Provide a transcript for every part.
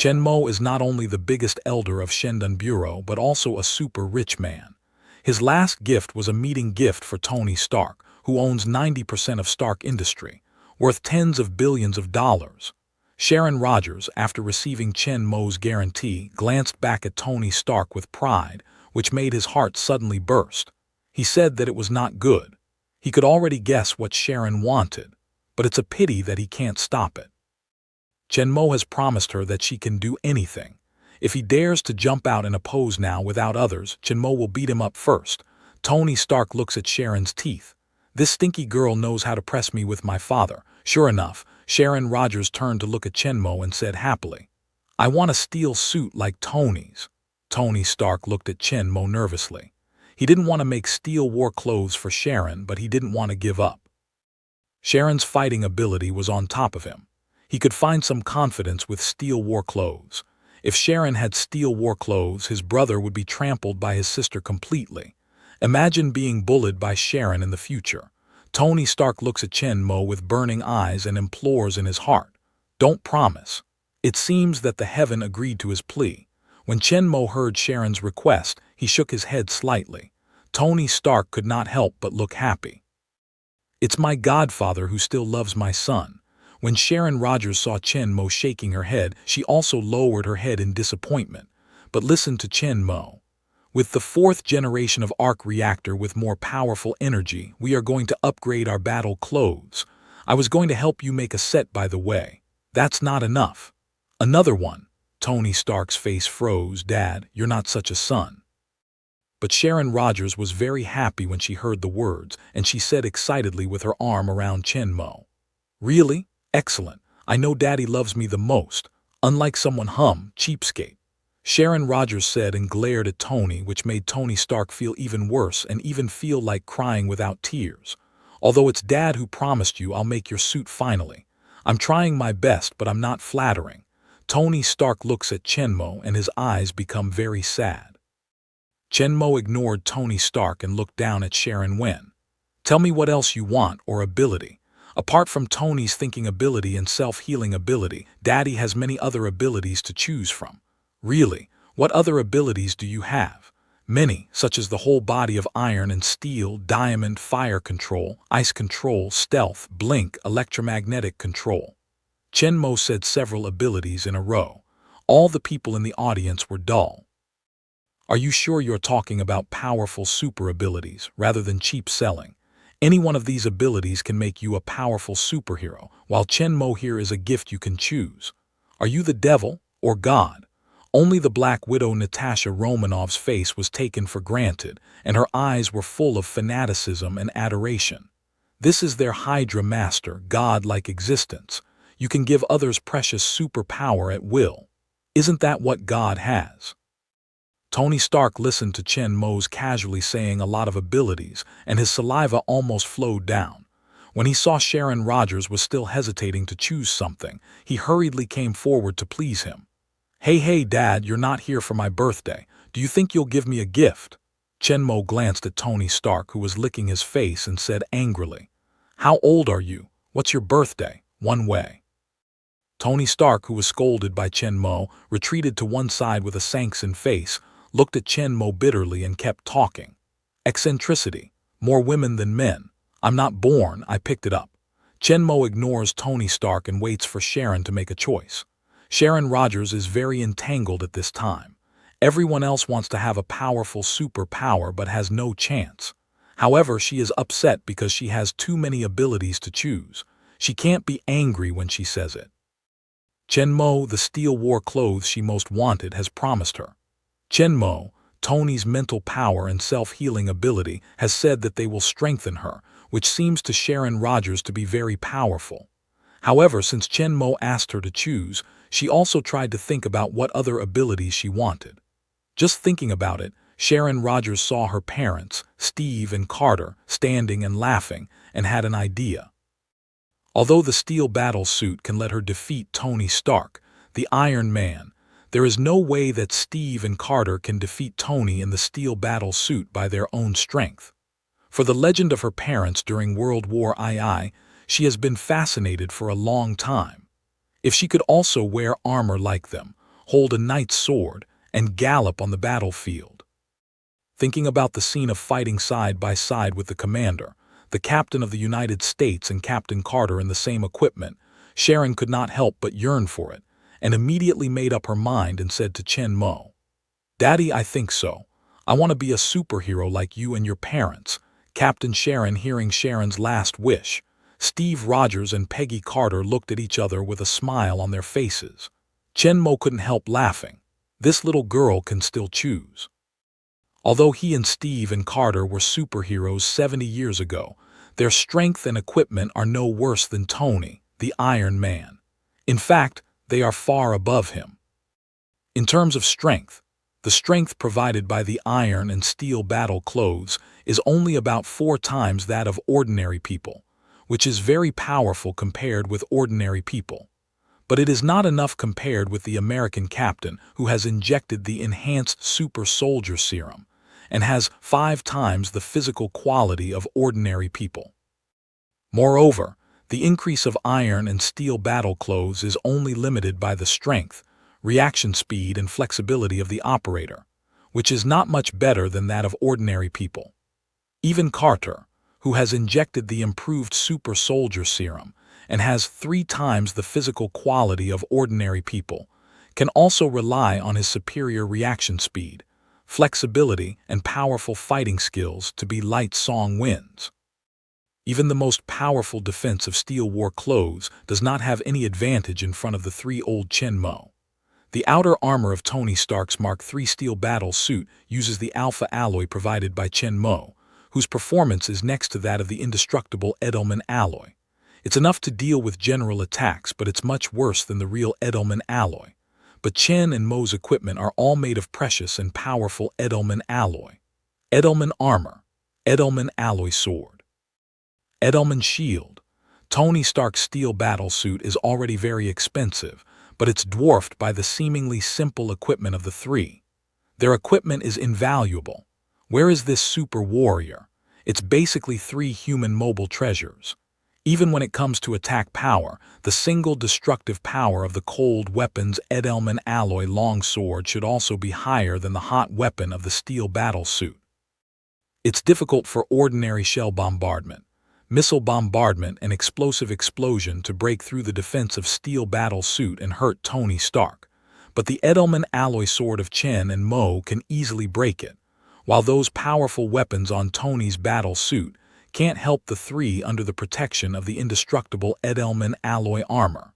Chen Mo is not only the biggest elder of Shendan Bureau but also a super rich man. His last gift was a meeting gift for Tony Stark, who owns 90% of Stark Industry, worth tens of billions of dollars. Sharon Rogers, after receiving Chen Mo's guarantee, glanced back at Tony Stark with pride, which made his heart suddenly burst. He said that it was not good. He could already guess what Sharon wanted, but it's a pity that he can't stop it. Chen Mo has promised her that she can do anything. If he dares to jump out and oppose now without others, Chen Mo will beat him up first. Tony Stark looks at Sharon's teeth. This stinky girl knows how to press me with my father. Sure enough, Sharon Rogers turned to look at Chen Mo and said happily, "I want a steel suit like Tony's." Tony Stark looked at Chen Mo nervously. He didn't want to make steel war clothes for Sharon, but he didn't want to give up. Sharon's fighting ability was on top of him. He could find some confidence with steel war clothes. If Sharon had steel war clothes, his brother would be trampled by his sister completely. Imagine being bullied by Sharon in the future. Tony Stark looks at Chen Mo with burning eyes and implores in his heart, "Don't promise." It seems that the heaven agreed to his plea. When Chen Mo heard Sharon's request, he shook his head slightly. Tony Stark could not help but look happy. "It's my godfather who still loves my son." When Sharon Rogers saw Chen Mo shaking her head, she also lowered her head in disappointment. But listen to Chen Mo. "With the 4th generation of arc reactor with more powerful energy, we are going to upgrade our battle clothes. I was going to help you make a set, by the way. That's not enough." "Another one." Tony Stark's face froze. "Dad, you're not such a son." But Sharon Rogers was very happy when she heard the words, and she said excitedly with her arm around Chen Mo, "Really? Excellent. I know Daddy loves me the most, unlike someone cheapskate." Sharon Rogers said and glared at Tony, which made Tony Stark feel even worse and even feel like crying without tears. "Although it's Dad who promised you I'll make your suit finally. I'm trying my best, but I'm not flattering." Tony Stark looks at Chen Mo and his eyes become very sad. Chen Mo ignored Tony Stark and looked down at Sharon Wen. "Tell me what else you want, or ability. Apart from Tony's thinking ability and self-healing ability, Daddy has many other abilities to choose from." "Really? What other abilities do you have?" "Many, such as the whole body of iron and steel, diamond, fire control, ice control, stealth, blink, electromagnetic control." Chen Mo said several abilities in a row. All the people in the audience were dull. "Are you sure you're talking about powerful super abilities rather than cheap selling? Any one of these abilities can make you a powerful superhero, while Chen Mo here is a gift you can choose. Are you the devil or God?" Only the Black Widow Natasha Romanoff's face was taken for granted, and her eyes were full of fanaticism and adoration. "This is their Hydra master, God-like existence. You can give others precious superpower at will. Isn't that what God has?" Tony Stark listened to Chen Mo's casually saying a lot of abilities, and his saliva almost flowed down. When he saw Sharon Rogers was still hesitating to choose something, he hurriedly came forward to please him. Hey, Dad, you're not here for my birthday. Do you think you'll give me a gift?" Chen Mo glanced at Tony Stark, who was licking his face, and said angrily, "How old are you? What's your birthday? One way." Tony Stark, who was scolded by Chen Mo, retreated to one side with a Sanxin face, looked at Chen Mo bitterly and kept talking. "Eccentricity. More women than men. I'm not born, I picked it up." Chen Mo ignores Tony Stark and waits for Sharon to make a choice. Sharon Rogers is very entangled at this time. Everyone else wants to have a powerful superpower but has no chance. However, she is upset because she has too many abilities to choose. She can't be angry when she says it. Chen Mo, the steel war clothes she most wanted, has promised her. Chen Mo, Tony's mental power and self-healing ability, has said that they will strengthen her, which seems to Sharon Rogers to be very powerful. However, since Chen Mo asked her to choose, she also tried to think about what other abilities she wanted. Just thinking about it, Sharon Rogers saw her parents, Steve and Carter, standing and laughing, and had an idea. Although the steel battle suit can let her defeat Tony Stark, the Iron Man, there is no way that Steve and Carter can defeat Tony in the steel battle suit by their own strength. For the legend of her parents during World War II, she has been fascinated for a long time. If she could also wear armor like them, hold a knight's sword, and gallop on the battlefield. Thinking about the scene of fighting side by side with the commander, the captain of the United States and Captain Carter in the same equipment, Sharon could not help but yearn for it, and immediately made up her mind and said to Chen Mo, "Daddy, I think so. I want to be a superhero like you and your parents." Captain Sharon, hearing Sharon's last wish, Steve Rogers and Peggy Carter looked at each other with a smile on their faces. Chen Mo couldn't help laughing. This little girl can still choose. Although he and Steve and Carter were superheroes 70 years ago, their strength and equipment are no worse than Tony, the Iron Man. In fact, they are far above him. In terms of strength, the strength provided by the iron and steel battle clothes is only about 4 times that of ordinary people, which is very powerful compared with ordinary people. But it is not enough compared with the American captain who has injected the enhanced super soldier serum and has 5 times the physical quality of ordinary people. Moreover, the increase of iron and steel battle clothes is only limited by the strength, reaction speed and flexibility of the operator, which is not much better than that of ordinary people. Even Carter, who has injected the improved super soldier serum and has 3 times the physical quality of ordinary people, can also rely on his superior reaction speed, flexibility and powerful fighting skills to be Light Song wins. Even the most powerful defense of steel war clothes does not have any advantage in front of the 3 old Chen Mo. The outer armor of Tony Stark's Mark III steel battle suit uses the alpha alloy provided by Chen Mo, whose performance is next to that of the indestructible Edelman alloy. It's enough to deal with general attacks, but it's much worse than the real Edelman alloy. But Chen and Mo's equipment are all made of precious and powerful Edelman alloy. Edelman armor, Edelman alloy sword, Edelman shield. Tony Stark's steel battle suit is already very expensive, but it's dwarfed by the seemingly simple equipment of the 3. Their equipment is invaluable. Where is this super warrior? It's basically 3 human mobile treasures. Even when it comes to attack power, the single destructive power of the cold weapon's Edelman alloy longsword should also be higher than the hot weapon of the steel battle suit. It's difficult for ordinary shell bombardment, missile bombardment and explosive explosion to break through the defense of steel battle suit and hurt Tony Stark, but the Edelman alloy sword of Chen and Mo can easily break it, while those powerful weapons on Tony's battle suit can't help the 3 under the protection of the indestructible Edelman alloy armor.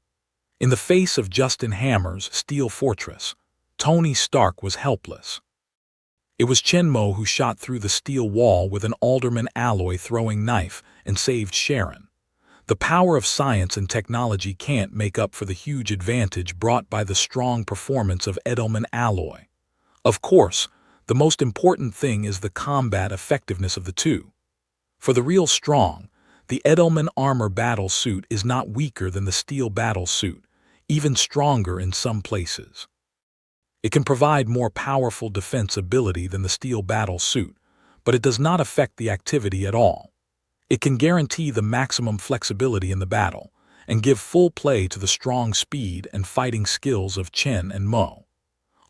In the face of Justin Hammer's steel fortress, Tony Stark was helpless. It was Chen Mo who shot through the steel wall with an Alderman alloy throwing knife and saved Sharon. The power of science and technology can't make up for the huge advantage brought by the strong performance of Edelman alloy. Of course, the most important thing is the combat effectiveness of the 2. For the real strong, the Edelman armor battle suit is not weaker than the steel battle suit, even stronger in some places. It can provide more powerful defense ability than the steel battle suit, but it does not affect the activity at all. It can guarantee the maximum flexibility in the battle and give full play to the strong speed and fighting skills of Chen and Mo.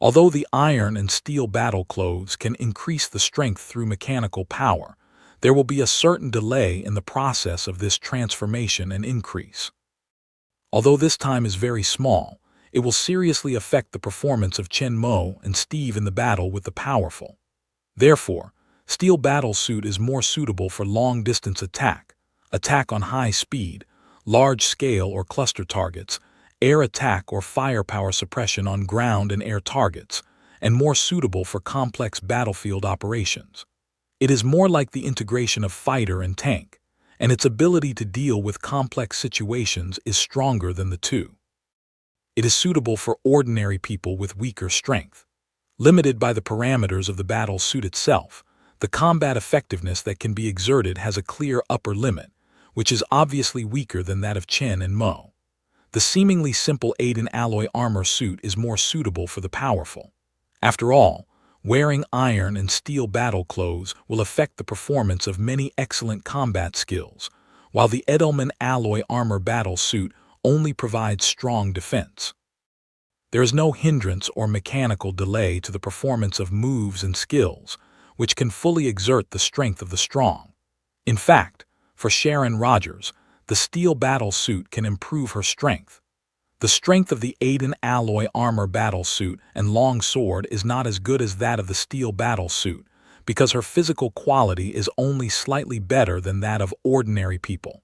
Although the iron and steel battle clothes can increase the strength through mechanical power, there will be a certain delay in the process of this transformation and increase. Although this time is very small, it will seriously affect the performance of Chen Mo and Steve in the battle with the powerful. Therefore, steel battle suit is more suitable for long-distance attack, attack on high speed, large-scale or cluster targets, air attack or firepower suppression on ground and air targets, and more suitable for complex battlefield operations. It is more like the integration of fighter and tank, and its ability to deal with complex situations is stronger than the 2. It is suitable for ordinary people with weaker strength. Limited by the parameters of the battle suit itself, the combat effectiveness that can be exerted has a clear upper limit, which is obviously weaker than that of Chen and Mo. The seemingly simple Aiden alloy armor suit is more suitable for the powerful. After all, wearing iron and steel battle clothes will affect the performance of many excellent combat skills, while the Edelman alloy armor battle suit only provides strong defense. There is no hindrance or mechanical delay to the performance of moves and skills, which can fully exert the strength of the strong. In fact, for Sharon Rogers, the steel battle suit can improve her strength. The strength of the Aiden alloy armor battle suit and long sword is not as good as that of the steel battle suit, because her physical quality is only slightly better than that of ordinary people.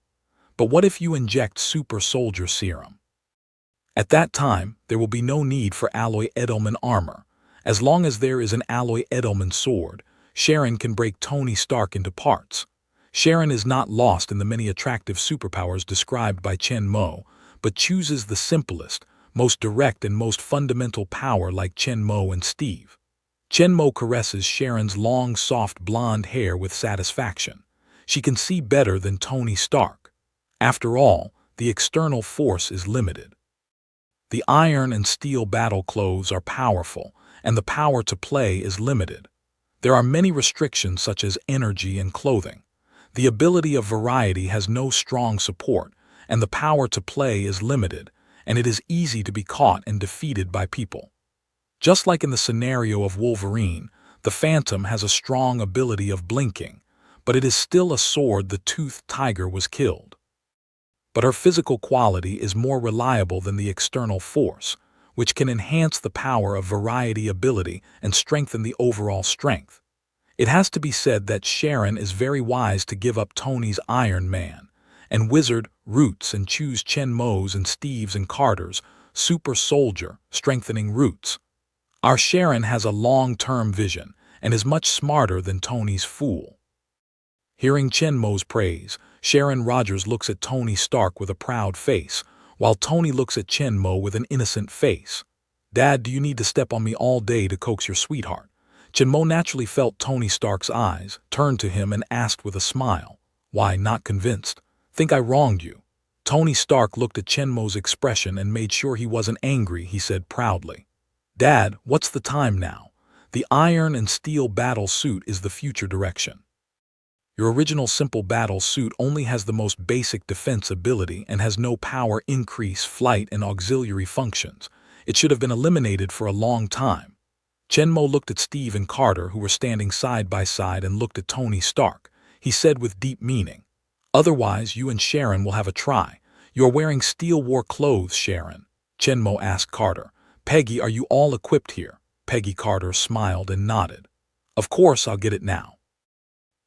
But what if you inject super soldier serum? At that time, there will be no need for alloy Edelman armor. As long as there is an alloy Edelman sword, Sharon can break Tony Stark into parts. Sharon is not lost in the many attractive superpowers described by Chen Mo, but chooses the simplest, most direct and most fundamental power like Chen Mo and Steve. Chen Mo caresses Sharon's long, soft blonde hair with satisfaction. She can see better than Tony Stark. After all, the external force is limited. The iron and steel battle clothes are powerful, and the power to play is limited. There are many restrictions such as energy and clothing. The ability of variety has no strong support, and the power to play is limited, and it is easy to be caught and defeated by people. Just like in the scenario of Wolverine, the Phantom has a strong ability of blinking, but it is still a sword the toothed tiger was killed. But her physical quality is more reliable than the external force, which can enhance the power of variety ability and strengthen the overall strength. It has to be said that Sharon is very wise to give up Tony's Iron Man and Wizard roots and choose Chen Mo's and Steve's and Carter's super soldier strengthening roots. Our Sharon has a long-term vision and is much smarter than Tony's fool. Hearing Chen Mo's praise, Sharon Rogers looks at Tony Stark with a proud face, while Tony looks at Chen Mo with an innocent face. "Dad, do you need to step on me all day to coax your sweetheart?" Chen Mo naturally felt Tony Stark's eyes, turned to him and asked with a smile, "Why, not convinced? Think I wronged you?" Tony Stark looked at Chen Mo's expression and made sure he wasn't angry. He said proudly, "Dad, what's the time now? The iron and steel battle suit is the future direction. Your original simple battle suit only has the most basic defense ability and has no power increase, flight, and auxiliary functions. It should have been eliminated for a long time." Chen Mo looked at Steve and Carter, who were standing side by side, and looked at Tony Stark. He said with deep meaning, "Otherwise, you and Sharon will have a try. You are wearing steel war clothes, Sharon." Chen Mo asked Carter, "Peggy, are you all equipped here?" Peggy Carter smiled and nodded. "Of course, I'll get it now."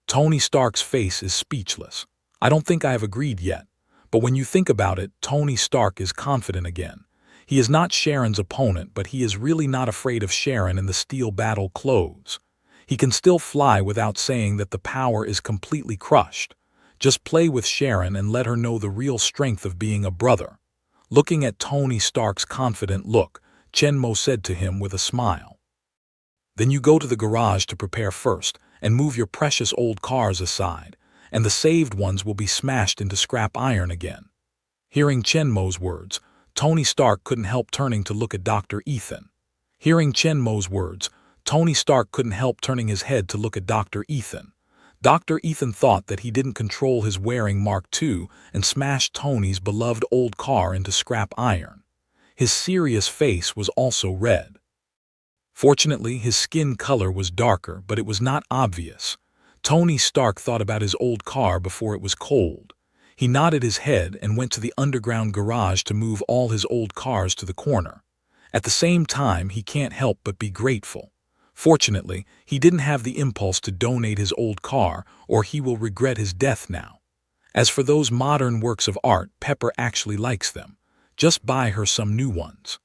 Tony Stark's face is speechless. "I don't think I have agreed yet." But when you think about it, Tony Stark is confident again. He is not Sharon's opponent, but he is really not afraid of Sharon in the steel battle clothes. He can still fly without saying that the power is completely crushed. Just play with Sharon and let her know the real strength of being a brother. Looking at Tony Stark's confident look, Chen Mo said to him with a smile, "Then you go to the garage to prepare first, and move your precious old cars aside, and the saved ones will be smashed into scrap iron again." Hearing Chen Mo's words, Tony Stark couldn't help turning to look at Dr. Ethan. Tony Stark couldn't help turning his head to look at Dr. Ethan. Dr. Ethan thought that he didn't control his wearing Mark II and smashed Tony's beloved old car into scrap iron. His serious face was also red. Fortunately, his skin color was darker, but it was not obvious. Tony Stark thought about his old car before it was cold. He nodded his head and went to the underground garage to move all his old cars to the corner. At the same time, he can't help but be grateful. Fortunately, he didn't have the impulse to donate his old car, or he will regret his death now. As for those modern works of art, Pepper actually likes them. Just buy her some new ones.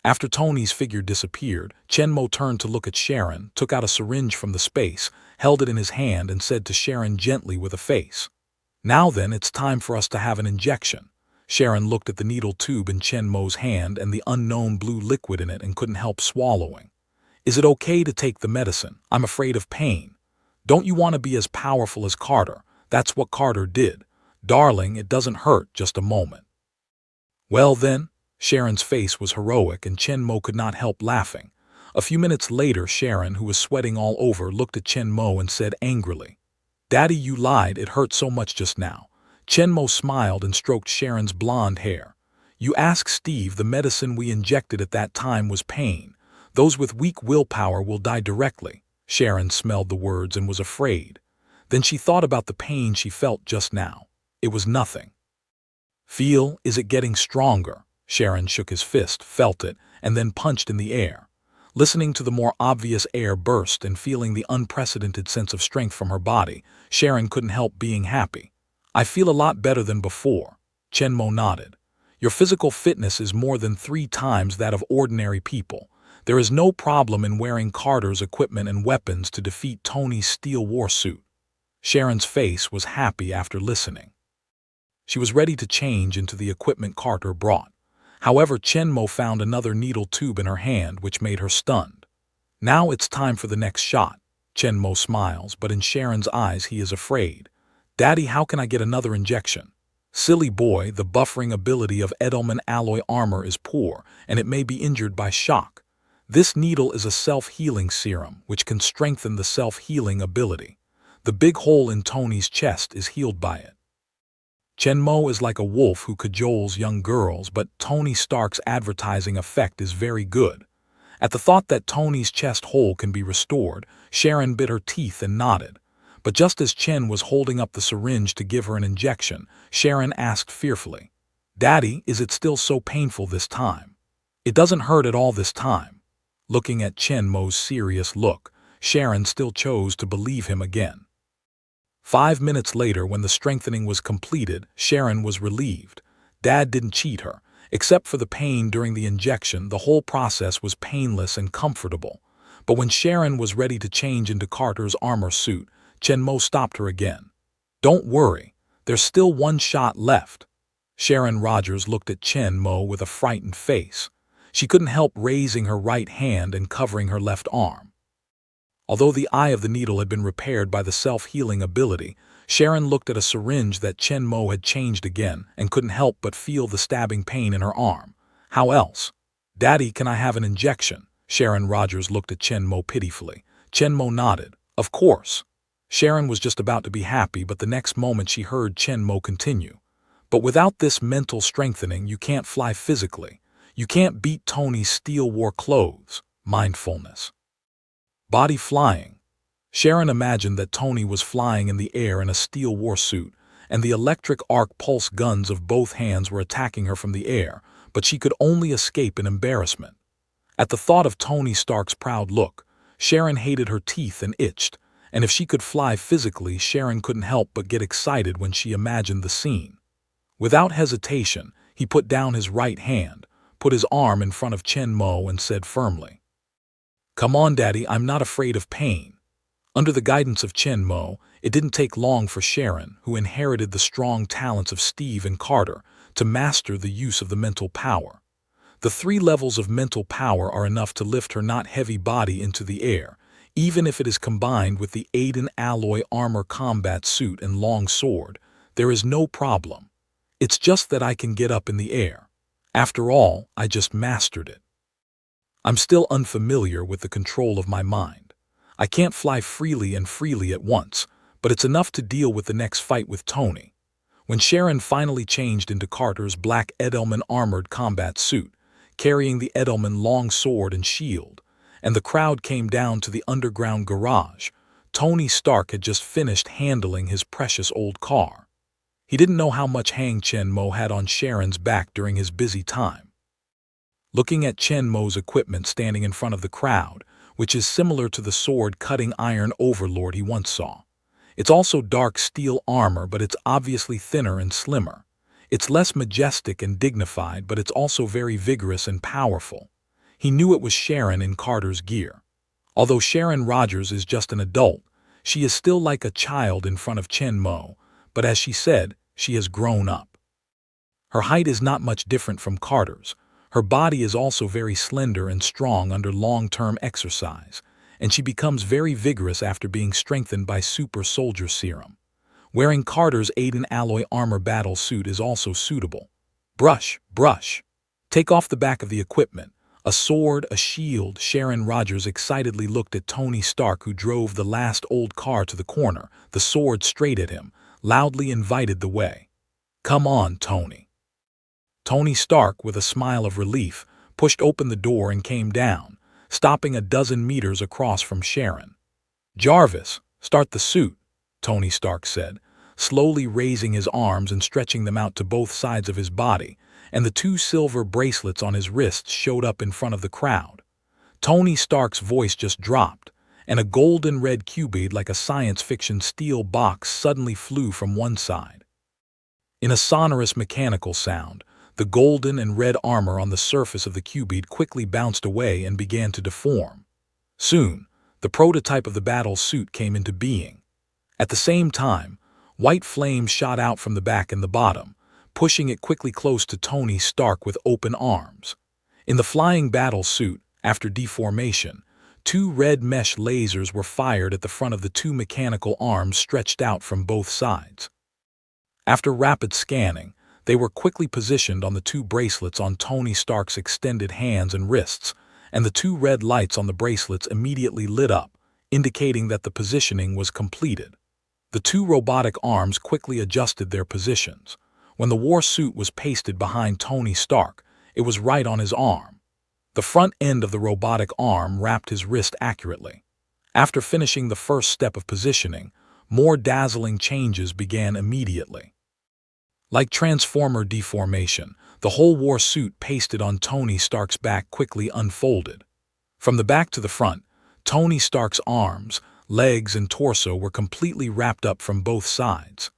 After Tony's figure disappeared, Chen Mo turned to look at Sharon, took out a syringe from the space, held it in his hand, and said to Sharon gently with a face, "Now then, it's time for us to have an injection." Sharon looked at the needle tube in Chen Mo's hand and the unknown blue liquid in it and couldn't help swallowing. "Is it okay to take the medicine? I'm afraid of pain." "Don't you want to be as powerful as Carter? That's what Carter did." "Darling, it doesn't hurt, just a moment." "Well then." Sharon's face was heroic and Chen Mo could not help laughing. A few minutes later, Sharon, who was sweating all over, looked at Chen Mo and said angrily, "Daddy, you lied. It hurt so much just now." Chen Mo smiled and stroked Sharon's blonde hair. You ask Steve, the medicine we injected at that time was pain. Those with weak willpower will die directly. Sharon smelled the words and was afraid. Then she thought about the pain she felt just now. It was nothing. Feel, is it getting stronger? Sharon shook his fist, felt it, and then punched in the air. Listening to the more obvious air burst and feeling the unprecedented sense of strength from her body, Sharon couldn't help being happy. I feel a lot better than before. Chenmo nodded. Your physical fitness is more than 3 times that of ordinary people. There is no problem in wearing Carter's equipment and weapons to defeat Tony's steel war suit. Sharon's face was happy after listening. She was ready to change into the equipment Carter brought. However, Chenmo found another needle tube in her hand, which made her stunned. Now it's time for the next shot. Chenmo smiles, but in Sharon's eyes he is afraid. Daddy, how can I get another injection? Silly boy, the buffering ability of Edelman alloy armor is poor, and it may be injured by shock. This needle is a self-healing serum, which can strengthen the self-healing ability. The big hole in Tony's chest is healed by it. Chenmo is like a wolf who cajoles young girls, but Tony Stark's advertising effect is very good. At the thought that Tony's chest hole can be restored, Sharon bit her teeth and nodded. But just as Chen was holding up the syringe to give her an injection, Sharon asked fearfully, Daddy, is it still so painful this time? It doesn't hurt at all this time. Looking at Chenmo's serious look, Sharon still chose to believe him again. 5 minutes later, when the strengthening was completed, Sharon was relieved. Dad didn't cheat her. Except for the pain during the injection, the whole process was painless and comfortable. But when Sharon was ready to change into Carter's armor suit, Chenmo stopped her again. Don't worry, there's still 1 shot left. Sharon Rogers looked at Chenmo with a frightened face. She couldn't help raising her right hand and covering her left arm. Although the eye of the needle had been repaired by the self-healing ability, Sharon looked at a syringe that Chenmo had changed again and couldn't help but feel the stabbing pain in her arm. How else? Daddy, can I have an injection? Sharon Rogers looked at Chenmo pitifully. Chenmo nodded. Of course. Sharon was just about to be happy, but the next moment she heard Chenmo continue. But without this mental strengthening, you can't fly physically. You can't beat Tony's steel war clothes. Mindfulness. Body flying. Sharon imagined that Tony was flying in the air in a steel war suit, and the electric arc pulse guns of both hands were attacking her from the air, but she could only escape in embarrassment. At the thought of Tony Stark's proud look, Sharon hated her teeth and itched, and if she could fly physically, Sharon couldn't help but get excited when she imagined the scene. Without hesitation, he put down his right hand, put his arm in front of Chenmo and said firmly, Come on, Daddy, I'm not afraid of pain. Under the guidance of Chenmo, it didn't take long for Sharon, who inherited the strong talents of Steve and Carter, to master the use of the mental power. The 3 levels of mental power are enough to lift her not heavy body into the air, even if it is combined with the Aiden alloy armor combat suit and long sword. There is no problem. It's just that I can get up in the air. After all, I just mastered it. I'm still unfamiliar with the control of my mind. I can't fly freely and freely at once, but it's enough to deal with the next fight with Tony. When Sharon finally changed into Carter's black Edelman armored combat suit, carrying the Edelman long sword and shield, and the crowd came down to the underground garage, Tony Stark had just finished handling his precious old car. He didn't know how much hang Chenmo had on Sharon's back during his busy time. Looking at Chenmo's equipment standing in front of the crowd, which is similar to the sword-cutting iron overlord he once saw. It's also dark steel armor, but it's obviously thinner and slimmer. It's less majestic and dignified, but it's also very vigorous and powerful. He knew it was Sharon in Carter's gear. Although Sharon Rogers is just an adult, she is still like a child in front of Chenmo, but as she said, she has grown up. Her height is not much different from Carter's. Her body is also very slender and strong under long-term exercise, and she becomes very vigorous after being strengthened by super soldier serum. Wearing Carter's Aiden alloy armor battle suit is also suitable. Brush, brush. Take off the back of the equipment. A sword, a shield. Sharon Rogers excitedly looked at Tony Stark, who drove the last old car to the corner, the sword straight at him, loudly invited the way. Come on, Tony. Tony Stark, with a smile of relief, pushed open the door and came down, stopping a dozen meters across from Sharon. "Jarvis, start the suit," Tony Stark said, slowly raising his arms and stretching them out to both sides of his body, and the two silver bracelets on his wrists showed up in front of the crowd. Tony Stark's voice just dropped, and a golden red cubid like a science fiction steel box suddenly flew from one side. In a sonorous mechanical sound, the golden and red armor on the surface of the cubid quickly bounced away and began to deform. Soon, the prototype of the battle suit came into being. At the same time, white flames shot out from the back and the bottom, pushing it quickly close to Tony Stark with open arms. In the flying battle suit, after deformation, two red mesh lasers were fired at the front of the two mechanical arms stretched out from both sides. After rapid scanning, they were quickly positioned on the two bracelets on Tony Stark's extended hands and wrists, and the two red lights on the bracelets immediately lit up, indicating that the positioning was completed. The two robotic arms quickly adjusted their positions. When the war suit was pasted behind Tony Stark, it was right on his arm. The front end of the robotic arm wrapped his wrist accurately. After finishing the first step of positioning, more dazzling changes began immediately. Like Transformer deformation, the whole war suit pasted on Tony Stark's back quickly unfolded. From the back to the front, Tony Stark's arms, legs, and torso were completely wrapped up from both sides.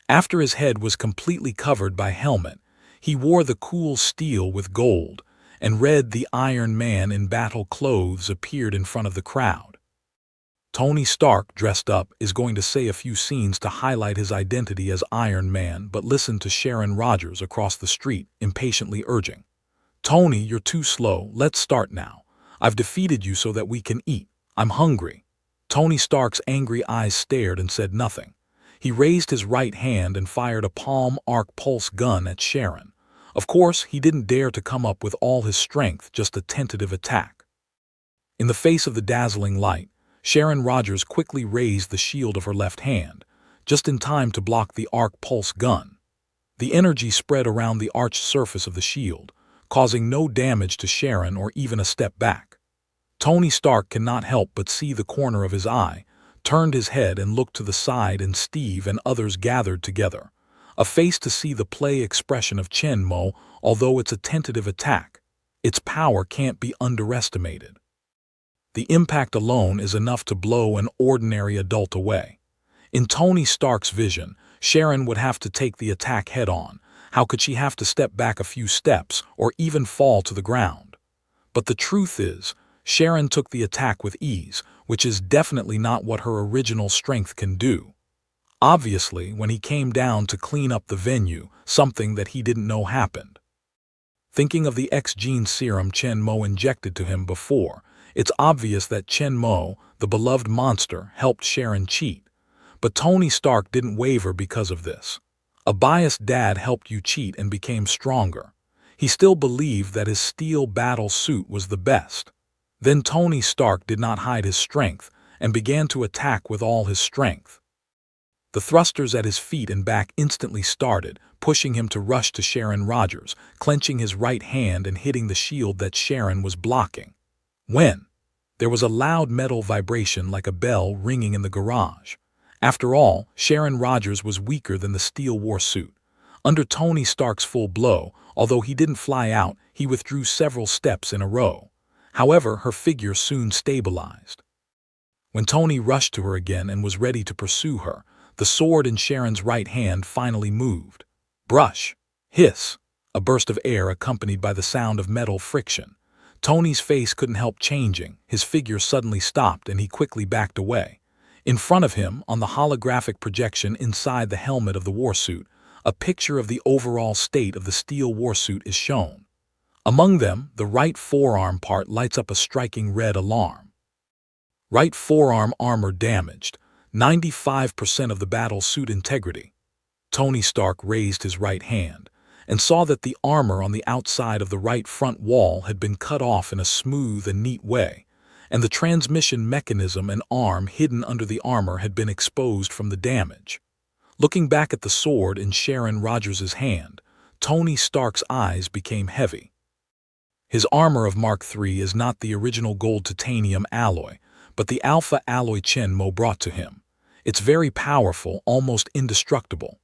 After his head was completely covered by helmet, he wore the cool steel with gold, and read "The Iron Man in battle clothes" appeared in front of the crowd. Tony Stark, dressed up, is going to say a few scenes to highlight his identity as Iron Man, but listen to Sharon Rogers across the street, impatiently urging, "Tony, you're too slow. Let's start now. I've defeated you so that we can eat. I'm hungry." Tony Stark's angry eyes stared and said nothing. He raised his right hand and fired a palm arc pulse gun at Sharon. Of course, he didn't dare to come up with all his strength, just a tentative attack. In the face of the dazzling light, Sharon Rogers quickly raised the shield of her left hand, just in time to block the arc pulse gun. The energy spread around the arched surface of the shield, causing no damage to Sharon or even a step back. Tony Stark cannot help but see the corner of his eye, turned his head and looked to the side, and Steve and others gathered together, a face to see the play expression of Chen Mo. Although it's a tentative attack, its power can't be underestimated. The impact alone is enough to blow an ordinary adult away. In Tony Stark's vision, Sharon would have to take the attack head-on. How could she have to step back a few steps or even fall to the ground? But the truth is, Sharon took the attack with ease, which is definitely not what her original strength can do. Obviously, when he came down to clean up the venue, something that he didn't know happened. Thinking of the X-gene serum Chen Mo injected to him before, it's obvious that Chen Mo, the beloved monster, helped Sharon cheat. But Tony Stark didn't waver because of this. A biased dad helped you cheat and became stronger. He still believed that his steel battle suit was the best. Then Tony Stark did not hide his strength and began to attack with all his strength. The thrusters at his feet and back instantly started, pushing him to rush to Sharon Rogers, clenching his right hand and hitting the shield that Sharon was blocking. When? There was a loud metal vibration like a bell ringing in the garage. After all, Sharon Rogers was weaker than the steel war suit. Under Tony Stark's full blow, although he didn't fly out, he withdrew several steps in a row. However, her figure soon stabilized. When Tony rushed to her again and was ready to pursue her, the sword in Sharon's right hand finally moved. Brush! Hiss! A burst of air accompanied by the sound of metal friction. Tony's face couldn't help changing. His figure suddenly stopped and he quickly backed away. In front of him, on the holographic projection inside the helmet of the warsuit, a picture of the overall state of the steel warsuit is shown. Among them, the right forearm part lights up a striking red alarm. Right forearm armor damaged, 95% of the battle suit integrity. Tony Stark raised his right hand and saw that the armor on the outside of the right front wall had been cut off in a smooth and neat way, and the transmission mechanism and arm hidden under the armor had been exposed from the damage. Looking back at the sword in Sharon Rogers' hand, Tony Stark's eyes became heavy. His armor of Mark III is not the original gold titanium alloy, but the alpha alloy Chen Mo brought to him. It's very powerful, almost indestructible.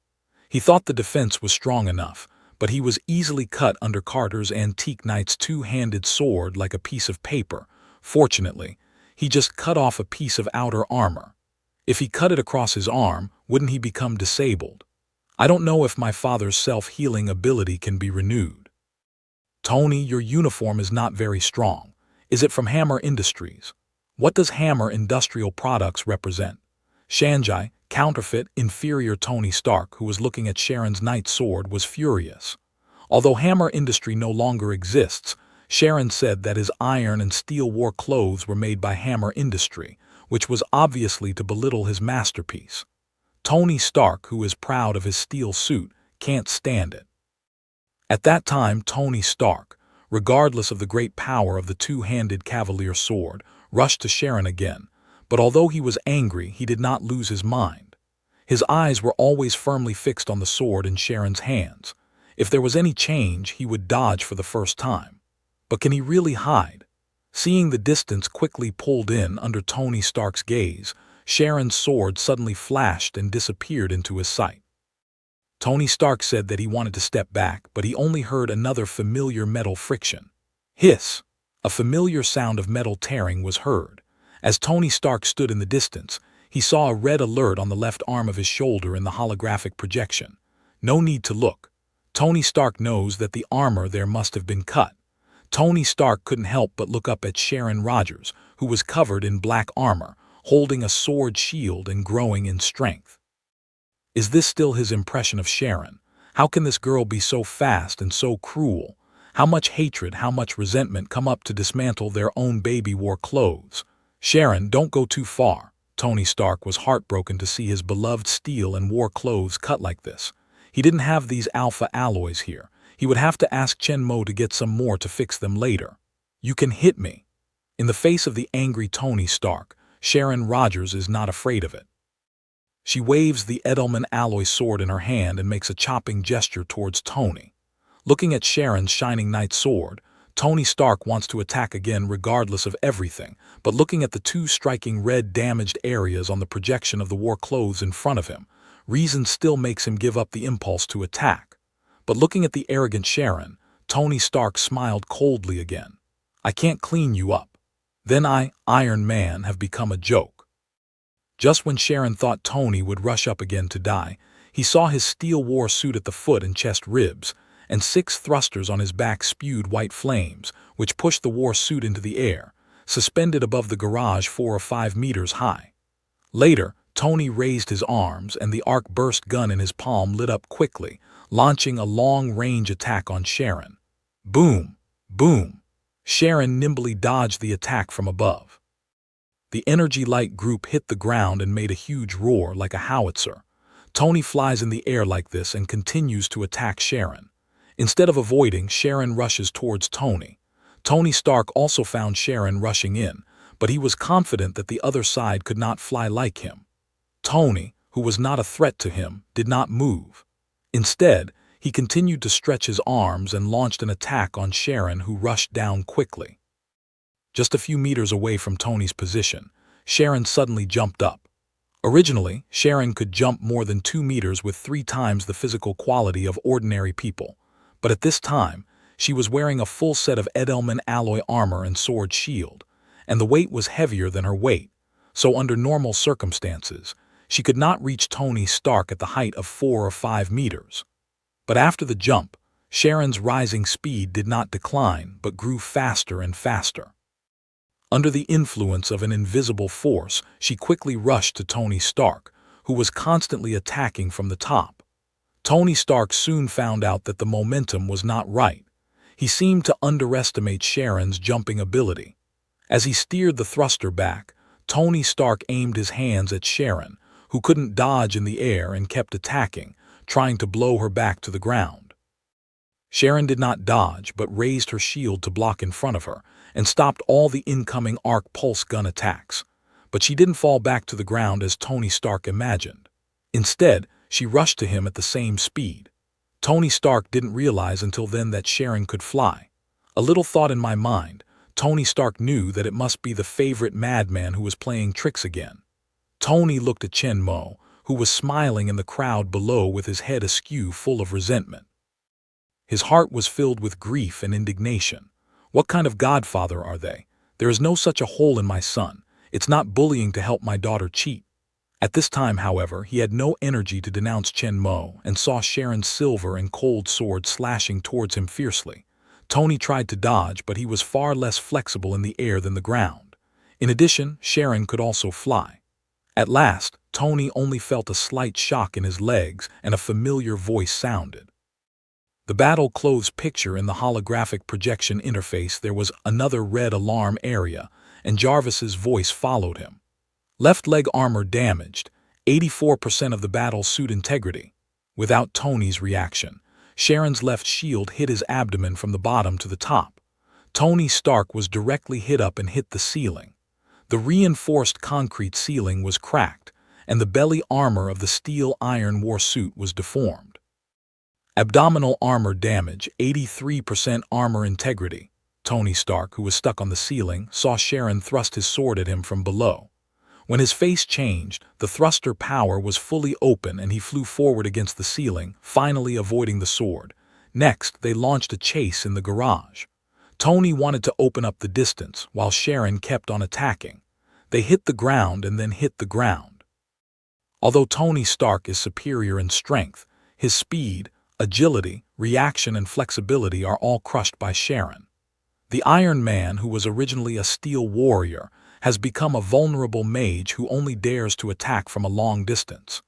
He thought the defense was strong enough, but he was easily cut under Carter's antique knight's two-handed sword like a piece of paper. Fortunately, he just cut off a piece of outer armor. If he cut it across his arm, wouldn't he become disabled? I don't know if my father's self-healing ability can be renewed. Tony, your uniform is not very strong. Is it from Hammer Industries? What does Hammer Industrial Products represent? Shanghai, counterfeit, inferior Tony Stark, who was looking at Sharon's knight sword, was furious. Although Hammer Industry no longer exists, Sharon said that his iron and steel war clothes were made by Hammer Industry, which was obviously to belittle his masterpiece. Tony Stark, who is proud of his steel suit, can't stand it. At that time, Tony Stark, regardless of the great power of the two-handed cavalier sword, rushed to Sharon again, but although he was angry, he did not lose his mind. His eyes were always firmly fixed on the sword in Sharon's hands. If there was any change, he would dodge for the first time. But can he really hide? Seeing the distance quickly pulled in under Tony Stark's gaze, Sharon's sword suddenly flashed and disappeared into his sight. Tony Stark said that he wanted to step back, but he only heard another familiar metal friction. Hiss! A familiar sound of metal tearing was heard. As Tony Stark stood in the distance, he saw a red alert on the left arm of his shoulder in the holographic projection. No need to look. Tony Stark knows that the armor there must have been cut. Tony Stark couldn't help but look up at Sharon Rogers, who was covered in black armor, holding a sword shield and growing in strength. Is this still his impression of Sharon? How can this girl be so fast and so cruel? How much hatred, how much resentment come up to dismantle their own baby war clothes? Sharon, don't go too far. Tony Stark was heartbroken to see his beloved steel and war clothes cut like this. He didn't have these alpha alloys here. He would have to ask Chen Mo to get some more to fix them later. You can hit me. In the face of the angry Tony Stark, Sharon Rogers is not afraid of it. She waves the Edelman alloy sword in her hand and makes a chopping gesture towards Tony. Looking at Sharon's shining knight sword, Tony Stark wants to attack again regardless of everything, but looking at the two striking red damaged areas on the projection of the war clothes in front of him, reason still makes him give up the impulse to attack. But looking at the arrogant Sharon, Tony Stark smiled coldly again. I can't clean you up. Then I, Iron Man, have become a joke. Just when Sharon thought Tony would rush up again to die, he saw his steel war suit at the foot and chest ribs, and 6 thrusters on his back spewed white flames, which pushed the war suit into the air, suspended above the garage 4 or 5 meters high. Later, Tony raised his arms, and the arc-burst gun in his palm lit up quickly, launching a long-range attack on Sharon. Boom! Boom! Sharon nimbly dodged the attack from above. The energy light group hit the ground and made a huge roar like a howitzer. Tony flies in the air like this and continues to attack Sharon. Instead of avoiding, Sharon rushes towards Tony. Tony Stark also found Sharon rushing in, but he was confident that the other side could not fly like him. Tony, who was not a threat to him, did not move. Instead, he continued to stretch his arms and launched an attack on Sharon, who rushed down quickly. Just a few meters away from Tony's position, Sharon suddenly jumped up. Originally, Sharon could jump more than 2 meters with 3 times the physical quality of ordinary people. But at this time, she was wearing a full set of Edelman alloy armor and sword shield, and the weight was heavier than her weight, so under normal circumstances, she could not reach Tony Stark at the height of 4 or 5 meters. But after the jump, Sharon's rising speed did not decline but grew faster and faster. Under the influence of an invisible force, she quickly rushed to Tony Stark, who was constantly attacking from the top. Tony Stark soon found out that the momentum was not right. He seemed to underestimate Sharon's jumping ability. As he steered the thruster back, Tony Stark aimed his hands at Sharon, who couldn't dodge in the air and kept attacking, trying to blow her back to the ground. Sharon did not dodge but raised her shield to block in front of her and stopped all the incoming arc pulse gun attacks. But she didn't fall back to the ground as Tony Stark imagined. Instead, she rushed to him at the same speed. Tony Stark didn't realize until then that Sharon could fly. A little thought in my mind, Tony Stark knew that it must be the favorite madman who was playing tricks again. Tony looked at Chen Mo, who was smiling in the crowd below with his head askew full of resentment. His heart was filled with grief and indignation. What kind of godfather are they? There is no such a hole in my son. It's not bullying to help my daughter cheat. At this time, however, he had no energy to denounce Chen Mo and saw Sharon's silver and cold sword slashing towards him fiercely. Tony tried to dodge, but he was far less flexible in the air than the ground. In addition, Sharon could also fly. At last, Tony only felt a slight shock in his legs and a familiar voice sounded. The battle clothes picture in the holographic projection interface. There was another red alarm area, and Jarvis's voice followed him. Left leg armor damaged, 84% of the battle suit integrity. Without Tony's reaction, Sharon's left shield hit his abdomen from the bottom to the top. Tony Stark was directly hit up and hit the ceiling. The reinforced concrete ceiling was cracked, and the belly armor of the steel iron war suit was deformed. Abdominal armor damage, 83% armor integrity. Tony Stark, who was stuck on the ceiling, saw Sharon thrust his sword at him from below. When his face changed, the thruster power was fully open and he flew forward against the ceiling, finally avoiding the sword. Next, they launched a chase in the garage. Tony wanted to open up the distance, while Sharon kept on attacking. They hit the ground and then hit the ground. Although Tony Stark is superior in strength, his speed, agility, reaction, and flexibility are all crushed by Sharon. The Iron Man, who was originally a steel warrior, has become a vulnerable mage who only dares to attack from a long distance.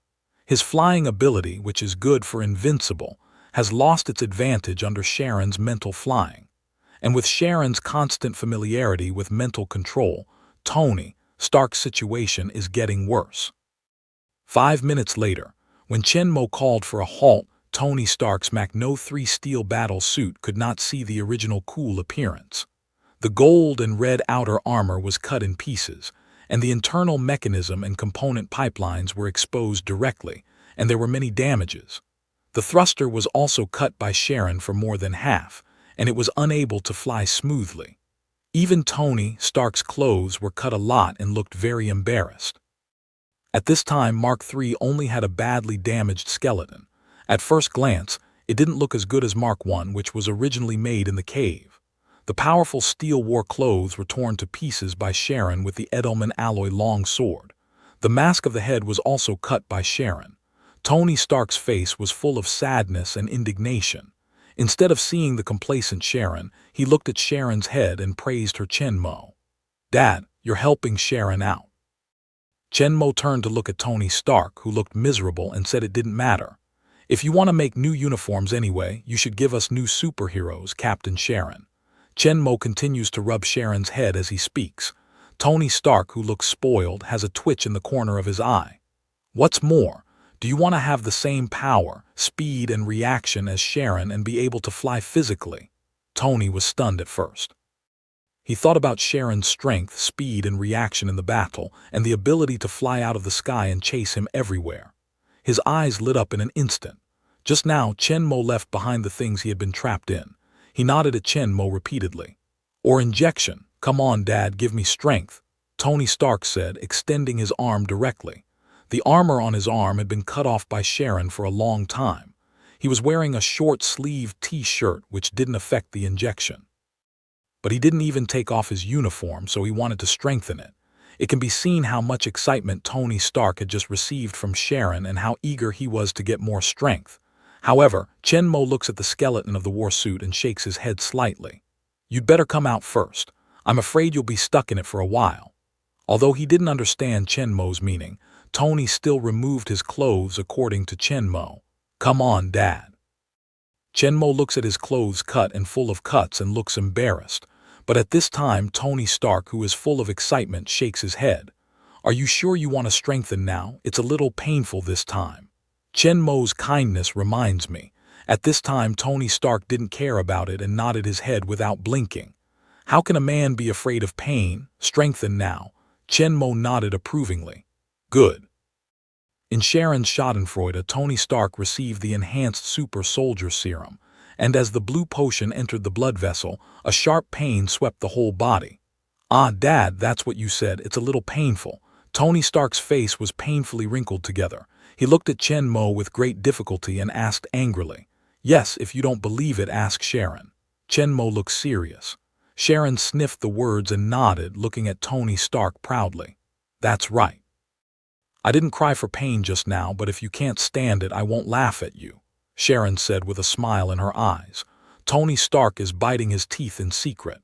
His flying ability, which is good for invincible, has lost its advantage under Sharon's mental flying. And with Sharon's constant familiarity with mental control, Tony Stark's situation is getting worse. 5 minutes later, when Chen Mo called for a halt, Tony Stark's Mach No 3 steel battle suit could not see the original cool appearance. The gold and red outer armor was cut in pieces, and the internal mechanism and component pipelines were exposed directly, and there were many damages. The thruster was also cut by Sharon for more than half, and it was unable to fly smoothly. Even Tony Stark's clothes were cut a lot and looked very embarrassed. At this time, Mark III only had a badly damaged skeleton. At first glance, it didn't look as good as Mark I, which was originally made in the cave. The powerful steel war clothes were torn to pieces by Sharon with the Edelman alloy long sword. The mask of the head was also cut by Sharon. Tony Stark's face was full of sadness and indignation. Instead of seeing the complacent Sharon, he looked at Sharon's head and praised her Chen Mo. "Dad, you're helping Sharon out." Chen Mo turned to look at Tony Stark, who looked miserable, and said it didn't matter. "If you want to make new uniforms anyway, you should give us new superheroes, Captain Sharon." Chen Mo continues to rub Sharon's head as he speaks. Tony Stark, who looks spoiled, has a twitch in the corner of his eye. "What's more, do you want to have the same power, speed, and reaction as Sharon and be able to fly physically?" Tony was stunned at first. He thought about Sharon's strength, speed, and reaction in the battle, and the ability to fly out of the sky and chase him everywhere. His eyes lit up in an instant. Just now, Chen Mo left behind the things he had been trapped in. He nodded at Chen Mo repeatedly. "Or injection. Come on, Dad, give me strength," Tony Stark said, extending his arm directly. The armor on his arm had been cut off by Sharon for a long time. He was wearing a short-sleeved T-shirt which didn't affect the injection. But he didn't even take off his uniform, so he wanted to strengthen it. It can be seen how much excitement Tony Stark had just received from Sharon and how eager he was to get more strength. However, Chen Mo looks at the skeleton of the war suit and shakes his head slightly. "You'd better come out first. I'm afraid you'll be stuck in it for a while." Although he didn't understand Chen Mo's meaning, Tony still removed his clothes according to Chen Mo. "Come on, Dad." Chen Mo looks at his clothes cut and full of cuts and looks embarrassed. But at this time, Tony Stark, who is full of excitement, shakes his head. "Are you sure you want to strengthen now? It's a little painful this time." Chen Mo's kindness reminds me. At this time, Tony Stark didn't care about it and nodded his head without blinking. "How can a man be afraid of pain? Strengthen now." Chen Mo nodded approvingly. "Good." In Sharon's Schadenfreude, Tony Stark received the enhanced super soldier serum, and as the blue potion entered the blood vessel, a sharp pain swept the whole body. "Ah, Dad, that's what you said. It's a little painful." Tony Stark's face was painfully wrinkled together. He looked at Chen Mo with great difficulty and asked angrily, "Yes, if you don't believe it, ask Sharon." Chen Mo looked serious. Sharon sniffed the words and nodded, looking at Tony Stark proudly. "That's right. I didn't cry for pain just now, but if you can't stand it, I won't laugh at you," Sharon said with a smile in her eyes. Tony Stark is biting his teeth in secret.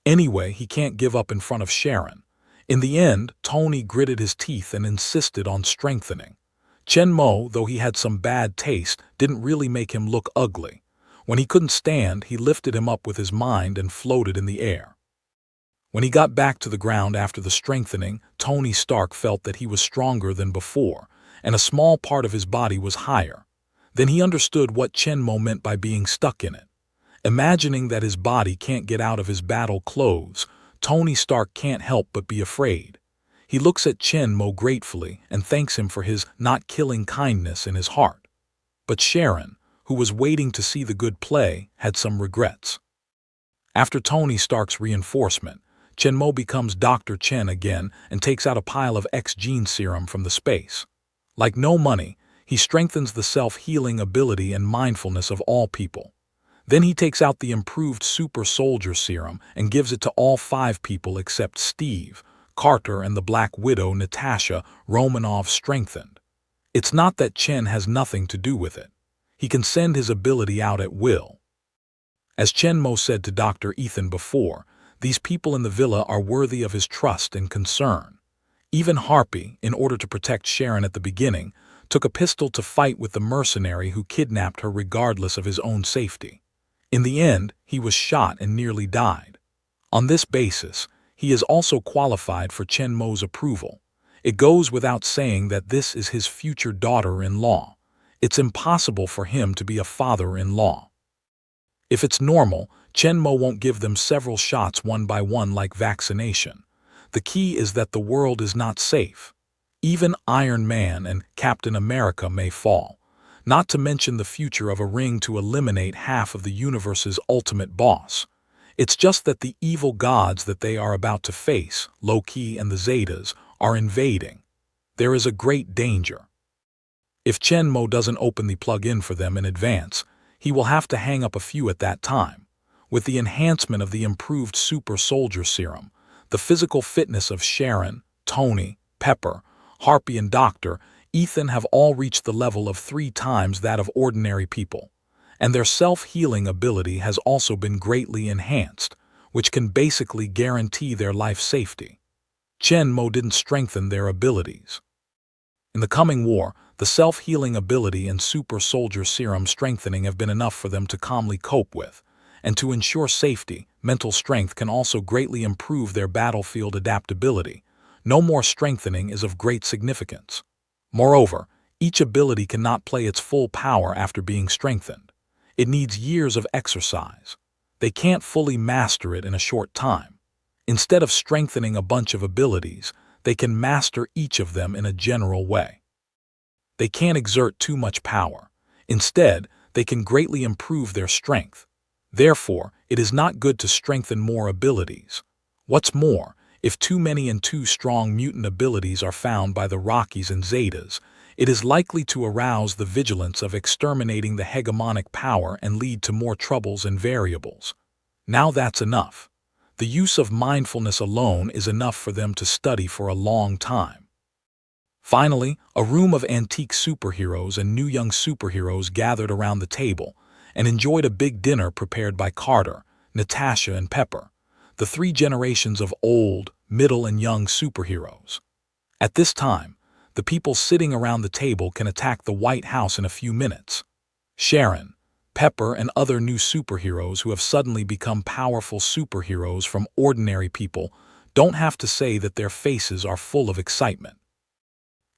Anyway, he can't give up in front of Sharon. In the end, Tony gritted his teeth and insisted on strengthening. Chen Mo, though he had some bad taste, didn't really make him look ugly. When he couldn't stand, he lifted him up with his mind and floated in the air. When he got back to the ground after the strengthening, Tony Stark felt that he was stronger than before, and a small part of his body was higher. Then he understood what Chen Mo meant by being stuck in it. Imagining that his body can't get out of his battle clothes, Tony Stark can't help but be afraid. He looks at Chen Mo gratefully and thanks him for his not-killing kindness in his heart. But Sharon, who was waiting to see the good play, had some regrets. After Tony Stark's reinforcement, Chen Mo becomes Dr. Chen again and takes out a pile of X-gene serum from the space. Like no money, he strengthens the self-healing ability and mindfulness of all people. Then he takes out the improved super soldier serum and gives it to all 5 people except Steve, Carter, and the Black Widow Natasha Romanoff strengthened. It's not that Chen has nothing to do with it. He can send his ability out at will. As Chen Mo said to Dr. Ethan before, these people in the villa are worthy of his trust and concern. Even Harpy, in order to protect Sharon at the beginning, took a pistol to fight with the mercenary who kidnapped her regardless of his own safety. In the end, he was shot and nearly died. On this basis, he is also qualified for Chen Mo's approval. It goes without saying that this is his future daughter-in-law. It's impossible for him to be a father-in-law. If it's normal, Chen Mo won't give them several shots one by one like vaccination. The key is that the world is not safe. Even Iron Man and Captain America may fall, not to mention the future of a ring to eliminate half of the universe's ultimate boss. It's just that the evil gods that they are about to face, Loki and the Zetas, are invading. There is a great danger. If Chen Mo doesn't open the plug-in for them in advance, he will have to hang up a few at that time. With the enhancement of the improved super soldier serum, the physical fitness of Sharon, Tony, Pepper, Harpy, and Dr. Ethan have all reached the level of 3 times that of ordinary people, and their self-healing ability has also been greatly enhanced, which can basically guarantee their life safety. Chen Mo didn't strengthen their abilities. In the coming war, the self-healing ability and super soldier serum strengthening have been enough for them to calmly cope with, and to ensure safety, mental strength can also greatly improve their battlefield adaptability. No more strengthening is of great significance. Moreover, each ability cannot play its full power after being strengthened. It needs years of exercise. They can't fully master it in a short time. Instead of strengthening a bunch of abilities, they can master each of them in a general way. They can't exert too much power. Instead, they can greatly improve their strength. Therefore, it is not good to strengthen more abilities. What's more, if too many and too strong mutant abilities are found by the Rockies and Zetas, it is likely to arouse the vigilance of exterminating the hegemonic power and lead to more troubles and variables. Now that's enough. The use of mindfulness alone is enough for them to study for a long time. Finally, a room of antique superheroes and new young superheroes gathered around the table and enjoyed a big dinner prepared by Carter, Natasha, and Pepper, the 3 generations of old, middle, and young superheroes. At this time, the people sitting around the table can attack the White House in a few minutes. Sharon, Pepper, and other new superheroes who have suddenly become powerful superheroes from ordinary people don't have to say that their faces are full of excitement.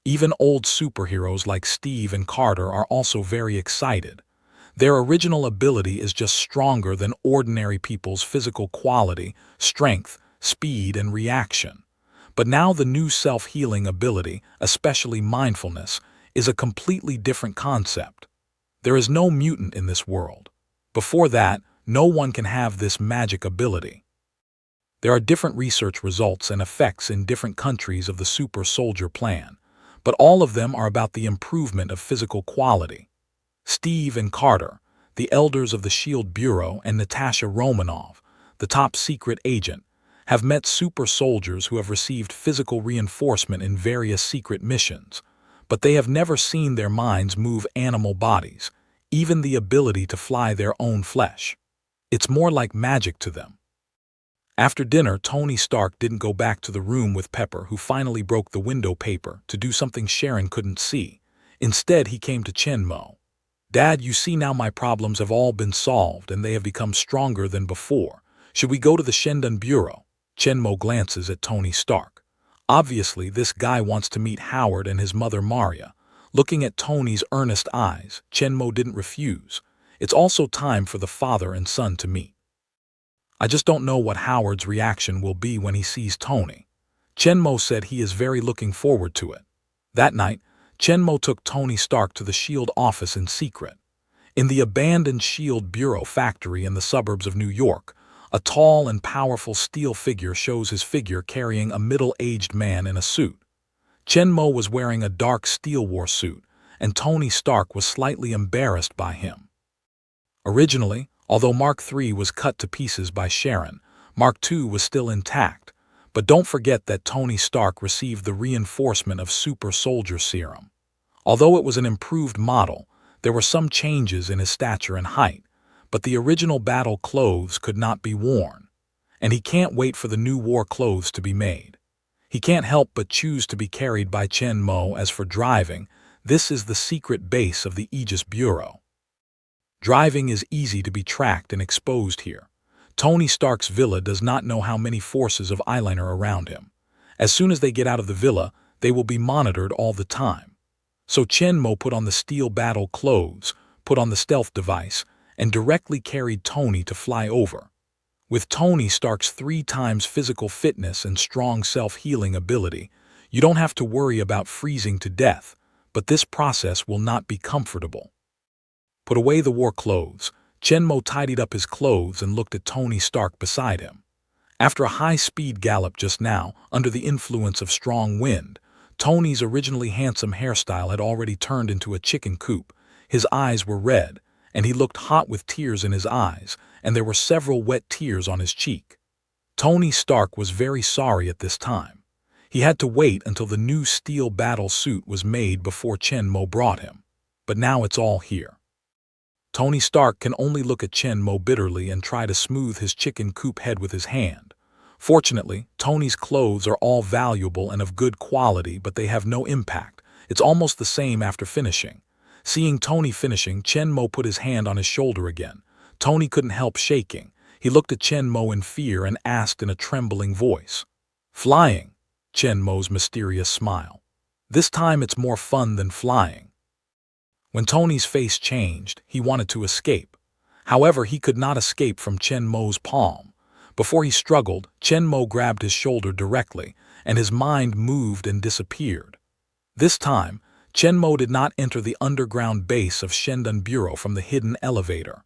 Even old superheroes like Steve and Carter are also very excited. Their original ability is just stronger than ordinary people's physical quality, strength, speed, and reaction. But now the new self-healing ability, especially mindfulness, is a completely different concept. There is no mutant in this world. Before that, no one can have this magic ability. There are different research results and effects in different countries of the super soldier plan, but all of them are about the improvement of physical quality. Steve and Carter, the elders of the SHIELD Bureau, and Natasha Romanoff, the top secret agent, have met super soldiers who have received physical reinforcement in various secret missions, but they have never seen their minds move animal bodies, even the ability to fly their own flesh. It's more like magic to them. After dinner, Tony Stark didn't go back to the room with Pepper, who finally broke the window paper, to do something Sharon couldn't see. Instead, he came to Chenmo. "Dad, you see now my problems have all been solved and they have become stronger than before. Should we go to the Shendan Bureau?" Chenmo glances at Tony Stark. Obviously, this guy wants to meet Howard and his mother Maria. Looking at Tony's earnest eyes, Chenmo didn't refuse. It's also time for the father and son to meet. "I just don't know what Howard's reaction will be when he sees Tony." Chenmo said he is very looking forward to it. That night, Chenmo took Tony Stark to the SHIELD office in secret. In the abandoned SHIELD Bureau factory in the suburbs of New York, a tall and powerful steel figure shows his figure carrying a middle-aged man in a suit. Chenmo was wearing a dark Steel War suit, and Tony Stark was slightly embarrassed by him. Originally, although Mark III was cut to pieces by Sharon, Mark II was still intact, but don't forget that Tony Stark received the reinforcement of super soldier serum. Although it was an improved model, there were some changes in his stature and height, but the original battle clothes could not be worn, and he can't wait for the new war clothes to be made. He can't help but choose to be carried by Chenmo. As for driving, this is the secret base of the Aegis Bureau. Driving is easy to be tracked and exposed here. Tony Stark's villa does not know how many forces of eyeliner around him. As soon as they get out of the villa, they will be monitored all the time. So Chenmo put on the steel battle clothes, put on the stealth device, and directly carried Tony to fly over. With Tony Stark's 3 times physical fitness and strong self-healing ability, you don't have to worry about freezing to death, but this process will not be comfortable. Put away the war clothes, Chenmo tidied up his clothes and looked at Tony Stark beside him. After a high-speed gallop just now, under the influence of strong wind, Tony's originally handsome hairstyle had already turned into a chicken coop. His eyes were red, and he looked hot with tears in his eyes, and there were several wet tears on his cheek. Tony Stark was very sorry at this time. He had to wait until the new steel battle suit was made before Chenmo brought him. But now it's all here. Tony Stark can only look at Chenmo bitterly and try to smooth his chicken coop head with his hand. Fortunately, Tony's clothes are all valuable and of good quality, but they have no impact. It's almost the same after finishing. Seeing Tony finishing, Chenmo put his hand on his shoulder again. Tony couldn't help shaking. He looked at Chenmo in fear and asked in a trembling voice, "Flying?" Chenmo's mysterious smile. "This time it's more fun than flying." When Tony's face changed, he wanted to escape. However, he could not escape from Chenmo's palm. Before he struggled, Chenmo grabbed his shoulder directly, and his mind moved and disappeared. This time, Chenmo did not enter the underground base of Shendan Bureau from the hidden elevator.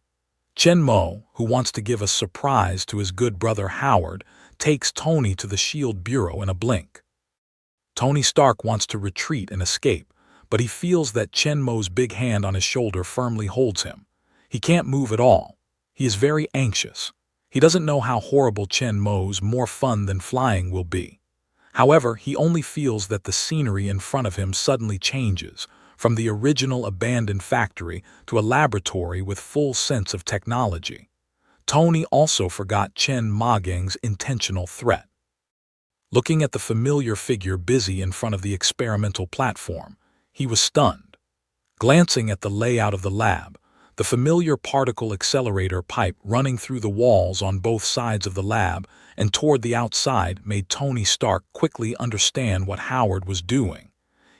Chenmo, who wants to give a surprise to his good brother Howard, takes Tony to the SHIELD Bureau in a blink. Tony Stark wants to retreat and escape, but he feels that Chenmo's big hand on his shoulder firmly holds him. He can't move at all. He is very anxious. He doesn't know how horrible Chenmo's more fun than flying will be. However, he only feels that the scenery in front of him suddenly changes, from the original abandoned factory to a laboratory with full sense of technology. Tony also forgot Chen Magang's intentional threat. Looking at the familiar figure busy in front of the experimental platform, he was stunned. Glancing at the layout of the lab, the familiar particle accelerator pipe running through the walls on both sides of the lab and toward the outside made Tony Stark quickly understand what Howard was doing.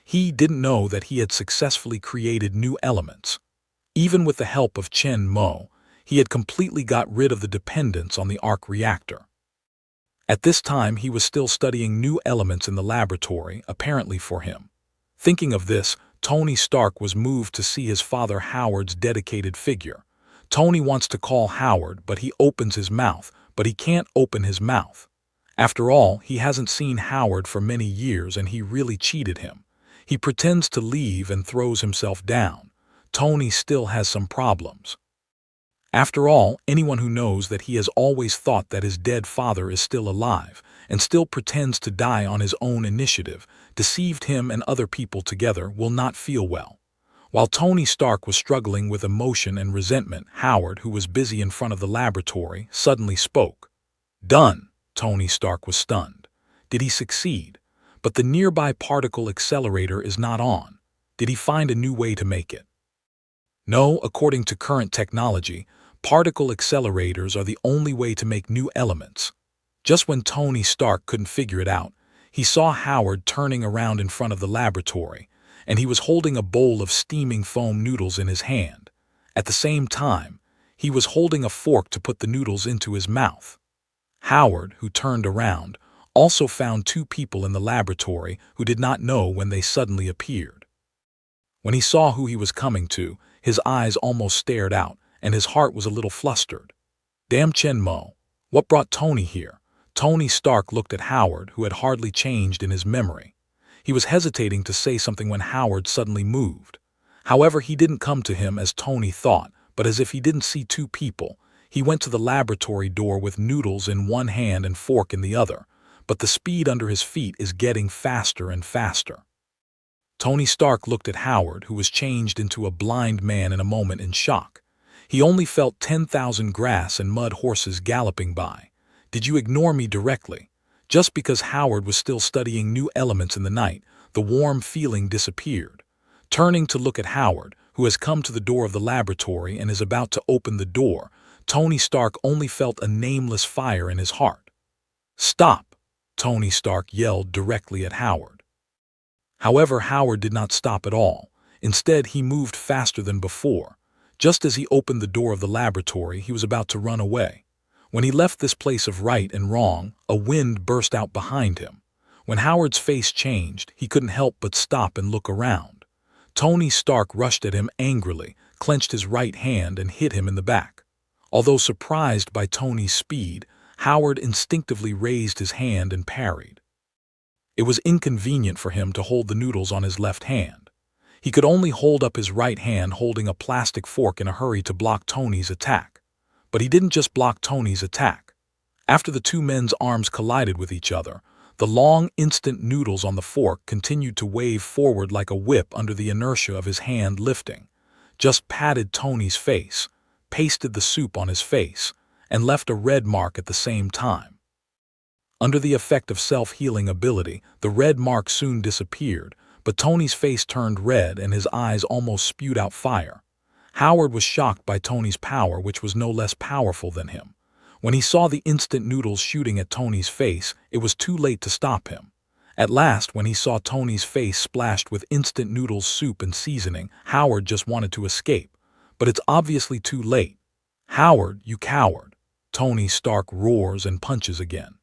He didn't know that he had successfully created new elements. Even with the help of Chenmo, he had completely got rid of the dependence on the arc reactor. At this time, he was still studying new elements in the laboratory, apparently for him. Thinking of this, Tony Stark was moved to see his father Howard's dedicated figure. Tony wants to call Howard, but he opens his mouth, but he can't open his mouth. After all, he hasn't seen Howard for many years and he really cheated him. He pretends to leave and throws himself down. Tony still has some problems. After all, anyone who knows that he has always thought that his dead father is still alive and still pretends to die on his own initiative, deceived him and other people together, will not feel well. While Tony Stark was struggling with emotion and resentment, Howard, who was busy in front of the laboratory, suddenly spoke. "Done." Tony Stark was stunned. Did he succeed? But the nearby particle accelerator is not on. Did he find a new way to make it? No, according to current technology, particle accelerators are the only way to make new elements. Just when Tony Stark couldn't figure it out, he saw Howard turning around in front of the laboratory, and he was holding a bowl of steaming foam noodles in his hand. At the same time, he was holding a fork to put the noodles into his mouth. Howard, who turned around, also found two people in the laboratory who did not know when they suddenly appeared. When he saw who he was coming to, his eyes almost stared out, and his heart was a little flustered. Damn Chen-mo, what brought Tony here? Tony Stark looked at Howard, who had hardly changed in his memory. He was hesitating to say something when Howard suddenly moved. However, he didn't come to him as Tony thought, but as if he didn't see two people. He went to the laboratory door with noodles in one hand and fork in the other, but the speed under his feet is getting faster and faster. Tony Stark looked at Howard, who was changed into a blind man in a moment in shock. He only felt 10,000 grass and mud horses galloping by. Did you ignore me directly? Just because Howard was still studying new elements in the night, the warm feeling disappeared. Turning to look at Howard, who has come to the door of the laboratory and is about to open the door, Tony Stark only felt a nameless fire in his heart. "Stop!" Tony Stark yelled directly at Howard. However, Howard did not stop at all. Instead, he moved faster than before. Just as he opened the door of the laboratory, he was about to run away. When he left this place of right and wrong, a wind burst out behind him. When Howard's face changed, he couldn't help but stop and look around. Tony Stark rushed at him angrily, clenched his right hand, and hit him in the back. Although surprised by Tony's speed, Howard instinctively raised his hand and parried. It was inconvenient for him to hold the noodles on his left hand. He could only hold up his right hand holding a plastic fork in a hurry to block Tony's attack. But he didn't just block Tony's attack. After the two men's arms collided with each other, the long, instant noodles on the fork continued to wave forward like a whip under the inertia of his hand lifting. Just patted Tony's face, pasted the soup on his face, and left a red mark at the same time. Under the effect of self-healing ability, the red mark soon disappeared, but Tony's face turned red and his eyes almost spewed out fire. Howard was shocked by Tony's power, which was no less powerful than him. When he saw the instant noodles shooting at Tony's face, it was too late to stop him. At last, when he saw Tony's face splashed with instant noodles soup and seasoning, Howard just wanted to escape. But it's obviously too late. "Howard, you coward!" Tony Stark roars and punches again.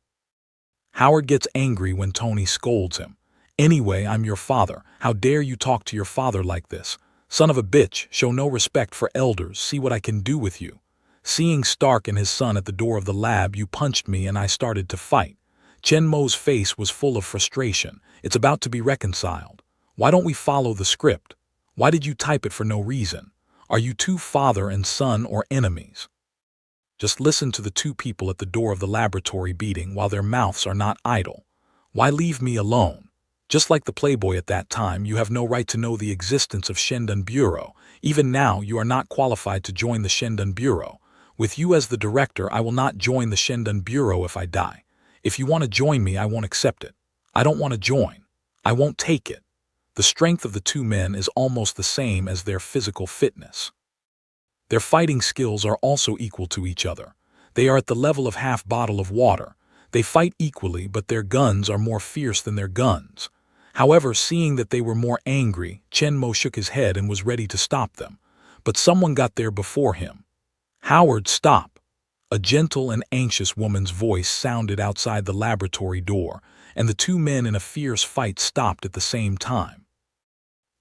Howard gets angry when Tony scolds him. "Anyway, I'm your father. How dare you talk to your father like this? Son of a bitch, show no respect for elders. See what I can do with you." Seeing Stark and his son at the door of the lab, "You punched me and I started to fight." Chen-mo's face was full of frustration. "It's about to be reconciled. Why don't we follow the script? Why did you type it for no reason? Are you two father and son or enemies? Just listen to the two people at the door of the laboratory beating while their mouths are not idle. Why leave me alone? Just like the playboy at that time, you have no right to know the existence of Shendan Bureau. Even now, you are not qualified to join the Shendan Bureau. With you as the director, I will not join the Shendan Bureau if I die. If you want to join me, I won't accept it. I don't want to join. I won't take it." The strength of the two men is almost the same as their physical fitness. Their fighting skills are also equal to each other. They are at the level of half bottle of water. They fight equally, but their guns are more fierce than their guns. However, seeing that they were more angry, Chen-mo shook his head and was ready to stop them. But someone got there before him. "Howard, stop!" A gentle and anxious woman's voice sounded outside the laboratory door, and the two men in a fierce fight stopped at the same time.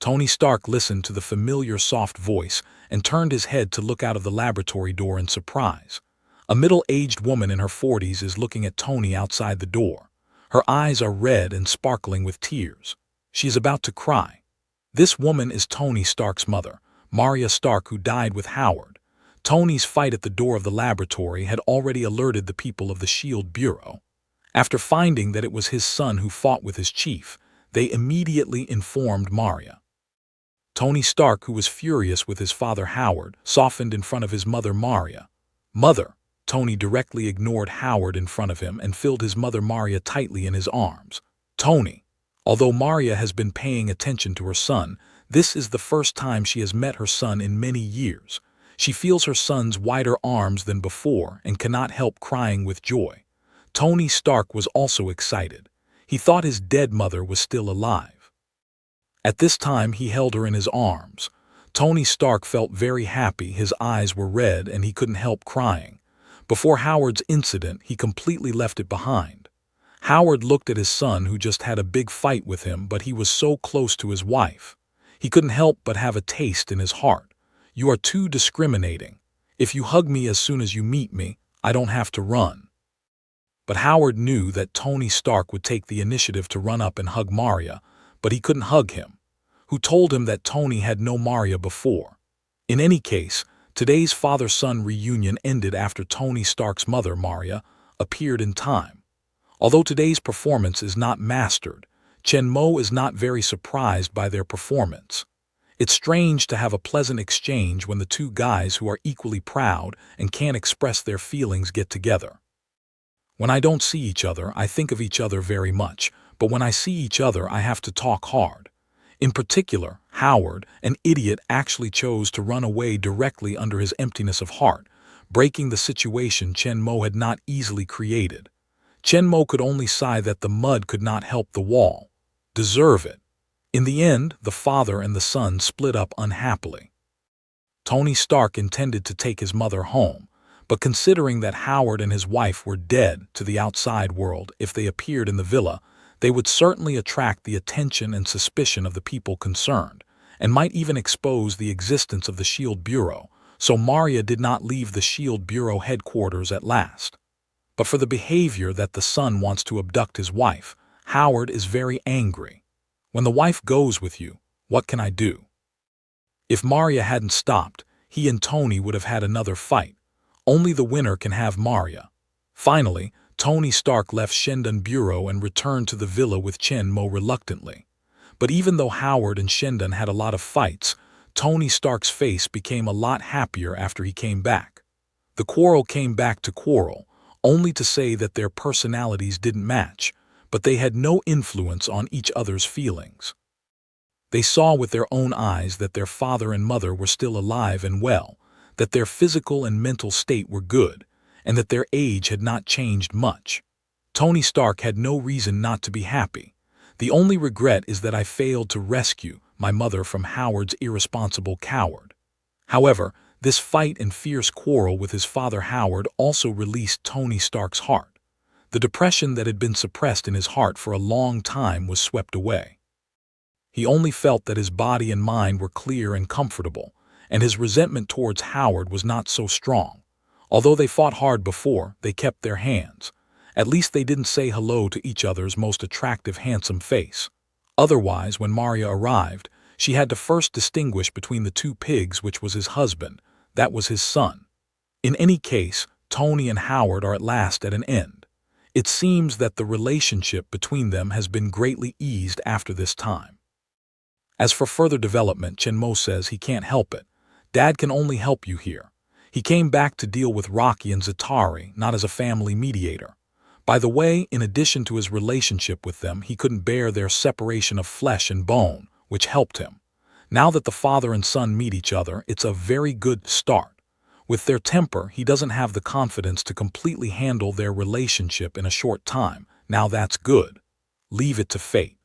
Tony Stark listened to the familiar soft voice and turned his head to look out of the laboratory door in surprise. A middle-aged woman in her 40s is looking at Tony outside the door. Her eyes are red and sparkling with tears. She is about to cry. This woman is Tony Stark's mother, Maria Stark, who died with Howard. Tony's fight at the door of the laboratory had already alerted the people of the SHIELD Bureau. After finding that it was his son who fought with his chief, they immediately informed Maria. Tony Stark, who was furious with his father Howard, softened in front of his mother Maria. "Mother!" Tony directly ignored Howard in front of him and filled his mother Maria tightly in his arms. "Tony!" Although Maria has been paying attention to her son, this is the first time she has met her son in many years. She feels her son's wider arms than before and cannot help crying with joy. Tony Stark was also excited. He thought his dead mother was still alive. At this time, he held her in his arms. Tony Stark felt very happy. His eyes were red and he couldn't help crying. Before Howard's incident, he completely left it behind. Howard looked at his son, who just had a big fight with him, but he was so close to his wife. He couldn't help but have a taste in his heart. "You are too discriminating. If you hug me as soon as you meet me, I don't have to run." But Howard knew that Tony Stark would take the initiative to run up and hug Maria, but he couldn't hug him, who told him that Tony had known Maria before. In any case, today's father-son reunion ended after Tony Stark's mother, Maria, appeared in time. Although today's performance is not mastered, Chen Mo is not very surprised by their performance. It's strange to have a pleasant exchange when the two guys who are equally proud and can't express their feelings get together. "When I don't see each other, I think of each other very much, but when I see each other, I have to talk hard." In particular, Howard, an idiot, actually chose to run away directly under his emptiness of heart, breaking the situation Chen Mo had not easily created. Chen Mo could only sigh that the mud could not help the wall. Deserve it. In the end, the father and the son split up unhappily. Tony Stark intended to take his mother home, but considering that Howard and his wife were dead to the outside world, if they appeared in the villa, they would certainly attract the attention and suspicion of the people concerned, and might even expose the existence of the SHIELD Bureau, so Maria did not leave the SHIELD Bureau headquarters at last. But for the behavior that the son wants to abduct his wife, Howard is very angry. "When the wife goes with you, what can I do?" If Maria hadn't stopped, he and Tony would have had another fight. Only the winner can have Maria. Finally, Tony Stark left Shendan Bureau and returned to the villa with Chen Mo reluctantly. But even though Howard and Shendan had a lot of fights, Tony Stark's face became a lot happier after he came back. The quarrel came back to quarrel, only to say that their personalities didn't match, but they had no influence on each other's feelings. They saw with their own eyes that their father and mother were still alive and well, that their physical and mental state were good, and that their age had not changed much. Tony Stark had no reason not to be happy. "The only regret is that I failed to rescue my mother from Howard's irresponsible coward." However, this fight and fierce quarrel with his father Howard also released Tony Stark's heart. The depression that had been suppressed in his heart for a long time was swept away. He only felt that his body and mind were clear and comfortable, and his resentment towards Howard was not so strong. Although they fought hard before, they kept their hands. At least they didn't say hello to each other's most attractive, handsome face. Otherwise, when Maria arrived, she had to first distinguish between the two pigs, which was his husband, that was his son. In any case, Tony and Howard are at last at an end. It seems that the relationship between them has been greatly eased after this time. As for further development, Chen Mo says he can't help it. Dad can only help you here. He came back to deal with Rocky and Zatari, not as a family mediator. By the way, in addition to his relationship with them, he couldn't bear their separation of flesh and bone, which helped him. Now that the father and son meet each other, it's a very good start. With their temper, he doesn't have the confidence to completely handle their relationship in a short time. Now that's good. Leave it to fate.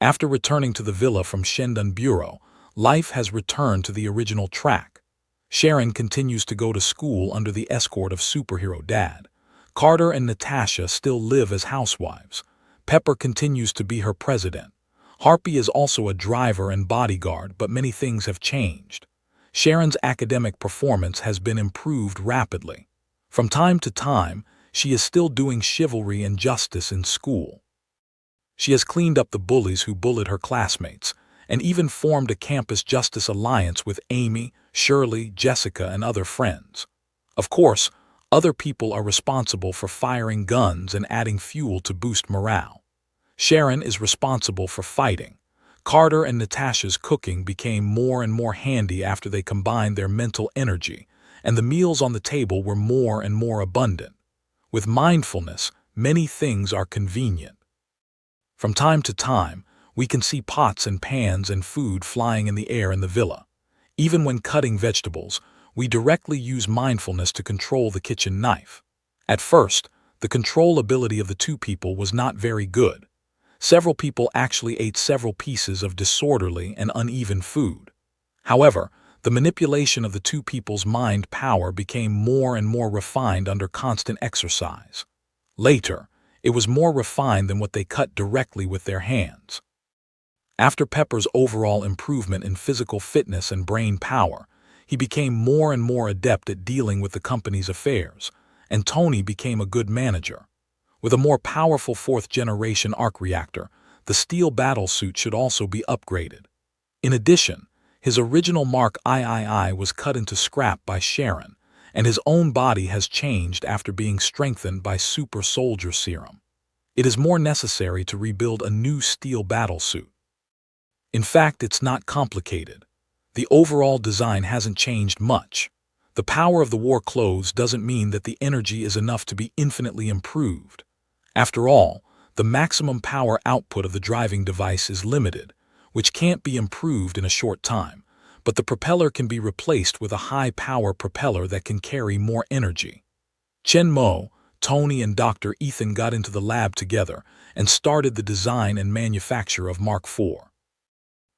After returning to the villa from Shendan Bureau, life has returned to the original track. Sharon continues to go to school under the escort of superhero dad. Carter and Natasha still live as housewives. Pepper continues to be her president. Harpy is also a driver and bodyguard, but many things have changed. Sharon's academic performance has been improved rapidly. From time to time, she is still doing chivalry and justice in school. She has cleaned up the bullies who bullied her classmates, and even formed a campus justice alliance with Amy, Shirley, Jessica, and other friends. Of course, other people are responsible for firing guns and adding fuel to boost morale. Sharon is responsible for fighting. Carter and Natasha's cooking became more and more handy after they combined their mental energy, and the meals on the table were more and more abundant. With mindfulness, many things are convenient. From time to time, we can see pots and pans and food flying in the air in the villa. Even when cutting vegetables, we directly use mindfulness to control the kitchen knife. At first, the control ability of the two people was not very good. Several people actually ate several pieces of disorderly and uneven food. However, the manipulation of the two people's mind power became more and more refined under constant exercise. Later, it was more refined than what they cut directly with their hands. After Pepper's overall improvement in physical fitness and brain power, he became more and more adept at dealing with the company's affairs, and Tony became a good manager. With a more powerful fourth-generation arc reactor, the steel battlesuit should also be upgraded. In addition, his original Mark III was cut into scrap by Sharon, and his own body has changed after being strengthened by super soldier serum. It is more necessary to rebuild a new steel battlesuit. In fact, it's not complicated. The overall design hasn't changed much. The power of the war clothes doesn't mean that the energy is enough to be infinitely improved. After all, the maximum power output of the driving device is limited, which can't be improved in a short time, but the propeller can be replaced with a high-power propeller that can carry more energy. Chen Mo, Tony, and Dr. Ethan got into the lab together and started the design and manufacture of Mark IV.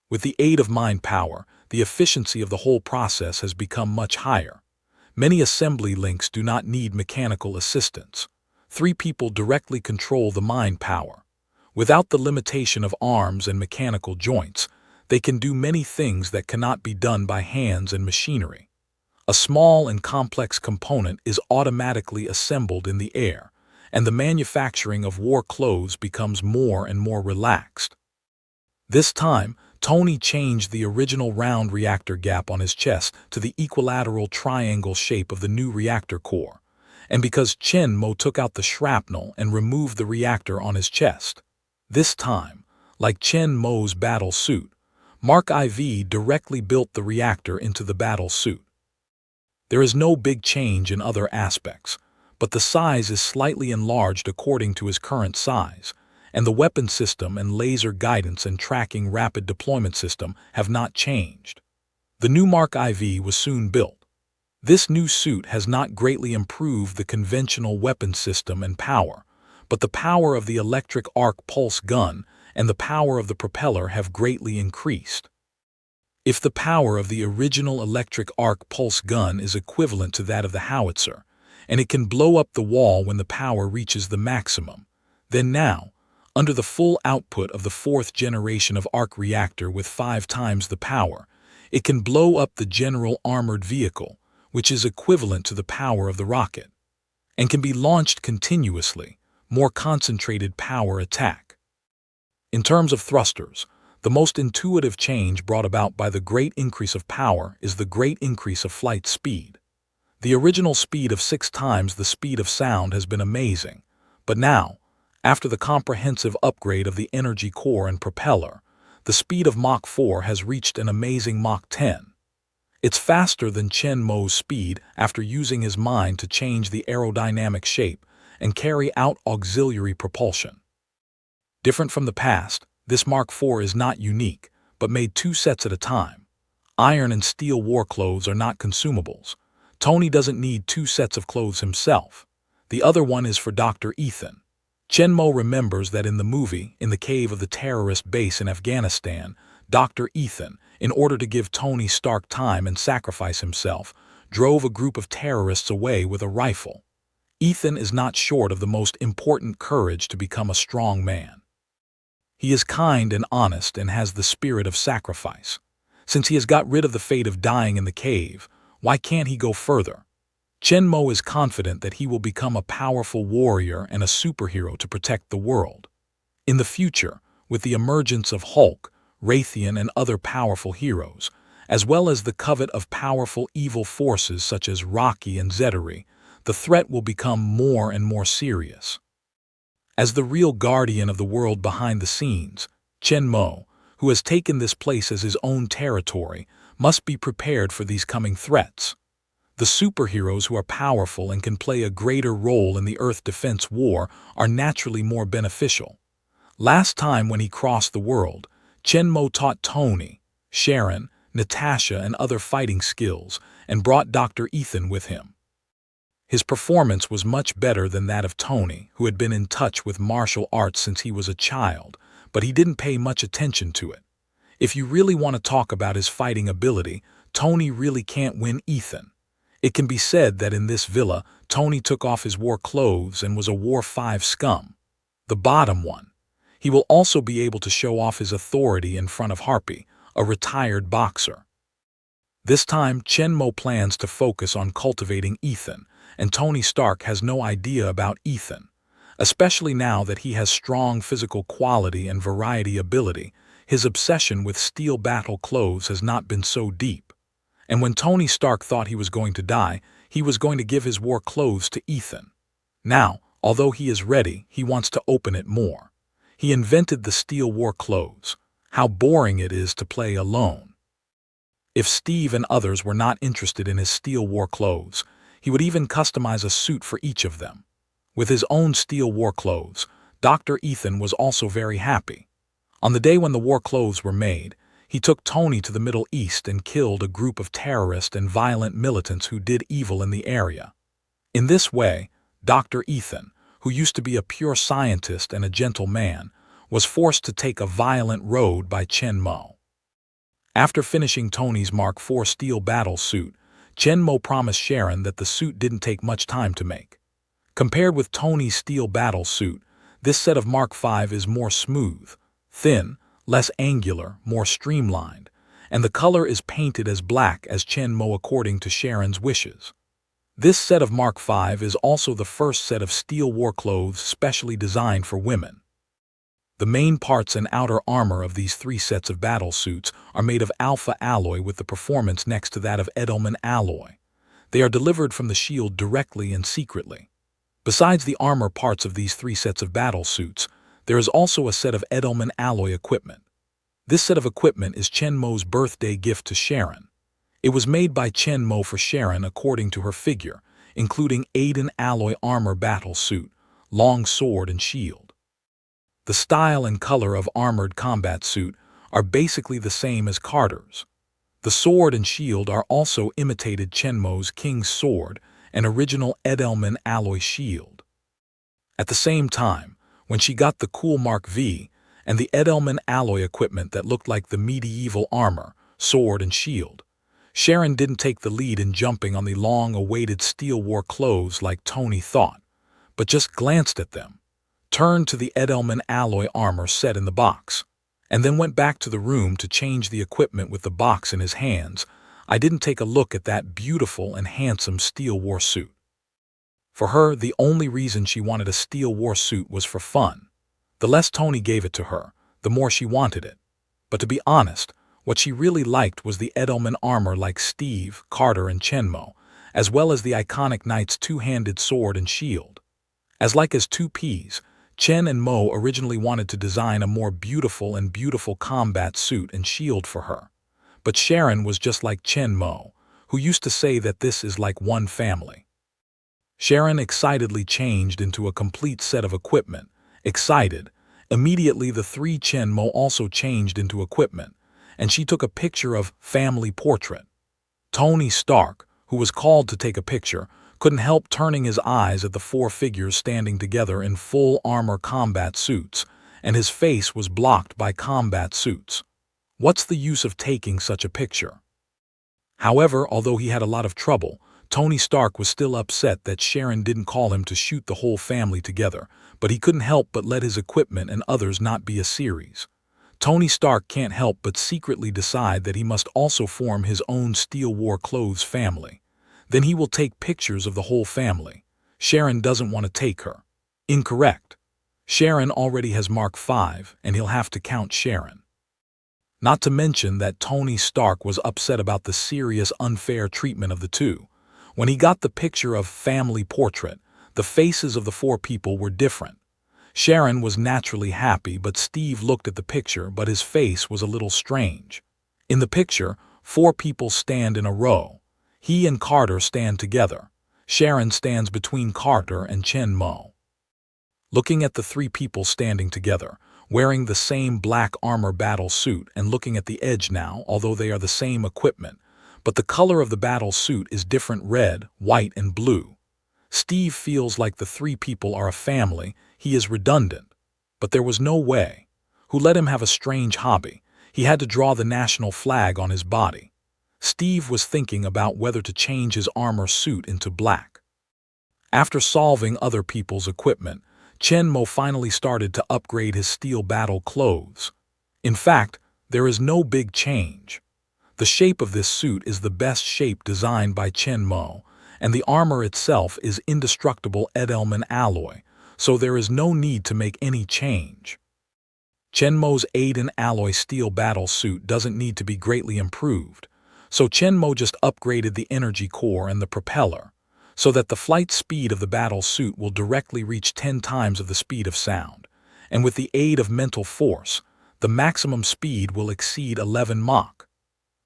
With the aid of mind power, the efficiency of the whole process has become much higher. Many assembly links do not need mechanical assistance. 3 people directly control the mind power. Without the limitation of arms and mechanical joints, they can do many things that cannot be done by hands and machinery. A small and complex component is automatically assembled in the air, and the manufacturing of war clothes becomes more and more relaxed. This time, Tony changed the original round reactor gap on his chest to the equilateral triangle shape of the new reactor core, and because Chen Mo took out the shrapnel and removed the reactor on his chest. This time, like Chen Mo's battle suit, Mark IV directly built the reactor into the battle suit. There is no big change in other aspects, but the size is slightly enlarged according to his current size, and the weapon system and laser guidance and tracking rapid deployment system have not changed. The new Mark IV was soon built. This new suit has not greatly improved the conventional weapon system and power, but the power of the electric arc pulse gun and the power of the propeller have greatly increased. If the power of the original electric arc pulse gun is equivalent to that of the howitzer, and it can blow up the wall when the power reaches the maximum, then now, under the full output of the 4th generation of arc reactor with 5 times the power, it can blow up the general armored vehicle, which is equivalent to the power of the rocket, and can be launched continuously, more concentrated power attack. In terms of thrusters, the most intuitive change brought about by the great increase of power is the great increase of flight speed. The original speed of 6 times the speed of sound has been amazing, but now, after the comprehensive upgrade of the energy core and propeller, the speed of Mach 4 has reached an amazing Mach 10. It's faster than Chen Mo's speed after using his mind to change the aerodynamic shape and carry out auxiliary propulsion. Different from the past, this Mark IV is not unique, but made 2 sets at a time. Iron and steel war clothes are not consumables. Tony doesn't need 2 sets of clothes himself. The other one is for Dr. Ethan. Chen Mo remembers that in the movie, in the cave of the terrorist base in Afghanistan, Dr. Ethan, in order to give Tony Stark time and sacrifice himself, drove a group of terrorists away with a rifle. Ethan is not short of the most important courage to become a strong man. He is kind and honest and has the spirit of sacrifice. Since he has got rid of the fate of dying in the cave, why can't he go further? Chen Mo is confident that he will become a powerful warrior and a superhero to protect the world. In the future, with the emergence of Hulk, Raytheon and other powerful heroes, as well as the covet of powerful evil forces such as Rocky and Zeteri, the threat will become more and more serious. As the real guardian of the world behind the scenes, Chen Mo, who has taken this place as his own territory, must be prepared for these coming threats. The superheroes who are powerful and can play a greater role in the Earth Defense War are naturally more beneficial. Last time when he crossed the world, Chen Mo taught Tony, Sharon, Natasha and other fighting skills and brought Dr. Ethan with him. His performance was much better than that of Tony, who had been in touch with martial arts since he was a child, but he didn't pay much attention to it. If you really want to talk about his fighting ability, Tony really can't win Ethan. It can be said that in this villa, Tony took off his war clothes and was a War 5 scum. The bottom one. He will also be able to show off his authority in front of Harpy, a retired boxer. This time, Chen Mo plans to focus on cultivating Ethan, and Tony Stark has no idea about Ethan. Especially now that he has strong physical quality and variety ability, his obsession with steel battle clothes has not been so deep. And when Tony Stark thought he was going to die, he was going to give his war clothes to Ethan. Now, although he is ready, he wants to open it more. He invented the steel war clothes. How boring it is to play alone. If Steve and others were not interested in his steel war clothes, he would even customize a suit for each of them. With his own steel war clothes, Dr. Ethan was also very happy. On the day when the war clothes were made, he took Tony to the Middle East and killed a group of terrorists and violent militants who did evil in the area. In this way, Dr. Ethan, who used to be a pure scientist and a gentle man, was forced to take a violent road by Chen Mo. After finishing Tony's Mark IV steel battle suit, Chen Mo promised Sharon that the suit didn't take much time to make. Compared with Tony's steel battle suit, this set of Mark V is more smooth, thin, less angular, more streamlined, and the color is painted as black as Chen Mo according to Sharon's wishes. This set of Mark V is also the first set of steel war clothes specially designed for women. The main parts and outer armor of these three sets of battle suits are made of alpha alloy with the performance next to that of Edelman alloy. They are delivered from the shield directly and secretly. Besides the armor parts of these three sets of battle suits, there is also a set of Edelman alloy equipment. This set of equipment is Chen Mo's birthday gift to Sharon. It was made by Chen Mo for Sharon according to her figure, including Aiden alloy armor battle suit, long sword and shield. The style and color of armored combat suit are basically the same as Carter's. The sword and shield are also imitated Chen Mo's King's sword and original Edelman alloy shield. At the same time, when she got the cool Mark V and the Edelman alloy equipment that looked like the medieval armor, sword and shield, Sharon didn't take the lead in jumping on the long-awaited steel war clothes like Tony thought, but just glanced at them, turned to the Edelman alloy armor set in the box, and then went back to the room to change the equipment with the box in his hands. I didn't take a look at that beautiful and handsome steel war suit. For her, the only reason she wanted a steel war suit was for fun. The less Tony gave it to her, the more she wanted it. But to be honest, what she really liked was the Edelman armor like Steve, Carter, and Chen Mo, as well as the iconic knight's two-handed sword and shield. As like as two peas, Chen and Mo originally wanted to design a more beautiful combat suit and shield for her. But Sharon was just like Chen Mo, who used to say that this is like one family. Sharon excitedly changed into a complete set of equipment. Excited, immediately the three Chen Mo also changed into equipment, and she took a picture of family portrait. Tony Stark, who was called to take a picture, couldn't help turning his eyes at the four figures standing together in full armor combat suits, and his face was blocked by combat suits. What's the use of taking such a picture? However, although he had a lot of trouble, Tony Stark was still upset that Sharon didn't call him to shoot the whole family together, but he couldn't help but let his equipment and others not be a series. Tony Stark can't help but secretly decide that he must also form his own Steel War Clothes family. Then he will take pictures of the whole family. Sharon doesn't want to take her. Incorrect. Sharon already has Mark 5, and he'll have to count Sharon. Not to mention that Tony Stark was upset about the serious unfair treatment of the two. When he got the picture of family portrait, the faces of the four people were different. Sharon was naturally happy, but Steve looked at the picture, but his face was a little strange. In the picture, four people stand in a row. He and Carter stand together. Sharon stands between Carter and Chen Mo. Looking at the three people standing together, wearing the same black armor battle suit and looking at the edge now, although they are the same equipment, but the color of the battle suit is different: red, white, and blue. Steve feels like the three people are a family. He is redundant. But there was no way. Who let him have a strange hobby? He had to draw the national flag on his body. Steve was thinking about whether to change his armor suit into black. After solving other people's equipment, Chen Mo finally started to upgrade his steel battle clothes. In fact, there is no big change. The shape of this suit is the best shape designed by Chen Mo, and the armor itself is indestructible Edelman alloy, so there is no need to make any change. Chen Mo's Aiden alloy steel battle suit doesn't need to be greatly improved, so Chen Mo just upgraded the energy core and the propeller, so that the flight speed of the battle suit will directly reach 10 times of the speed of sound, and with the aid of mental force, the maximum speed will exceed 11 Mach.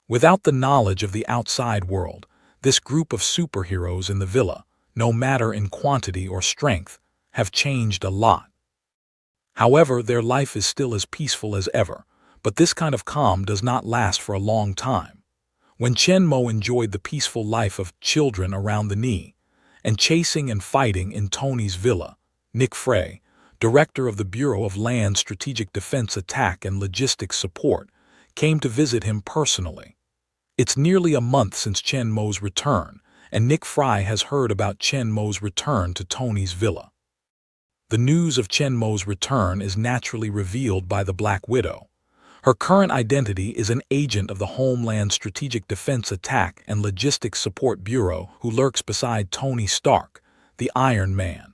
Without the knowledge of the outside world, this group of superheroes in the villa, no matter in quantity or strength, have changed a lot. However, their life is still as peaceful as ever, but this kind of calm does not last for a long time. When Chen Mo enjoyed the peaceful life of children around the knee, and chasing and fighting in Tony's villa, Nick Frey, director of the Bureau of Land Strategic Defense Attack and Logistics Support, came to visit him personally. It's nearly a month since Chen Mo's return, and Nick Fry has heard about Chen Mo's return to Tony's villa. The news of Chen Mo's return is naturally revealed by the Black Widow. Her current identity is an agent of the Homeland Strategic Defense Attack and Logistics Support Bureau who lurks beside Tony Stark, the Iron Man.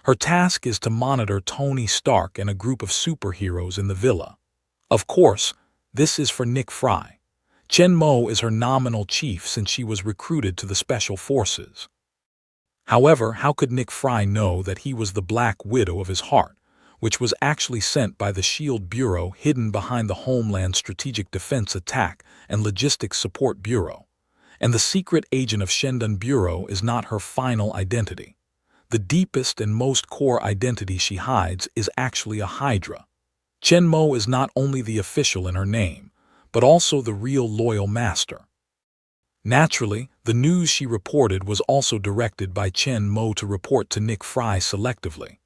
Her task is to monitor Tony Stark and a group of superheroes in the villa. Of course, this is for Nick Fry. Chen Mo is her nominal chief since she was recruited to the Special Forces. However, how could Nick Fry know that he was the Black Widow of his heart, which was actually sent by the SHIELD Bureau hidden behind the Homeland Strategic Defense Attack and Logistics Support Bureau? And the secret agent of Shendan Bureau is not her final identity. The deepest and most core identity she hides is actually a Hydra. Chen Mo is not only the official in her name, but also the real loyal master. Naturally, the news she reported was also directed by Chen Mo to report to Nick Fry selectively.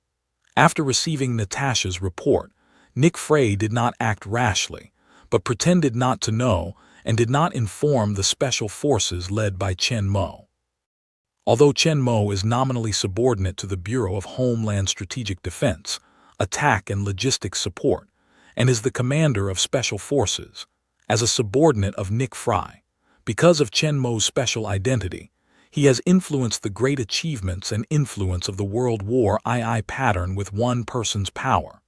After receiving Natasha's report, Nick Fry did not act rashly, but pretended not to know and did not inform the special forces led by Chen Mo. Although Chen Mo is nominally subordinate to the Bureau of Homeland Strategic Defense, Attack and Logistics Support, and is the commander of special forces, as a subordinate of Nick Fry, because of Chen Mo's special identity, he has influenced the great achievements and influence of the World War II pattern with one person's power.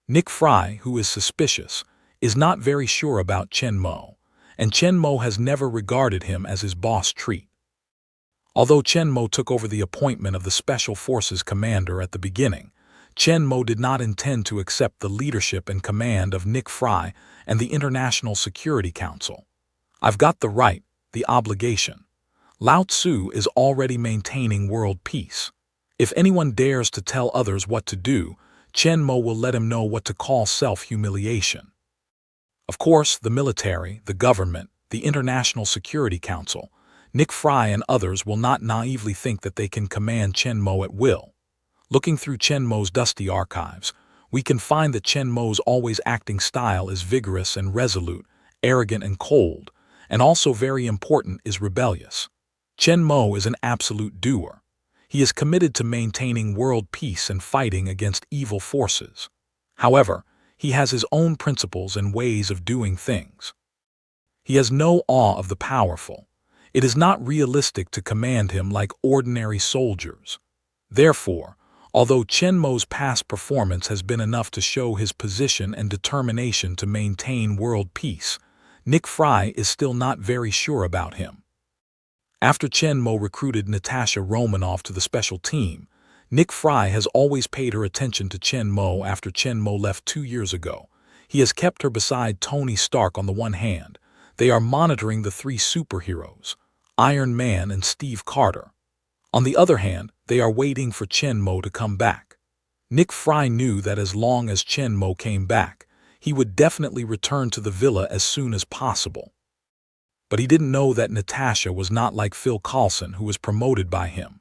Nick Fry, who is suspicious, is not very sure about Chen Mo, and Chen Mo has never regarded him as his boss treat. Although Chen Mo took over the appointment of the Special Forces commander at the beginning, Chen Mo did not intend to accept the leadership and command of Nick Fry and the International Security Council. I've got the right, the obligation. Lao Tzu is already maintaining world peace. If anyone dares to tell others what to do, Chen Mo will let him know what to call self-humiliation. Of course, the military, the government, the International Security Council, Nick Fry and others will not naively think that they can command Chen Mo at will. Looking through Chen Mo's dusty archives, we can find that Chen Mo's always acting style is vigorous and resolute, arrogant and cold, and also very important is rebellious. Chen Mo is an absolute doer. He is committed to maintaining world peace and fighting against evil forces. However, he has his own principles and ways of doing things. He has no awe of the powerful. It is not realistic to command him like ordinary soldiers. Therefore, although Chen Mo's past performance has been enough to show his position and determination to maintain world peace, Nick Fry is still not very sure about him. After Chen Mo recruited Natasha Romanoff to the special team, Nick Fry has always paid her attention to Chen Mo after Chen Mo left 2 years ago. He has kept her beside Tony Stark on the one hand. They are monitoring the 3 superheroes, Iron Man and Steve Carter. On the other hand, they are waiting for Chen Mo to come back. Nick Fry knew that as long as Chen Mo came back, he would definitely return to the villa as soon as possible. But he didn't know that Natasha was not like Phil Coulson, who was promoted by him.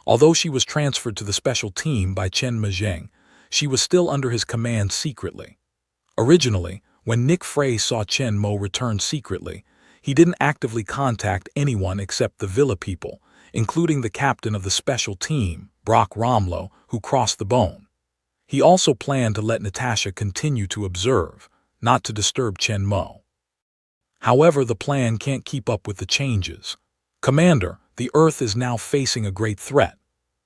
Although she was transferred to the special team by Chen Mezheng, she was still under his command secretly. Originally, when Nick Fry saw Chen Mo return secretly, he didn't actively contact anyone except the villa people, including the captain of the special team, Brock Romlow, who crossed the bone. He also planned to let Natasha continue to observe, not to disturb Chen Mo. However, the plan can't keep up with the changes. "Commander, the Earth is now facing a great threat."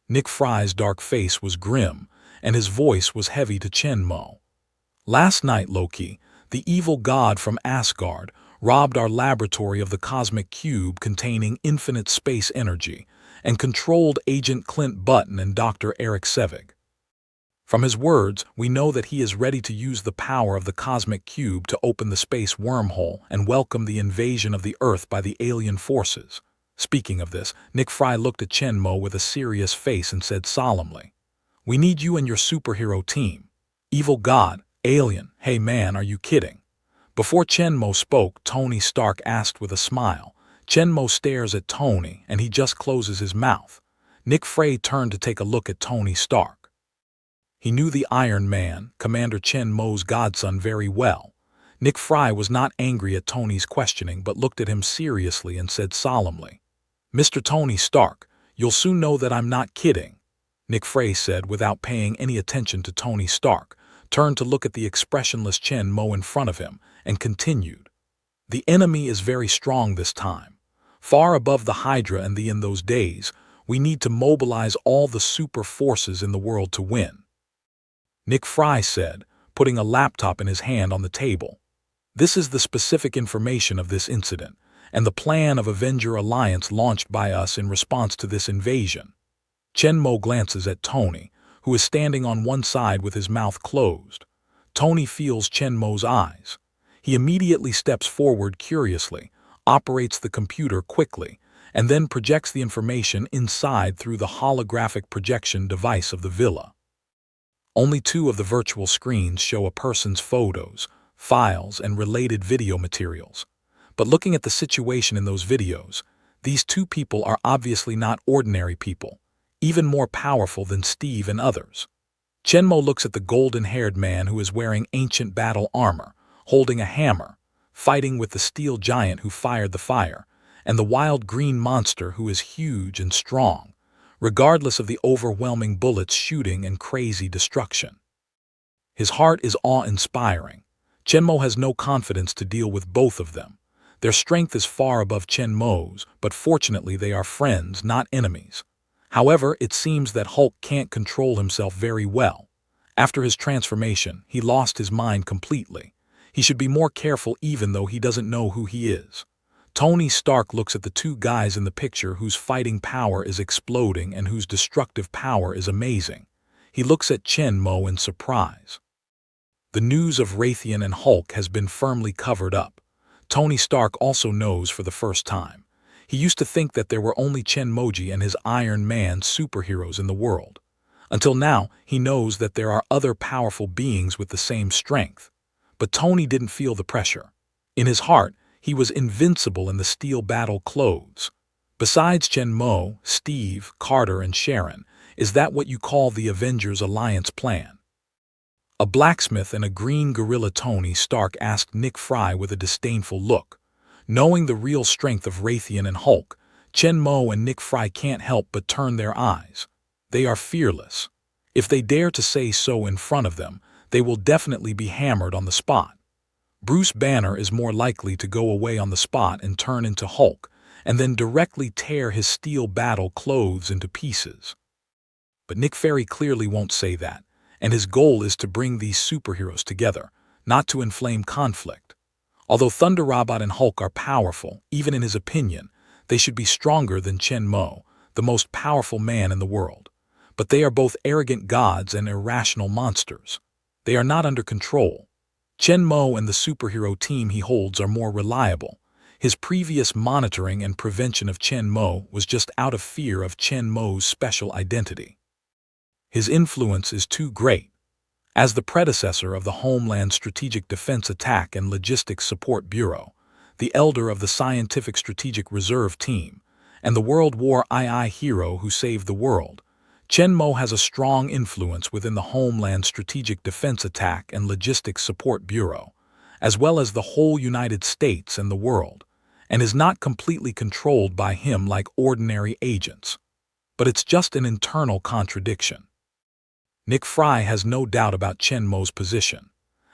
Nick Fry's dark face was grim, and his voice was heavy to Chen Mo. "Last night, Loki, the evil god from Asgard, robbed our laboratory of the cosmic cube containing infinite space energy and controlled Agent Clint Button and Dr. Eric Sevig. From his words, we know that he is ready to use the power of the cosmic cube to open the space wormhole and welcome the invasion of the Earth by the alien forces." Speaking of this, Nick Fry looked at Chen Mo with a serious face and said solemnly, "We need you and your superhero team." "Evil god, alien, hey man, are you kidding?" Before Chen Mo spoke, Tony Stark asked with a smile. Chen Mo stares at Tony, and he just closes his mouth. Nick Fry turned to take a look at Tony Stark. He knew the Iron Man, Commander Chen Mo's godson, very well. Nick Fry was not angry at Tony's questioning but looked at him seriously and said solemnly, "Mr. Tony Stark, you'll soon know that I'm not kidding." Nick Fry said without paying any attention to Tony Stark, turned to look at the expressionless Chen Mo in front of him, and continued, "The enemy is very strong this time. Far above the Hydra and in those days, we need to mobilize all the super forces in the world to win." Nick Fry said, putting a laptop in his hand on the table. "This is the specific information of this incident, and the plan of Avenger Alliance launched by us in response to this invasion." Chen Mo glances at Tony, who is standing on one side with his mouth closed. Tony feels Chen Mo's eyes. He immediately steps forward curiously, operates the computer quickly, and then projects the information inside through the holographic projection device of the villa. Only 2 of the virtual screens show a person's photos, files, and related video materials. But looking at the situation in those videos, these 2 people are obviously not ordinary people, even more powerful than Steve and others. Chen Mo looks at the golden-haired man who is wearing ancient battle armor, holding a hammer, fighting with the steel giant who fired the fire, and the wild green monster who is huge and strong, regardless of the overwhelming bullets shooting and crazy destruction. His heart is awe-inspiring. Chen Mo has no confidence to deal with both of them. Their strength is far above Chen Mo's, but fortunately they are friends, not enemies. However, it seems that Hulk can't control himself very well. After his transformation, he lost his mind completely. He should be more careful even though he doesn't know who he is. Tony Stark looks at the 2 guys in the picture whose fighting power is exploding and whose destructive power is amazing. He looks at Chen Mo in surprise. The news of Raytheon and Hulk has been firmly covered up. Tony Stark also knows for the first time. He used to think that there were only Chen Moji and his Iron Man superheroes in the world. Until now, he knows that there are other powerful beings with the same strength. But Tony didn't feel the pressure. In his heart, he was invincible in the steel battle clothes. Besides Chen Mo, Steve, Carter, and Sharon, is that what you call the Avengers Alliance plan? A blacksmith and a green gorilla Tony Stark asked Nick Fry with a disdainful look. Knowing the real strength of Raytheon and Hulk, Chen Mo and Nick Fry can't help but turn their eyes. They are fearless. If they dare to say so in front of them, they will definitely be hammered on the spot. Bruce Banner is more likely to go away on the spot and turn into Hulk, and then directly tear his steel battle clothes into pieces. But Nick Fury clearly won't say that, and his goal is to bring these superheroes together, not to inflame conflict. Although Thunder Robot and Hulk are powerful, even in his opinion, they should be stronger than Chen Mo, the most powerful man in the world. But they are both arrogant gods and irrational monsters. They are not under control. Chen Mo and the superhero team he holds are more reliable. His previous monitoring and prevention of Chen Mo was just out of fear of Chen Mo's special identity. His influence is too great. As the predecessor of the Homeland Strategic Defense Attack and Logistics Support Bureau, the elder of the Scientific Strategic Reserve Team, and the World War II hero who saved the world, Chen Mo has a strong influence within the Homeland Strategic Defense Attack and Logistics Support Bureau, as well as the whole United States and the world, and is not completely controlled by him like ordinary agents. But it's just an internal contradiction. Nick Fry has no doubt about Chen Mo's position.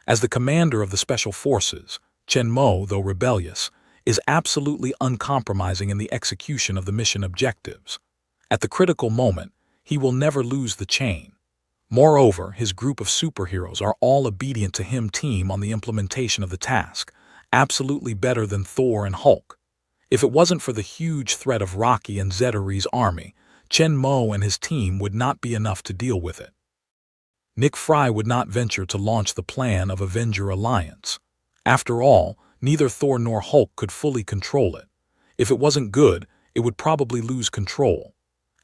As the commander of the Special Forces, Chen Mo, though rebellious, is absolutely uncompromising in the execution of the mission objectives. At the critical moment, he will never lose the chain. Moreover, his group of superheroes are all obedient to him team on the implementation of the task, absolutely better than Thor and Hulk. If it wasn't for the huge threat of Rocky and Zeteri's army, Chen Mo and his team would not be enough to deal with it. Nick Fry would not venture to launch the plan of Avenger Alliance. After all, neither Thor nor Hulk could fully control it. If it wasn't good, it would probably lose control.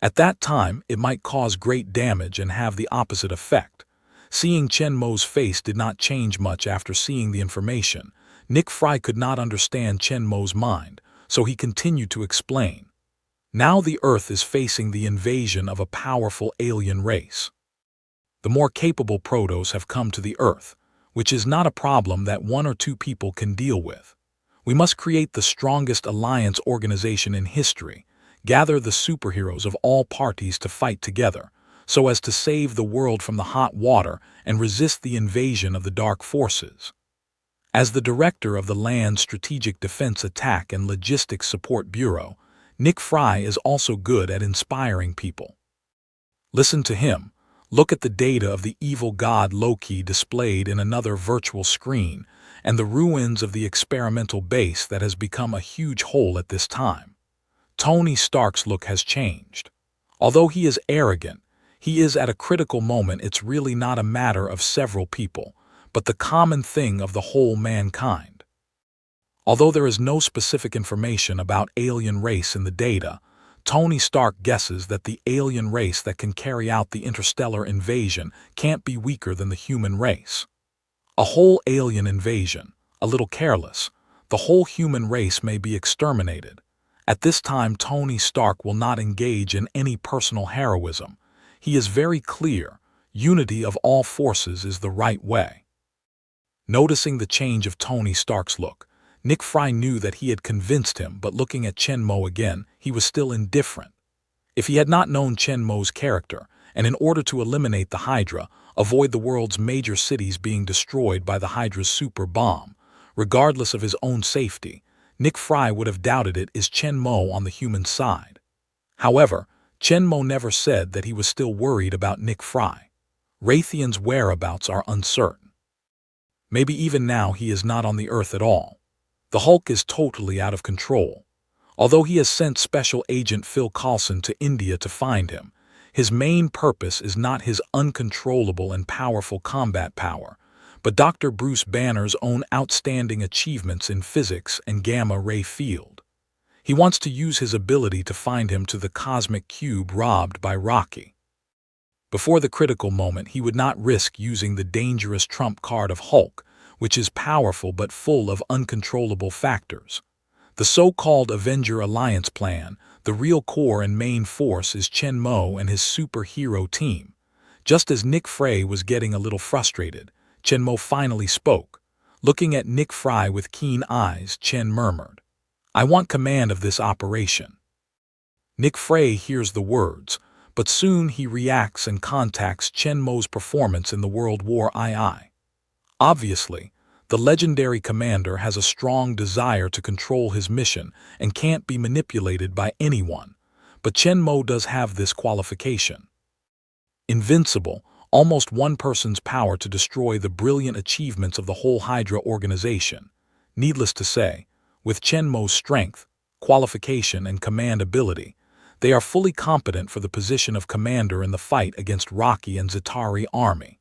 At that time, it might cause great damage and have the opposite effect. Seeing Chen Mo's face did not change much after seeing the information. Nick Fry could not understand Chen Mo's mind, so he continued to explain. Now the Earth is facing the invasion of a powerful alien race. The more capable Protos have come to the Earth, which is not a problem that one or two people can deal with. We must create the strongest alliance organization in history, gather the superheroes of all parties to fight together, so as to save the world from the hot water and resist the invasion of the dark forces. As the director of the Land Strategic Defense Attack and Logistics Support Bureau, Nick Fry is also good at inspiring people. Listen to him. Look at the data of the evil god Loki displayed in another virtual screen, and the ruins of the experimental base that has become a huge hole at this time. Tony Stark's look has changed. Although he is arrogant, he is at a critical moment. It's really not a matter of several people, but the common thing of the whole mankind. Although there is no specific information about alien race in the data, Tony Stark guesses that the alien race that can carry out the interstellar invasion can't be weaker than the human race. A whole alien invasion, a little careless, the whole human race may be exterminated. At this time, Tony Stark will not engage in any personal heroism. He is very clear, unity of all forces is the right way. Noticing the change of Tony Stark's look, Nick Fry knew that he had convinced him, but looking at Chen Mo again, he was still indifferent. If he had not known Chen Mo's character, and in order to eliminate the Hydra, avoid the world's major cities being destroyed by the Hydra's super bomb, regardless of his own safety, Nick Fry would have doubted it is Chen Mo on the human side. However, Chen Mo never said that he was still worried about Nick Fry. Raytheon's whereabouts are uncertain. Maybe even now he is not on the Earth at all. The Hulk is totally out of control. Although he has sent Special Agent Phil Coulson to India to find him, his main purpose is not his uncontrollable and powerful combat power, but Dr. Bruce Banner's own outstanding achievements in physics and gamma-ray field. He wants to use his ability to find him to the cosmic cube robbed by Rocky. Before the critical moment, he would not risk using the dangerous trump card of Hulk, which is powerful but full of uncontrollable factors. The so-called Avenger Alliance plan, the real core and main force is Chen Mo and his superhero team. Just as Nick Fry was getting a little frustrated, Chen Mo finally spoke. Looking at Nick Fry with keen eyes, Chen murmured, "I want command of this operation." Nick Frey hears the words, but soon he reacts and contacts Chen Mo's performance in the World War II. Obviously, the legendary commander has a strong desire to control his mission and can't be manipulated by anyone, but Chen Mo does have this qualification. Invincible, almost one person's power to destroy the brilliant achievements of the whole Hydra organization. Needless to say, with Chen Mo's strength, qualification, and command ability, they are fully competent for the position of commander in the fight against Rocky and Zitari army.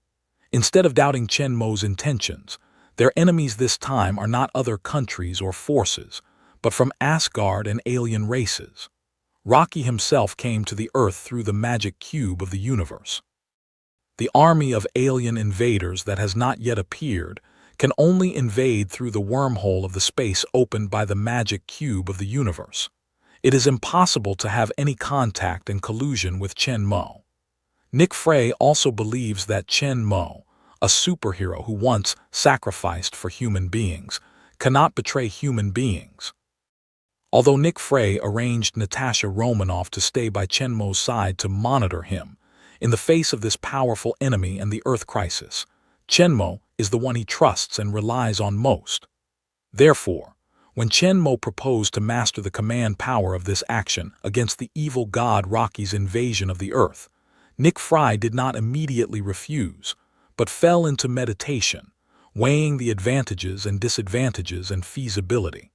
Instead of doubting Chen Mo's intentions, their enemies this time are not other countries or forces, but from Asgard and alien races. Rocky himself came to the Earth through the magic cube of the universe. The army of alien invaders that has not yet appeared can only invade through the wormhole of the space opened by the magic cube of the universe. It is impossible to have any contact and collusion with Chen Mo. Nick Frey also believes that Chen Mo, a superhero who once sacrificed for human beings, cannot betray human beings. Although Nick Frey arranged Natasha Romanoff to stay by Chen Mo's side to monitor him, in the face of this powerful enemy and the Earth crisis, Chen Mo is the one he trusts and relies on most. Therefore, when Chen Mo proposed to master the command power of this action against the evil god Rocky's invasion of the Earth, Nick Frey did not immediately refuse, but fell into meditation, weighing the advantages and disadvantages and feasibility.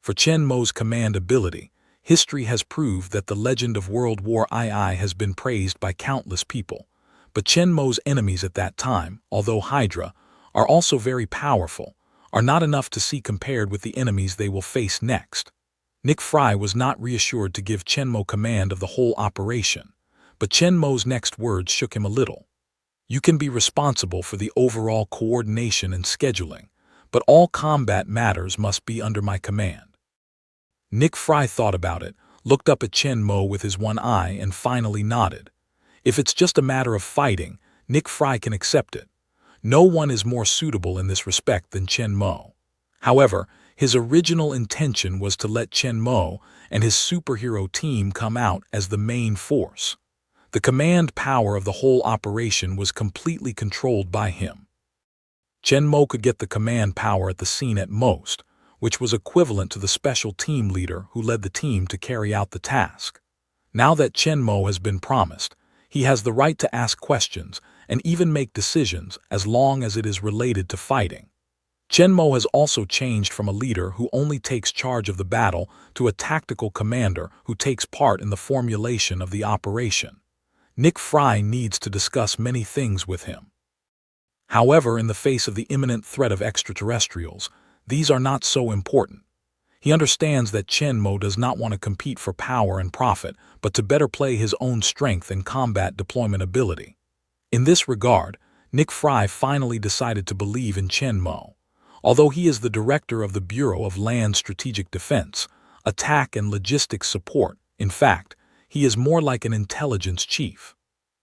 For Chen Mo's command ability, history has proved that the legend of World War II has been praised by countless people, but Chen Mo's enemies at that time, although Hydra, are also very powerful, are not enough to see compared with the enemies they will face next. Nick Frey was not reassured to give Chen Mo command of the whole operation, but Chen Mo's next words shook him a little. You can be responsible for the overall coordination and scheduling, but all combat matters must be under my command. Nick Frey thought about it, looked up at Chen Mo with his one eye and finally nodded. If it's just a matter of fighting, Nick Frey can accept it. No one is more suitable in this respect than Chen Mo. However, his original intention was to let Chen Mo and his superhero team come out as the main force. The command power of the whole operation was completely controlled by him. Chen Mo could get the command power at the scene at most, which was equivalent to the special team leader who led the team to carry out the task. Now that Chen Mo has been promised, he has the right to ask questions and even make decisions as long as it is related to fighting. Chen Mo has also changed from a leader who only takes charge of the battle to a tactical commander who takes part in the formulation of the operation. Nick Frey needs to discuss many things with him. However, in the face of the imminent threat of extraterrestrials, these are not so important. He understands that Chen Mo does not want to compete for power and profit, but to better play his own strength and combat deployment ability. In this regard, Nick Frey finally decided to believe in Chen Mo. Although he is the director of the Bureau of Land Strategic Defense, Attack and Logistics Support, in fact, he is more like an intelligence chief.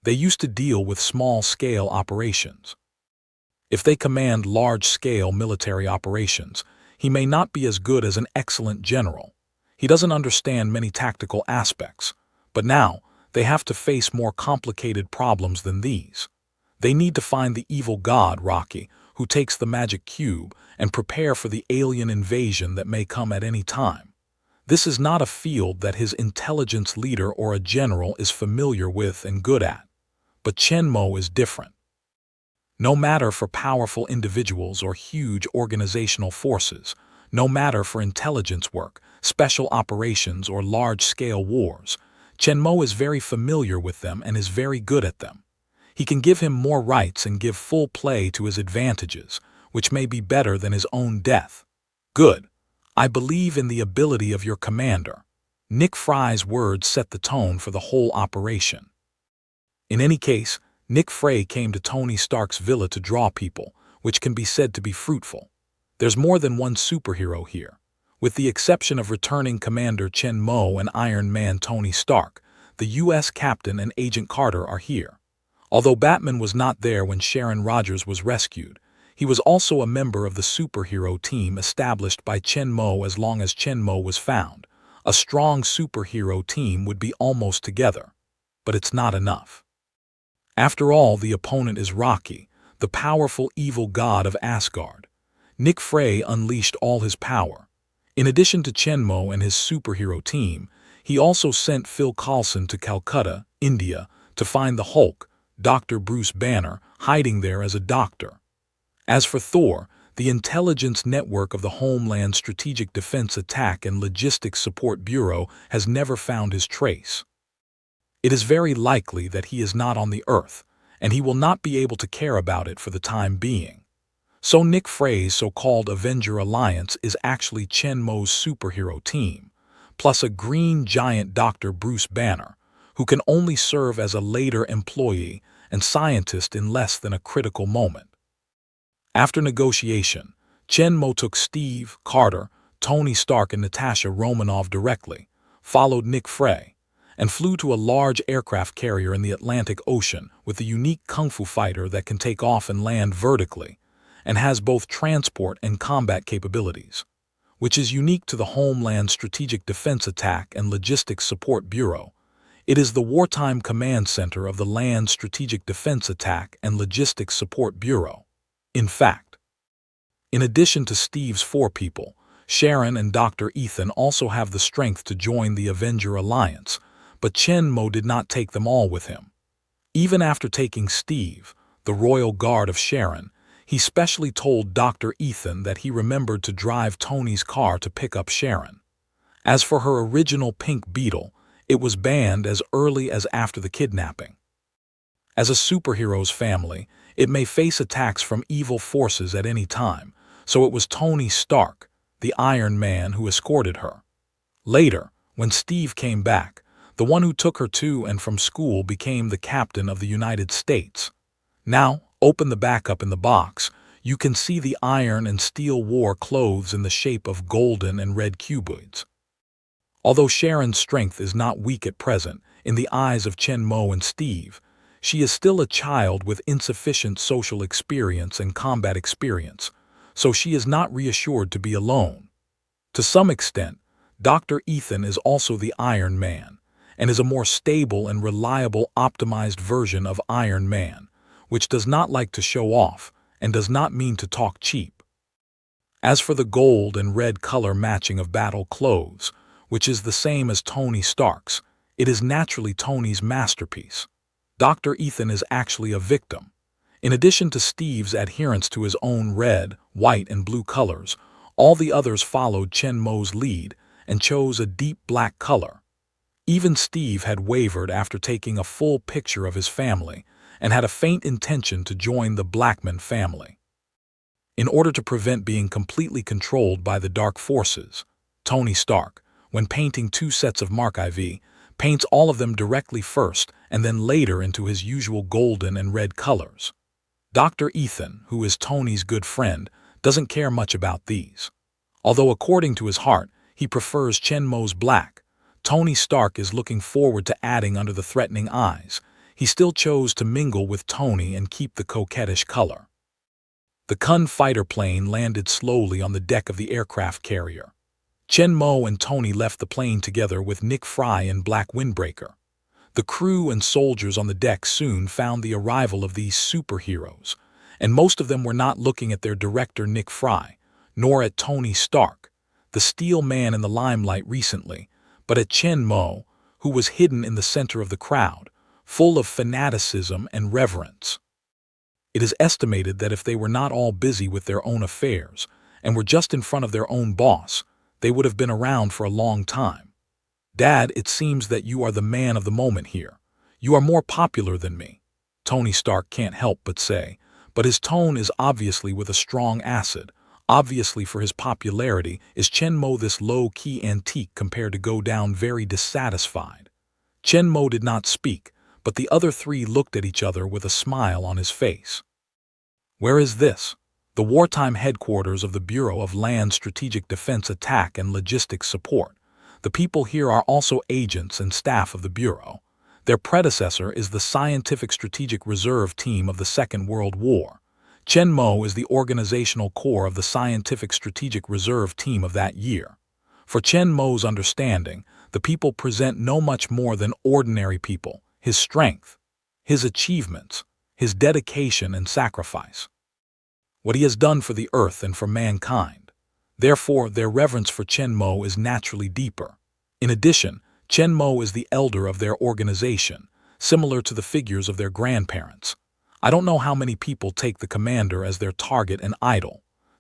They used to deal with small-scale operations. If they command large-scale military operations, he may not be as good as an excellent general. He doesn't understand many tactical aspects, but now they have to face more complicated problems than these. They need to find the evil god Rocky, who takes the magic cube, and prepare for the alien invasion that may come at any time. This is not a field that his intelligence leader or a general is familiar with and good at. But Chen Mo is different. No matter for powerful individuals or huge organizational forces, no matter for intelligence work, special operations, or large-scale wars, Chen Mo is very familiar with them and is very good at them. He can give him more rights and give full play to his advantages, which may be better than his own death. Good. I believe in the ability of your commander. Nick Frey's words set the tone for the whole operation. In any case, Nick Frey came to Tony Stark's villa to draw people, which can be said to be fruitful. There's more than one superhero here. With the exception of returning Commander Chen Mo and Iron Man Tony Stark, the U.S. Captain and Agent Carter are here. Although Batman was not there when Sharon Rogers was rescued, he was also a member of the superhero team established by Chen Mo as long as Chen Mo was found, A strong superhero team would be almost together, but it's not enough. After all, the opponent is Rocky, the powerful evil god of Asgard. Nick Frey unleashed all his power. In addition to Chenmo and his superhero team, he also sent Phil Coulson to Calcutta, India, to find the Hulk, Dr. Bruce Banner, hiding there as a doctor. As for Thor, the intelligence network of the Homeland Strategic Defense Attack and Logistics Support Bureau has never found his trace. It is very likely that he is not on the Earth, and he will not be able to care about it for the time being. So Nick Frey's so-called Avenger Alliance is actually Chenmo's superhero team, plus a green giant Dr. Bruce Banner, who can only serve as a later employee and scientist in less than a critical moment. After negotiation, Chenmo took Steve, Carter, Tony Stark and Natasha Romanoff directly, followed Nick Frey, and flew to a large aircraft carrier in the Atlantic Ocean with a unique kung fu fighter that can take off and land vertically, and has both transport and combat capabilities, which is unique to the Homeland Strategic Defense Attack and Logistics Support Bureau. It is the wartime command center of the Land Strategic Defense Attack and Logistics Support Bureau. In fact, in addition to Steve's 4 people, Sharon and Dr. Ethan also have the strength to join the Avenger Alliance, but Chenmo did not take them all with him. Even after taking Steve, the royal guard of Sharon, he specially told Dr. Ethan that he remembered to drive Tony's car to pick up Sharon. As for her original pink Beetle, it was banned as early as after the kidnapping. As a superhero's family, it may face attacks from evil forces at any time, so it was Tony Stark, the Iron Man, who escorted her. Later, when Steve came back, the one who took her to and from school became the captain of the United States. Now, open the back up in the box. You can see the Iron and Steel War clothes in the shape of golden and red cuboids. Although Sharon's strength is not weak at present, in the eyes of Chenmo and Steve, she is still a child with insufficient social experience and combat experience, so she is not reassured to be alone. To some extent, Dr. Ethan is also the Iron Man, and is a more stable and reliable optimized version of Iron Man, which does not like to show off and does not mean to talk cheap. As for the gold and red color matching of battle clothes, which is the same as Tony Stark's, it is naturally Tony's masterpiece. Dr. Ethan is actually a victim. In addition to Steve's adherence to his own red, white, and blue colors, all the others followed Chenmo's lead and chose a deep black color. Even Steve had wavered after taking a full picture of his family and had a faint intention to join the Blackman family. In order to prevent being completely controlled by the dark forces, Tony Stark, when painting 2 sets of Mark IV, paints all of them directly first and then later into his usual golden and red colors. Dr. Ethan, who is Tony's good friend, doesn't care much about these. Although according to his heart, he prefers Chenmo's black, Tony Stark is looking forward to adding under the threatening eyes. He still chose to mingle with Tony and keep the coquettish color. The Kun fighter plane landed slowly on the deck of the aircraft carrier. Chenmo and Tony left the plane together with Nick Frey and Black Windbreaker. The crew and soldiers on the deck soon found the arrival of these superheroes, and most of them were not looking at their director Nick Frey, nor at Tony Stark, the steel man in the limelight recently, but at Chenmo, who was hidden in the center of the crowd, full of fanaticism and reverence. It is estimated that if they were not all busy with their own affairs and were just in front of their own boss, they would have been around for a long time. Dad, it seems that you are the man of the moment here. You are more popular than me, Tony Stark can't help but say, but his tone is obviously with a strong acid. Obviously for his popularity, is Chenmo this low-key antique compared to go down very dissatisfied. Chenmo did not speak, but the other 3 looked at each other with a smile on his face. Where is this? The wartime headquarters of the Bureau of Land Strategic Defense Attack and Logistics Support. The people here are also agents and staff of the Bureau. Their predecessor is the Scientific Strategic Reserve Team of the Second World War. Chenmo is the organizational core of the Scientific Strategic Reserve Team of that year. For Chen Mo's understanding, the people present no much more than ordinary people, his strength, his achievements, his dedication and sacrifice, what he has done for the earth and for mankind. Therefore, their reverence for Chen Mo is naturally deeper. In addition, Chen Mo is the elder of their organization, similar to the figures of their grandparents. I don't know how many people take the commander as their target and idol.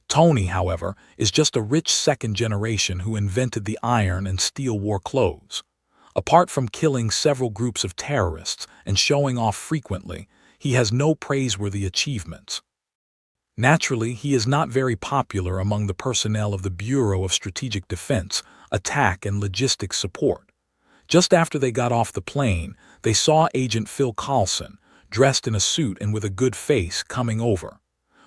Tony, however, is just a rich second generation who invented the iron and steel war clothes. Apart from killing several groups of terrorists and showing off frequently, he has no praiseworthy achievements. Naturally, he is not very popular among the personnel of the Bureau of Strategic Defense, Attack and Logistics Support. Just after they got off the plane, they saw Agent Phil Coulson, dressed in a suit and with a good face, coming over.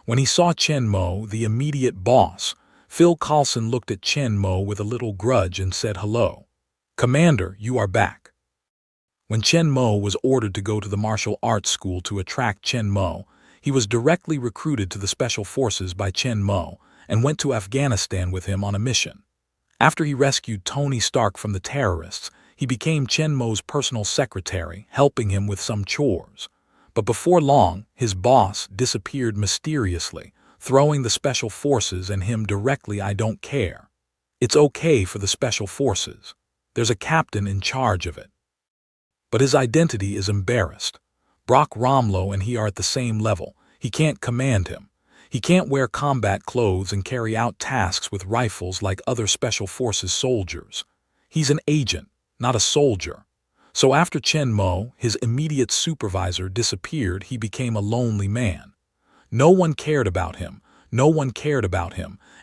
When he saw Chen Mo, the immediate boss, Phil Coulson looked at Chen Mo with a little grudge and said, "Hello. Commander, you are back." When Chen Mo was ordered to go to the martial arts school to attract Chen Mo, he was directly recruited to the Special Forces by Chen Mo and went to Afghanistan with him on a mission. After he rescued Tony Stark from the terrorists, he became Chen Mo's personal secretary, helping him with some chores. But before long, his boss disappeared mysteriously, throwing the Special Forces and him directly. "I don't care. It's okay for the Special Forces. There's a captain in charge of it." But his identity is embarrassed. Brock Romlow and he are at the same level. He can't command him. He can't wear combat clothes and carry out tasks with rifles like other Special Forces soldiers. He's an agent, not a soldier. So after Chen Mo, his immediate supervisor, disappeared, he became a lonely man. No one cared about him,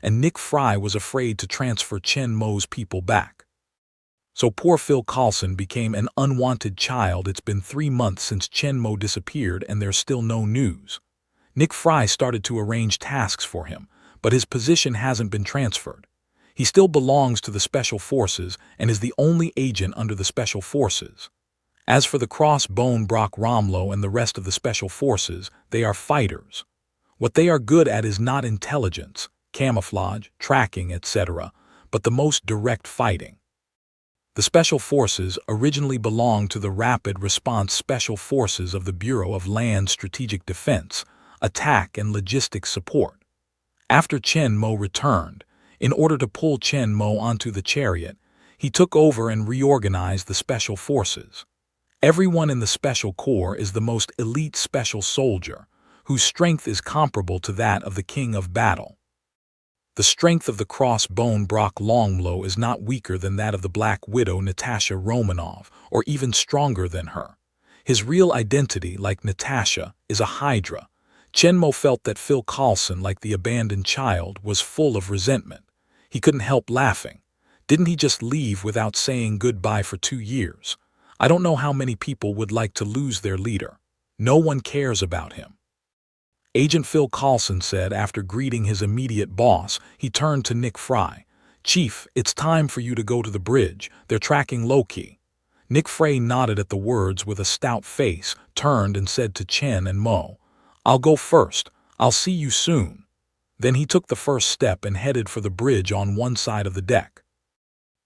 and Nick Fry was afraid to transfer Chen Mo's people back. So poor Phil Coulson became an unwanted child. It's been 3 months since Chen Mo disappeared and there's still no news. Nick Fry started to arrange tasks for him, but his position hasn't been transferred. He still belongs to the Special Forces and is the only agent under the Special Forces. As for the crossbone Brock Romlow and the rest of the Special Forces, they are fighters. What they are good at is not intelligence, camouflage, tracking, etc., but the most direct fighting. The Special Forces originally belonged to the Rapid Response Special Forces of the Bureau of Land Strategic Defense, Attack and Logistics Support. After Chen Mo returned, in order to pull Chen Mo onto the chariot, he took over and reorganized the Special Forces. Everyone in the Special Corps is the most elite special soldier, whose strength is comparable to that of the King of Battle. The strength of the crossbone Brock Longlow is not weaker than that of the Black Widow Natasha Romanoff, or even stronger than her. His real identity, like Natasha, is a Hydra. Chen Mo felt that Phil Coulson, like the abandoned child, was full of resentment. He couldn't help laughing. Didn't he just leave without saying goodbye for 2 years? I don't know how many people would like to lose their leader. No one cares about him. Agent Phil Coulson said after greeting his immediate boss, he turned to Nick Fry. "Chief, it's time for you to go to the bridge. They're tracking Loki." Nick Fry nodded at the words with a stout face, turned and said to Chen and Mo, "I'll go first. I'll see you soon." Then he took the first step and headed for the bridge on one side of the deck.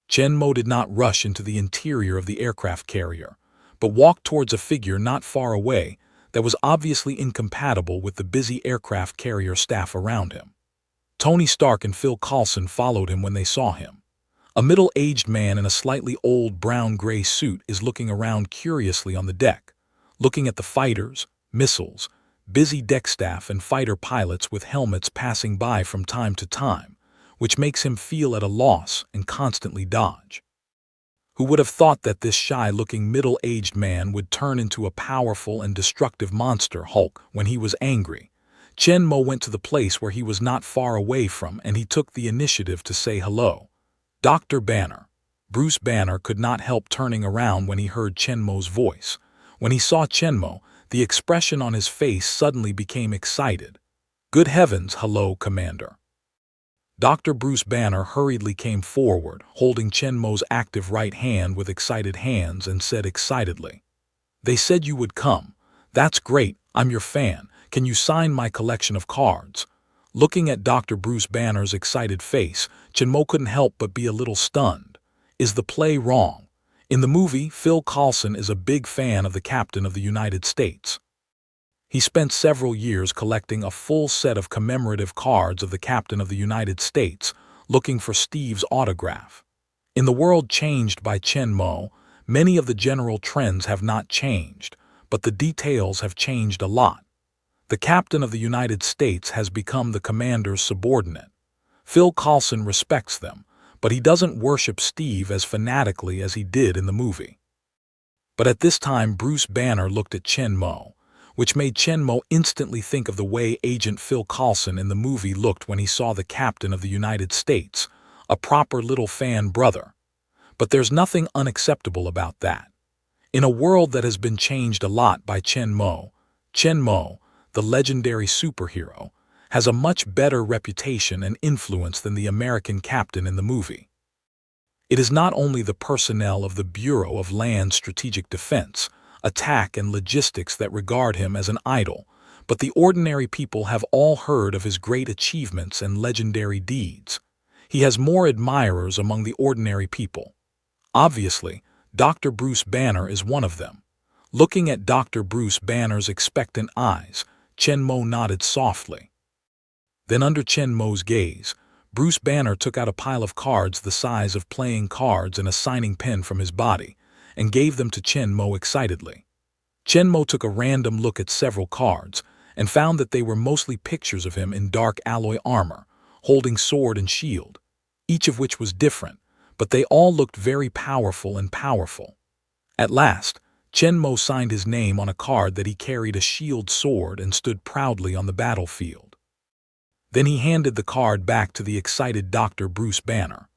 Chen Mo did not rush into the interior of the aircraft carrier, but walked towards a figure not far away that was obviously incompatible with the busy aircraft carrier staff around him. Tony Stark and Phil Coulson followed him when they saw him. A middle-aged man in a slightly old brown-gray suit is looking around curiously on the deck, looking at the fighters, missiles, busy deck staff and fighter pilots with helmets passing by from time to time, which makes him feel at a loss and constantly dodge. Who would have thought that this shy-looking middle-aged man would turn into a powerful and destructive monster Hulk when he was angry? Chen Mo went to the place where he was not far away from and he took the initiative to say hello. "Dr. Banner." Bruce Banner could not help turning around when he heard Chen Mo's voice. When he saw Chen Mo, the expression on his face suddenly became excited. "Good heavens, hello, Commander." Dr. Bruce Banner hurriedly came forward, holding Chen Mo's active right hand with excited hands, and said excitedly, "They said you would come. That's great, I'm your fan. Can you sign my collection of cards?" Looking at Dr. Bruce Banner's excited face, Chenmo couldn't help but be a little stunned. Is the play wrong? In the movie, Phil Coulson is a big fan of the Captain of the United States. He spent several years collecting a full set of commemorative cards of the Captain of the United States, looking for Steve's autograph. In the world changed by Chenmo, many of the general trends have not changed, but the details have changed a lot. The Captain of the United States has become the commander's subordinate. Phil Coulson respects them, but he doesn't worship Steve as fanatically as he did in the movie. But at this time, Bruce Banner looked at Chenmo, which made Chenmo instantly think of the way Agent Phil Coulson in the movie looked when he saw the Captain of the United States, a proper little fan brother. But there's nothing unacceptable about that. In a world that has been changed a lot by Chenmo, the legendary superhero, has a much better reputation and influence than the American captain in the movie. It is not only the personnel of the Bureau of Land Strategic Defense, Attack and Logistics that regard him as an idol, but the ordinary people have all heard of his great achievements and legendary deeds. He has more admirers among the ordinary people. Obviously, Dr. Bruce Banner is one of them. Looking at Dr. Bruce Banner's expectant eyes, Chenmo nodded softly. Then under Chenmo's gaze, Bruce Banner took out a pile of cards the size of playing cards and a signing pen from his body, and gave them to Chenmo excitedly. Chenmo took a random look at several cards, and found that they were mostly pictures of him in dark alloy armor, holding sword and shield, each of which was different, but they all looked very powerful and powerful. At last, Chenmo signed his name on a card that he carried a shield sword and stood proudly on the battlefield. Then he handed the card back to the excited Dr. Bruce Banner.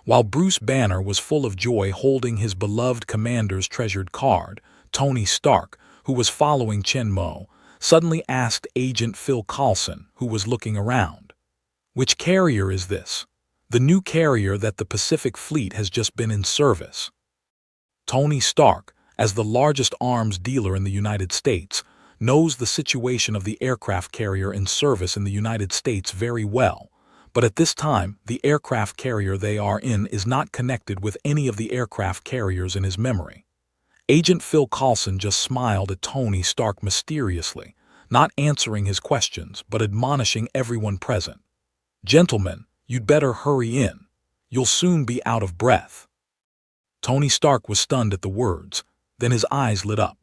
While Bruce Banner was full of joy holding his beloved commander's treasured card, Tony Stark, who was following Chenmo, suddenly asked Agent Phil Coulson, who was looking around, "Which carrier is this?" "The new carrier that the Pacific Fleet has just been in service." Tony Stark, as the largest arms dealer in the United States, knows the situation of the aircraft carrier in service in the United States very well. But at this time, the aircraft carrier they are in is not connected with any of the aircraft carriers in his memory. Agent Phil Coulson just smiled at Tony Stark mysteriously, not answering his questions but admonishing everyone present. "Gentlemen, you'd better hurry in. You'll soon be out of breath." Tony Stark was stunned at the words, then his eyes lit up.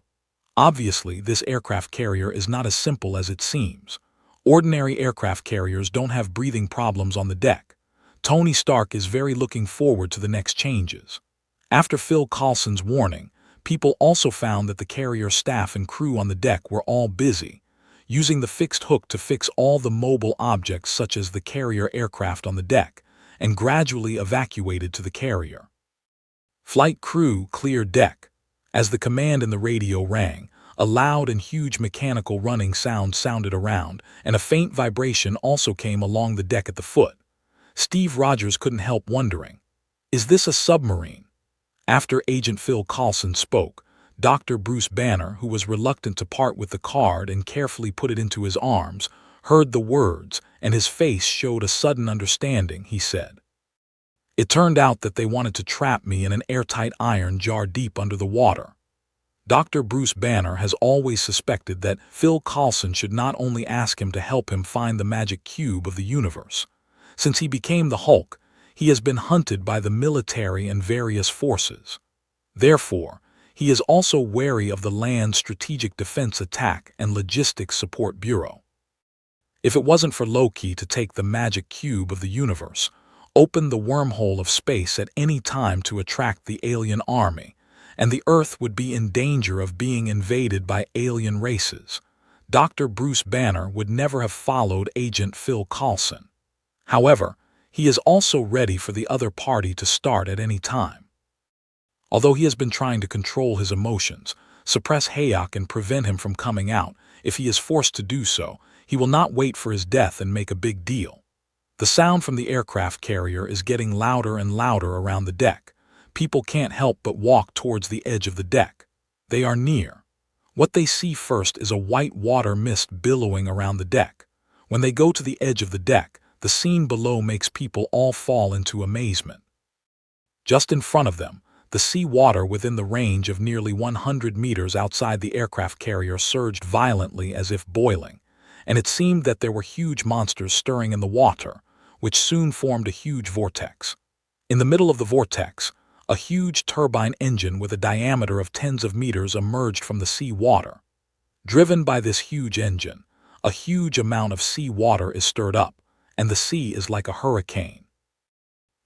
Obviously, this aircraft carrier is not as simple as it seems. Ordinary aircraft carriers don't have breathing problems on the deck. Tony Stark is very looking forward to the next changes. After Phil Coulson's warning, people also found that the carrier staff and crew on the deck were all busy, using the fixed hook to fix all the mobile objects such as the carrier aircraft on the deck, and gradually evacuated to the carrier. Flight crew cleared deck. As the command in the radio rang, a loud and huge mechanical running sound sounded around, and a faint vibration also came along the deck at the foot. Steve Rogers couldn't help wondering, is this a submarine? After Agent Phil Coulson spoke, Dr. Bruce Banner, who was reluctant to part with the card and carefully put it into his arms, heard the words, and his face showed a sudden understanding. He said, "It turned out that they wanted to trap me in an airtight iron jar deep under the water." Dr. Bruce Banner has always suspected that Phil Coulson should not only ask him to help him find the magic cube of the universe. Since he became the Hulk, he has been hunted by the military and various forces. Therefore, he is also wary of the Land Strategic Defense Attack and Logistics Support Bureau. If it wasn't for Loki to take the magic cube of the universe, open the wormhole of space at any time to attract the alien army, and the Earth would be in danger of being invaded by alien races, Dr. Bruce Banner would never have followed Agent Phil Coulson. However, he is also ready for the other party to start at any time. Although he has been trying to control his emotions, suppress Hayek and prevent him from coming out, if he is forced to do so, he will not wait for his death and make a big deal. The sound from the aircraft carrier is getting louder and louder around the deck. People can't help but walk towards the edge of the deck. They are near. What they see first is a white water mist billowing around the deck. When they go to the edge of the deck, the scene below makes people all fall into amazement. Just in front of them, the sea water within the range of nearly 100 meters outside the aircraft carrier surged violently as if boiling, and it seemed that there were huge monsters stirring in the water, which soon formed a huge vortex. In the middle of the vortex, a huge turbine engine with a diameter of tens of meters emerged from the sea water. Driven by this huge engine, a huge amount of sea water is stirred up, and the sea is like a hurricane.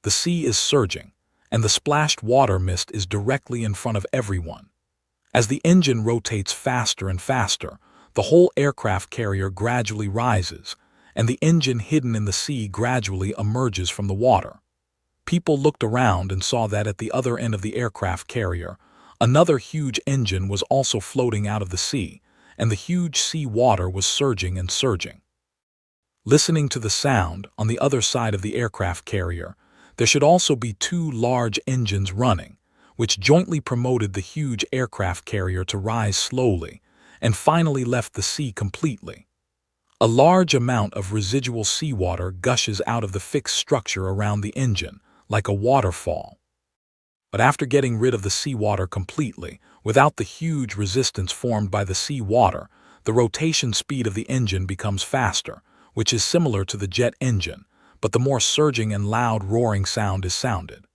The sea is surging, and the splashed water mist is directly in front of everyone. As the engine rotates faster and faster, the whole aircraft carrier gradually rises, and the engine hidden in the sea gradually emerges from the water. People looked around and saw that at the other end of the aircraft carrier, another huge engine was also floating out of the sea, and the huge sea water was surging and surging. Listening to the sound on the other side of the aircraft carrier, there should also be two large engines running, which jointly promoted the huge aircraft carrier to rise slowly and finally left the sea completely. A large amount of residual seawater gushes out of the fixed structure around the engine, like a waterfall. But after getting rid of the seawater completely, without the huge resistance formed by the seawater, the rotation speed of the engine becomes faster, which is similar to the jet engine, but the more surging and loud roaring sound is sounded.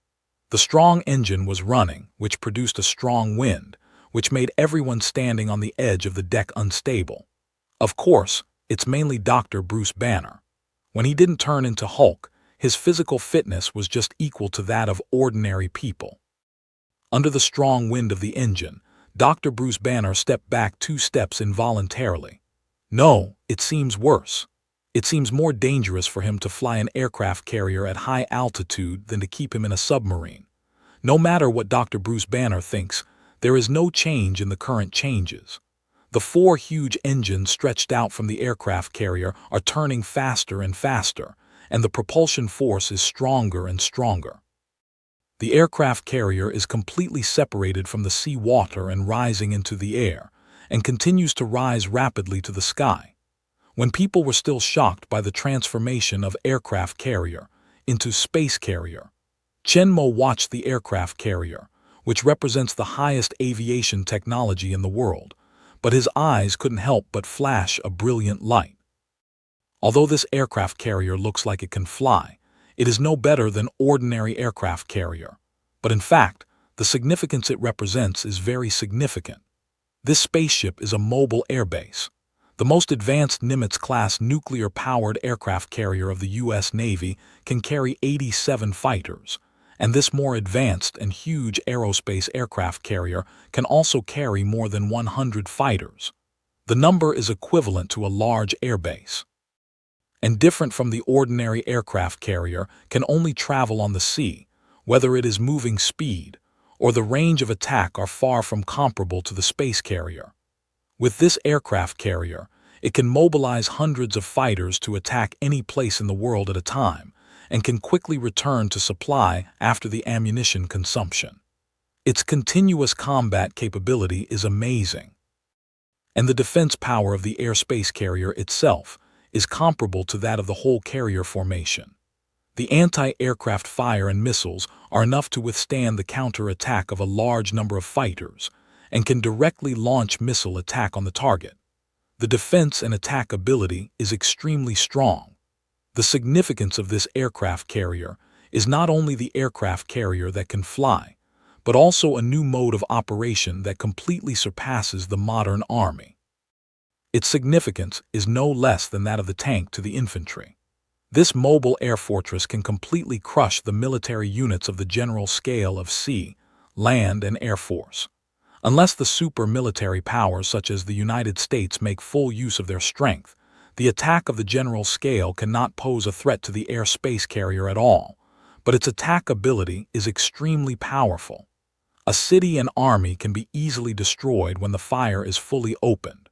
The strong engine was running, which produced a strong wind, which made everyone standing on the edge of the deck unstable. Of course, it's mainly Dr. Bruce Banner. When he didn't turn into Hulk, his physical fitness was just equal to that of ordinary people. Under the strong wind of the engine, Dr. Bruce Banner stepped back 2 steps involuntarily. No, it seems worse. It seems more dangerous for him to fly an aircraft carrier at high altitude than to keep him in a submarine. No matter what Dr. Bruce Banner thinks, there is no change in the current changes. The 4 huge engines stretched out from the aircraft carrier are turning faster and faster, and the propulsion force is stronger and stronger. The aircraft carrier is completely separated from the sea water and rising into the air, and continues to rise rapidly to the sky. When people were still shocked by the transformation of aircraft carrier into space carrier, Chen Mo watched the aircraft carrier, which represents the highest aviation technology in the world, but his eyes couldn't help but flash a brilliant light. Although this aircraft carrier looks like it can fly, it is no better than ordinary aircraft carrier. But in fact, the significance it represents is very significant. This spaceship is a mobile airbase. The most advanced Nimitz-class nuclear-powered aircraft carrier of the U.S. Navy can carry 87 fighters, and this more advanced and huge aerospace aircraft carrier can also carry more than 100 fighters. The number is equivalent to a large airbase. And different from the ordinary aircraft carrier, can only travel on the sea, whether it is moving speed or the range of attack are far from comparable to the space carrier. With this aircraft carrier, it can mobilize hundreds of fighters to attack any place in the world at a time, and can quickly return to supply after the ammunition consumption. Its continuous combat capability is amazing. And the defense power of the airspace carrier itself is comparable to that of the whole carrier formation. The anti-aircraft fire and missiles are enough to withstand the counter-attack of a large number of fighters and can directly launch missile attack on the target. The defense and attack ability is extremely strong. The significance of this aircraft carrier is not only the aircraft carrier that can fly, but also a new mode of operation that completely surpasses the modern army. Its significance is no less than that of the tank to the infantry. This mobile air fortress can completely crush the military units of the general scale of sea, land, and air force. Unless the super military powers such as the United States make full use of their strength, the attack of the general scale cannot pose a threat to the air space carrier at all, but its attack ability is extremely powerful. A city and army can be easily destroyed when the fire is fully opened.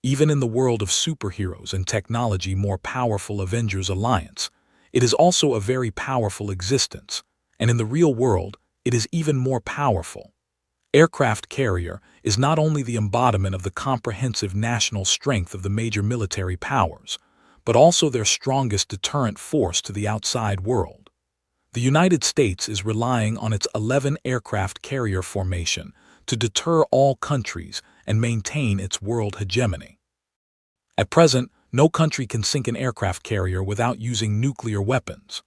Even in the world of superheroes and technology more powerful Avengers Alliance, it is also a very powerful existence, and in the real world, it is even more powerful. Aircraft carrier is not only the embodiment of the comprehensive national strength of the major military powers, but also their strongest deterrent force to the outside world. The United States is relying on its 11 aircraft carrier formation to deter all countries and maintain its world hegemony. At present, no country can sink an aircraft carrier without using nuclear weapons.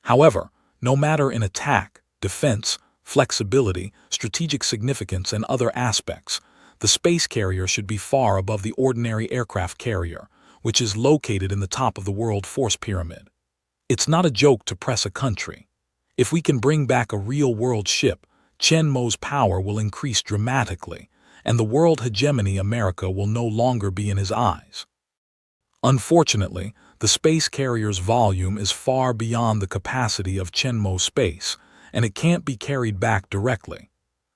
However, no matter in attack, defense, flexibility, strategic significance, and other aspects, the space carrier should be far above the ordinary aircraft carrier, which is located in the top of the world force pyramid. It's not a joke to press a country. If we can bring back a real-world ship, Chen Mo's power will increase dramatically, and the world hegemony America will no longer be in his eyes. Unfortunately, the space carrier's volume is far beyond the capacity of Chen Mo's space, and it can't be carried back directly.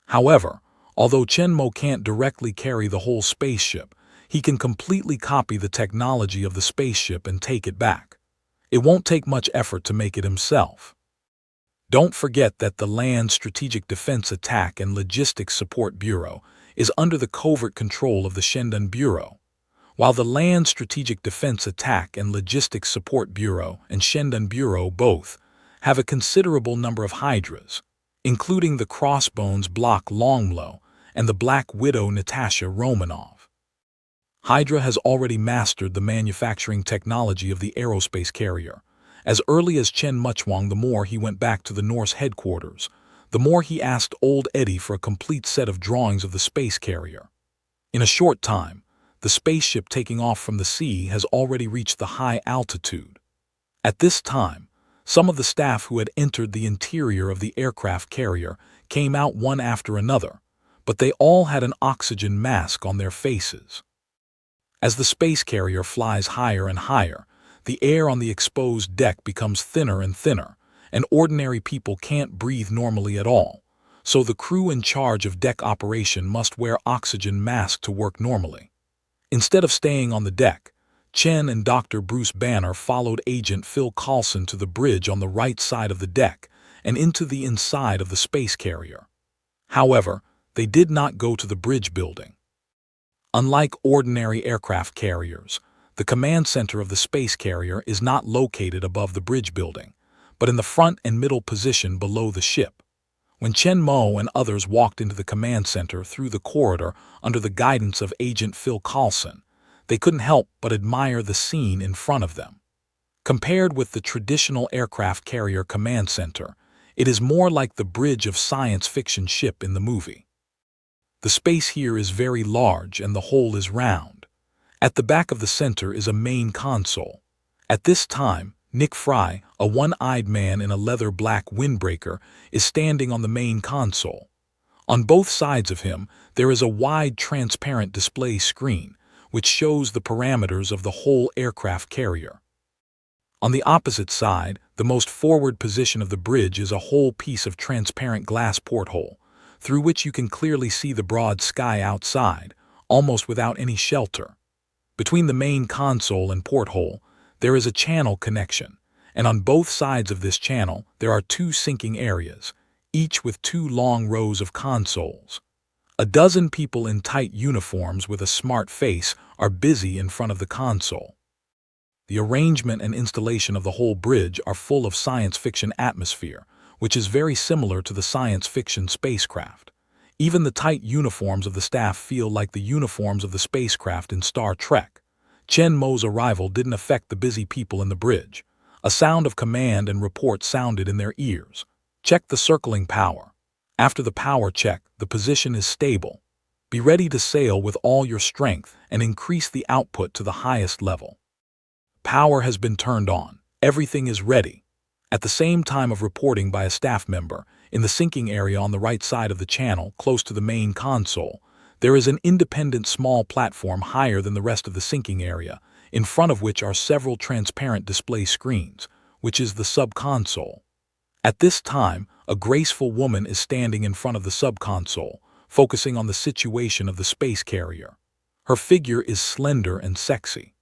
However, although Chen Mo can't directly carry the whole spaceship, he can completely copy the technology of the spaceship and take it back. It won't take much effort to make it himself. Don't forget that the Land Strategic Defense Attack and Logistics Support Bureau is under the covert control of the Shendan Bureau. While the Land Strategic Defense Attack and Logistics Support Bureau and Shendan Bureau both have a considerable number of Hydras, including the Crossbones Block Longlow and the Black Widow Natasha Romanov. Hydra has already mastered the manufacturing technology of the aerospace carrier. As early as Chen Muchwang, the more he went back to the Norse headquarters, the more he asked Old Eddie for a complete set of drawings of the space carrier. In a short time, the spaceship taking off from the sea has already reached the high altitude. At this time, some of the staff who had entered the interior of the aircraft carrier came out one after another, but they all had an oxygen mask on their faces. As the space carrier flies higher and higher, the air on the exposed deck becomes thinner and thinner, and ordinary people can't breathe normally at all, so the crew in charge of deck operation must wear oxygen masks to work normally. Instead of staying on the deck, Chen and Dr. Bruce Banner followed Agent Phil Coulson to the bridge on the right side of the deck and into the inside of the space carrier. However, they did not go to the bridge building. Unlike ordinary aircraft carriers, the command center of the space carrier is not located above the bridge building, but in the front and middle position below the ship. When Chen Mo and others walked into the command center through the corridor under the guidance of Agent Phil Coulson, they couldn't help but admire the scene in front of them. Compared with the traditional aircraft carrier command center, it is more like the bridge of science fiction ship in the movie. The space here is very large and the hole is round. At the back of the center is a main console. At this time, Nick Fry, a one-eyed man in a leather black windbreaker, is standing on the main console. On both sides of him, there is a wide transparent display screen, which shows the parameters of the whole aircraft carrier. On the opposite side, the most forward position of the bridge is a whole piece of transparent glass porthole, through which you can clearly see the broad sky outside, almost without any shelter. Between the main console and porthole, there is a channel connection, and on both sides of this channel there are two sinking areas, each with two long rows of consoles. A dozen people in tight uniforms with a smart face are busy in front of the console. The arrangement and installation of the whole bridge are full of science fiction atmosphere, which is very similar to the science fiction spacecraft. Even the tight uniforms of the staff feel like the uniforms of the spacecraft in Star Trek. Chen Mo's arrival didn't affect the busy people in the bridge. A sound of command and report sounded in their ears. Check the circling power. After the power check, the position is stable. Be ready to sail with all your strength and increase the output to the highest level. Power has been turned on. Everything is ready. At the same time of reporting by a staff member, in the sinking area on the right side of the channel, close to the main console, there is an independent small platform higher than the rest of the sinking area, in front of which are several transparent display screens, which is the sub-console. At this time, a graceful woman is standing in front of the sub-console, focusing on the situation of the space carrier. Her figure is slender and sexy.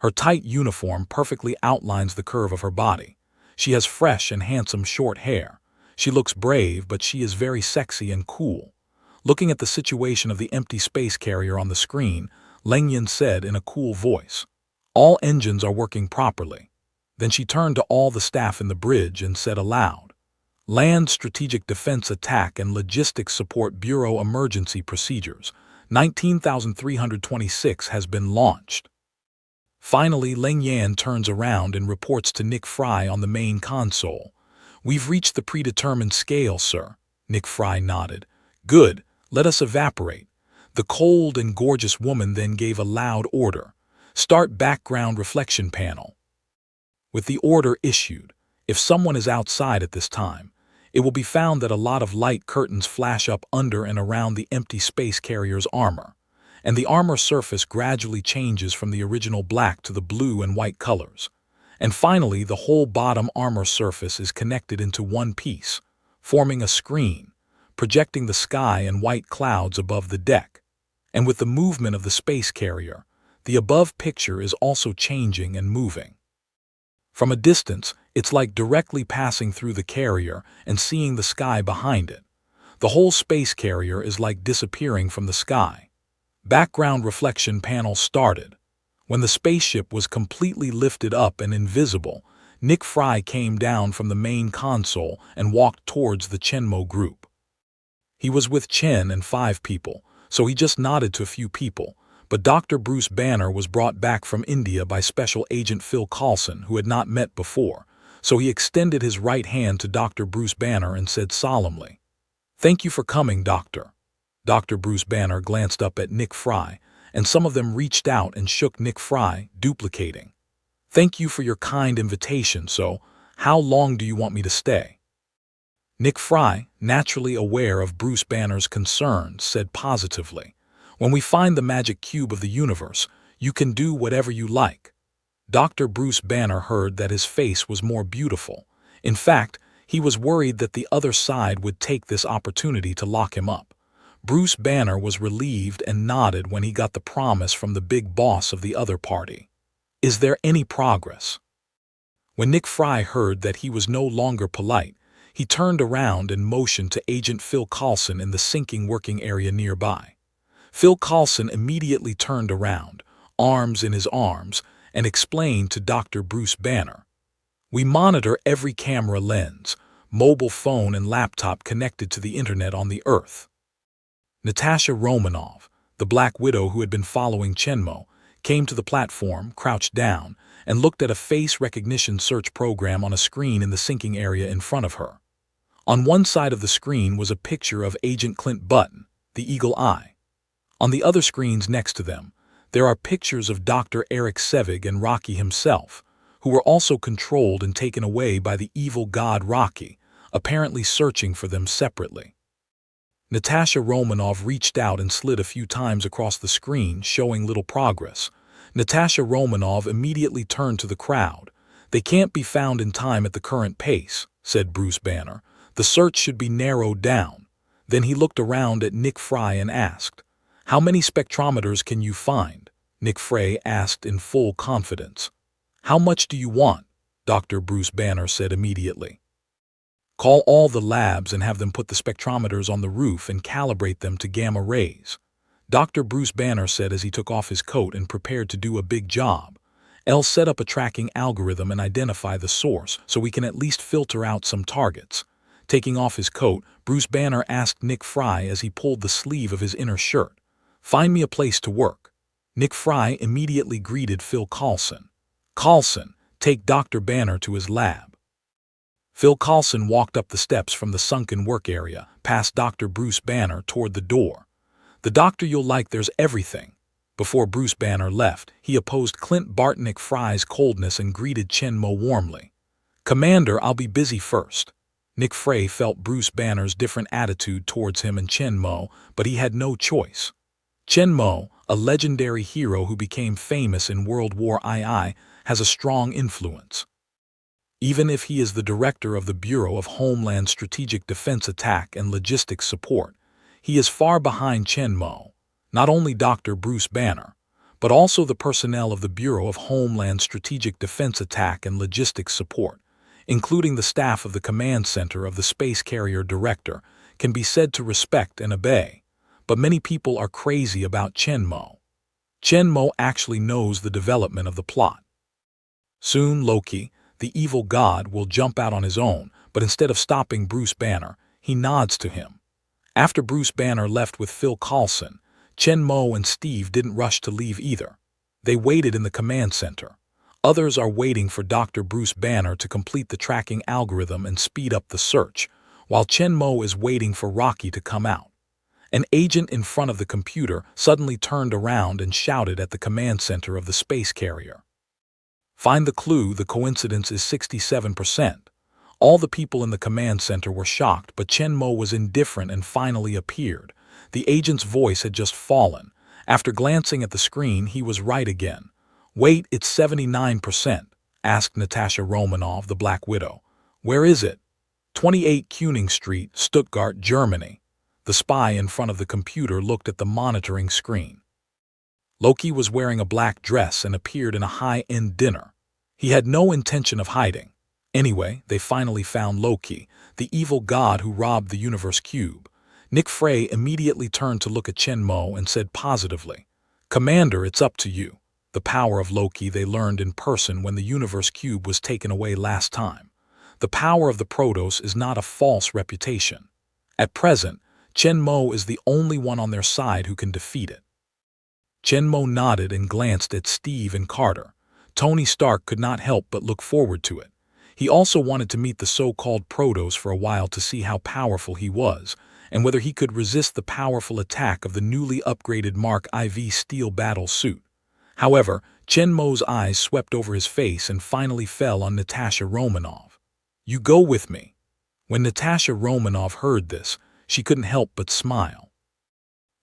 Her tight uniform perfectly outlines the curve of her body. She has fresh and handsome short hair. She looks brave, but she is very sexy and cool. Looking at the situation of the empty space carrier on the screen, Leng Yin said in a cool voice, All engines are working properly." Then she turned to all the staff in the bridge and said aloud, "Land Strategic Defense Attack and Logistics Support Bureau Emergency Procedures 19,326 has been launched." Finally, Ling Yan turns around and reports to Nick Fry on the main console. "We've reached the predetermined scale, sir." Nick Fry nodded. "Good, let us evaporate." The cold and gorgeous woman then gave a loud order. "Start background reflection panel." With the order issued, if someone is outside at this time, it will be found that a lot of light curtains flash up under and around the empty space carrier's armor, and the armor surface gradually changes from the original black to the blue and white colors. And finally, the whole bottom armor surface is connected into one piece, forming a screen, projecting the sky and white clouds above the deck. And with the movement of the space carrier, the above picture is also changing and moving. From a distance, it's like directly passing through the carrier and seeing the sky behind it. The whole space carrier is like disappearing from the sky. Background reflection panel started. When the spaceship was completely lifted up and invisible, Nick Fry came down from the main console and walked towards the Chenmo group. He was with Chen and 5 people, so he just nodded to a few people. But Dr. Bruce Banner was brought back from India by Special Agent Phil Coulson, who had not met before, so he extended his right hand to Dr. Bruce Banner and said solemnly, "Thank you for coming, Doctor." Dr. Bruce Banner glanced up at Nick Fry, and some of them reached out and shook Nick Fry, duplicating, "Thank you for your kind invitation, so how long do you want me to stay?" Nick Fry, naturally aware of Bruce Banner's concerns, said positively, "When we find the magic cube of the universe, you can do whatever you like." Dr. Bruce Banner heard that his face was more beautiful. In fact, he was worried that the other side would take this opportunity to lock him up. Bruce Banner was relieved and nodded when he got the promise from the big boss of the other party. "Is there any progress?" When Nick Fry heard that he was no longer polite, he turned around and motioned to Agent Phil Coulson in the sinking working area nearby. Phil Coulson immediately turned around, arms in his arms, and explained to Dr. Bruce Banner, "We monitor every camera lens, mobile phone and laptop connected to the internet on the Earth." Natasha Romanoff, the Black Widow who had been following Chenmo, came to the platform, crouched down, and looked at a face recognition search program on a screen in the sinking area in front of her. On one side of the screen was a picture of Agent Clint Button, the Eagle Eye. On the other screens next to them, there are pictures of Dr. Eric Sevig and Rocky himself, who were also controlled and taken away by the evil god Rocky, apparently searching for them separately. Natasha Romanoff reached out and slid a few times across the screen, showing little progress. Natasha Romanoff immediately turned to the crowd. "They can't be found in time at the current pace," said Bruce Banner. "The search should be narrowed down." Then he looked around at Nick Fry and asked, "How many spectrometers can you find?" Nick Fry asked in full confidence. "How much do you want?" Dr. Bruce Banner said immediately. "Call all the labs and have them put the spectrometers on the roof and calibrate them to gamma rays," Dr. Bruce Banner said as he took off his coat and prepared to do a big job. "I'll set up a tracking algorithm and identify the source so we can at least filter out some targets." Taking off his coat, Bruce Banner asked Nick Fry as he pulled the sleeve of his inner shirt, "Find me a place to work." Nick Fry immediately greeted Phil Coulson. "Coulson, take Dr. Banner to his lab." Phil Coulson walked up the steps from the sunken work area, past Dr. Bruce Banner toward the door. "The doctor you'll like, there's everything." Before Bruce Banner left, he opposed Clint Nick Fry's coldness and greeted Chenmo warmly. "Commander, I'll be busy first." Nick Fry felt Bruce Banner's different attitude towards him and Chenmo, but he had no choice. Chenmo, a legendary hero who became famous in World War II, has a strong influence. Even if he is the director of the Bureau of Homeland Strategic Defense Attack and Logistics Support, he is far behind Chenmo, not only Dr. Bruce Banner, but also the personnel of the Bureau of Homeland Strategic Defense Attack and Logistics Support, including the staff of the command center of the space carrier director, can be said to respect and obey. But many people are crazy about Chenmo. Chen Mo actually knows the development of the plot. Soon Loki, the evil god, will jump out on his own, but instead of stopping Bruce Banner, he nods to him. After Bruce Banner left with Phil Coulson, Chen Mo and Steve didn't rush to leave either. They waited in the command center. Others are waiting for Dr. Bruce Banner to complete the tracking algorithm and speed up the search, while Chen Mo is waiting for Rocky to come out. An agent in front of the computer suddenly turned around and shouted at the command center of the space carrier. Find the clue, the coincidence is 67%. All the people in the command center were shocked, but Chen Mo was indifferent and finally appeared. The agent's voice had just fallen. After glancing at the screen, he was right again. Wait, it's 79%, asked Natasha Romanoff, the Black Widow. Where is it? 28 Kuning Street, Stuttgart, Germany. The spy in front of the computer looked at the monitoring screen. Loki was wearing a black dress and appeared in a high-end dinner. He had no intention of hiding. Anyway, they finally found Loki, the evil god who robbed the universe cube. Nick Frey immediately turned to look at Chen Mo and said positively, "Commander, it's up to you." The power of Loki they learned in person when the universe cube was taken away last time. The power of the Protos is not a false reputation. At present, Chen Mo is the only one on their side who can defeat it. Chen Mo nodded and glanced at Steve and Carter. Tony Stark could not help but look forward to it. He also wanted to meet the so-called Protos for a while to see how powerful he was, and whether he could resist the powerful attack of the newly upgraded Mark IV steel battle suit. However, Chen Mo's eyes swept over his face and finally fell on Natasha Romanoff. "You go with me." When Natasha Romanoff heard this, she couldn't help but smile.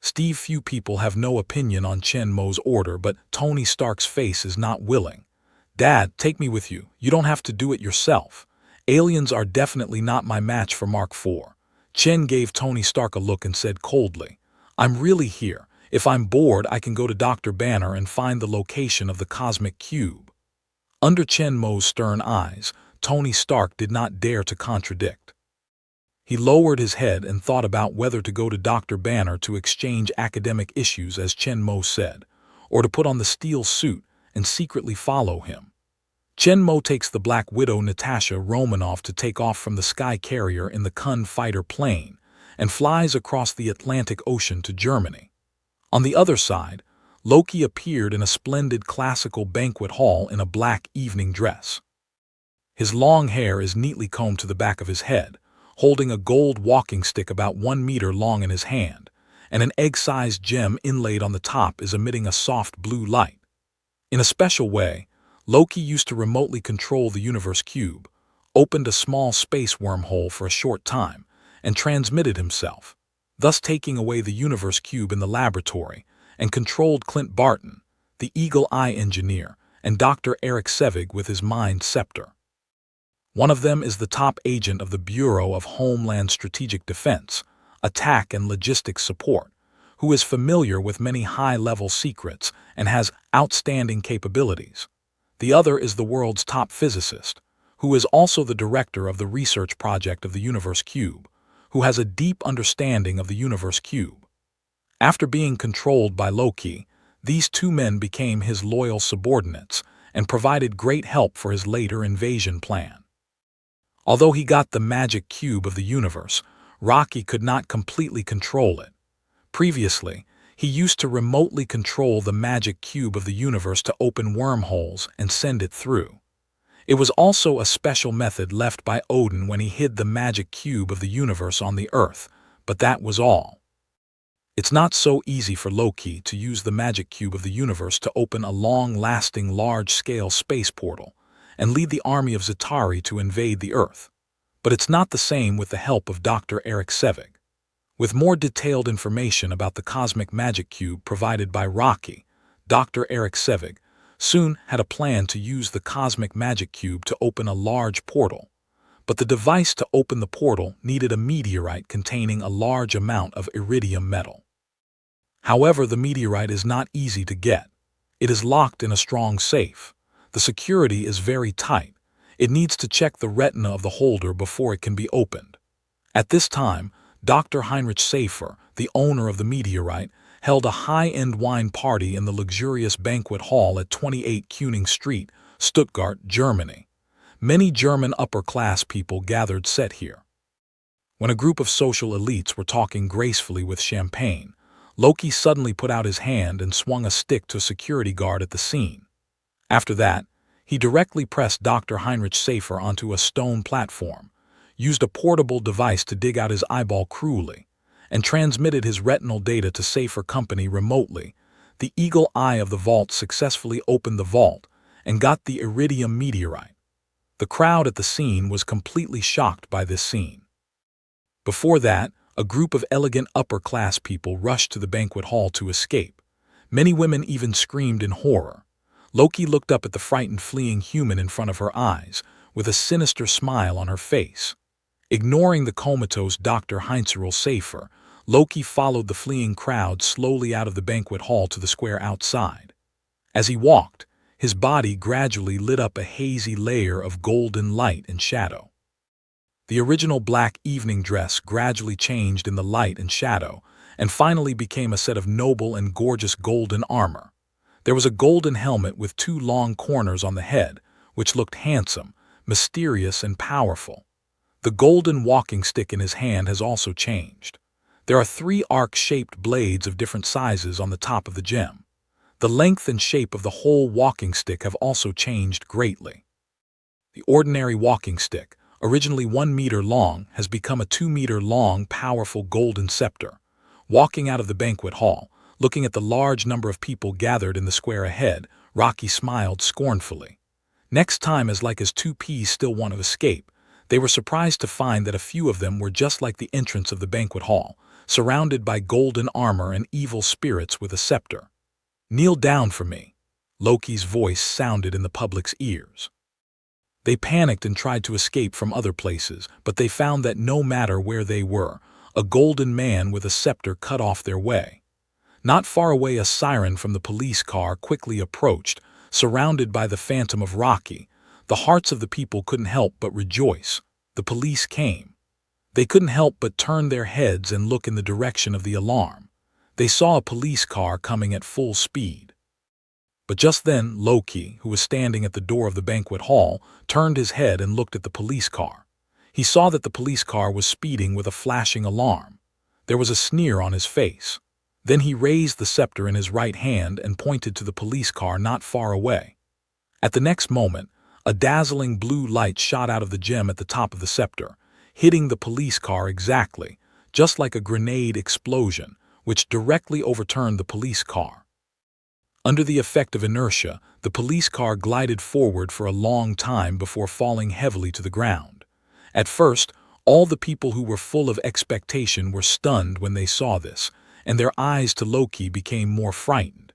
Steve, few people have no opinion on Chen Mo's order, but Tony Stark's face is not willing. "Dad, take me with you. You don't have to do it yourself. Aliens are definitely not my match for Mark IV. Chen gave Tony Stark a look and said coldly, "I'm really here. If I'm bored, I can go to Dr. Banner and find the location of the cosmic cube." Under Chen Mo's stern eyes, Tony Stark did not dare to contradict. He lowered his head and thought about whether to go to Dr. Banner to exchange academic issues, as Chen Mo said, or to put on the steel suit and secretly follow him. Chen Mo takes the Black Widow Natasha Romanoff to take off from the sky carrier in the Kun fighter plane and flies across the Atlantic Ocean to Germany. On the other side, Loki appeared in a splendid classical banquet hall in a black evening dress. His long hair is neatly combed to the back of his head, holding a gold walking stick about 1 meter long in his hand, and an egg-sized gem inlaid on the top is emitting a soft blue light. In a special way, Loki used to remotely control the universe cube, opened a small space wormhole for a short time, and transmitted himself, thus taking away the universe cube in the laboratory, and controlled Clint Barton, the Eagle Eye engineer, and Dr. Eric Sevig with his mind scepter. One of them is the top agent of the Bureau of Homeland Strategic Defense, Attack and Logistics Support, who is familiar with many high-level secrets and has outstanding capabilities. The other is the world's top physicist, who is also the director of the research project of the Universe Cube, who has a deep understanding of the Universe Cube. After being controlled by Loki, these two men became his loyal subordinates and provided great help for his later invasion plan. Although he got the magic cube of the universe, Rocky could not completely control it. Previously, he used to remotely control the magic cube of the universe to open wormholes and send it through. It was also a special method left by Odin when he hid the magic cube of the universe on the Earth, but that was all. It's not so easy for Loki to use the magic cube of the universe to open a long-lasting, large-scale space portal and lead the army of Zitari to invade the Earth. But it's not the same with the help of Dr. Eric Sevig. With more detailed information about the cosmic magic cube provided by Rocky, Dr. Eric Sevig soon had a plan to use the cosmic magic cube to open a large portal. But the device to open the portal needed a meteorite containing a large amount of iridium metal. However, the meteorite is not easy to get. It is locked in a strong safe. The security is very tight. It needs to check the retina of the holder before it can be opened. At this time, Dr. Heinrich Schaefer, the owner of the meteorite, held a high-end wine party in the luxurious banquet hall at 28 Kuning Street, Stuttgart, Germany. Many German upper-class people gathered set here. When a group of social elites were talking gracefully with champagne, Loki suddenly put out his hand and swung a stick to a security guard at the scene. After that, he directly pressed Dr. Heinrich Safer onto a stone platform, used a portable device to dig out his eyeball cruelly, and transmitted his retinal data to Safer Company remotely. The eagle eye of the vault successfully opened the vault and got the iridium meteorite. The crowd at the scene was completely shocked by this scene. Before that, a group of elegant upper-class people rushed to the banquet hall to escape. Many women even screamed in horror. Loki looked up at the frightened fleeing human in front of her eyes, with a sinister smile on her face. Ignoring the comatose Dr. Heinrich Safer, Loki followed the fleeing crowd slowly out of the banquet hall to the square outside. As he walked, his body gradually lit up a hazy layer of golden light and shadow. The original black evening dress gradually changed in the light and shadow, and finally became a set of noble and gorgeous golden armor. There was a golden helmet with 2 long corners on the head, which looked handsome, mysterious, and powerful. The golden walking stick in his hand has also changed. There are 3 arc-shaped blades of different sizes on the top of the gem. The length and shape of the whole walking stick have also changed greatly. The ordinary walking stick, originally 1 meter long, has become a 2-meter-long, powerful golden scepter. Walking out of the banquet hall, looking at the large number of people gathered in the square ahead, Rocky smiled scornfully. Next time, as like as 2 peas still want to escape, they were surprised to find that a few of them were just like the entrance of the banquet hall, surrounded by golden armor and evil spirits with a scepter. "Kneel down for me," Loki's voice sounded in the public's ears. They panicked and tried to escape from other places, but they found that no matter where they were, a golden man with a scepter cut off their way. Not far away, a siren from the police car quickly approached, surrounded by the phantom of Rocky. The hearts of the people couldn't help but rejoice. The police came. They couldn't help but turn their heads and look in the direction of the alarm. They saw a police car coming at full speed. But just then, Loki, who was standing at the door of the banquet hall, turned his head and looked at the police car. He saw that the police car was speeding with a flashing alarm. There was a sneer on his face. Then he raised the scepter in his right hand and pointed to the police car not far away. At the next moment, a dazzling blue light shot out of the gem at the top of the scepter, hitting the police car exactly, just like a grenade explosion, which directly overturned the police car. Under the effect of inertia, the police car glided forward for a long time before falling heavily to the ground. At first, all the people who were full of expectation were stunned when they saw this, and their eyes to Loki became more frightened.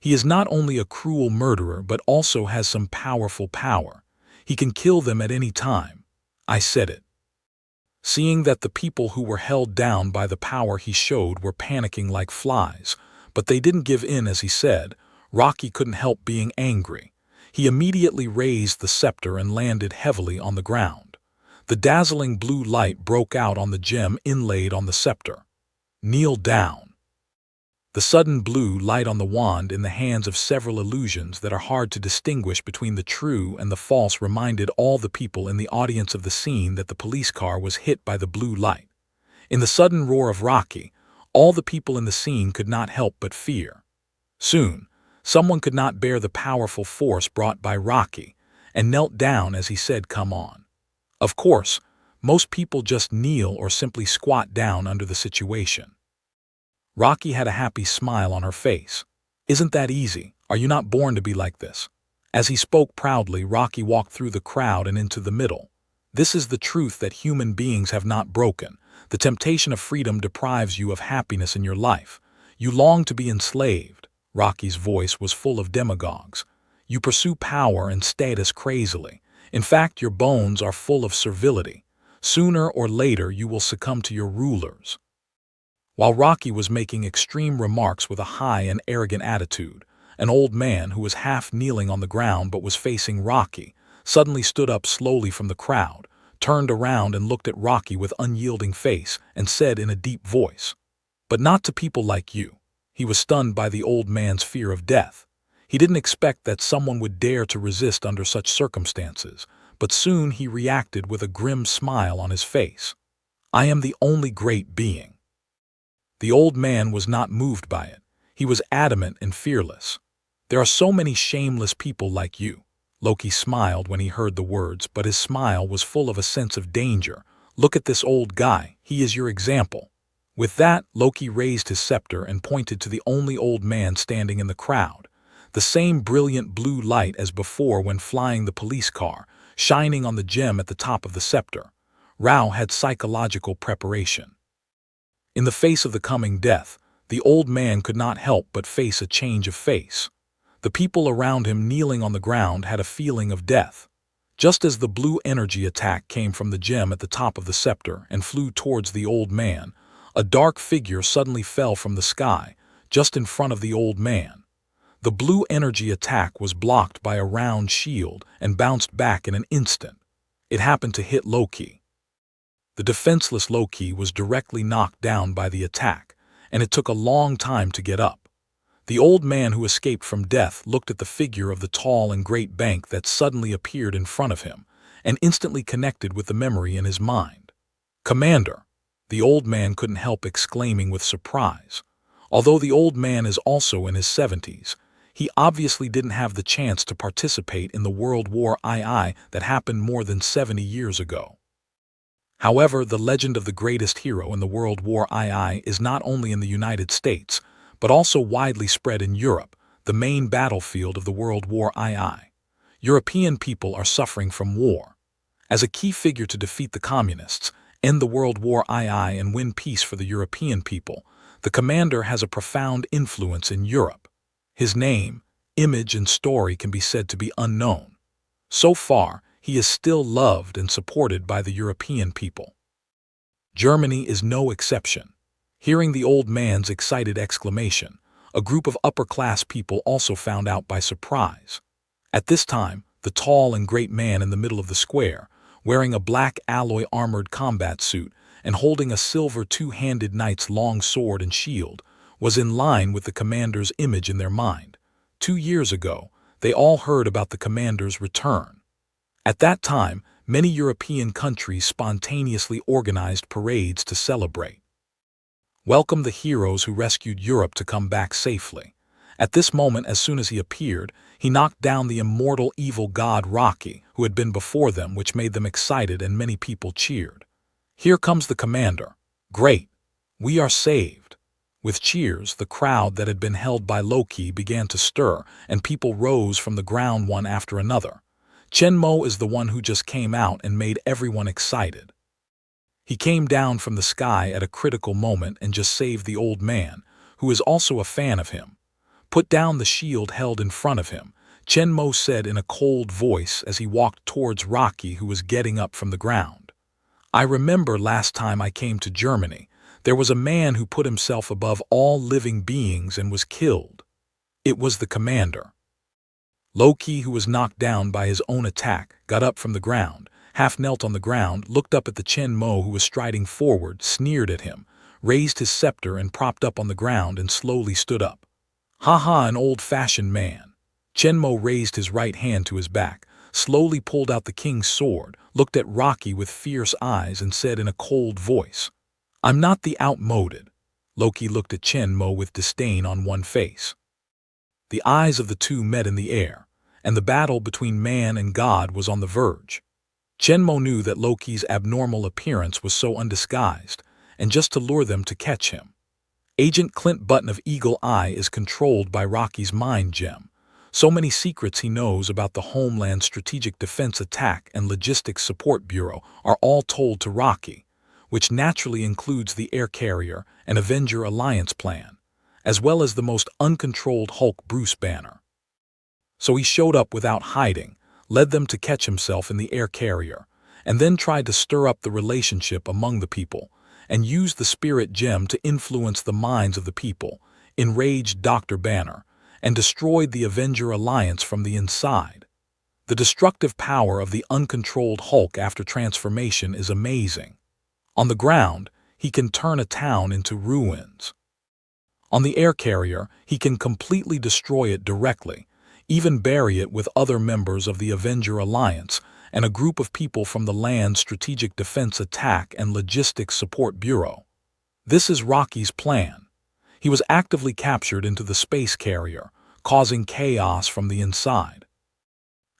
He is not only a cruel murderer but also has some powerful power. He can kill them at any time. I said it. Seeing that the people who were held down by the power he showed were panicking like flies, but they didn't give in, as he said, Rocky couldn't help being angry. He immediately raised the scepter and landed heavily on the ground. The dazzling blue light broke out on the gem inlaid on the scepter. "Kneel down." The sudden blue light on the wand in the hands of several illusions that are hard to distinguish between the true and the false reminded all the people in the audience of the scene that the police car was hit by the blue light. In the sudden roar of Rocky, all the people in the scene could not help but fear. Soon, someone could not bear the powerful force brought by Rocky, and knelt down as he said, "Come on." Of course, most people just kneel or simply squat down under the situation. Rocky had a happy smile on her face. "Isn't that easy? Are you not born to be like this?" As he spoke proudly, Rocky walked through the crowd and into the middle. "This is the truth that human beings have not broken. The temptation of freedom deprives you of happiness in your life. You long to be enslaved." Rocky's voice was full of demagogues. "You pursue power and status crazily. In fact, your bones are full of servility. Sooner or later, you will succumb to your rulers." While Rocky was making extreme remarks with a high and arrogant attitude, an old man who was half kneeling on the ground but was facing Rocky suddenly stood up slowly from the crowd, turned around and looked at Rocky with unyielding face, and said in a deep voice, "But not to people like you." He was stunned by the old man's fear of death. He didn't expect that someone would dare to resist under such circumstances, but soon he reacted with a grim smile on his face. "I am the only great being." The old man was not moved by it. He was adamant and fearless. "There are so many shameless people like you." Loki smiled when he heard the words, but his smile was full of a sense of danger. "Look at this old guy. He is your example." With that, Loki raised his scepter and pointed to the only old man standing in the crowd. The same brilliant blue light as before when flying the police car, shining on the gem at the top of the scepter. Rao had psychological preparation. In the face of the coming death, the old man could not help but face a change of face. The people around him kneeling on the ground had a feeling of death. Just as the blue energy attack came from the gem at the top of the scepter and flew towards the old man, a dark figure suddenly fell from the sky, just in front of the old man. The blue energy attack was blocked by a round shield and bounced back in an instant. It happened to hit Loki. The defenseless Loki was directly knocked down by the attack, and it took a long time to get up. The old man who escaped from death looked at the figure of the tall and great bank that suddenly appeared in front of him, and instantly connected with the memory in his mind. "Commander!" The old man couldn't help exclaiming with surprise. Although the old man is also in his 70s, he obviously didn't have the chance to participate in the World War II that happened more than 70 years ago. However, the legend of the greatest hero in the World War II is not only in the United States, but also widely spread in Europe, the main battlefield of the World War II. European people are suffering from war. As a key figure to defeat the communists, end the World War II and win peace for the European people, the commander has a profound influence in Europe. His name, image, and story can be said to be unknown. So far, he is still loved and supported by the European people. Germany is no exception. Hearing the old man's excited exclamation, a group of upper-class people also found out by surprise. At this time, the tall and great man in the middle of the square, wearing a black alloy armored combat suit and holding a silver two-handed knight's long sword and shield, was in line with the commander's image in their mind. 2 years ago, they all heard about the commander's return. At that time, many European countries spontaneously organized parades to celebrate. Welcome the heroes who rescued Europe to come back safely. At this moment, as soon as he appeared, he knocked down the immortal evil god Rocky, who had been before them, which made them excited and many people cheered. "Here comes the commander. Great! We are saved." With cheers, the crowd that had been held by Loki began to stir, and people rose from the ground one after another. Chenmo is the one who just came out and made everyone excited. He came down from the sky at a critical moment and just saved the old man, who is also a fan of him. "Put down the shield held in front of him," Chenmo said in a cold voice as he walked towards Rocky, who was getting up from the ground. "I remember last time I came to Germany, there was a man who put himself above all living beings and was killed. It was the commander." Loki, who was knocked down by his own attack, got up from the ground, half knelt on the ground, looked up at the Chenmo who was striding forward, sneered at him, raised his scepter and propped up on the ground and slowly stood up. "Ha ha, an old-fashioned man." Chenmo raised his right hand to his back, slowly pulled out the king's sword, looked at Rocky with fierce eyes and said in a cold voice, "I'm not the outmoded." Loki looked at Chenmo with disdain on one face. The eyes of the two met in the air, and the battle between man and god was on the verge. Chenmo knew that Loki's abnormal appearance was so undisguised, and just to lure them to catch him. Agent Clint Button of Eagle Eye is controlled by Rocky's mind gem. So many secrets he knows about the Homeland Strategic Defense Attack and Logistics Support Bureau are all told to Rocky, which naturally includes the air carrier and Avenger Alliance plan, as well as the most uncontrolled Hulk Bruce Banner. So he showed up without hiding, led them to catch himself in the air carrier, and then tried to stir up the relationship among the people, and used the spirit gem to influence the minds of the people, enraged Dr. Banner, and destroyed the Avenger Alliance from the inside. The destructive power of the uncontrolled Hulk after transformation is amazing. On the ground, he can turn a town into ruins. On the air carrier, he can completely destroy it directly, even bury it with other members of the Avenger Alliance and a group of people from the Land Strategic Defense Attack and Logistics Support Bureau. This is Rocky's plan. He was actively captured into the space carrier, causing chaos from the inside.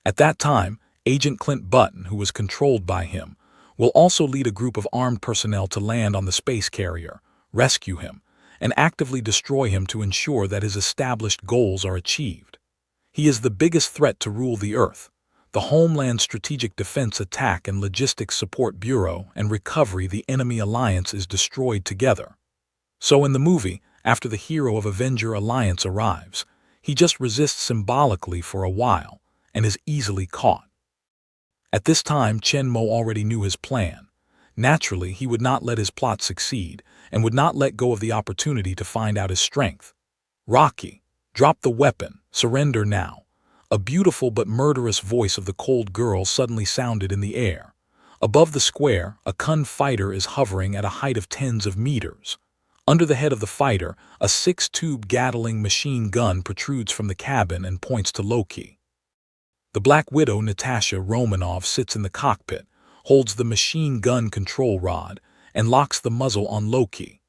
At that time, Agent Clint Button, who was controlled by him, will also lead a group of armed personnel to land on the space carrier, rescue him, and actively destroy him to ensure that his established goals are achieved. He is the biggest threat to rule the Earth. The Homeland Strategic Defense Attack and Logistics Support Bureau and Recovery, the enemy alliance, is destroyed together. So in the movie, after the hero of Avenger Alliance arrives, he just resists symbolically for a while and is easily caught. At this time, Chen-Mo already knew his plan. Naturally, he would not let his plot succeed and would not let go of the opportunity to find out his strength. Rocky, drop the weapon, surrender now. A beautiful but murderous voice of the cold girl suddenly sounded in the air. Above the square, a Kun fighter is hovering at a height of tens of meters. Under the head of the fighter, a 6-tube Gatling machine gun protrudes from the cabin and points to Loki. The Black Widow Natasha Romanoff sits in the cockpit, holds the machine gun control rod, and locks the muzzle on Loki.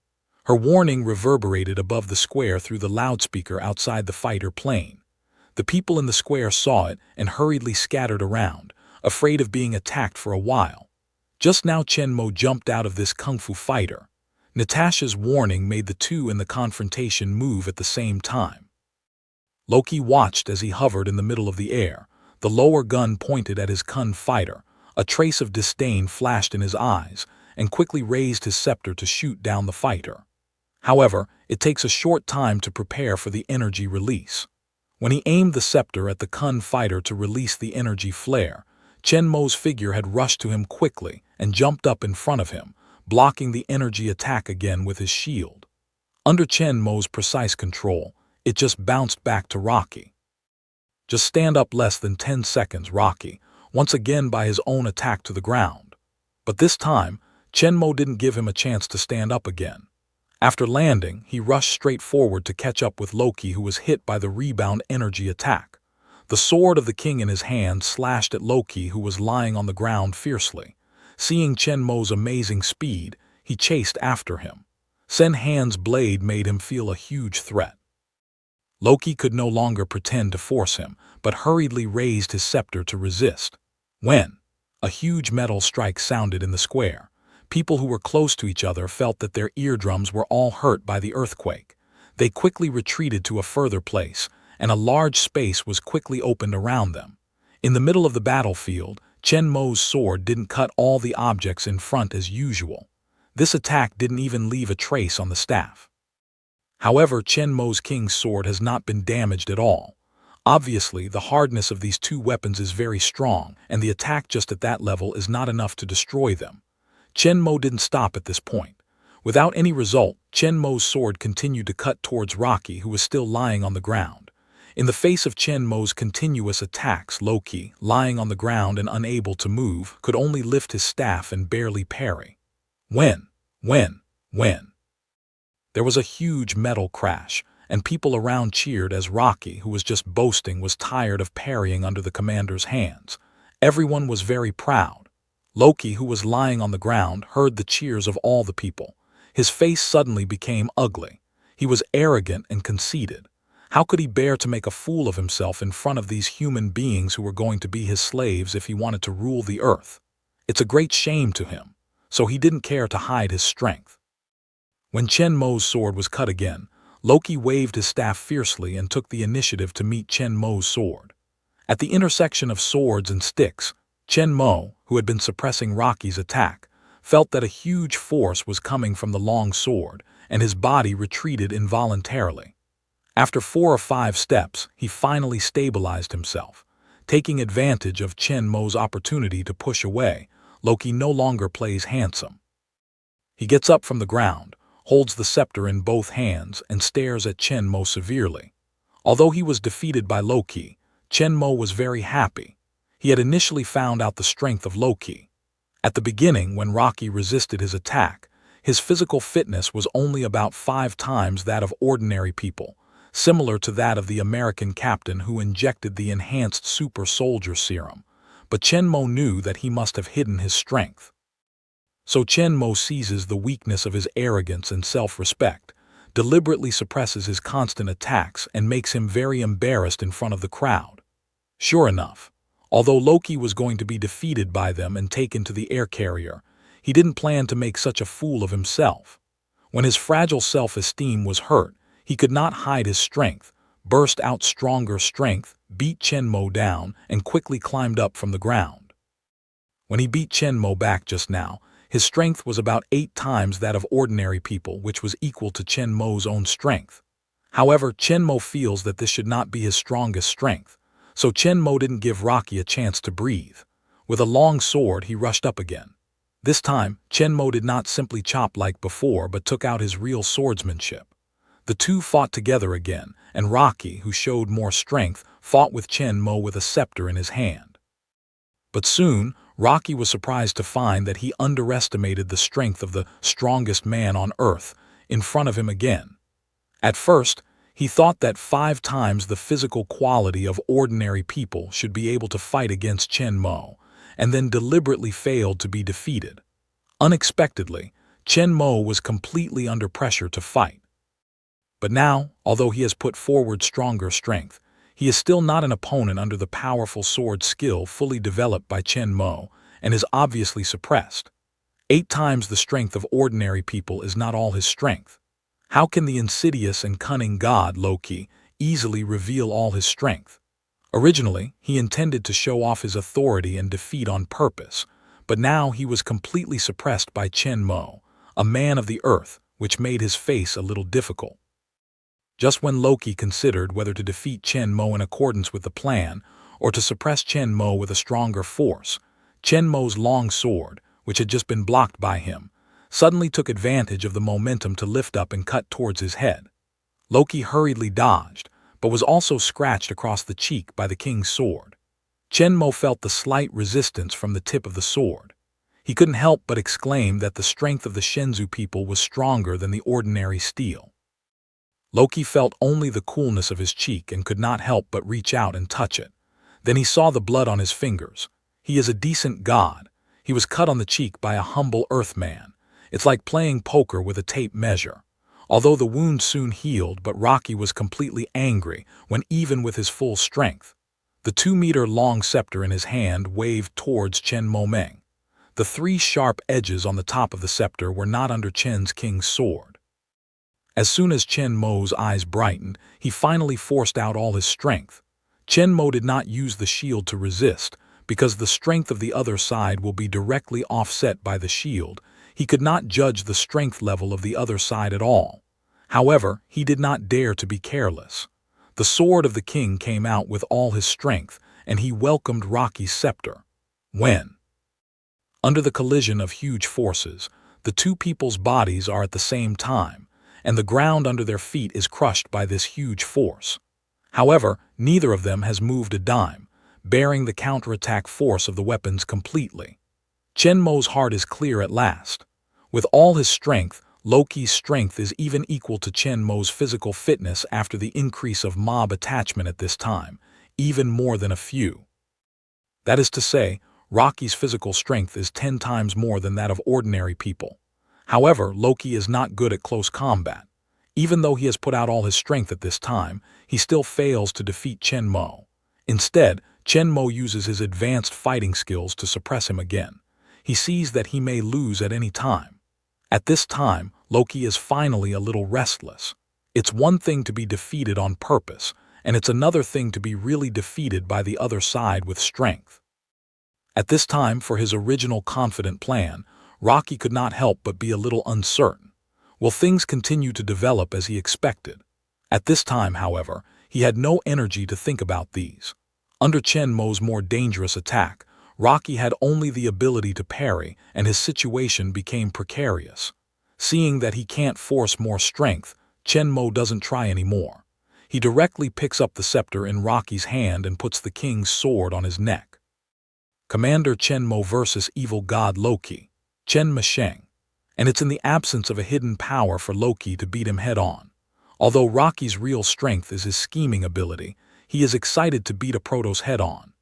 Her warning reverberated above the square through the loudspeaker outside the fighter plane. The people in the square saw it and hurriedly scattered around, afraid of being attacked for a while. Just now Chen-Mo jumped out of this kung fu fighter. Natasha's warning made the two in the confrontation move at the same time. Loki watched as he hovered in the middle of the air, the lower gun pointed at his Kun fighter. A trace of disdain flashed in his eyes, and quickly raised his scepter to shoot down the fighter. However, it takes a short time to prepare for the energy release. When he aimed the scepter at the Kun fighter to release the energy flare, Chen-Mo's figure had rushed to him quickly and jumped up in front of him, blocking the energy attack again with his shield. Under Chen-Mo's precise control, it just bounced back to Rocky. Just stand up less than 10 seconds, Rocky, once again by his own attack to the ground. But this time, Chen-Mo didn't give him a chance to stand up again. After landing, he rushed straight forward to catch up with Loki, who was hit by the rebound energy attack. The sword of the king in his hand slashed at Loki, who was lying on the ground fiercely. Seeing Chen-Mo's amazing speed, he chased after him. Sen Han's blade made him feel a huge threat. Loki could no longer pretend to force him, but hurriedly raised his scepter to resist. When a huge metal strike sounded in the square, people who were close to each other felt that their eardrums were all hurt by the earthquake. They quickly retreated to a further place, and a large space was quickly opened around them. In the middle of the battlefield, Chen-Mo's sword didn't cut all the objects in front as usual. This attack didn't even leave a trace on the staff. However, Chen-Mo's king's sword has not been damaged at all. Obviously, the hardness of these two weapons is very strong, and the attack just at that level is not enough to destroy them. Chen-Mo didn't stop at this point. Without any result, Chen-Mo's sword continued to cut towards Rocky, who was still lying on the ground. In the face of Chen-Mo's continuous attacks, Loki, lying on the ground and unable to move, could only lift his staff and barely parry. When? There was a huge metal crash, and people around cheered as Rocky, who was just boasting, was tired of parrying under the commander's hands. Everyone was very proud. Loki, who was lying on the ground, heard the cheers of all the people. His face suddenly became ugly. He was arrogant and conceited. How could he bear to make a fool of himself in front of these human beings who were going to be his slaves if he wanted to rule the earth? It's a great shame to him, so he didn't care to hide his strength. When Chen-Mo's sword was cut again, Loki waved his staff fiercely and took the initiative to meet Chen-Mo's sword. At the intersection of swords and sticks, Chen-Mo, who had been suppressing Rocky's attack, felt that a huge force was coming from the long sword, and his body retreated involuntarily. After 4 or 5 steps, he finally stabilized himself. Taking advantage of Chen-Mo's opportunity to push away, Loki no longer plays handsome. He gets up from the ground, holds the scepter in both hands, and stares at Chen-Mo severely. Although he was defeated by Loki, Chen-Mo was very happy. He had initially found out the strength of Loki. At the beginning, when Rocky resisted his attack, his physical fitness was only about 5 times that of ordinary people, similar to that of the American captain who injected the enhanced super soldier serum. But Chen Mo knew that he must have hidden his strength. So Chen Mo seizes the weakness of his arrogance and self-respect, deliberately suppresses his constant attacks, and makes him very embarrassed in front of the crowd. Sure enough, although Loki was going to be defeated by them and taken to the air carrier, he didn't plan to make such a fool of himself. When his fragile self-esteem was hurt, he could not hide his strength, burst out stronger strength, beat Chen Mo down, and quickly climbed up from the ground. When he beat Chen Mo back just now, his strength was about 8 times that of ordinary people, which was equal to Chen Mo's own strength. However, Chen Mo feels that this should not be his strongest strength, so Chen Mo didn't give Rocky a chance to breathe. With a long sword, he rushed up again. This time, Chen Mo did not simply chop like before, but took out his real swordsmanship. The two fought together again, and Rocky, who showed more strength, fought with Chen Mo with a scepter in his hand. But soon, Rocky was surprised to find that he underestimated the strength of the strongest man on Earth in front of him again. At first, he thought that 5 times the physical quality of ordinary people should be able to fight against Chen Mo, and then deliberately failed to be defeated. Unexpectedly, Chen Mo was completely under pressure to fight. But now, although he has put forward stronger strength, he is still not an opponent under the powerful sword skill fully developed by Chen Mo, and is obviously suppressed. 8 times the strength of ordinary people is not all his strength. How can the insidious and cunning god Loki easily reveal all his strength? Originally, he intended to show off his authority and defeat on purpose, but now he was completely suppressed by Chen Mo, a man of the earth, which made his face a little difficult. Just when Loki considered whether to defeat Chen Mo in accordance with the plan or to suppress Chen Mo with a stronger force, Chen Mo's long sword, which had just been blocked by him, suddenly took advantage of the momentum to lift up and cut towards his head. Loki hurriedly dodged, but was also scratched across the cheek by the king's sword. Chen Mo felt the slight resistance from the tip of the sword. He couldn't help but exclaim that the strength of the Shenzhou people was stronger than the ordinary steel. Loki felt only the coolness of his cheek and could not help but reach out and touch it. Then he saw the blood on his fingers. He is a decent god. He was cut on the cheek by a humble earthman. It's like playing poker with a tape measure. Although the wound soon healed, but Rocky was completely angry when even with his full strength. The 2-meter-long scepter in his hand waved towards Chen Momeng. The 3 sharp edges on the top of the scepter were not under Chen's king's sword. As soon as Chen Mo's eyes brightened, he finally forced out all his strength. Chen Mo did not use the shield to resist, because the strength of the other side will be directly offset by the shield. He could not judge the strength level of the other side at all. However, he did not dare to be careless. The sword of the king came out with all his strength, and he welcomed Rocky's scepter. When, under the collision of huge forces, the two people's bodies are at the same time, and the ground under their feet is crushed by this huge force. However, neither of them has moved a dime, bearing the counterattack force of the weapons completely. Chen Mo's heart is clear at last. With all his strength, Loki's strength is even equal to Chen Mo's physical fitness after the increase of mob attachment at this time, even more than a few. That is to say, Rocky's physical strength is 10 times more than that of ordinary people. However, Loki is not good at close combat. Even though he has put out all his strength at this time, he still fails to defeat Chen Mo. Instead, Chen Mo uses his advanced fighting skills to suppress him again. He sees that he may lose at any time. At this time, Loki is finally a little restless. It's one thing to be defeated on purpose, and it's another thing to be really defeated by the other side with strength. At this time, for his original confident plan, Rocky could not help but be a little uncertain. Will things continue to develop as he expected? At this time, however, he had no energy to think about these. Under Chen Mo's more dangerous attack, Rocky had only the ability to parry, and his situation became precarious. Seeing that he can't force more strength, Chen Mo doesn't try anymore. He directly picks up the scepter in Rocky's hand and puts the king's sword on his neck. Commander Chen Mo versus evil god Loki. Chen Masheng. and it's in the absence of a hidden power for Loki to beat him head-on. Although Rocky's real strength is his scheming ability, he is excited to beat a Protoss head-on.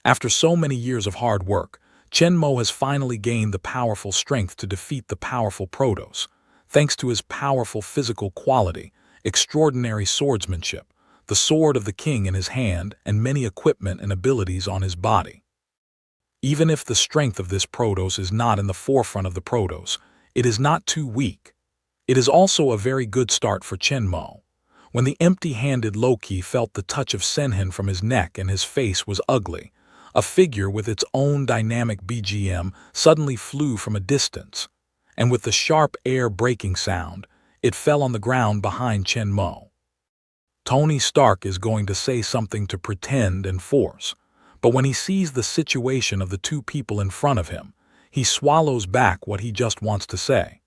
After so many years of hard work, Chenmo has finally gained the powerful strength to defeat the powerful Protoss, thanks to his powerful physical quality, extraordinary swordsmanship, the sword of the king in his hand, and many equipment and abilities on his body. Even if the strength of this Protoss is not in the forefront of the Protoss, it is not too weak. It is also a very good start for Chenmo. When the empty-handed Loki felt the touch of Senhin from his neck and his face was ugly, a figure with its own dynamic BGM suddenly flew from a distance, and with the sharp air-breaking sound, it fell on the ground behind Chenmo. Tony Stark is going to say something to pretend and force, but when he sees the situation of the two people in front of him, he swallows back what he just wants to say.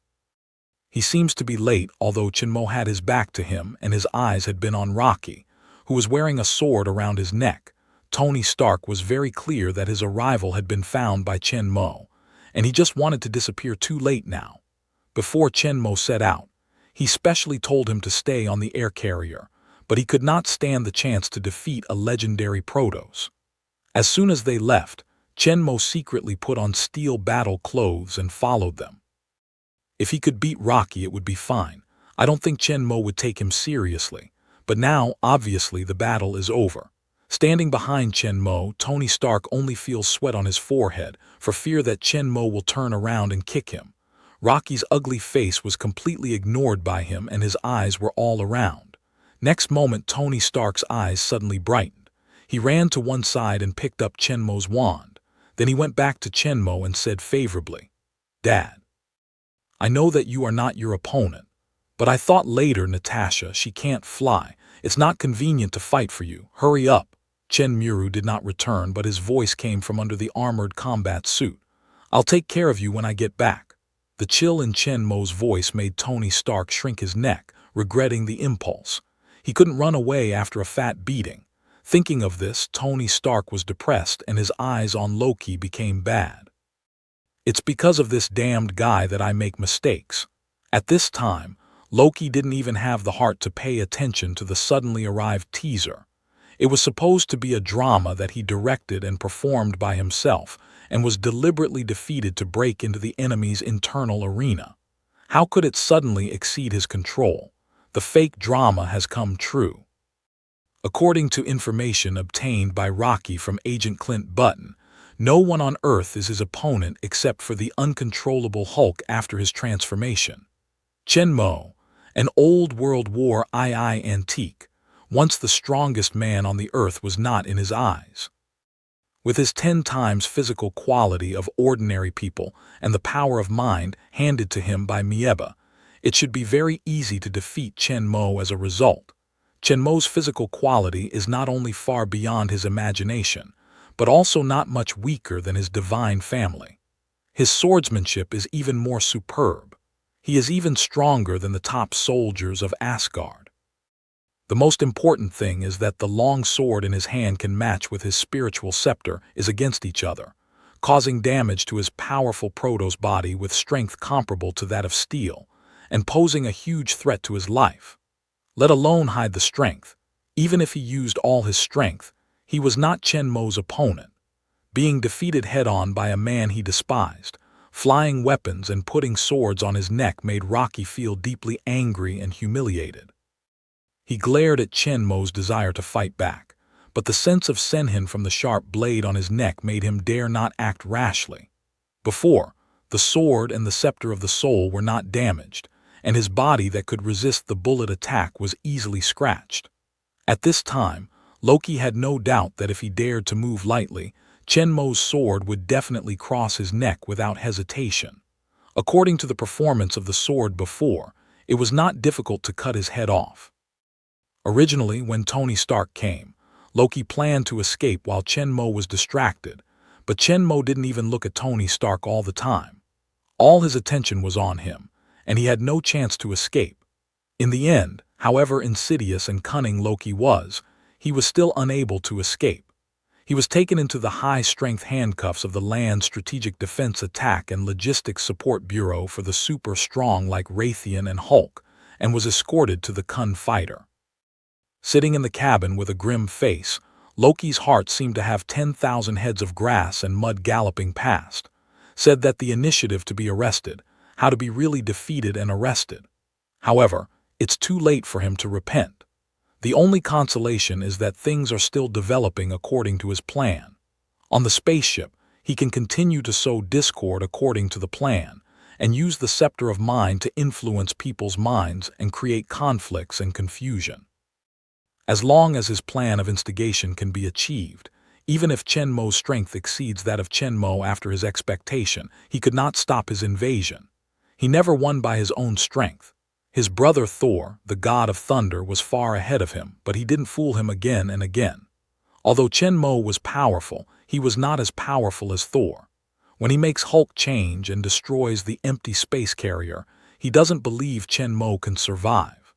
He seems to be late, although Chenmo had his back to him and his eyes had been on Rocky, who was wearing a sword around his neck. Tony Stark was very clear that his arrival had been found by Chenmo, and he just wanted to disappear too late now. Before Chenmo set out, he specially told him to stay on the air carrier, but he could not stand the chance to defeat a legendary Protoss. As soon as they left, Chenmo secretly put on steel battle clothes and followed them. If he could beat Rocky, it would be fine. I don't think Chenmo would take him seriously, but now, obviously, the battle is over. Standing behind Chenmo, Tony Stark only feels sweat on his forehead for fear that Chenmo will turn around and kick him. Rocky's ugly face was completely ignored by him and his eyes were all around. Next moment, Tony Stark's eyes suddenly brightened. He ran to one side and picked up Chenmo's wand. Then he went back to Chenmo and said favorably, "Dad, I know that you are not your opponent, but I thought later, Natasha, she can't fly. It's not convenient to fight for you. Hurry up." Chen Muru did not return, but his voice came from under the armored combat suit. "I'll take care of you when I get back." The chill in Chenmo's voice made Tony Stark shrink his neck, regretting the impulse. He couldn't run away after a fat beating. Thinking of this, Tony Stark was depressed and his eyes on Loki became bad. "It's because of this damned guy that I make mistakes." At this time, Loki didn't even have the heart to pay attention to the suddenly arrived teaser. It was supposed to be a drama that he directed and performed by himself, and was deliberately defeated to break into the enemy's internal arena. How could it suddenly exceed his control? The fake drama has come true. According to information obtained by Rocky from Agent Clint Button, no one on Earth is his opponent except for the uncontrollable Hulk after his transformation. Chenmo, an old World War II antique, once the strongest man on the earth, was not in his eyes. With his 10 times physical quality of ordinary people and the power of mind handed to him by Mieba, it should be very easy to defeat Chenmo as a result. Chenmo's physical quality is not only far beyond his imagination, but also not much weaker than his divine family. His swordsmanship is even more superb. He is even stronger than the top soldiers of Asgard. The most important thing is that the long sword in his hand can match with his spiritual scepter is against each other, causing damage to his powerful Protoss body with strength comparable to that of steel, and posing a huge threat to his life. Let alone hide the strength. Even if he used all his strength, he was not Chenmo's opponent. Being defeated head-on by a man he despised, flying weapons and putting swords on his neck made Rocky feel deeply angry and humiliated. He glared at Chenmo's desire to fight back, but the sense of Senhin from the sharp blade on his neck made him dare not act rashly. Before, the sword and the scepter of the soul were not damaged, and his body that could resist the bullet attack was easily scratched. At this time, Loki had no doubt that if he dared to move lightly, Chenmo's sword would definitely cross his neck without hesitation. According to the performance of the sword before, it was not difficult to cut his head off. Originally, when Tony Stark came, Loki planned to escape while Chenmo was distracted, but Chenmo didn't even look at Tony Stark all the time. All his attention was on him, and he had no chance to escape. In the end, however insidious and cunning Loki was, he was still unable to escape. He was taken into the high-strength handcuffs of the Land Strategic Defense Attack and Logistics Support Bureau for the super-strong like Raytheon and Hulk, and was escorted to the Kun fighter. Sitting in the cabin with a grim face, Loki's heart seemed to have 10,000 heads of grass and mud galloping past, said that the initiative to be arrested, how to be really defeated and arrested. However, it's too late for him to repent. The only consolation is that things are still developing according to his plan. On the spaceship, he can continue to sow discord according to the plan, and use the scepter of mind to influence people's minds and create conflicts and confusion. As long as his plan of instigation can be achieved, even if Chen Mo's strength exceeds that of Chen Mo after his expectation, he could not stop his invasion. He never won by his own strength. His brother Thor, the god of thunder, was far ahead of him, but he didn't fool him again and again. Although Chen Mo was powerful, he was not as powerful as Thor. When he makes Hulk change and destroys the empty space carrier, he doesn't believe Chen Mo can survive.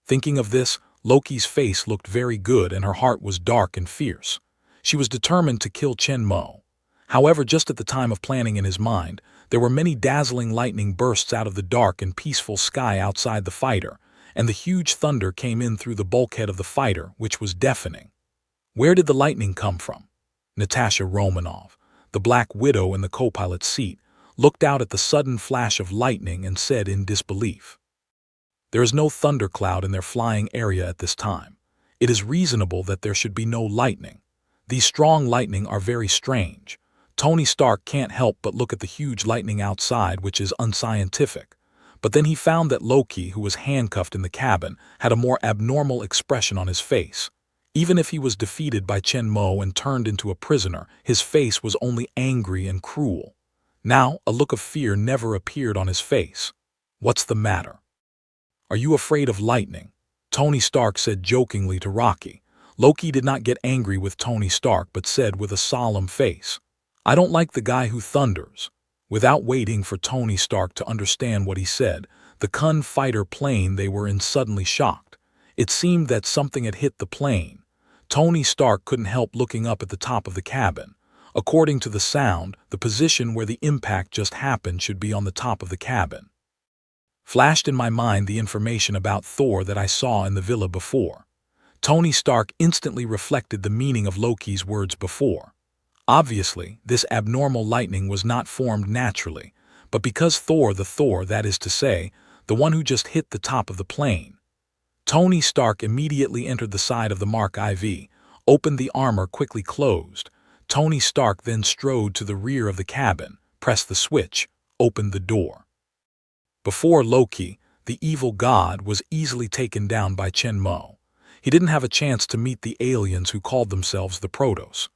Thinking of this, Loki's face looked very good and her heart was dark and fierce. She was determined to kill Chen Mo. However, just at the time of planning in his mind, there were many dazzling lightning bursts out of the dark and peaceful sky outside the fighter, and the huge thunder came in through the bulkhead of the fighter, which was deafening. Where did the lightning come from? Natasha Romanoff, the Black Widow in the co-pilot's seat, looked out at the sudden flash of lightning and said in disbelief, "There is no thundercloud in their flying area at this time. It is reasonable that there should be no lightning. These strong lightning are very strange. Tony Stark can't help but look at the huge lightning outside, which is unscientific. But then he found that Loki, who was handcuffed in the cabin, had a more abnormal expression on his face. Even if he was defeated by Chen Mo and turned into a prisoner, his face was only angry and cruel. Now, a look of fear never appeared on his face. What's the matter? Are you afraid of lightning? Tony Stark said jokingly to Rocky. Loki did not get angry with Tony Stark but said with a solemn face, "I don't like the guy who thunders." Without waiting for Tony Stark to understand what he said, the Kun fighter plane they were in suddenly shocked. It seemed that something had hit the plane. Tony Stark couldn't help looking up at the top of the cabin. According to the sound, the position where the impact just happened should be on the top of the cabin. Flashed in my mind the information about Thor that I saw in the villa before. Tony Stark instantly reflected the meaning of Loki's words before. Obviously, this abnormal lightning was not formed naturally, but because Thor, that is to say, the one who just hit the top of the plane. Tony Stark immediately entered the side of the Mark IV, opened the armor quickly closed. Tony Stark then strode to the rear of the cabin, pressed the switch, opened the door. Before Loki, the evil god was easily taken down by Chen Mo. He didn't have a chance to meet the aliens who called themselves the Protoss.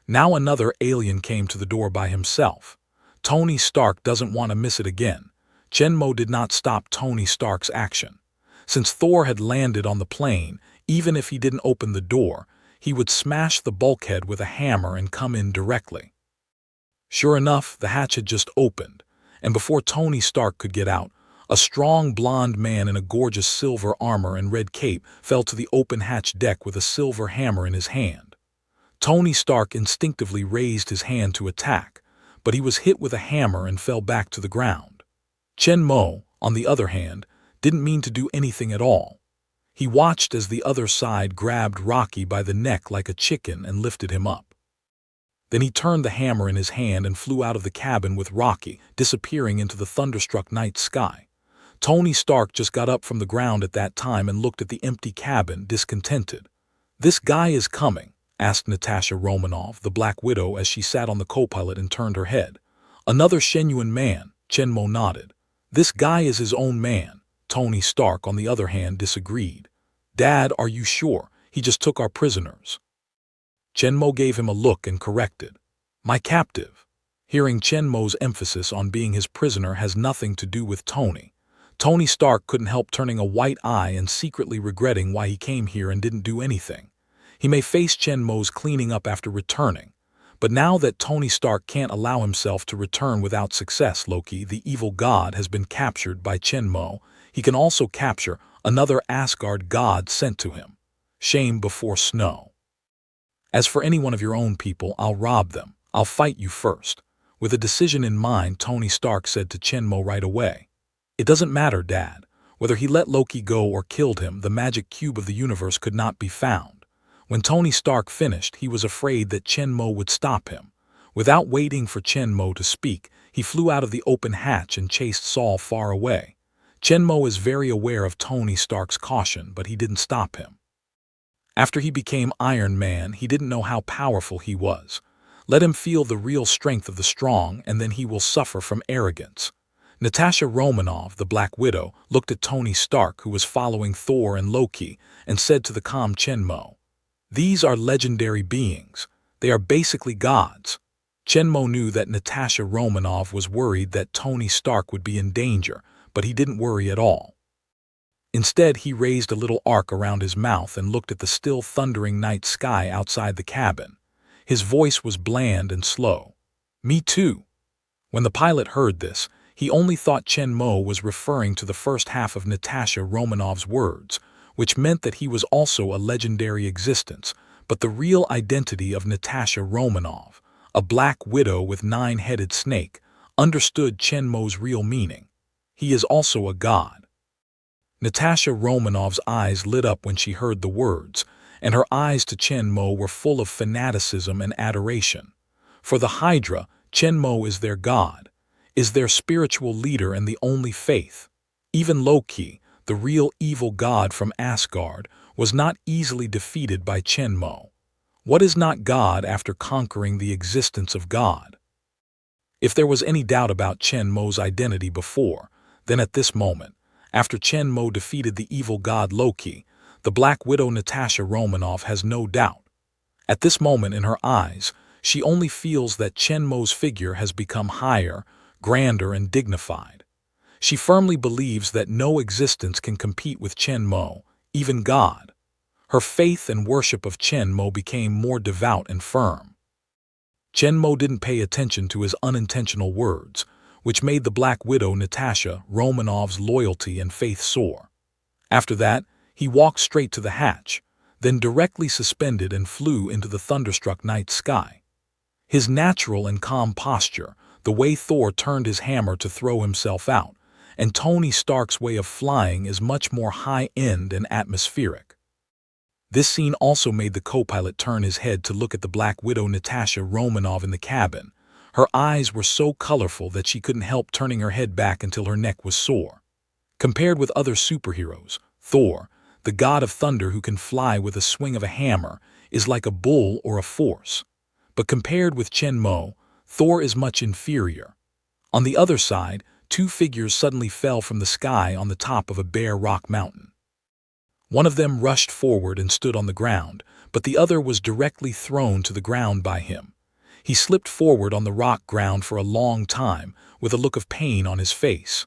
Now another alien came to the door by himself. Tony Stark doesn't want to miss it again. Chen Mo did not stop Tony Stark's action. Since Thor had landed on the plane, even if he didn't open the door, he would smash the bulkhead with a hammer and come in directly. Sure enough, the hatch had just opened, and before Tony Stark could get out, a strong blond man in a gorgeous silver armor and red cape fell to the open hatch deck with a silver hammer in his hand. Tony Stark instinctively raised his hand to attack, but he was hit with a hammer and fell back to the ground. Chen Mo, on the other hand, didn't mean to do anything at all. He watched as the other side grabbed Rocky by the neck like a chicken and lifted him up. Then he turned the hammer in his hand and flew out of the cabin with Rocky, disappearing into the thunderstruck night sky. Tony Stark just got up from the ground at that time and looked at the empty cabin, discontented. "This guy is coming?" asked Natasha Romanoff, the Black Widow, as she sat on the co-pilot and turned her head. "Another Shenyuan man," Chen Mo nodded. "This guy is his own man." Tony Stark, on the other hand, disagreed. "Dad, are you sure? He just took our prisoners." Chen Mo gave him a look and corrected. "My captive." Hearing Chen Mo's emphasis on being his prisoner has nothing to do with Tony. Tony Stark couldn't help turning a white eye and secretly regretting why he came here and didn't do anything. He may face Chen Mo's cleaning up after returning, but now that Tony Stark can't allow himself to return without success, Loki, the evil god, has been captured by Chen Mo, he can also capture another Asgard god sent to him. Shame before snow. As for any one of your own people, I'll rob them. I'll fight you first." With a decision in mind, Tony Stark said to Chenmo right away, "It doesn't matter, Dad. Whether he let Loki go or killed him, the magic cube of the universe could not be found." When Tony Stark finished, he was afraid that Chenmo would stop him. Without waiting for Chenmo to speak, he flew out of the open hatch and chased Saul far away. Chenmo is very aware of Tony Stark's caution, but he didn't stop him. After he became Iron Man, he didn't know how powerful he was. Let him feel the real strength of the strong, and then he will suffer from arrogance. Natasha Romanoff, the Black Widow, looked at Tony Stark, who was following Thor and Loki, and said to the calm Chenmo, "These are legendary beings. They are basically gods." Chenmo knew that Natasha Romanoff was worried that Tony Stark would be in danger, but he didn't worry at all. Instead, he raised a little arc around his mouth and looked at the still thundering night sky outside the cabin. His voice was bland and slow. "Me too." When the pilot heard this, he only thought Chenmo was referring to the first half of Natasha Romanoff's words, which meant that he was also a legendary existence, but the real identity of Natasha Romanoff, a Black Widow with 9-headed snake, understood Chenmo's real meaning. He is also a god. Natasha Romanoff's eyes lit up when she heard the words, and her eyes to Chenmo were full of fanaticism and adoration. For the Hydra, Chenmo is their god, is their spiritual leader and the only faith. Even Loki, the real evil god from Asgard, was not easily defeated by Chenmo. What is not God after conquering the existence of God? If there was any doubt about Chenmo's identity before, then at this moment, after Chenmo defeated the evil god Loki, the Black Widow Natasha Romanoff has no doubt. At this moment in her eyes, she only feels that Chenmo's figure has become higher, grander, and dignified. She firmly believes that no existence can compete with Chenmo, even God. Her faith and worship of Chenmo became more devout and firm. Chenmo didn't pay attention to his unintentional words, which made the Black Widow Natasha Romanoff's loyalty and faith soar. After that, he walked straight to the hatch, then directly suspended and flew into the thunderstruck night sky. His natural and calm posture, the way Thor turned his hammer to throw himself out, and Tony Stark's way of flying is much more high-end and atmospheric. This scene also made the co-pilot turn his head to look at the Black Widow Natasha Romanoff in the cabin. Her eyes were so colorful that she couldn't help turning her head back until her neck was sore. Compared with other superheroes, Thor, the god of thunder who can fly with a swing of a hammer, is like a bull or a force. But compared with Chenmo, Thor is much inferior. On the other side, two figures suddenly fell from the sky on the top of a bare rock mountain. One of them rushed forward and stood on the ground, but the other was directly thrown to the ground by him. He slipped forward on the rock ground for a long time, with a look of pain on his face.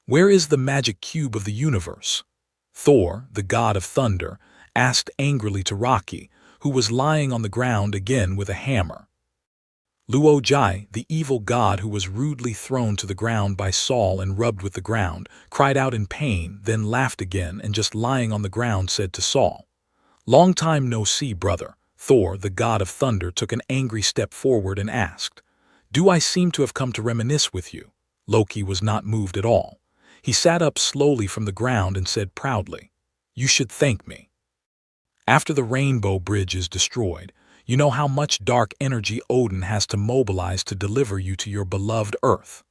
"Where is the magic cube of the universe?" Thor, the god of thunder, asked angrily to Rocky, who was lying on the ground again with a hammer. Luo Jai, the evil god who was rudely thrown to the ground by Saul and rubbed with the ground, cried out in pain, then laughed again and just lying on the ground said to Saul, "Long time no see, brother." Thor, the god of thunder, took an angry step forward and asked, "Do I seem to have come to reminisce with you?" Loki was not moved at all. He sat up slowly from the ground and said proudly, "You should thank me. After the Rainbow Bridge is destroyed, you know how much dark energy Odin has to mobilize to deliver you to your beloved Earth.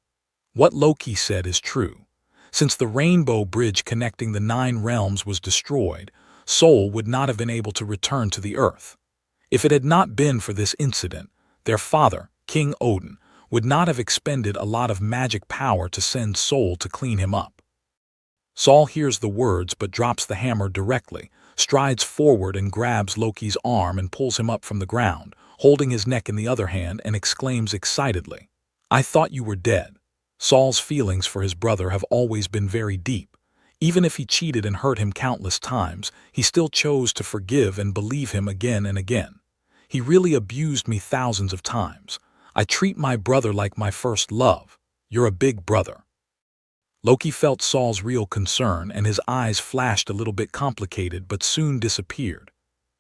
What Loki said is true. Since the Rainbow Bridge connecting the 9 realms was destroyed, Sol would not have been able to return to the Earth. If it had not been for this incident, their father, King Odin, would not have expended a lot of magic power to send Sol to clean him up. Saul hears the words but drops the hammer directly, strides forward and grabs Loki's arm and pulls him up from the ground, holding his neck in the other hand, and exclaims excitedly, "I thought you were dead." Saul's feelings for his brother have always been very deep. Even if he cheated and hurt him countless times, he still chose to forgive and believe him again and again. "He really abused me thousands of times. I treat my brother like my first love. You're a big brother." Loki felt Saul's real concern, and his eyes flashed a little bit complicated but soon disappeared.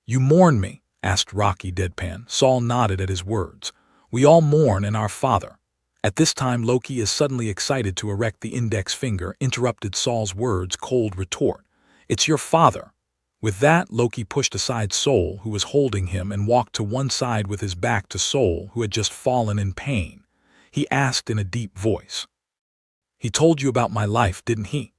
"You mourn me. asked Rocky deadpan. Saul nodded at his words. We all mourn in our father. At this time, Loki is suddenly excited to erect the index finger, interrupted Saul's words, cold retort. It's your father. With that, Loki pushed aside Sol, who was holding him, and walked to one side with his back to Sol, who had just fallen in pain. He asked in a deep voice. He told you about my life, didn't he?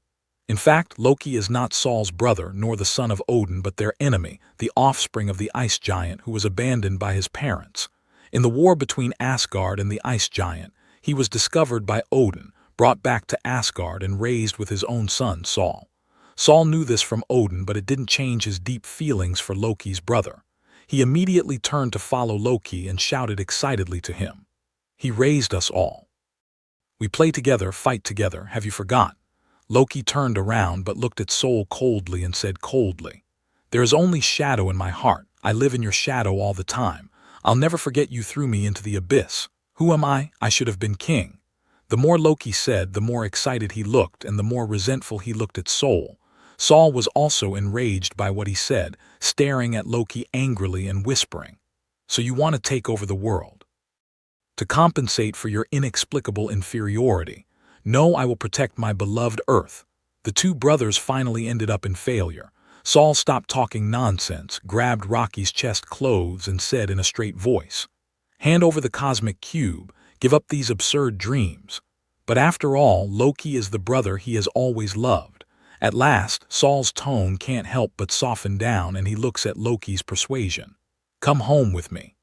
In fact, Loki is not Saul's brother, nor the son of Odin, but their enemy, the offspring of the ice giant who was abandoned by his parents. In the war between Asgard and the ice giant, he was discovered by Odin, brought back to Asgard, and raised with his own son, Saul. Saul knew this from Odin, but it didn't change his deep feelings for Loki's brother. He immediately turned to follow Loki and shouted excitedly to him. He raised us all. We play together, fight together, have you forgot? Loki turned around but looked at Sol coldly and said coldly, There is only shadow in my heart. I live in your shadow all the time. I'll never forget you threw me into the abyss. Who am I? I should have been king. The more Loki said, the more excited he looked, and the more resentful he looked at Sol. Saul was also enraged by what he said, staring at Loki angrily and whispering, So you want to take over the world? To compensate for your inexplicable inferiority. No, I will protect my beloved Earth. The two brothers finally ended up in failure. Saul stopped talking nonsense, grabbed Rocky's chest clothes, and said in a straight voice, Hand over the cosmic cube, give up these absurd dreams. But after all, Loki is the brother he has always loved. At last, Saul's tone can't help but soften down, and he looks at Loki's persuasion. Come home with me.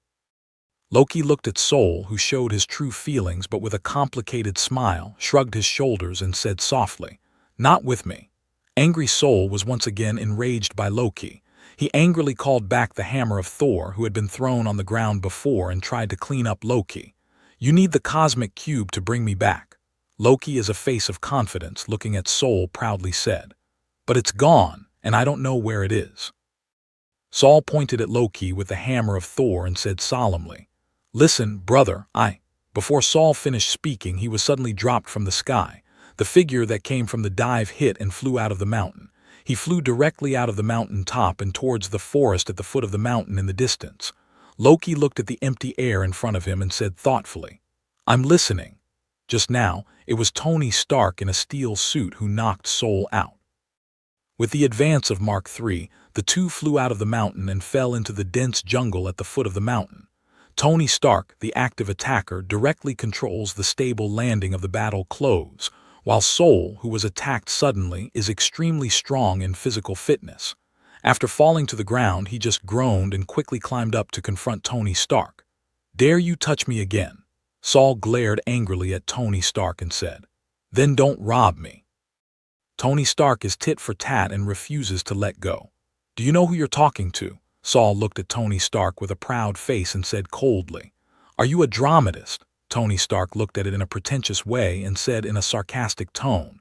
Loki looked at Sol, who showed his true feelings but with a complicated smile, shrugged his shoulders and said softly, Not with me. Angry Sol was once again enraged by Loki. He angrily called back the hammer of Thor, who had been thrown on the ground before, and tried to clean up Loki. You need the cosmic cube to bring me back. Loki, as a face of confidence, looking at Sol, proudly said, But it's gone, and I don't know where it is. Saul pointed at Loki with the hammer of Thor and said solemnly, Listen, brother, Before Saul finished speaking, he was suddenly dropped from the sky. The figure that came from the dive hit and flew out of the mountain. He flew directly out of the mountain top and towards the forest at the foot of the mountain in the distance. Loki looked at the empty air in front of him and said thoughtfully, I'm listening. Just now, it was Tony Stark in a steel suit who knocked Saul out. With the advance of Mark III, the two flew out of the mountain and fell into the dense jungle at the foot of the mountain. Tony Stark, the active attacker, directly controls the stable landing of the battle close, while Sol, who was attacked suddenly, is extremely strong in physical fitness. After falling to the ground, he just groaned and quickly climbed up to confront Tony Stark. Dare you touch me again? Saul glared angrily at Tony Stark and said, Then don't rob me. Tony Stark is tit for tat and refuses to let go. Do you know who you're talking to? Saul looked at Tony Stark with a proud face and said coldly, Are you a dramatist? Tony Stark looked at it in a pretentious way and said in a sarcastic tone,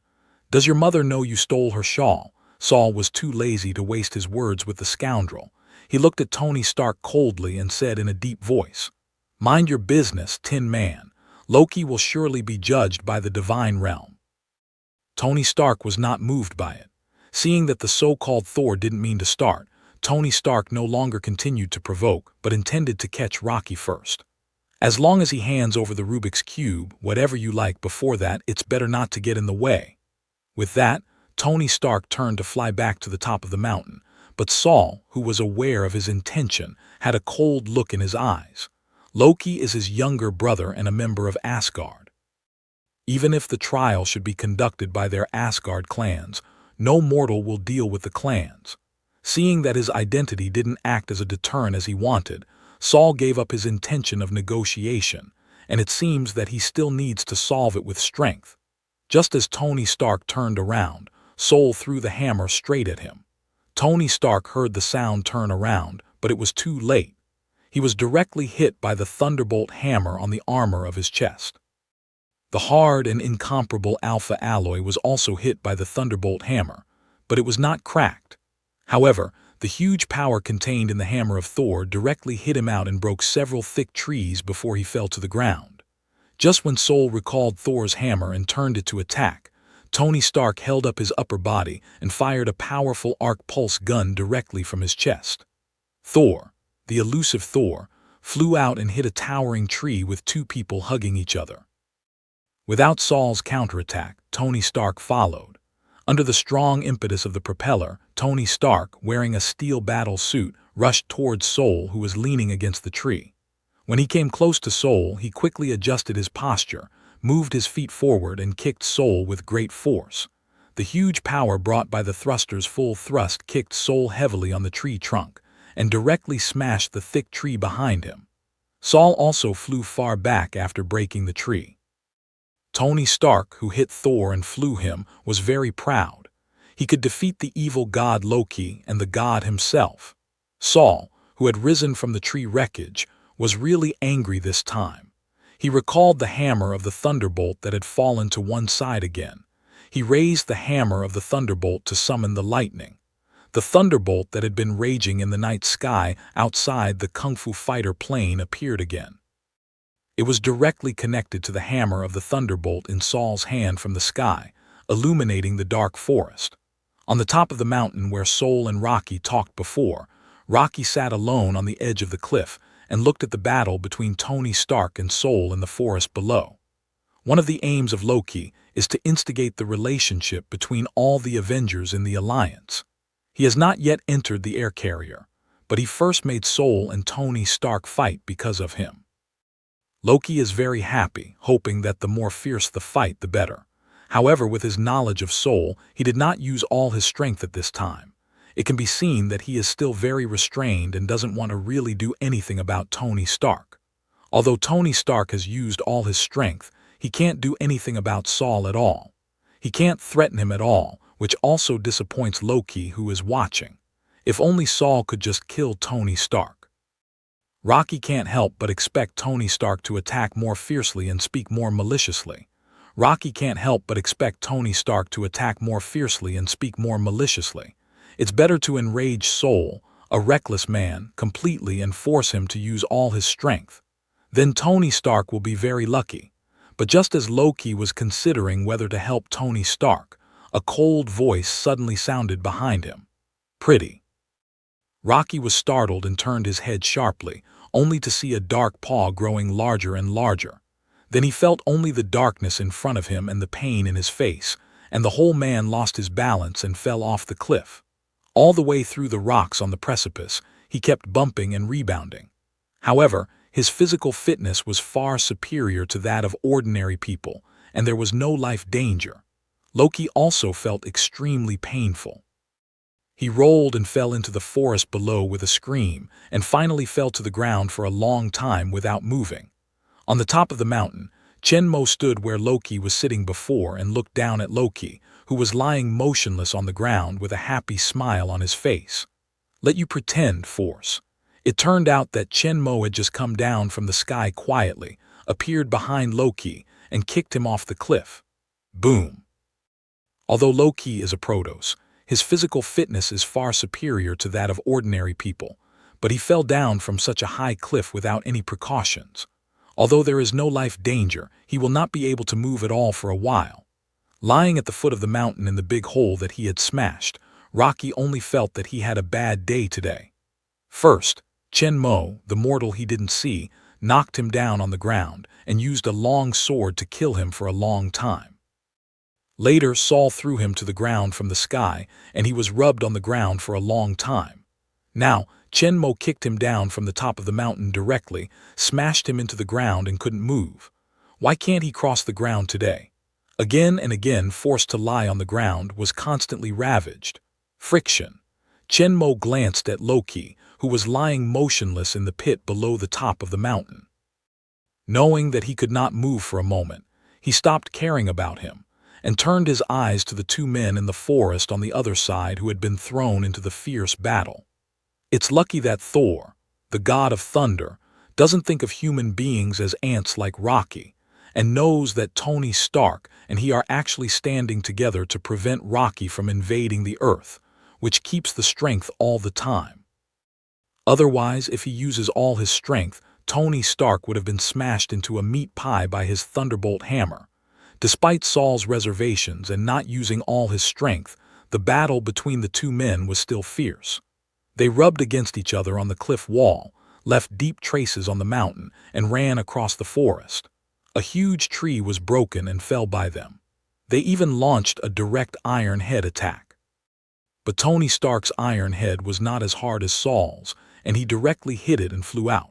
Does your mother know you stole her shawl? Saul was too lazy to waste his words with the scoundrel. He looked at Tony Stark coldly and said in a deep voice, Mind your business, Tin Man. Loki will surely be judged by the divine realm. Tony Stark was not moved by it. Seeing that the so-called Thor didn't mean to start, Tony Stark no longer continued to provoke, but intended to catch Rocky first. As long as he hands over the Rubik's Cube, whatever you like before that, it's better not to get in the way. With that, Tony Stark turned to fly back to the top of the mountain, but Saul, who was aware of his intention, had a cold look in his eyes. Loki is his younger brother and a member of Asgard. Even if the trial should be conducted by their Asgard clans, no mortal will deal with the clans. Seeing that his identity didn't act as a deterrent as he wanted, Saul gave up his intention of negotiation, and it seems that he still needs to solve it with strength. Just as Tony Stark turned around, Saul threw the hammer straight at him. Tony Stark heard the sound turn around, but it was too late. He was directly hit by the thunderbolt hammer on the armor of his chest. The hard and incomparable alpha alloy was also hit by the thunderbolt hammer, but it was not cracked. However, the huge power contained in the hammer of Thor directly hit him out and broke several thick trees before he fell to the ground. Just when Sol recalled Thor's hammer and turned it to attack, Tony Stark held up his upper body and fired a powerful arc pulse gun directly from his chest. Thor, the elusive Thor, flew out and hit a towering tree with two people hugging each other. Without Saul's counterattack, Tony Stark followed. Under the strong impetus of the propeller, Tony Stark, wearing a steel battle suit, rushed towards Saul, who was leaning against the tree. When he came close to Saul, he quickly adjusted his posture, moved his feet forward, and kicked Saul with great force. The huge power brought by the thruster's full thrust kicked Saul heavily on the tree trunk, and directly smashed the thick tree behind him. Saul also flew far back after breaking the tree. Tony Stark, who hit Thor and flew him, was very proud. He could defeat the evil god Loki and the god himself. Saul, who had risen from the tree wreckage, was really angry this time. He recalled the hammer of the thunderbolt that had fallen to one side again. He raised the hammer of the thunderbolt to summon the lightning. The thunderbolt that had been raging in the night sky outside the Kung Fu Fighter plane appeared again. It was directly connected to the hammer of the thunderbolt in Saul's hand from the sky, illuminating the dark forest. On the top of the mountain where Saul and Rocky talked before, Rocky sat alone on the edge of the cliff and looked at the battle between Tony Stark and Saul in the forest below. One of the aims of Loki is to instigate the relationship between all the Avengers in the Alliance. He has not yet entered the air carrier, but he first made Saul and Tony Stark fight because of him. Loki is very happy, hoping that the more fierce the fight, the better. However, with his knowledge of Saul, he did not use all his strength at this time. It can be seen that he is still very restrained and doesn't want to really do anything about Tony Stark. Although Tony Stark has used all his strength, he can't do anything about Saul at all. He can't threaten him at all, which also disappoints Loki, who is watching. If only Saul could just kill Tony Stark. Rocky can't help but expect Tony Stark to attack more fiercely and speak more maliciously. Rocky can't help but expect Tony Stark to attack more fiercely and speak more maliciously. It's better to enrage Saul, a reckless man, completely and force him to use all his strength. Then Tony Stark will be very lucky. But just as Loki was considering whether to help Tony Stark, a cold voice suddenly sounded behind him. "Pretty." Rocky was startled and turned his head sharply, only to see a dark paw growing larger and larger. Then he felt only the darkness in front of him and the pain in his face, and the whole man lost his balance and fell off the cliff. All the way through the rocks on the precipice, he kept bumping and rebounding. However, his physical fitness was far superior to that of ordinary people, and there was no life danger. Loki also felt extremely painful. He rolled and fell into the forest below with a scream, and finally fell to the ground for a long time without moving. On the top of the mountain, Chenmo stood where Loki was sitting before and looked down at Loki, who was lying motionless on the ground with a happy smile on his face. "Let you pretend, Force." It turned out that Chenmo had just come down from the sky quietly, appeared behind Loki, and kicked him off the cliff. Boom! Although Loki is a Protoss, his physical fitness is far superior to that of ordinary people, but he fell down from such a high cliff without any precautions. Although there is no life danger, he will not be able to move at all for a while. Lying at the foot of the mountain in the big hole that he had smashed, Rocky only felt that he had a bad day today. First, Chenmo, the mortal he didn't see, knocked him down on the ground and used a long sword to kill him for a long time. Later, Saul threw him to the ground from the sky, and he was rubbed on the ground for a long time. Now, Chenmo kicked him down from the top of the mountain directly, smashed him into the ground and couldn't move. Why can't he cross the ground today? Again and again forced to lie on the ground, was constantly ravaged. Friction. Chenmo glanced at Loki, who was lying motionless in the pit below the top of the mountain. Knowing that he could not move for a moment, he stopped caring about him, and turned his eyes to the two men in the forest on the other side who had been thrown into the fierce battle. It's lucky that Thor, the god of thunder, doesn't think of human beings as ants like Rocky, and knows that Tony Stark and he are actually standing together to prevent Rocky from invading the Earth, which keeps the strength all the time. Otherwise, if he uses all his strength, Tony Stark would have been smashed into a meat pie by his thunderbolt hammer. Despite Saul's reservations and not using all his strength, the battle between the two men was still fierce. They rubbed against each other on the cliff wall, left deep traces on the mountain, and ran across the forest. A huge tree was broken and fell by them. They even launched a direct iron head attack. But Tony Stark's iron head was not as hard as Saul's, and he directly hit it and flew out.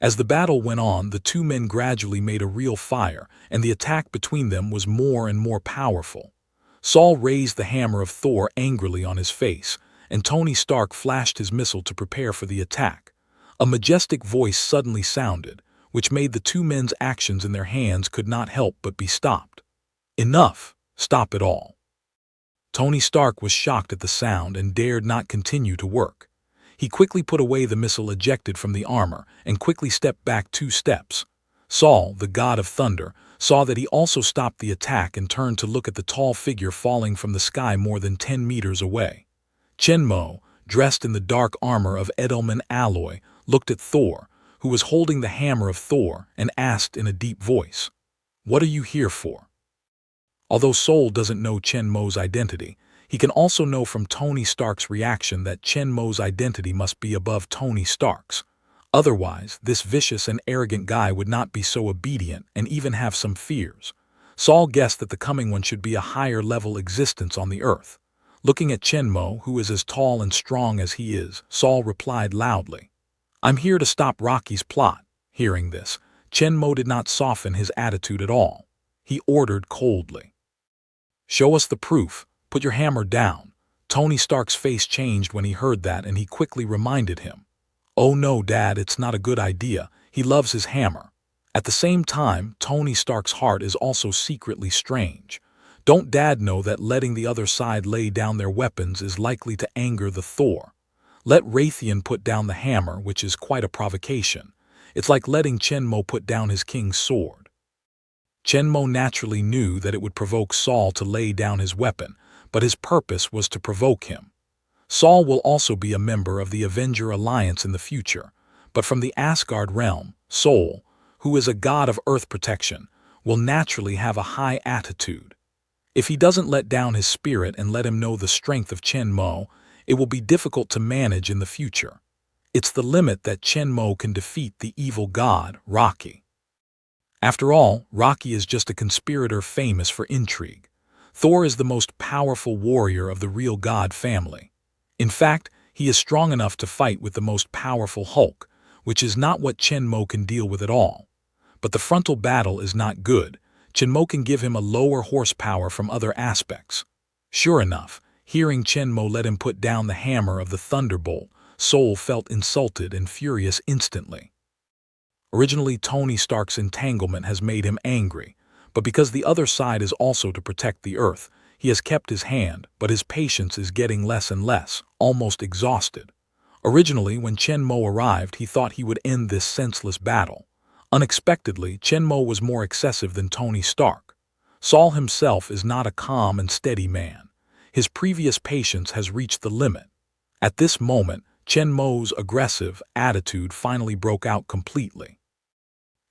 As the battle went on, the two men gradually made a real fire, and the attack between them was more and more powerful. Saul raised the hammer of Thor angrily on his face, and Tony Stark flashed his missile to prepare for the attack. A majestic voice suddenly sounded, which made the two men's actions in their hands could not help but be stopped. Enough! Stop it all! Tony Stark was shocked at the sound and dared not continue to work. He quickly put away the missile ejected from the armor and quickly stepped back 2 steps. Saul, the god of thunder, saw that he also stopped the attack and turned to look at the tall figure falling from the sky more than 10 meters away. Chenmo, dressed in the dark armor of Edelman alloy, looked at Thor, who was holding the hammer of Thor, and asked in a deep voice, "What are you here for?" Although Saul doesn't know Chenmo's identity, he can also know from Tony Stark's reaction that Chenmo's identity must be above Tony Stark's. Otherwise, this vicious and arrogant guy would not be so obedient and even have some fears. Saul guessed that the coming one should be a higher-level existence on the earth. Looking at Chenmo, who is as tall and strong as he is, Saul replied loudly, "I'm here to stop Rocky's plot." Hearing this, Chenmo did not soften his attitude at all. He ordered coldly, "Show us the proof. Put your hammer down." Tony Stark's face changed when he heard that, and he quickly reminded him, "Oh no, Dad, it's not a good idea. He loves his hammer." At the same time, Tony Stark's heart is also secretly strange. Don't Dad know that letting the other side lay down their weapons is likely to anger the Thor? Let Raytheon put down the hammer, which is quite a provocation. It's like letting Chenmo put down his king's sword. Chenmo naturally knew that it would provoke Saul to lay down his weapon, but his purpose was to provoke him. Saul will also be a member of the Avenger Alliance in the future, but from the Asgard realm, Sol, who is a god of earth protection, will naturally have a high attitude. If he doesn't let down his spirit and let him know the strength of Chenmo, it will be difficult to manage in the future. It's the limit that Chenmo can defeat the evil god, Rocky. After all, Rocky is just a conspirator famous for intrigue. Thor is the most powerful warrior of the real god family. In fact, he is strong enough to fight with the most powerful Hulk, which is not what Chenmo can deal with at all. But the frontal battle is not good. Chenmo can give him a lower horsepower from other aspects. Sure enough, hearing Chenmo let him put down the hammer of the Thunderbolt, Sol felt insulted and furious instantly. Originally, Tony Stark's entanglement has made him angry, but because the other side is also to protect the Earth, he has kept his hand, but his patience is getting less and less, almost exhausted. Originally, when Chenmo arrived, he thought he would end this senseless battle. Unexpectedly, Chenmo was more excessive than Tony Stark. Saul himself is not a calm and steady man. His previous patience has reached the limit. At this moment, Chenmo's aggressive attitude finally broke out completely.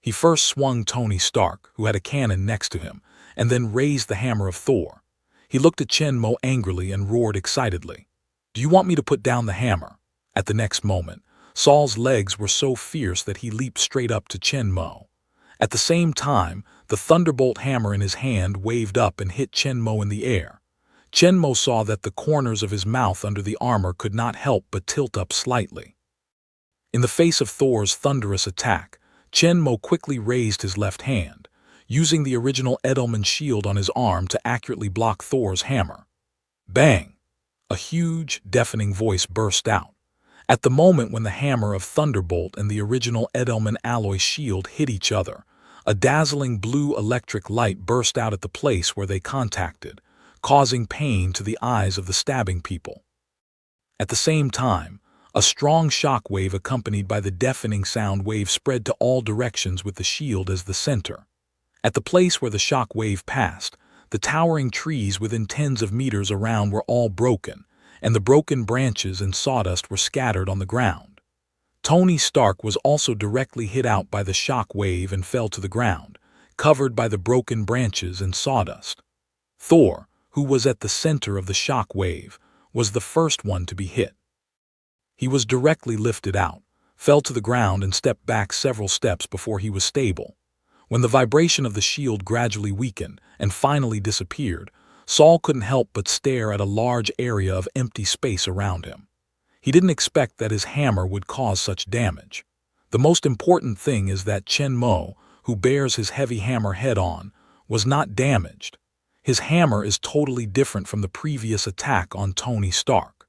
He first swung Tony Stark, who had a cannon next to him, and then raised the hammer of Thor. He looked at Chenmo angrily and roared excitedly, "Do you want me to put down the hammer?" At the next moment, Saul's legs were so fierce that he leaped straight up to Chenmo. At the same time, the thunderbolt hammer in his hand waved up and hit Chenmo in the air. Chenmo saw that the corners of his mouth under the armor could not help but tilt up slightly. In the face of Thor's thunderous attack, Chenmo quickly raised his left hand, using the original Edelman shield on his arm to accurately block Thor's hammer. Bang! A huge, deafening voice burst out. At the moment when the hammer of Thunderbolt and the original Edelman alloy shield hit each other, a dazzling blue electric light burst out at the place where they contacted, causing pain to the eyes of the stabbing people. At the same time, a strong shock wave accompanied by the deafening sound wave spread to all directions with the shield as the center. At the place where the shock wave passed, the towering trees within tens of meters around were all broken, and the broken branches and sawdust were scattered on the ground. Tony Stark was also directly hit out by the shock wave and fell to the ground, covered by the broken branches and sawdust. Thor, who was at the center of the shock wave, was the first one to be hit. He was directly lifted out, fell to the ground and stepped back several steps before he was stable. When the vibration of the shield gradually weakened and finally disappeared, Saul couldn't help but stare at a large area of empty space around him. He didn't expect that his hammer would cause such damage. The most important thing is that Chen Mo, who bears his heavy hammer head-on, was not damaged. His hammer is totally different from the previous attack on Tony Stark.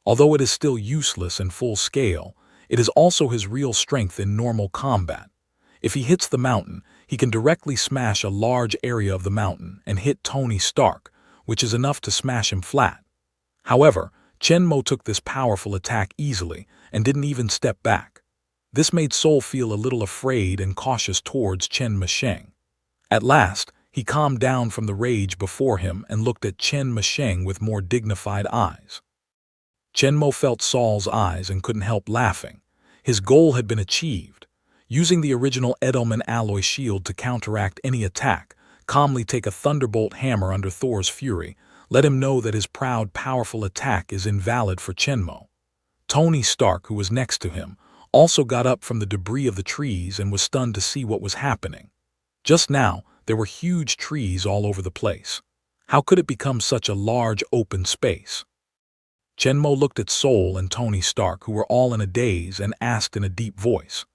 Although it is still useless in full scale, it is also his real strength in normal combat. If he hits the mountain, he can directly smash a large area of the mountain and hit Tony Stark, which is enough to smash him flat. However, Chen Mo took this powerful attack easily and didn't even step back. This made Sol feel a little afraid and cautious towards Chen Masheng. At last, he calmed down from the rage before him and looked at Chen Masheng with more dignified eyes. Chen Mo felt Sol's eyes and couldn't help laughing. His goal had been achieved. Using the original Edelman alloy shield to counteract any attack, calmly take a thunderbolt hammer under Thor's fury, let him know that his proud, powerful attack is invalid for Chen Mo. Tony Stark, who was next to him, also got up from the debris of the trees and was stunned to see what was happening. Just now, there were huge trees all over the place. How could it become such a large, open space? Chen Mo looked at Sol and Tony Stark, who were all in a daze, and asked in a deep voice,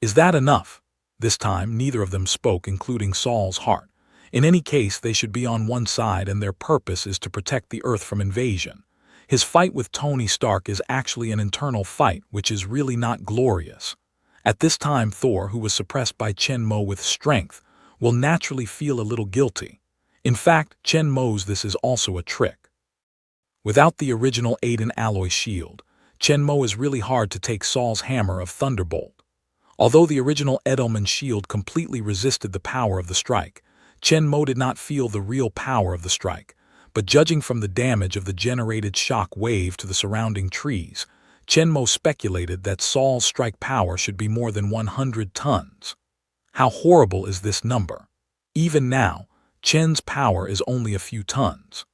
"Is that enough?" This time, neither of them spoke, including Sol's heart. In any case, they should be on one side, and their purpose is to protect the Earth from invasion. His fight with Tony Stark is actually an internal fight, which is really not glorious. At this time, Thor, who was suppressed by Chen Mo with strength, will naturally feel a little guilty. In fact, Chen Mo's this is also a trick. Without the original Aiden alloy shield, Chen Mo is really hard to take Sol's hammer of Thunderbolt. Although the original Edelman shield completely resisted the power of the strike, Chen Mo did not feel the real power of the strike, but judging from the damage of the generated shock wave to the surrounding trees, Chen Mo speculated that Sol's strike power should be more than 100 tons. How horrible is this number? Even now, Chen's power is only a few tons.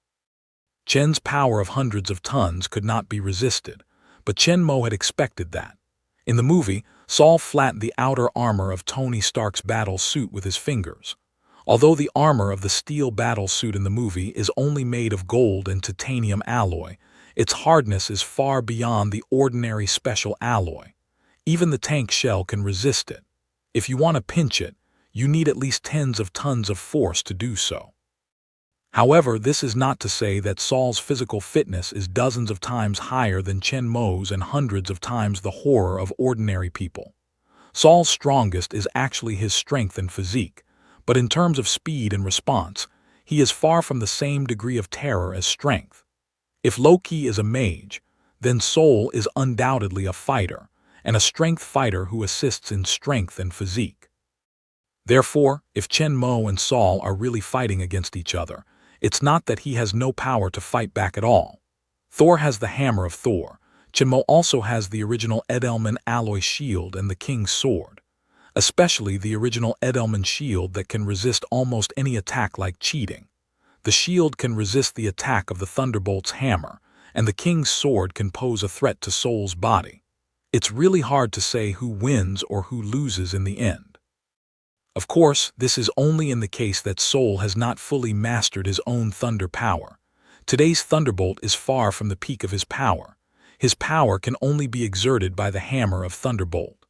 Chen's power of hundreds of tons could not be resisted, but Chen Mo had expected that. In the movie, Sol flattened the outer armor of Tony Stark's battle suit with his fingers. Although the armor of the steel battle suit in the movie is only made of gold and titanium alloy, its hardness is far beyond the ordinary special alloy. Even the tank shell can resist it. If you want to pinch it, you need at least tens of tons of force to do so. However, this is not to say that Sol's physical fitness is dozens of times higher than Chen Mo's and hundreds of times the horror of ordinary people. Sol's strongest is actually his strength and physique, but in terms of speed and response, he is far from the same degree of terror as strength. If Loki is a mage, then Sol is undoubtedly a fighter, and a strength fighter who assists in strength and physique. Therefore, if Chen Mo and Sol are really fighting against each other, it's not that he has no power to fight back at all. Thor has the hammer of Thor. Chen Mo also has the original Edelman alloy shield and the King's sword, especially the original Edelman shield that can resist almost any attack like cheating. The shield can resist the attack of the Thunderbolt's hammer, and the King's sword can pose a threat to Sol's body. It's really hard to say who wins or who loses in the end. Of course, this is only in the case that Sol has not fully mastered his own thunder power. Today's Thunderbolt is far from the peak of his power. His power can only be exerted by the hammer of Thunderbolt.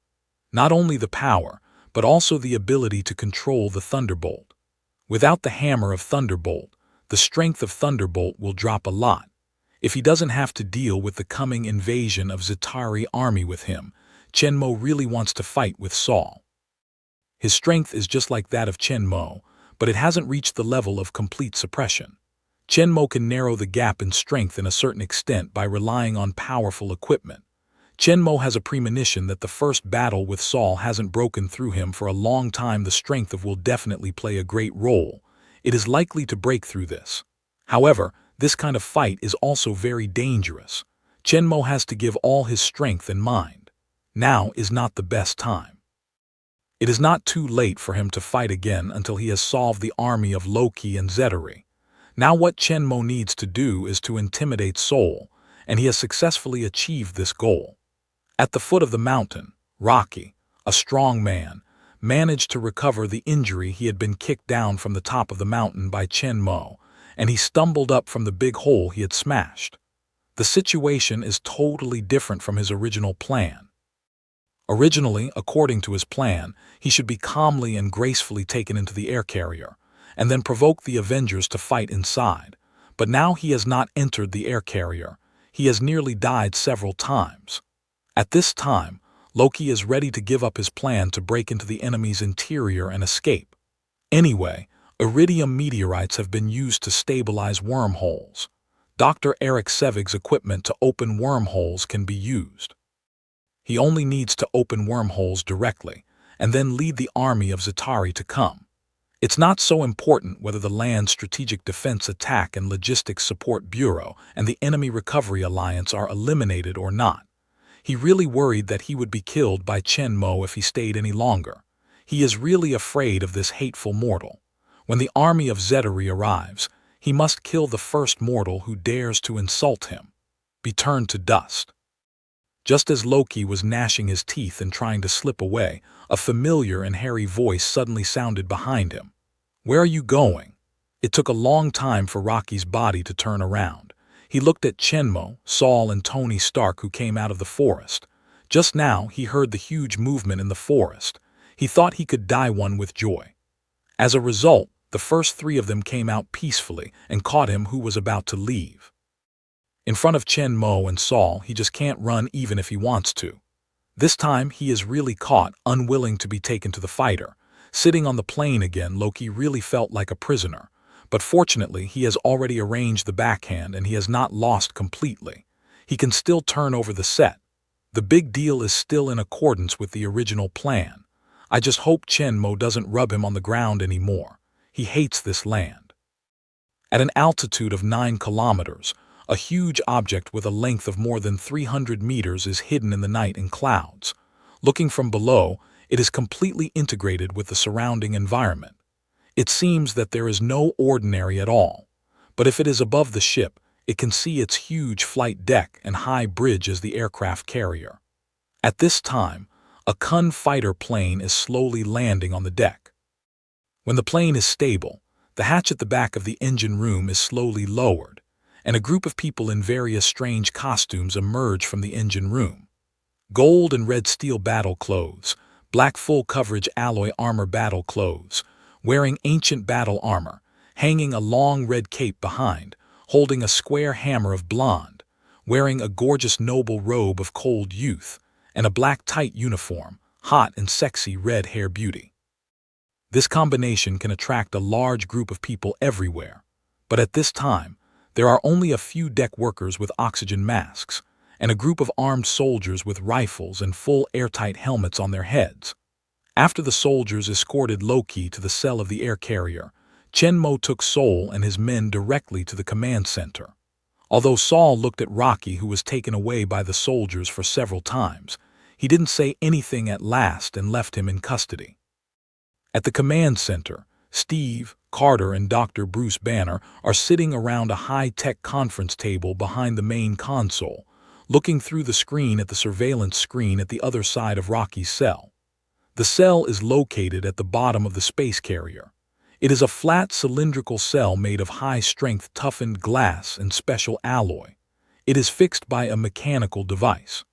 Not only the power, but also the ability to control the Thunderbolt. Without the hammer of Thunderbolt, the strength of Thunderbolt will drop a lot. If he doesn't have to deal with the coming invasion of Zitari army with him, Chen Mo really wants to fight with Sol. His strength is just like that of Chen Mo, but it hasn't reached the level of complete suppression. Chen Mo can narrow the gap in strength in a certain extent by relying on powerful equipment. Chen Mo has a premonition that the first battle with Sol hasn't broken through him for a long time. The strength of will definitely play a great role. It is likely to break through this. However, this kind of fight is also very dangerous. Chen Mo has to give all his strength and mind. Now is not the best time. It is not too late for him to fight again until he has solved the army of Loki and Zedari. Now what Chen Mo needs to do is to intimidate Sol, and he has successfully achieved this goal. At the foot of the mountain, Rocky, a strong man, managed to recover the injury he had been kicked down from the top of the mountain by Chen Mo, and he stumbled up from the big hole he had smashed. The situation is totally different from his original plan. Originally, according to his plan, he should be calmly and gracefully taken into the air carrier, and then provoke the Avengers to fight inside. But now he has not entered the air carrier. He has nearly died several times. At this time, Loki is ready to give up his plan to break into the enemy's interior and escape. Anyway, iridium meteorites have been used to stabilize wormholes. Dr. Eric Sevig's equipment to open wormholes can be used. He only needs to open wormholes directly, and then lead the army of Zitari to come. It's not so important whether the Land Strategic Defense Attack and Logistics Support Bureau and the Enemy Recovery Alliance are eliminated or not. He really worried that he would be killed by Chen Mo if he stayed any longer. He is really afraid of this hateful mortal. When the army of Zitari arrives, he must kill the first mortal who dares to insult him. Be turned to dust. Just as Loki was gnashing his teeth and trying to slip away, a familiar and hairy voice suddenly sounded behind him. "Where are you going?" It took a long time for Rocky's body to turn around. He looked at Chenmo, Saul, and Tony Stark, who came out of the forest. Just now, he heard the huge movement in the forest. He thought he could die one with joy. As a result, the first three of them came out peacefully and caught him who was about to leave. In front of Chen Mo and Saul, he just can't run even if he wants to. This time, he is really caught, unwilling to be taken to the fighter. Sitting on the plane again, Loki really felt like a prisoner. But fortunately, he has already arranged the backhand and he has not lost completely. He can still turn over the set. The big deal is still in accordance with the original plan. I just hope Chen Mo doesn't rub him on the ground anymore. He hates this land. At an altitude of 9 kilometers, a huge object with a length of more than 300 meters is hidden in the night in clouds. Looking from below, it is completely integrated with the surrounding environment. It seems that there is no ordinary at all, but if it is above the ship, it can see its huge flight deck and high bridge as the aircraft carrier. At this time, a Kun fighter plane is slowly landing on the deck. When the plane is stable, the hatch at the back of the engine room is slowly lowered, and a group of people in various strange costumes emerge from the engine room. Gold and red steel battle clothes, black full coverage alloy armor battle clothes, wearing ancient battle armor, hanging a long red cape behind, holding a square hammer of blonde, wearing a gorgeous noble robe of cold youth, and a black tight uniform, hot and sexy red hair beauty. This combination can attract a large group of people everywhere, but at this time, there are only a few deck workers with oxygen masks, and a group of armed soldiers with rifles and full airtight helmets on their heads. After the soldiers escorted Loki to the cell of the air carrier, Chen Mo took Sol and his men directly to the command center. Although Saul looked at Rocky, who was taken away by the soldiers for several times, he didn't say anything at last and left him in custody. At the command center, Steve, Carter, and Dr. Bruce Banner are sitting around a high-tech conference table behind the main console, looking through the screen at the surveillance screen at the other side of Rocky's cell. The cell is located at the bottom of the space carrier. It is a flat cylindrical cell made of high-strength toughened glass and special alloy. It is fixed by a mechanical device.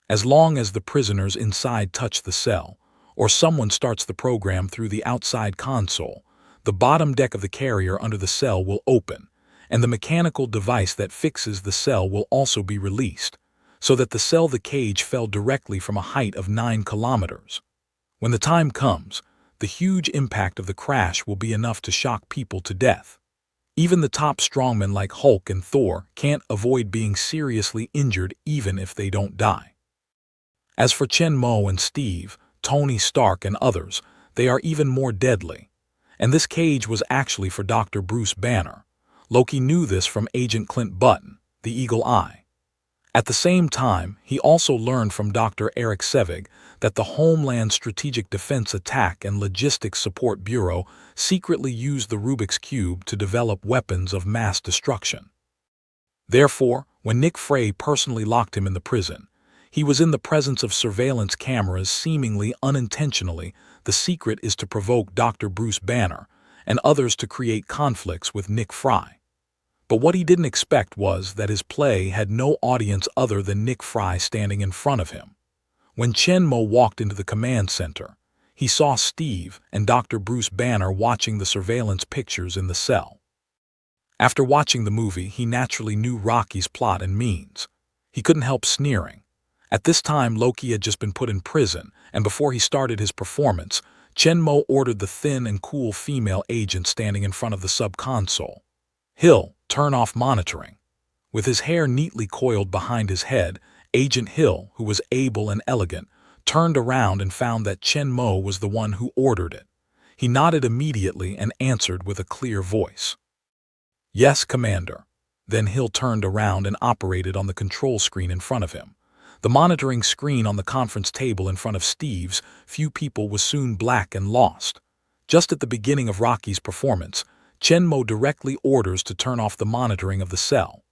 As long as the prisoners inside touch the cell, or someone starts the program through the outside console, the bottom deck of the carrier under the cell will open, and the mechanical device that fixes the cell will also be released, so that the cage fell directly from a height of 9 kilometers. When the time comes, the huge impact of the crash will be enough to shock people to death. Even the top strongmen like Hulk and Thor can't avoid being seriously injured even if they don't die. As for Chen Mo and Steve, Tony Stark, and others, they are even more deadly. And this cage was actually for Dr. Bruce Banner. Loki knew this from Agent Clint Button, the Eagle Eye. At the same time, he also learned from Dr. Eric Sevig that the Homeland Strategic Defense Attack and Logistics Support Bureau secretly used the Rubik's Cube to develop weapons of mass destruction. Therefore, when Nick Frey personally locked him in the prison. He was in the presence of surveillance cameras seemingly unintentionally. The secret is to provoke Dr. Bruce Banner and others to create conflicts with Nick Frey. But what he didn't expect was that his play had no audience other than Nick Frey standing in front of him. When Chen Mo walked into the command center, he saw Steve and Dr. Bruce Banner watching the surveillance pictures in the cell. After watching the movie, he naturally knew Rocky's plot and means. He couldn't help sneering. At this time, Loki had just been put in prison, and before he started his performance, Chen Mo ordered the thin and cool female agent standing in front of the sub-console. Hill, turn off monitoring. With his hair neatly coiled behind his head, Agent Hill, who was able and elegant, turned around and found that Chen Mo was the one who ordered it. He nodded immediately and answered with a clear voice. "Yes, Commander." Then Hill turned around and operated on the control screen in front of him. The monitoring screen on the conference table in front of Steve's few people was soon black and lost. Just at the beginning of Rocky's performance, Chen Mo directly orders to turn off the monitoring of the cell.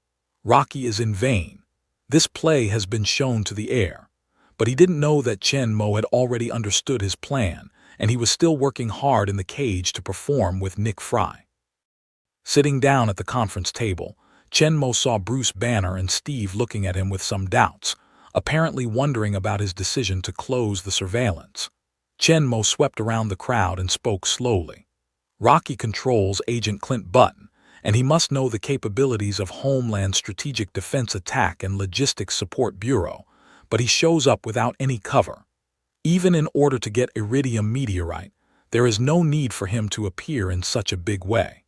Rocky is in vain. This play has been shown to the air. But he didn't know that Chen Mo had already understood his plan, and he was still working hard in the cage to perform with Nick Frey. Sitting down at the conference table, Chen Mo saw Bruce Banner and Steve looking at him with some doubts, apparently wondering about his decision to close the surveillance. Chen Mo swept around the crowd and spoke slowly. "Rocky controls Agent Clint Button, and he must know the capabilities of Homeland Strategic Defense Attack and Logistics Support Bureau, but he shows up without any cover. Even in order to get iridium meteorite, there is no need for him to appear in such a big way.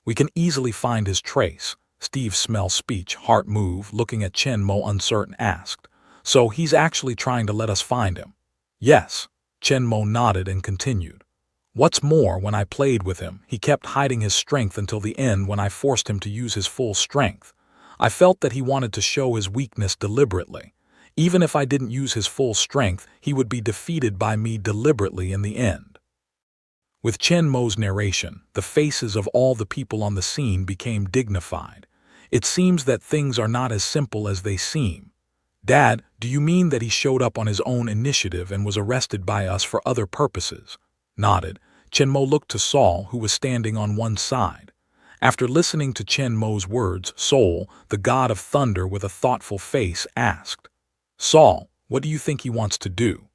We can easily find his trace." Steve Smell's speech, heart move, looking at Chen Mo uncertain, asked. "So he's actually trying to let us find him?" "Yes." Chen Mo nodded and continued. "What's more, when I played with him, he kept hiding his strength until the end when I forced him to use his full strength. I felt that he wanted to show his weakness deliberately. Even if I didn't use his full strength, he would be defeated by me deliberately in the end." With Chen Mo's narration, the faces of all the people on the scene became dignified. It seems that things are not as simple as they seem. "Dad, do you mean that he showed up on his own initiative and was arrested by us for other purposes?" Nodded. Chen Mo looked to Saul, who was standing on one side. After listening to Chen Mo's words, Sol, the god of thunder with a thoughtful face, asked, "Saul, what do you think he wants to do?"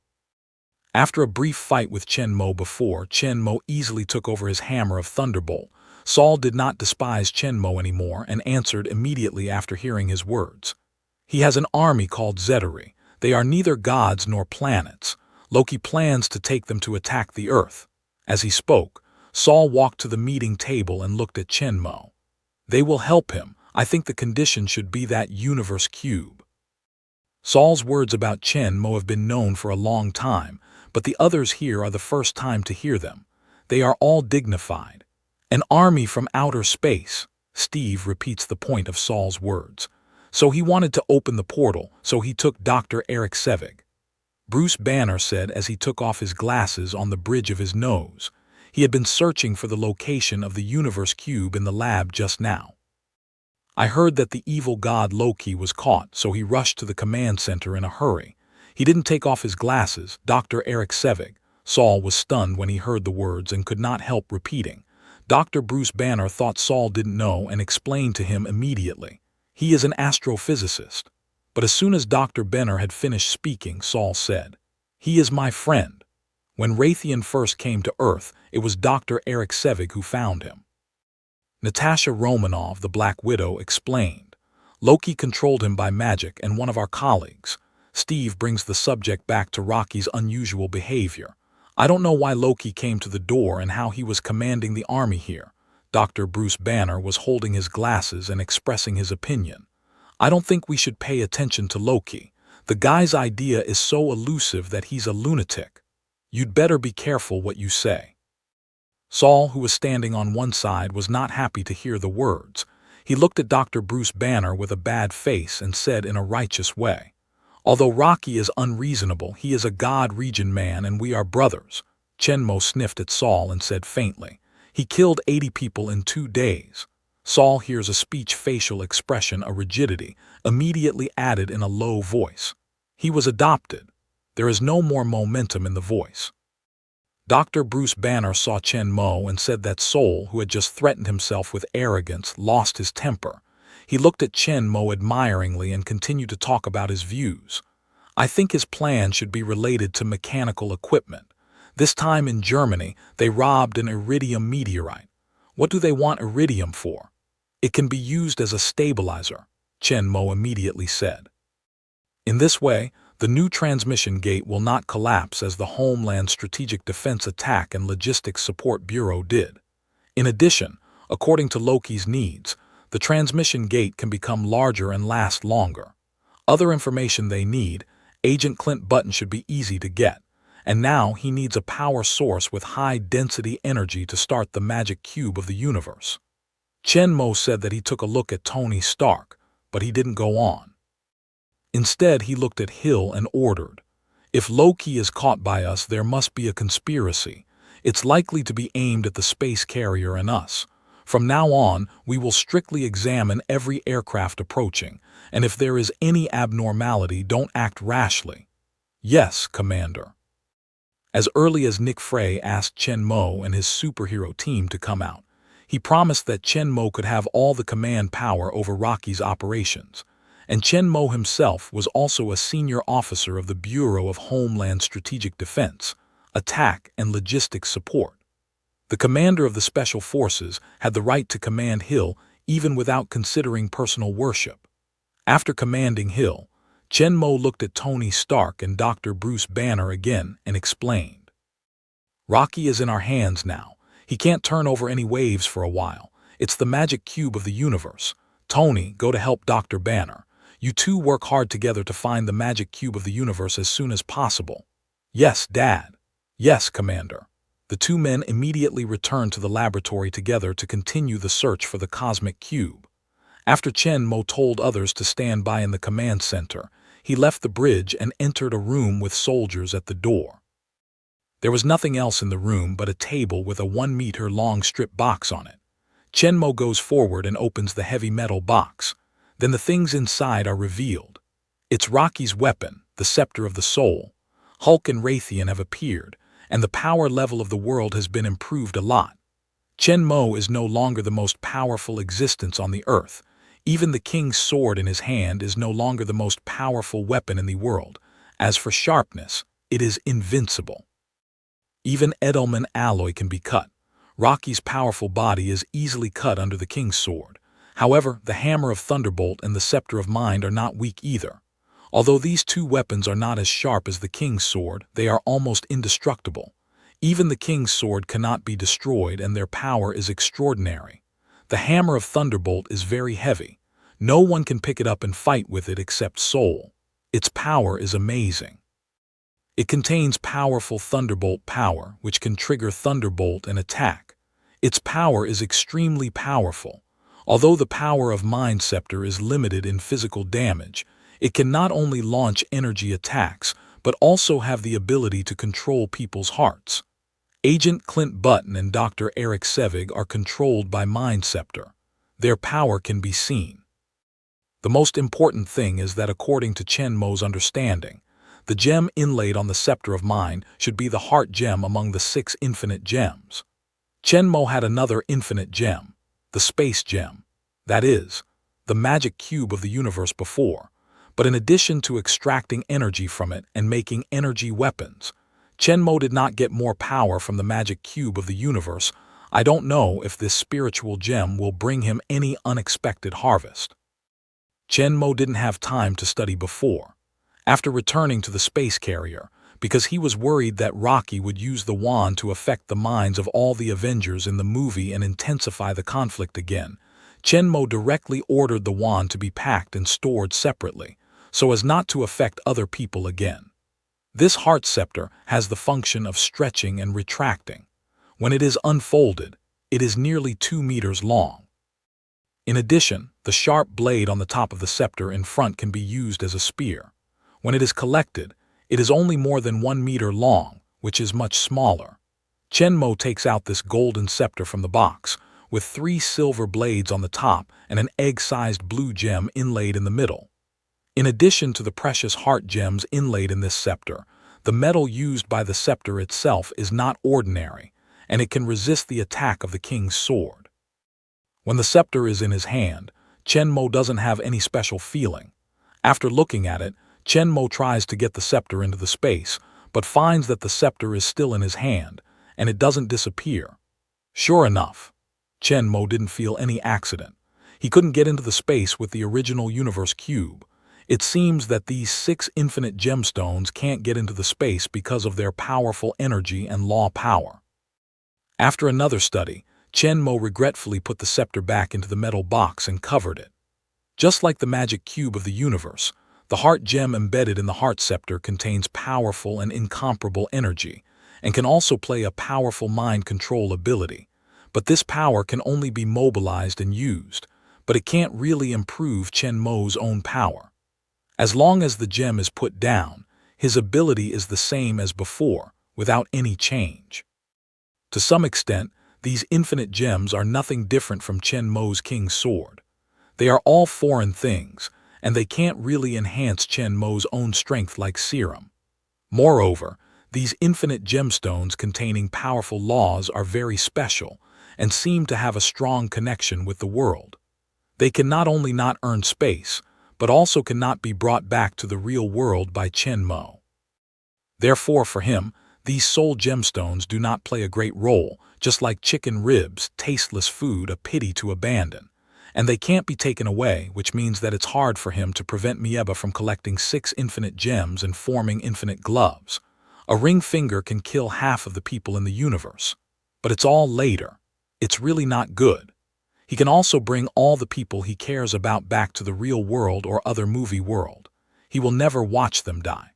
After a brief fight with Chen Mo before, Chen Mo easily took over his hammer of thunderbolt. Saul did not despise Chen Mo anymore and answered immediately after hearing his words. "He has an army called Zeteri. They are neither gods nor planets. Loki plans to take them to attack the Earth." As he spoke, Saul walked to the meeting table and looked at Chen Mo. "They will help him. I think the condition should be that universe cube." Saul's words about Chen Mo have been known for a long time, but the others here are the first time to hear them. They are all dignified. "An army from outer space," Steve repeats the point of Saul's words. "So he wanted to open the portal, so he took Dr. Eric Sevig." Bruce Banner said as he took off his glasses on the bridge of his nose. He had been searching for the location of the universe cube in the lab just now. "I heard that the evil god Loki was caught, so he rushed to the command center in a hurry. He didn't take off his glasses, Dr. Eric Sevig." Saul was stunned when he heard the words and could not help repeating. Dr. Bruce Banner thought Saul didn't know and explained to him immediately. "He is an astrophysicist." But as soon as Dr. Banner had finished speaking, Saul said, "He is my friend. When Raytheon first came to Earth, it was Dr. Eric Sevig who found him." Natasha Romanov, the Black Widow, explained, "Loki controlled him by magic and one of our colleagues." Steve brings the subject back to Rocky's unusual behavior. "I don't know why Loki came to the door and how he was commanding the army here." Dr. Bruce Banner was holding his glasses and expressing his opinion. "I don't think we should pay attention to Loki. The guy's idea is so elusive that he's a lunatic. You'd better be careful what you say." Saul, who was standing on one side, was not happy to hear the words. He looked at Dr. Bruce Banner with a bad face and said in a righteous way, "Although Rocky is unreasonable, he is a god region man and we are brothers." Chen Mo sniffed at Saul and said faintly, "He killed 80 people in 2 days. Saul hears a speech facial expression, a rigidity, immediately added in a low voice. He was adopted. There is no more momentum in the voice. Dr. Bruce Banner saw Chen Mo and said that Saul, who had just threatened himself with arrogance, lost his temper. He looked at Chen Mo admiringly and continued to talk about his views. I think his plan should be related to mechanical equipment. This time in Germany, they robbed an iridium meteorite. What do they want iridium for? It can be used as a stabilizer, Chen Mo immediately said. In this way, the new transmission gate will not collapse as the Homeland Strategic Defense Attack and Logistics Support Bureau did. In addition, according to Loki's needs, the transmission gate can become larger and last longer. Other information they need, Agent Clint Button should be easy to get, and now he needs a power source with high-density energy to start the magic cube of the universe. Chen Mo said that he took a look at Tony Stark, but he didn't go on. Instead, he looked at Hill and ordered, "If Loki is caught by us, there must be a conspiracy. It's likely to be aimed at the space carrier and us. From now on, we will strictly examine every aircraft approaching, and if there is any abnormality, don't act rashly." "Yes, Commander." As early as Nick Frey asked Chen Mo and his superhero team to come out, he promised that Chen Mo could have all the command power over Rocky's operations. And Chen Mo himself was also a senior officer of the Bureau of Homeland Strategic Defense, Attack and Logistics Support. The commander of the Special Forces had the right to command Hill even without considering personal worship. After commanding Hill, Chen Mo looked at Tony Stark and Dr. Bruce Banner again and explained, "Rocky is in our hands now. He can't turn over any waves for a while. It's the magic cube of the universe. Tony, go to help Dr. Banner. You two work hard together to find the magic cube of the universe as soon as possible." "Yes, Dad." "Yes, Commander." The two men immediately returned to the laboratory together to continue the search for the cosmic cube. After Chen Mo told others to stand by in the command center, he left the bridge and entered a room with soldiers at the door. There was nothing else in the room but a table with a 1-meter-long strip box on it. Chen Mo goes forward and opens the heavy metal box. Then the things inside are revealed. It's Rocky's weapon, the Scepter of the Soul. Hulk and Raytheon have appeared, and the power level of the world has been improved a lot. Chen Mo is no longer the most powerful existence on the earth. Even the king's sword in his hand is no longer the most powerful weapon in the world. As for sharpness, it is invincible. Even Edelman alloy can be cut. Rocky's powerful body is easily cut under the king's sword. However, the Hammer of Thunderbolt and the Scepter of Mind are not weak either. Although these two weapons are not as sharp as the king's sword, they are almost indestructible. Even the king's sword cannot be destroyed, and their power is extraordinary. The Hammer of Thunderbolt is very heavy. No one can pick it up and fight with it except Soul. Its power is amazing. It contains powerful Thunderbolt power, which can trigger Thunderbolt and attack. Its power is extremely powerful. Although the power of Mind Scepter is limited in physical damage, it can not only launch energy attacks, but also have the ability to control people's hearts. Agent Clint Button and Dr. Eric Sevig are controlled by Mind Scepter. Their power can be seen. The most important thing is that according to Chen Mo's understanding, the gem inlaid on the Scepter of Mind should be the heart gem among the 6 infinite gems. Chen Mo had another infinite gem, the space gem. That is, the magic cube of the universe before. But in addition to extracting energy from it and making energy weapons, Chen Mo did not get more power from the magic cube of the universe. I don't know if this spiritual gem will bring him any unexpected harvest. Chen Mo didn't have time to study before. After returning to the space carrier, because he was worried that Rocky would use the wand to affect the minds of all the Avengers in the movie and intensify the conflict again, Chen Mo directly ordered the wand to be packed and stored separately, so as not to affect other people again. This heart scepter has the function of stretching and retracting. When it is unfolded, it is nearly 2 meters long. In addition, the sharp blade on the top of the scepter in front can be used as a spear. When it is collected, it is only more than 1 meter long, which is much smaller. Chen Mo takes out this golden scepter from the box, with 3 silver blades on the top and an egg-sized blue gem inlaid in the middle. In addition to the precious heart gems inlaid in this scepter, the metal used by the scepter itself is not ordinary, and it can resist the attack of the king's sword. When the scepter is in his hand, Chen Mo doesn't have any special feeling. After looking at it, Chen Mo tries to get the scepter into the space, but finds that the scepter is still in his hand, and it doesn't disappear. Sure enough, Chen Mo didn't feel any accident. He couldn't get into the space with the original universe cube. It seems that these 6 infinite gemstones can't get into the space because of their powerful energy and law power. After another study, Chen Mo regretfully put the scepter back into the metal box and covered it. Just like the magic cube of the universe, the heart gem embedded in the heart scepter contains powerful and incomparable energy, and can also play a powerful mind control ability. But this power can only be mobilized and used, but it can't really improve Chen Mo's own power. As long as the gem is put down, his ability is the same as before, without any change. To some extent, these infinite gems are nothing different from Chen Mo's king's sword. They are all foreign things, and they can't really enhance Chen Mo's own strength like serum. Moreover, these infinite gemstones containing powerful laws are very special and seem to have a strong connection with the world. They can not only not earn space, but also cannot be brought back to the real world by Chen Mo. Therefore, for him, these soul gemstones do not play a great role, just like chicken ribs, tasteless food, a pity to abandon. And they can't be taken away, which means that it's hard for him to prevent Mieba from collecting 6 infinite gems and forming infinite gloves. A ring finger can kill half of the people in the universe. But it's all later. It's really not good. He can also bring all the people he cares about back to the real world or other movie world. He will never watch them die.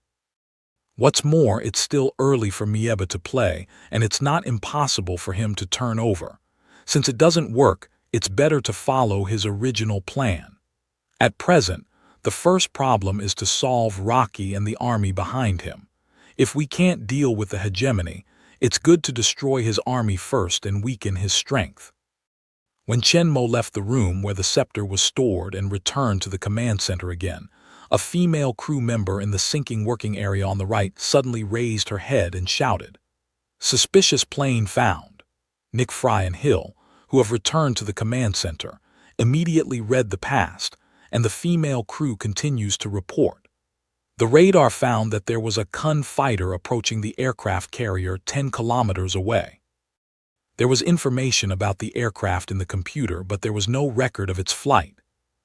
What's more, it's still early for Mieba to play, and it's not impossible for him to turn over. Since it doesn't work, it's better to follow his original plan. At present, the first problem is to solve Rocky and the army behind him. If we can't deal with the hegemony, it's good to destroy his army first and weaken his strength. When Chen Mo left the room where the scepter was stored and returned to the command center again, a female crew member in the sinking working area on the right suddenly raised her head and shouted, "Suspicious plane found." Nick Fry and Hill, who have returned to the command center, immediately read the past, and the female crew continues to report. The radar found that there was a Kun fighter approaching the aircraft carrier 10 kilometers away. There was information about the aircraft in the computer, but there was no record of its flight.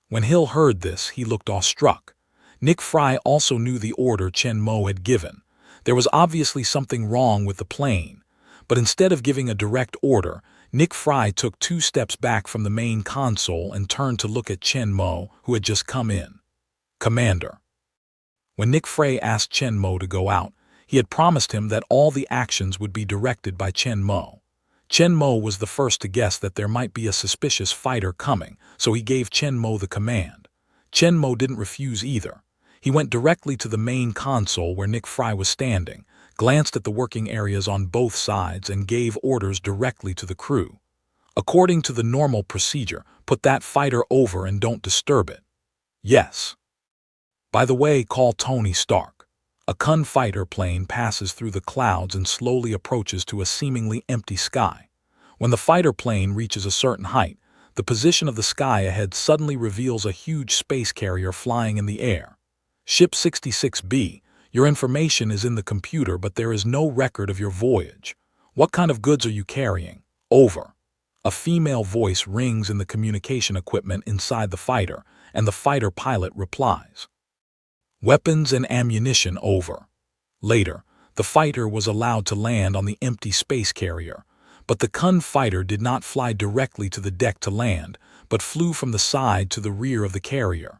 When Hill heard this, he looked awestruck. Nick Fry also knew the order Chen Mo had given. There was obviously something wrong with the plane, but instead of giving a direct order, Nick Fry took 2 steps back from the main console and turned to look at Chen Mo, who had just come in. "Commander." When Nick Fry asked Chen Mo to go out, he had promised him that all the actions would be directed by Chen Mo. Chen Mo was the first to guess that there might be a suspicious fighter coming, so he gave Chen Mo the command. Chen Mo didn't refuse either. He went directly to the main console where Nick Fry was standing, glanced at the working areas on both sides, and gave orders directly to the crew. According to the normal procedure, put that fighter over and don't disturb it. Yes. By the way, call Tony Stark. A Kun fighter plane passes through the clouds and slowly approaches to a seemingly empty sky. When the fighter plane reaches a certain height, the position of the sky ahead suddenly reveals a huge space carrier flying in the air. Ship 66B, your information is in the computer, but there is no record of your voyage. What kind of goods are you carrying? Over. A female voice rings in the communication equipment inside the fighter, and the fighter pilot replies, "Weapons and ammunition over." Later, the fighter was allowed to land on the empty space carrier, but the Kun fighter did not fly directly to the deck to land, but flew from the side to the rear of the carrier.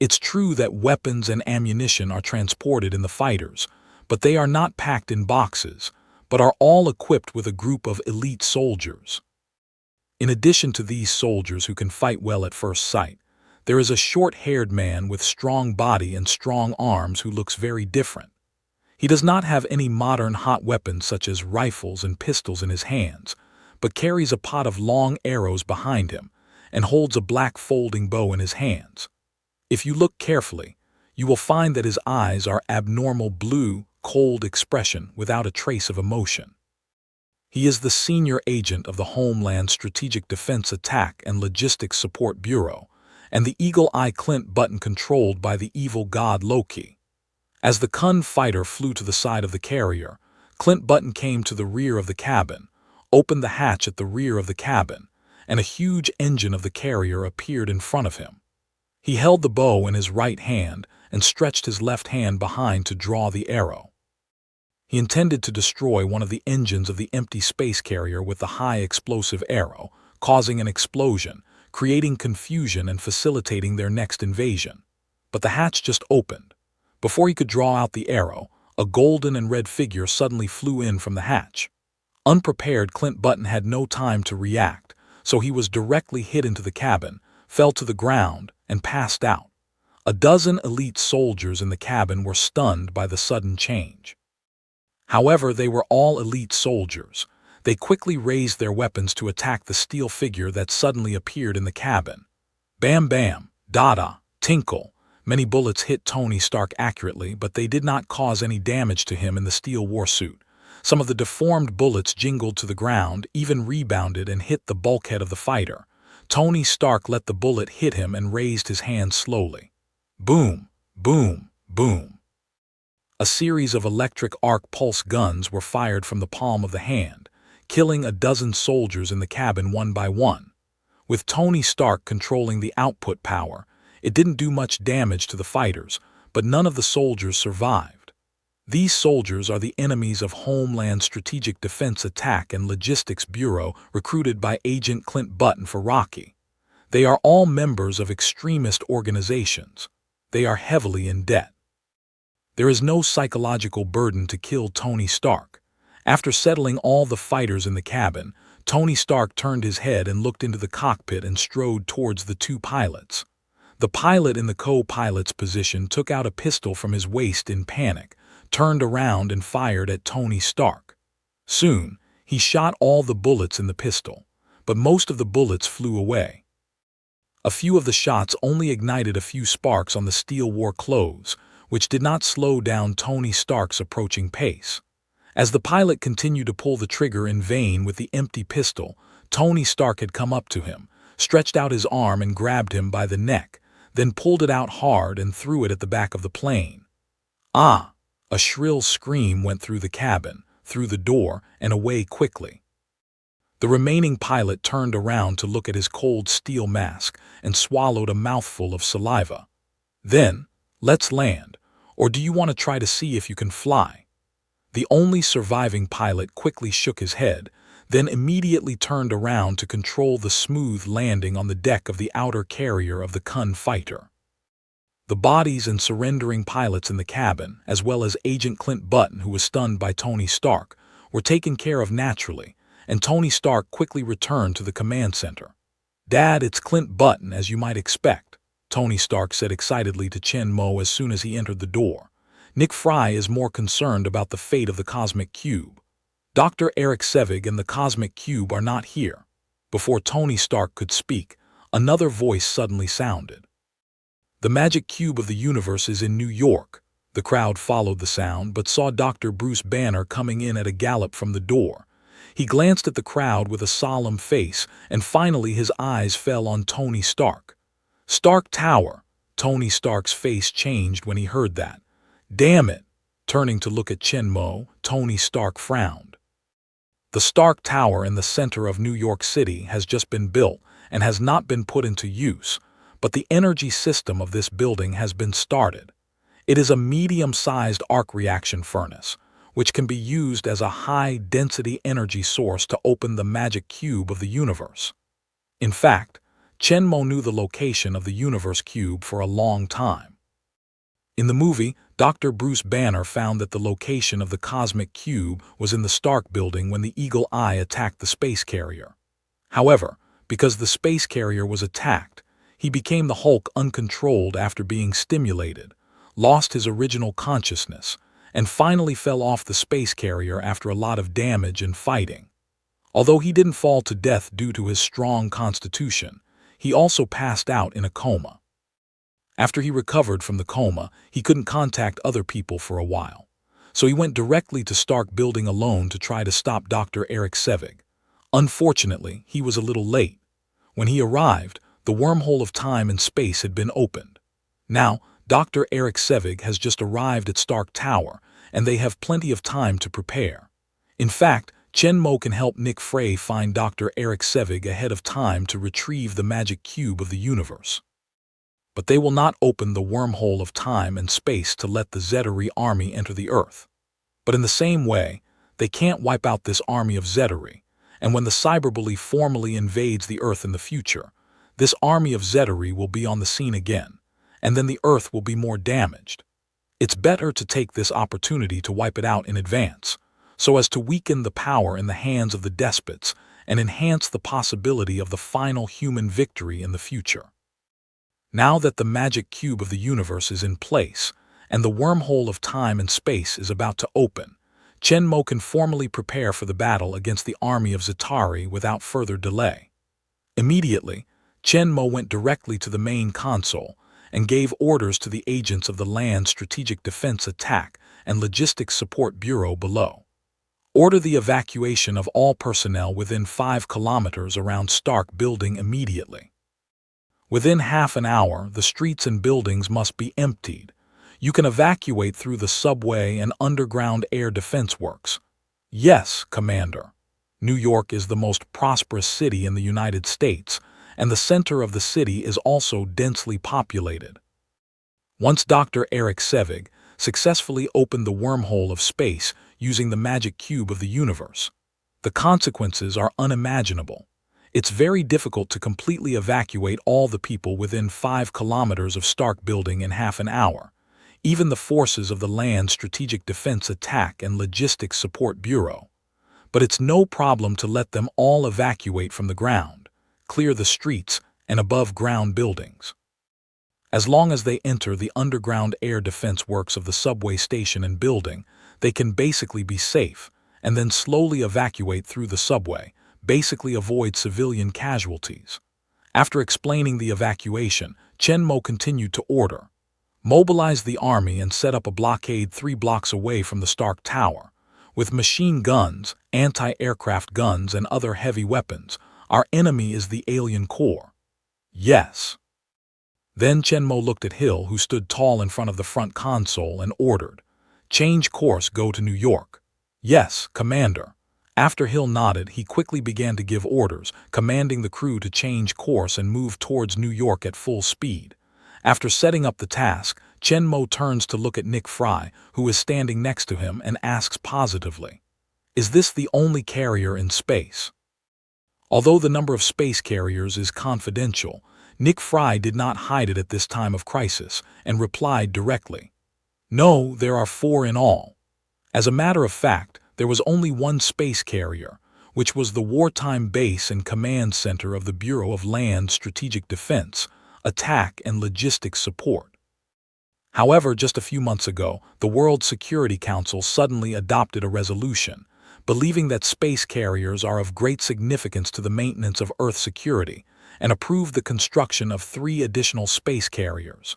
It's true that weapons and ammunition are transported in the fighters, but they are not packed in boxes, but are all equipped with a group of elite soldiers. In addition to these soldiers who can fight well at first sight, there is a short-haired man with strong body and strong arms who looks very different. He does not have any modern hot weapons such as rifles and pistols in his hands, but carries a pot of long arrows behind him and holds a black folding bow in his hands. If you look carefully, you will find that his eyes are abnormal blue, cold expression without a trace of emotion. He is the senior agent of the Homeland Strategic Defense Attack and Logistics Support Bureau, and the Eagle Eye Clint Button controlled by the evil god Loki. As the Kun fighter flew to the side of the carrier, Clint Button came to the rear of the cabin, opened the hatch at the rear of the cabin, and a huge engine of the carrier appeared in front of him. He held the bow in his right hand and stretched his left hand behind to draw the arrow. He intended to destroy one of the engines of the empty space carrier with the high explosive arrow, causing an explosion, creating confusion and facilitating their next invasion. But the hatch just opened. Before he could draw out the arrow, a golden and red figure suddenly flew in from the hatch. Unprepared, Clint Button had no time to react, so he was directly hit into the cabin, fell to the ground, and passed out. A dozen elite soldiers in the cabin were stunned by the sudden change. However, they were all elite soldiers. They quickly raised their weapons to attack the steel figure that suddenly appeared in the cabin. Bam bam, da-da, tinkle. Many bullets hit Tony Stark accurately, but they did not cause any damage to him in the steel warsuit. Some of the deformed bullets jingled to the ground, even rebounded and hit the bulkhead of the fighter. Tony Stark let the bullet hit him and raised his hand slowly. Boom, boom, boom. A series of electric arc pulse guns were fired from the palm of the hand, killing a dozen soldiers in the cabin one by one. With Tony Stark controlling the output power, it didn't do much damage to the fighters, but none of the soldiers survived. These soldiers are the enemies of Homeland Strategic Defense Attack and Logistics Bureau recruited by Agent Clint Button for Rocky. They are all members of extremist organizations. They are heavily in debt. There is no psychological burden to kill Tony Stark. After settling all the fighters in the cabin, Tony Stark turned his head and looked into the cockpit and strode towards the two pilots. The pilot in the co-pilot's position took out a pistol from his waist in panic, turned around and fired at Tony Stark. Soon, he shot all the bullets in the pistol, but most of the bullets flew away. A few of the shots only ignited a few sparks on the steel war clothes, which did not slow down Tony Stark's approaching pace. As the pilot continued to pull the trigger in vain with the empty pistol, Tony Stark had come up to him, stretched out his arm and grabbed him by the neck, then pulled it out hard and threw it at the back of the plane. Ah! A shrill scream went through the cabin, through the door, and away quickly. The remaining pilot turned around to look at his cold steel mask and swallowed a mouthful of saliva. Then, let's land. Or do you want to try to see if you can fly? The only surviving pilot quickly shook his head, then immediately turned around to control the smooth landing on the deck of the outer carrier of the Kun fighter. The bodies and surrendering pilots in the cabin, as well as Agent Clint Button, who was stunned by Tony Stark, were taken care of naturally, and Tony Stark quickly returned to the command center. "Dad, it's Clint Button, as you might expect," Tony Stark said excitedly to Chen Mo as soon as he entered the door. "Nick Fry is more concerned about the fate of the Cosmic Cube. Dr. Eric Sevig and the Cosmic Cube are not here." Before Tony Stark could speak, another voice suddenly sounded. "The magic cube of the universe is in New York." The crowd followed the sound, but saw Dr. Bruce Banner coming in at a gallop from the door. He glanced at the crowd with a solemn face, and finally his eyes fell on Tony Stark. "Stark Tower." Tony Stark's face changed when he heard that. "Damn it." Turning to look at Chen Mo, Tony Stark frowned. "The Stark Tower in the center of New York City has just been built and has not been put into use, but the energy system of this building has been started. It is a medium-sized arc reaction furnace, which can be used as a high-density energy source to open the magic cube of the universe." In fact, Chen Mo knew the location of the universe cube for a long time. In the movie, Dr. Bruce Banner found that the location of the cosmic cube was in the Stark building when the Eagle Eye attacked the space carrier. However, because the space carrier was attacked, he became the Hulk uncontrolled after being stimulated, lost his original consciousness, and finally fell off the space carrier after a lot of damage and fighting. Although he didn't fall to death due to his strong constitution, he also passed out in a coma. After he recovered from the coma, he couldn't contact other people for a while. So he went directly to Stark Building alone to try to stop Dr. Eric Sevig. Unfortunately, he was a little late. When he arrived, the wormhole of time and space had been opened. Now, Dr. Eric Sevig has just arrived at Stark Tower, and they have plenty of time to prepare. In fact, Chen Mo can help Nick Frey find Dr. Eric Sevig ahead of time to retrieve the magic cube of the universe. But they will not open the wormhole of time and space to let the Zeteri army enter the Earth. But in the same way, they can't wipe out this army of Zeteri, and when the cyberbully formally invades the Earth in the future, this army of Zeteri will be on the scene again, and then the Earth will be more damaged. It's better to take this opportunity to wipe it out in advance, so as to weaken the power in the hands of the despots and enhance the possibility of the final human victory in the future. Now that the magic cube of the universe is in place, and the wormhole of time and space is about to open, Chen Mo can formally prepare for the battle against the army of Zeteri without further delay. Immediately, Chen Mo went directly to the main console and gave orders to the agents of the Land Strategic Defense Attack and Logistics Support Bureau below. Order the evacuation of all personnel within 5 kilometers around Stark Building immediately. Within half an hour, the streets and buildings must be emptied. You can evacuate through the subway and underground air defense works. Yes, Commander. New York is the most prosperous city in the United States, and the center of the city is also densely populated. Once Dr. Eric Sevig successfully opened the wormhole of space using the magic cube of the universe, the consequences are unimaginable. It's very difficult to completely evacuate all the people within 5 kilometers of Stark Building in half an hour. Even the forces of the Land Strategic Defense Attack and Logistics Support Bureau. But it's no problem to let them all evacuate from the ground, clear the streets and above-ground buildings. As long as they enter the underground air defense works of the subway station and building, they can basically be safe, and then slowly evacuate through the subway, basically avoid civilian casualties. After explaining the evacuation, Chen Mo continued to order. Mobilize the army and set up a blockade 3 blocks away from the Stark Tower. With machine guns, anti-aircraft guns, and other heavy weapons, our enemy is the alien core. Yes. Then Chen Mo looked at Hill, who stood tall in front of the front console, and ordered, "Change course, go to New York." "Yes, Commander." After Hill nodded, he quickly began to give orders, commanding the crew to change course and move towards New York at full speed. After setting up the task, Chen Mo turns to look at Nick Fry, who is standing next to him, and asks positively, "Is this the only carrier in space?" Although the number of space carriers is confidential, Nick Fry did not hide it at this time of crisis and replied directly, "No, there are 4 in all." As a matter of fact, there was only one space carrier, which was the wartime base and command center of the Bureau of Land Strategic Defense, Attack and Logistics Support. However, just a few months ago, the World Security Council suddenly adopted a resolution, believing that space carriers are of great significance to the maintenance of Earth security, and approved the construction of 3 additional space carriers.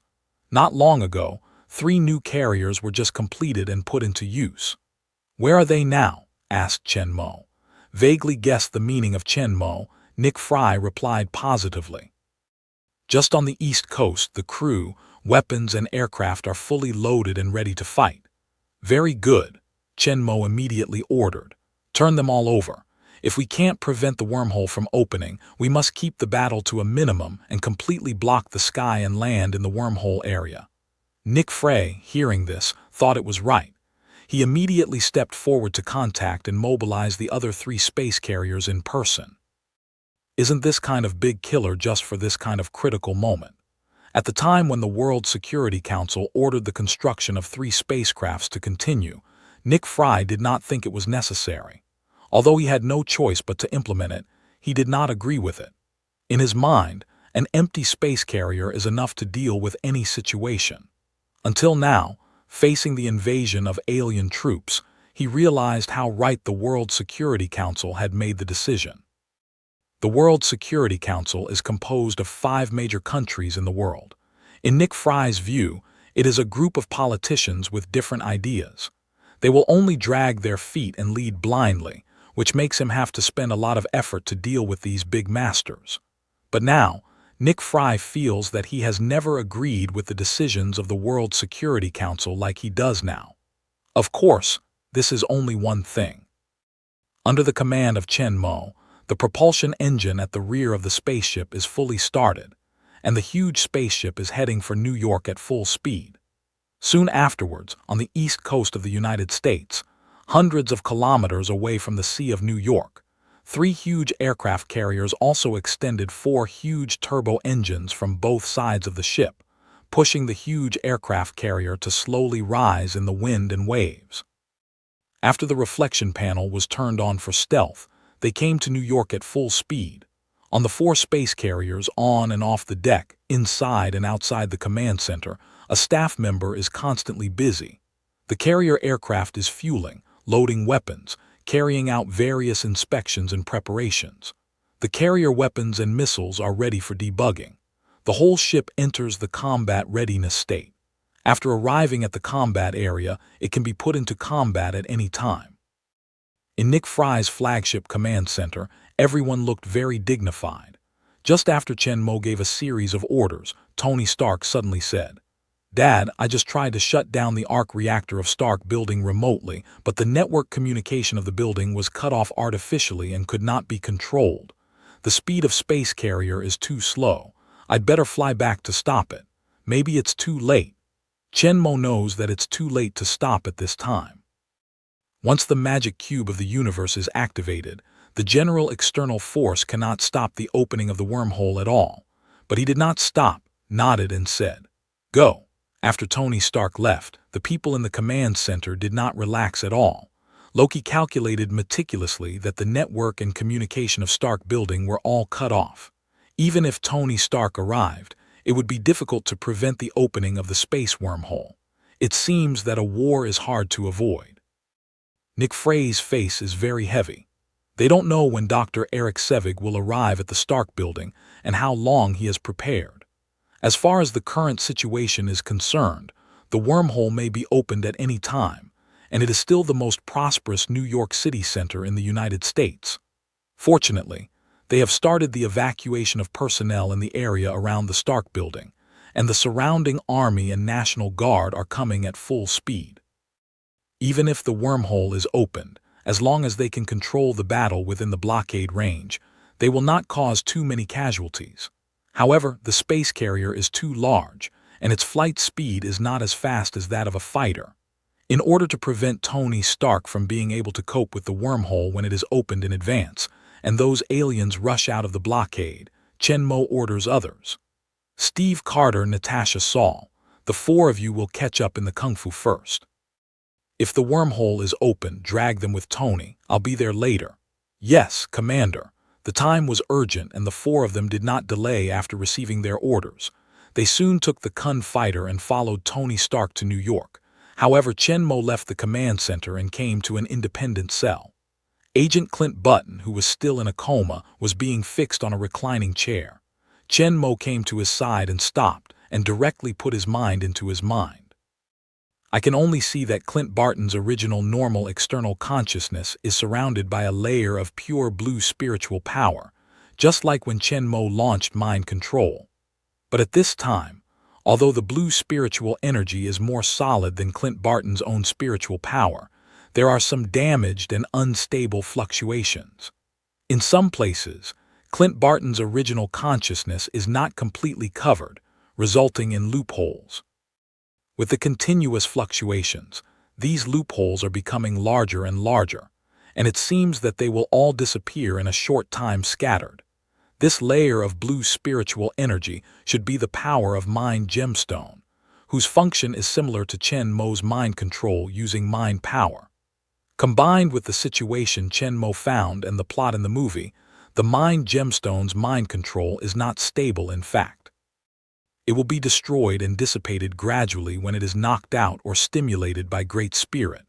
Not long ago, 3 new carriers were just completed and put into use. "Where are they now?" asked Chen Mo. Vaguely guessed the meaning of Chen Mo, Nick Fry replied positively. "Just on the East Coast, the crew, weapons, and aircraft are fully loaded and ready to fight." "Very good," Chen Mo immediately ordered. "Turn them all over. If we can't prevent the wormhole from opening, we must keep the battle to a minimum and completely block the sky and land in the wormhole area." Nick Frey, hearing this, thought it was right. He immediately stepped forward to contact and mobilize the other 3 space carriers in person. Isn't this kind of big killer just for this kind of critical moment? At the time when the World Security Council ordered the construction of 3 spacecrafts to continue, Nick Fry did not think it was necessary. Although he had no choice but to implement it, he did not agree with it. In his mind, an empty space carrier is enough to deal with any situation. Until now, facing the invasion of alien troops, he realized how right the World Security Council had made the decision. The World Security Council is composed of 5 major countries in the world. In Nick Fry's view, it is a group of politicians with different ideas. They will only drag their feet and lead blindly, which makes him have to spend a lot of effort to deal with these big masters. But now, Nick Fry feels that he has never agreed with the decisions of the World Security Council like he does now. Of course, this is only one thing. Under the command of Chen Mo, the propulsion engine at the rear of the spaceship is fully started, and the huge spaceship is heading for New York at full speed. Soon afterwards, on the east coast of the United States, hundreds of kilometers away from the Sea of New York, 3 huge aircraft carriers also extended 4 huge turbo engines from both sides of the ship, pushing the huge aircraft carrier to slowly rise in the wind and waves. After the reflection panel was turned on for stealth, they came to New York at full speed. On the 4 space carriers on and off the deck, inside and outside the command center, a staff member is constantly busy. The carrier aircraft is fueling, loading weapons, carrying out various inspections and preparations. The carrier weapons and missiles are ready for debugging. The whole ship enters the combat readiness state. After arriving at the combat area, it can be put into combat at any time. In Nick Fry's flagship command center, everyone looked very dignified. Just after Chen Mo gave a series of orders, Tony Stark suddenly said, "Dad, I just tried to shut down the arc reactor of Stark building remotely, but the network communication of the building was cut off artificially and could not be controlled. The speed of space carrier is too slow. I'd better fly back to stop it. Maybe it's too late." Chen Mo knows that it's too late to stop at this time. Once the magic cube of the universe is activated, the general external force cannot stop the opening of the wormhole at all. But he did not stop, nodded and said, "Go." After Tony Stark left, the people in the command center did not relax at all. Loki calculated meticulously that the network and communication of Stark building were all cut off. Even if Tony Stark arrived, it would be difficult to prevent the opening of the space wormhole. It seems that a war is hard to avoid. Nick Frey's face is very heavy. They don't know when Dr. Eric Sevig will arrive at the Stark building and how long he has prepared. As far as the current situation is concerned, the wormhole may be opened at any time, and it is still the most prosperous New York City center in the United States. Fortunately, they have started the evacuation of personnel in the area around the Stark building, and the surrounding Army and National Guard are coming at full speed. Even if the wormhole is opened, as long as they can control the battle within the blockade range, they will not cause too many casualties. However, the space carrier is too large, and its flight speed is not as fast as that of a fighter. In order to prevent Tony Stark from being able to cope with the wormhole when it is opened in advance, and those aliens rush out of the blockade, Chen Mo orders others. Steve Carter, Natasha Saul, the 4 of you will catch up in the Kung Fu first. If the wormhole is open, drag them with Tony. I'll be there later. Yes, Commander. The time was urgent and the 4 of them did not delay after receiving their orders. They soon took the Kun fighter and followed Tony Stark to New York. However, Chen Mo left the command center and came to an independent cell. Agent Clint Button, who was still in a coma, was being fixed on a reclining chair. Chen Mo came to his side and stopped, and directly put his mind into his mind. I can only see that Clint Barton's original normal external consciousness is surrounded by a layer of pure blue spiritual power, just like when Chen Mo launched mind control. But at this time, although the blue spiritual energy is more solid than Clint Barton's own spiritual power, there are some damaged and unstable fluctuations. In some places, Clint Barton's original consciousness is not completely covered, resulting in loopholes. With the continuous fluctuations, these loopholes are becoming larger and larger, and it seems that they will all disappear in a short time scattered. This layer of blue spiritual energy should be the power of Mind Gemstone, whose function is similar to Chen Mo's mind control using mind power. Combined with the situation Chen Mo found and the plot in the movie, the Mind Gemstone's mind control is not stable in fact. It will be destroyed and dissipated gradually when it is knocked out or stimulated by Great Spirit.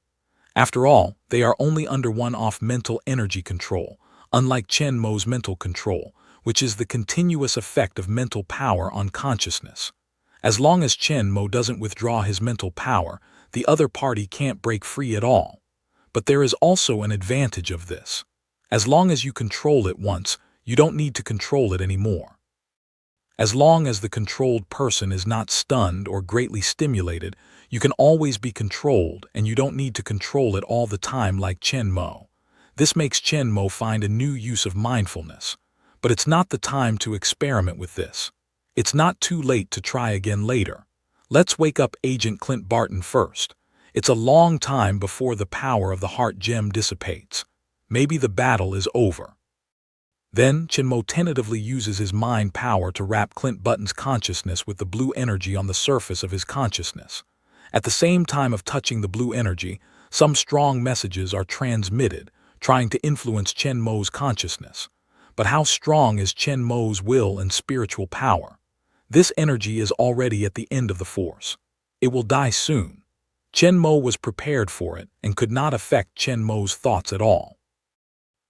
After all, they are only under one-off mental energy control, unlike Chen Mo's mental control, which is the continuous effect of mental power on consciousness. As long as Chen Mo doesn't withdraw his mental power, the other party can't break free at all. But there is also an advantage of this. As long as you control it once, you don't need to control it anymore. As long as the controlled person is not stunned or greatly stimulated, you can always be controlled and you don't need to control it all the time like Chen Mo. This makes Chen Mo find a new use of mindfulness. But it's not the time to experiment with this. It's not too late to try again later. Let's wake up Agent Clint Barton first. It's a long time before the power of the heart gem dissipates. Maybe the battle is over. Then, Chen Mo tentatively uses his mind power to wrap Clint Barton's consciousness with the blue energy on the surface of his consciousness. At the same time of touching the blue energy, some strong messages are transmitted, trying to influence Chen Mo's consciousness. But how strong is Chen Mo's will and spiritual power? This energy is already at the end of the force. It will die soon. Chen Mo was prepared for it and could not affect Chen Mo's thoughts at all.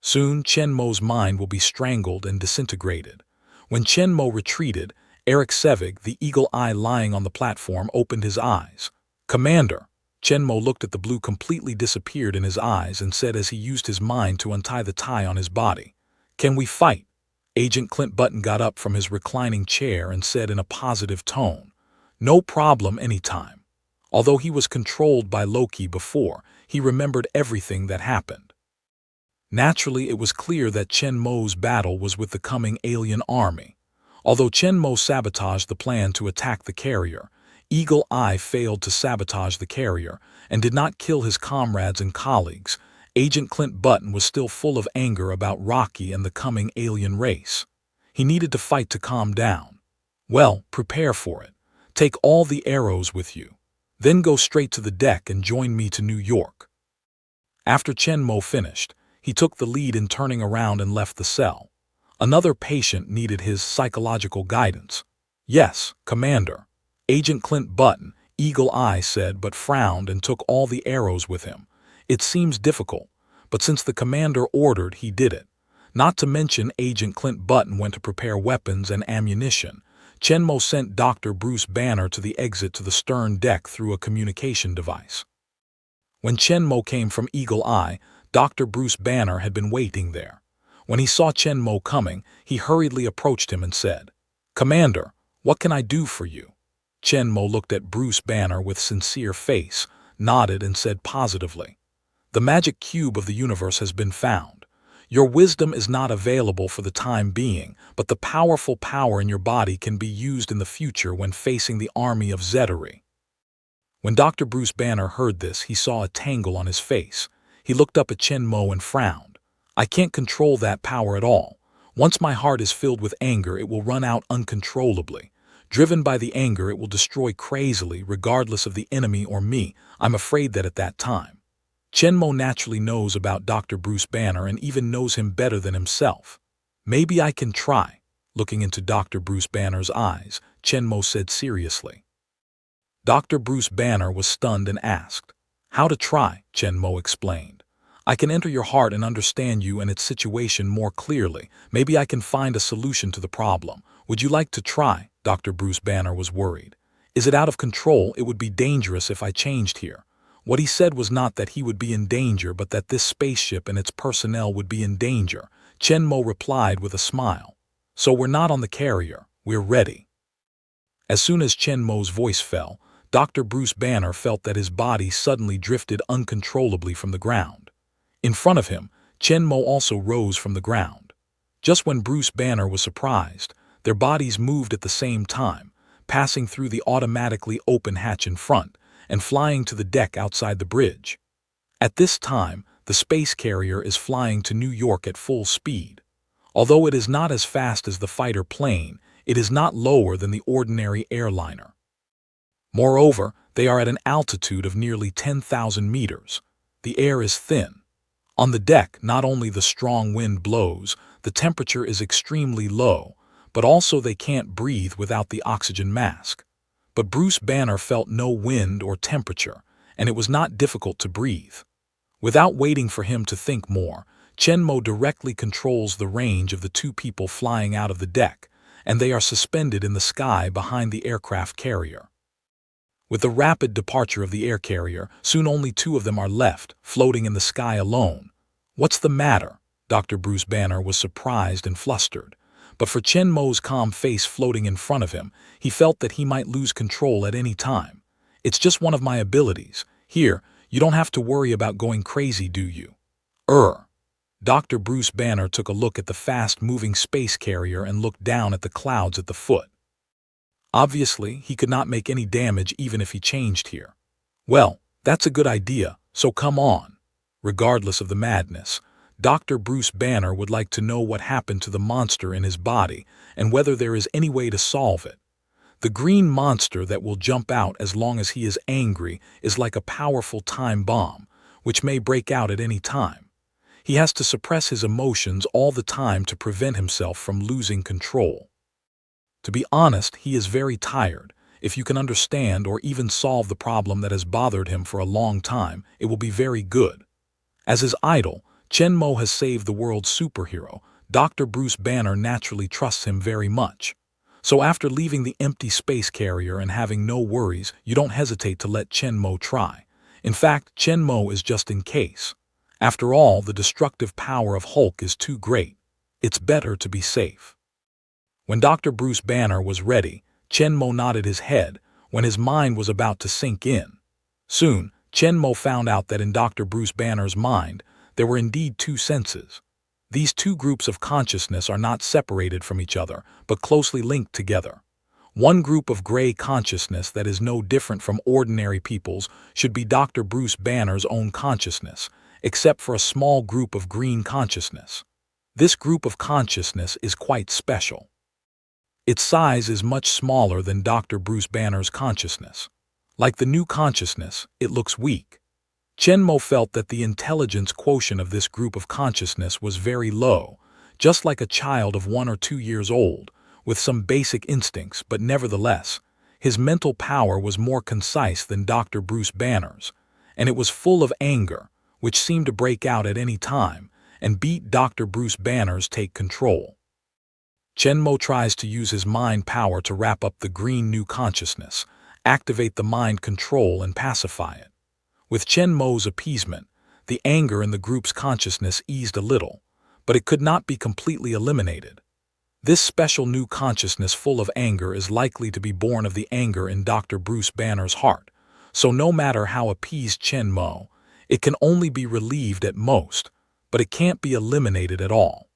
Soon, Chen Mo's mind will be strangled and disintegrated. When Chen Mo retreated, Eric Sevig, the eagle eye lying on the platform, opened his eyes. "Commander!" Chen Mo looked at the blue completely disappeared in his eyes and said as he used his mind to untie the tie on his body. "Can we fight?" Agent Clint Barton got up from his reclining chair and said in a positive tone, "No problem anytime." Although he was controlled by Loki before, he remembered everything that happened. Naturally, it was clear that Chen Mo's battle was with the coming alien army. Although Chen Mo sabotaged the plan to attack the carrier, Eagle Eye failed to sabotage the carrier and did not kill his comrades and colleagues. Agent Clint Barton was still full of anger about Rocky and the coming alien race. He needed to fight to calm down. "Well, prepare for it. Take all the arrows with you. Then go straight to the deck and join me to New York." After Chen Mo finished, he took the lead in turning around and left the cell. Another patient needed his psychological guidance. "Yes, Commander." Agent Clint Barton, Eagle Eye, said, but frowned and took all the arrows with him. It seems difficult, but since the commander ordered, he did it. Not to mention Agent Clint Barton went to prepare weapons and ammunition. Chen Mo sent Dr. Bruce Banner to the exit to the stern deck through a communication device. When Chen Mo came from Eagle Eye, Dr. Bruce Banner had been waiting there. When he saw Chen Mo coming, he hurriedly approached him and said, "Commander, what can I do for you?" Chen Mo looked at Bruce Banner with sincere face, nodded and said positively, "The magic cube of the universe has been found. Your wisdom is not available for the time being, but the powerful power in your body can be used in the future when facing the army of Zeteri." When Dr. Bruce Banner heard this, he saw a tangle on his face. He looked up at Chen Mo and frowned. "I can't control that power at all. Once my heart is filled with anger, it will run out uncontrollably. Driven by the anger, it will destroy crazily, regardless of the enemy or me. I'm afraid that at that time." Chen Mo naturally knows about Dr. Bruce Banner and even knows him better than himself. "Maybe I can try." Looking into Dr. Bruce Banner's eyes, Chen Mo said seriously. Dr. Bruce Banner was stunned and asked, "How to try?" Chen Mo explained. "I can enter your heart and understand you and its situation more clearly. Maybe I can find a solution to the problem. Would you like to try?" Dr. Bruce Banner was worried. "Is it out of control? It would be dangerous if I changed here." What he said was not that he would be in danger, but that this spaceship and its personnel would be in danger. Chen Mo replied with a smile. "So we're not on the carrier. We're ready." As soon as Chen Mo's voice fell, Dr. Bruce Banner felt that his body suddenly drifted uncontrollably from the ground. In front of him, Chen Mo also rose from the ground. Just when Bruce Banner was surprised, their bodies moved at the same time, passing through the automatically open hatch in front and flying to the deck outside the bridge. At this time, the space carrier is flying to New York at full speed. Although it is not as fast as the fighter plane, it is not lower than the ordinary airliner. Moreover, they are at an altitude of nearly 10,000 meters. The air is thin. On the deck, not only the strong wind blows, the temperature is extremely low, but also they can't breathe without the oxygen mask. But Bruce Banner felt no wind or temperature, and it was not difficult to breathe. Without waiting for him to think more, Chenmo directly controls the range of the two people flying out of the deck, and they are suspended in the sky behind the aircraft carrier. With the rapid departure of the air carrier, soon only two of them are left, floating in the sky alone. "What's the matter?" Dr. Bruce Banner was surprised and flustered. But for Chenmo's calm face floating in front of him, he felt that he might lose control at any time. "It's just one of my abilities. Here, you don't have to worry about going crazy, do you?" Dr. Bruce Banner took a look at the fast-moving space carrier and looked down at the clouds at the foot. Obviously, he could not make any damage even if he changed here. "Well, that's a good idea, so come on." Regardless of the madness, Dr. Bruce Banner would like to know what happened to the monster in his body and whether there is any way to solve it. The green monster that will jump out as long as he is angry is like a powerful time bomb, which may break out at any time. He has to suppress his emotions all the time to prevent himself from losing control. To be honest, he is very tired. If you can understand or even solve the problem that has bothered him for a long time, it will be very good. As his idol, Chenmo has saved the world's superhero. Dr. Bruce Banner naturally trusts him very much. So after leaving the empty space carrier and having no worries, you don't hesitate to let Chenmo try. In fact, Chenmo is just in case. After all, the destructive power of Hulk is too great. It's better to be safe. When Dr. Bruce Banner was ready, Chenmo nodded his head when his mind was about to sink in. Soon, Chenmo found out that in Dr. Bruce Banner's mind, there were indeed two senses. These two groups of consciousness are not separated from each other, but closely linked together. One group of gray consciousness that is no different from ordinary people's should be Dr. Bruce Banner's own consciousness, except for a small group of green consciousness. This group of consciousness is quite special. Its size is much smaller than Dr. Bruce Banner's consciousness. Like the new consciousness, it looks weak. Chenmo felt that the intelligence quotient of this group of consciousness was very low, just like a child of 1 or 2 years old, with some basic instincts, but nevertheless, his mental power was more concise than Dr. Bruce Banner's, and it was full of anger, which seemed to break out at any time and beat Dr. Bruce Banner's take control. Chenmo tries to use his mind power to wrap up the green new consciousness, activate the mind control and pacify it. With Chenmo's appeasement, the anger in the group's consciousness eased a little, but it could not be completely eliminated. This special new consciousness full of anger is likely to be born of the anger in Dr. Bruce Banner's heart, so no matter how appeased Chenmo, it can only be relieved at most, but it can't be eliminated at all.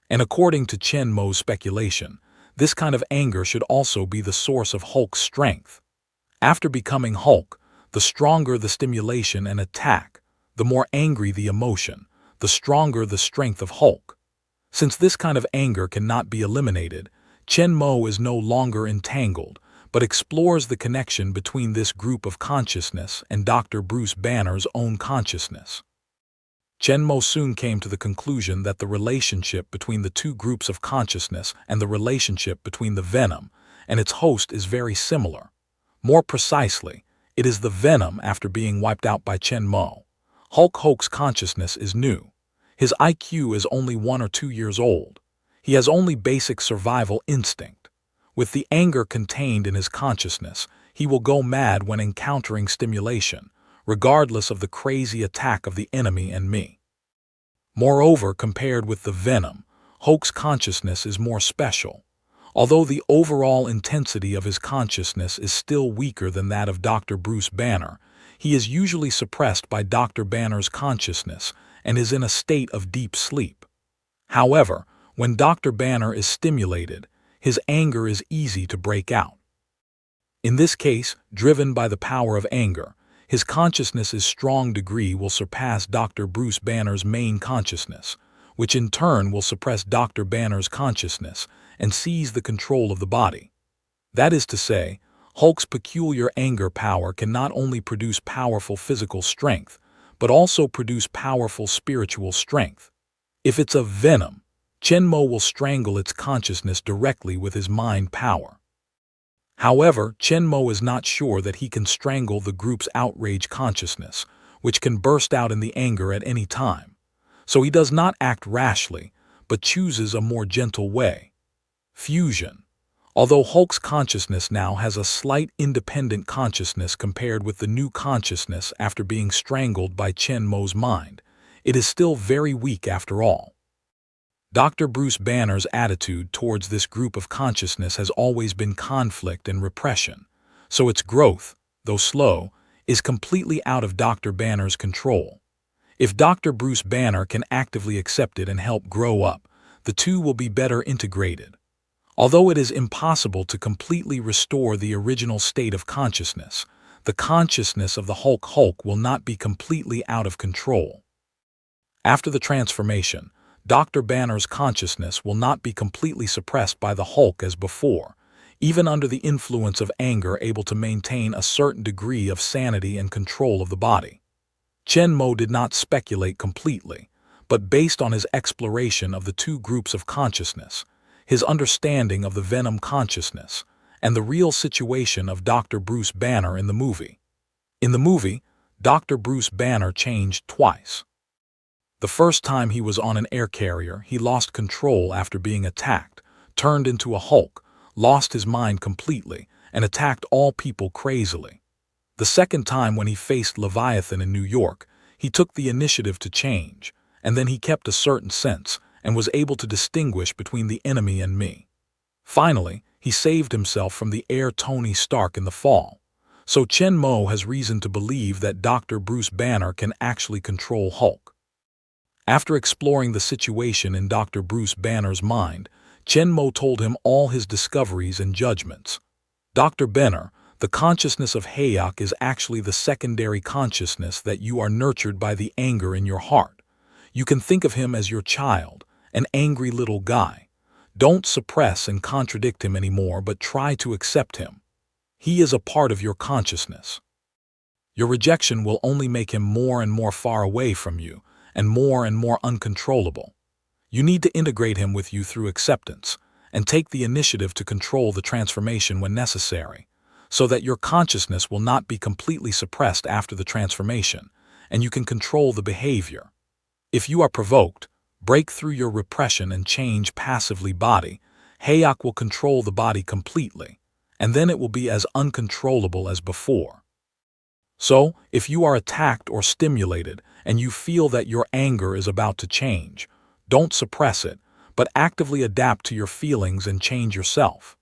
And according to Chenmo's speculation, this kind of anger should also be the source of Hulk's strength. After becoming Hulk, the stronger the stimulation and attack, the more angry the emotion, the stronger the strength of Hulk. Since this kind of anger cannot be eliminated, Chenmo is no longer entangled, but explores the connection between this group of consciousness and Dr. Bruce Banner's own consciousness. Chenmo soon came to the conclusion that the relationship between the two groups of consciousness and the relationship between the venom and its host is very similar. More precisely, it is the venom after being wiped out by Chenmo. Hulk's consciousness is new. His IQ is only 1 or 2 years old. He has only basic survival instinct. With the anger contained in his consciousness, he will go mad when encountering stimulation, regardless of the crazy attack of the enemy and me. Moreover, compared with the venom, Hulk's consciousness is more special. Although the overall intensity of his consciousness is still weaker than that of Dr. Bruce Banner, he is usually suppressed by Dr. Banner's consciousness and is in a state of deep sleep. However, when Dr. Banner is stimulated, his anger is easy to break out. In this case, driven by the power of anger, his consciousness's strong degree will surpass Dr. Bruce Banner's main consciousness, which in turn will suppress Dr. Banner's consciousness and seize the control of the body. That is to say, Hulk's peculiar anger power can not only produce powerful physical strength, but also produce powerful spiritual strength. If it's a venom, Chenmo will strangle its consciousness directly with his mind power. However, Chenmo is not sure that he can strangle the group's outrage consciousness, which can burst out in the anger at any time. So he does not act rashly, but chooses a more gentle way. Fusion. Although Hulk's consciousness now has a slight independent consciousness compared with the new consciousness after being strangled by Chen Mo's mind, it is still very weak after all. Dr. Bruce Banner's attitude towards this group of consciousness has always been conflict and repression, so its growth, though slow, is completely out of Dr. Banner's control. If Dr. Bruce Banner can actively accept it and help grow up, the two will be better integrated. Although it is impossible to completely restore the original state of consciousness, the consciousness of the Hulk will not be completely out of control. After the transformation, Dr. Banner's consciousness will not be completely suppressed by the Hulk as before, even under the influence of anger able to maintain a certain degree of sanity and control of the body. Chen Mo did not speculate completely, but based on his exploration of the two groups of consciousness, his understanding of the Venom consciousness, and the real situation of Dr. Bruce Banner in the movie. In the movie, Dr. Bruce Banner changed twice. The first time he was on an air carrier, he lost control after being attacked, turned into a Hulk, lost his mind completely, and attacked all people crazily. The second time when he faced Leviathan in New York, he took the initiative to change, and then he kept a certain sense and was able to distinguish between the enemy and me. Finally, he saved himself from the Air Tony Stark in the fall. So Chen Mo has reason to believe that Dr. Bruce Banner can actually control Hulk. After exploring the situation in Dr. Bruce Banner's mind, Chen Mo told him all his discoveries and judgments. Dr. Banner, the consciousness of Hayek is actually the secondary consciousness that you are nurtured by the anger in your heart. You can think of him as your child, an angry little guy. Don't suppress and contradict him anymore, but try to accept him. He is a part of your consciousness. Your rejection will only make him more and more far away from you, and more uncontrollable. You need to integrate him with you through acceptance, and take the initiative to control the transformation when necessary, so that your consciousness will not be completely suppressed after the transformation, and you can control the behavior. If you are provoked, break through your repression and change passively body, Hayek will control the body completely, and then it will be as uncontrollable as before. So, if you are attacked or stimulated and you feel that your anger is about to change, don't suppress it, but actively adapt to your feelings and change yourself.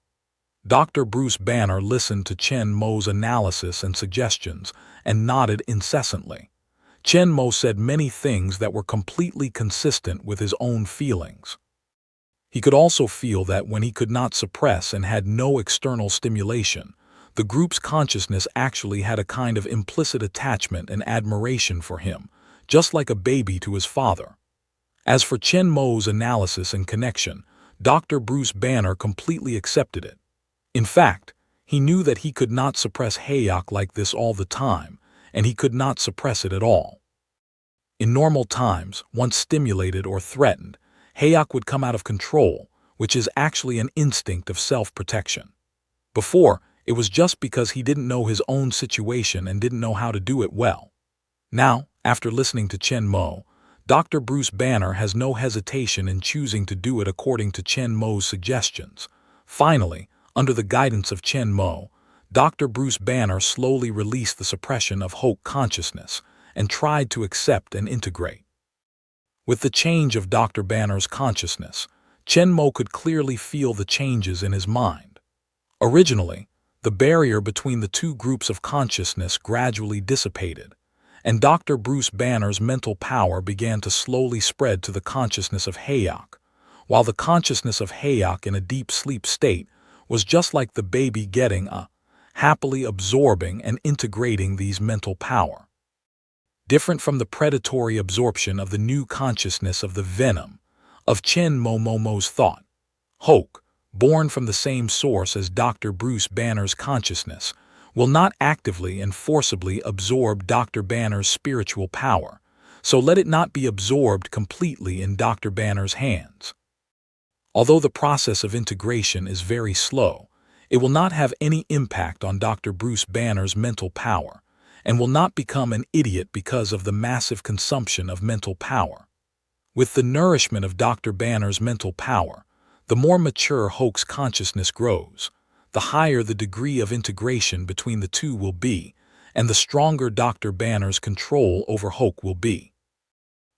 Dr. Bruce Banner listened to Chen Mo's analysis and suggestions and nodded incessantly. Chen Mo said many things that were completely consistent with his own feelings. He could also feel that when he could not suppress and had no external stimulation, the group's consciousness actually had a kind of implicit attachment and admiration for him, just like a baby to his father. As for Chen Mo's analysis and connection, Dr. Bruce Banner completely accepted it. In fact, he knew that he could not suppress Hayek like this all the time, and he could not suppress it at all. In normal times, once stimulated or threatened, Hayek would come out of control, which is actually an instinct of self-protection. Before, it was just because he didn't know his own situation and didn't know how to do it well. Now, after listening to Chen Mo, Dr. Bruce Banner has no hesitation in choosing to do it according to Chen Mo's suggestions. Finally, under the guidance of Chen Mo, Dr. Bruce Banner slowly released the suppression of Hulk consciousness and tried to accept and integrate. With the change of Dr. Banner's consciousness, Chen Mo could clearly feel the changes in his mind. Originally, the barrier between the two groups of consciousness gradually dissipated, and Dr. Bruce Banner's mental power began to slowly spread to the consciousness of Hayek, while the consciousness of Hayek in a deep sleep state was just like the baby getting happily absorbing and integrating these mental power. Different from the predatory absorption of the new consciousness of the venom of Chen Mo's thought, Hulk, born from the same source as Dr. Bruce Banner's consciousness, will not actively and forcibly absorb Dr. Banner's spiritual power, so let it not be absorbed completely in Dr. Banner's hands. Although the process of integration is very slow, it will not have any impact on Dr. Bruce Banner's mental power, and will not become an idiot because of the massive consumption of mental power. With the nourishment of Dr. Banner's mental power, the more mature Hulk's consciousness grows, the higher the degree of integration between the two will be, and the stronger Dr. Banner's control over Hulk will be.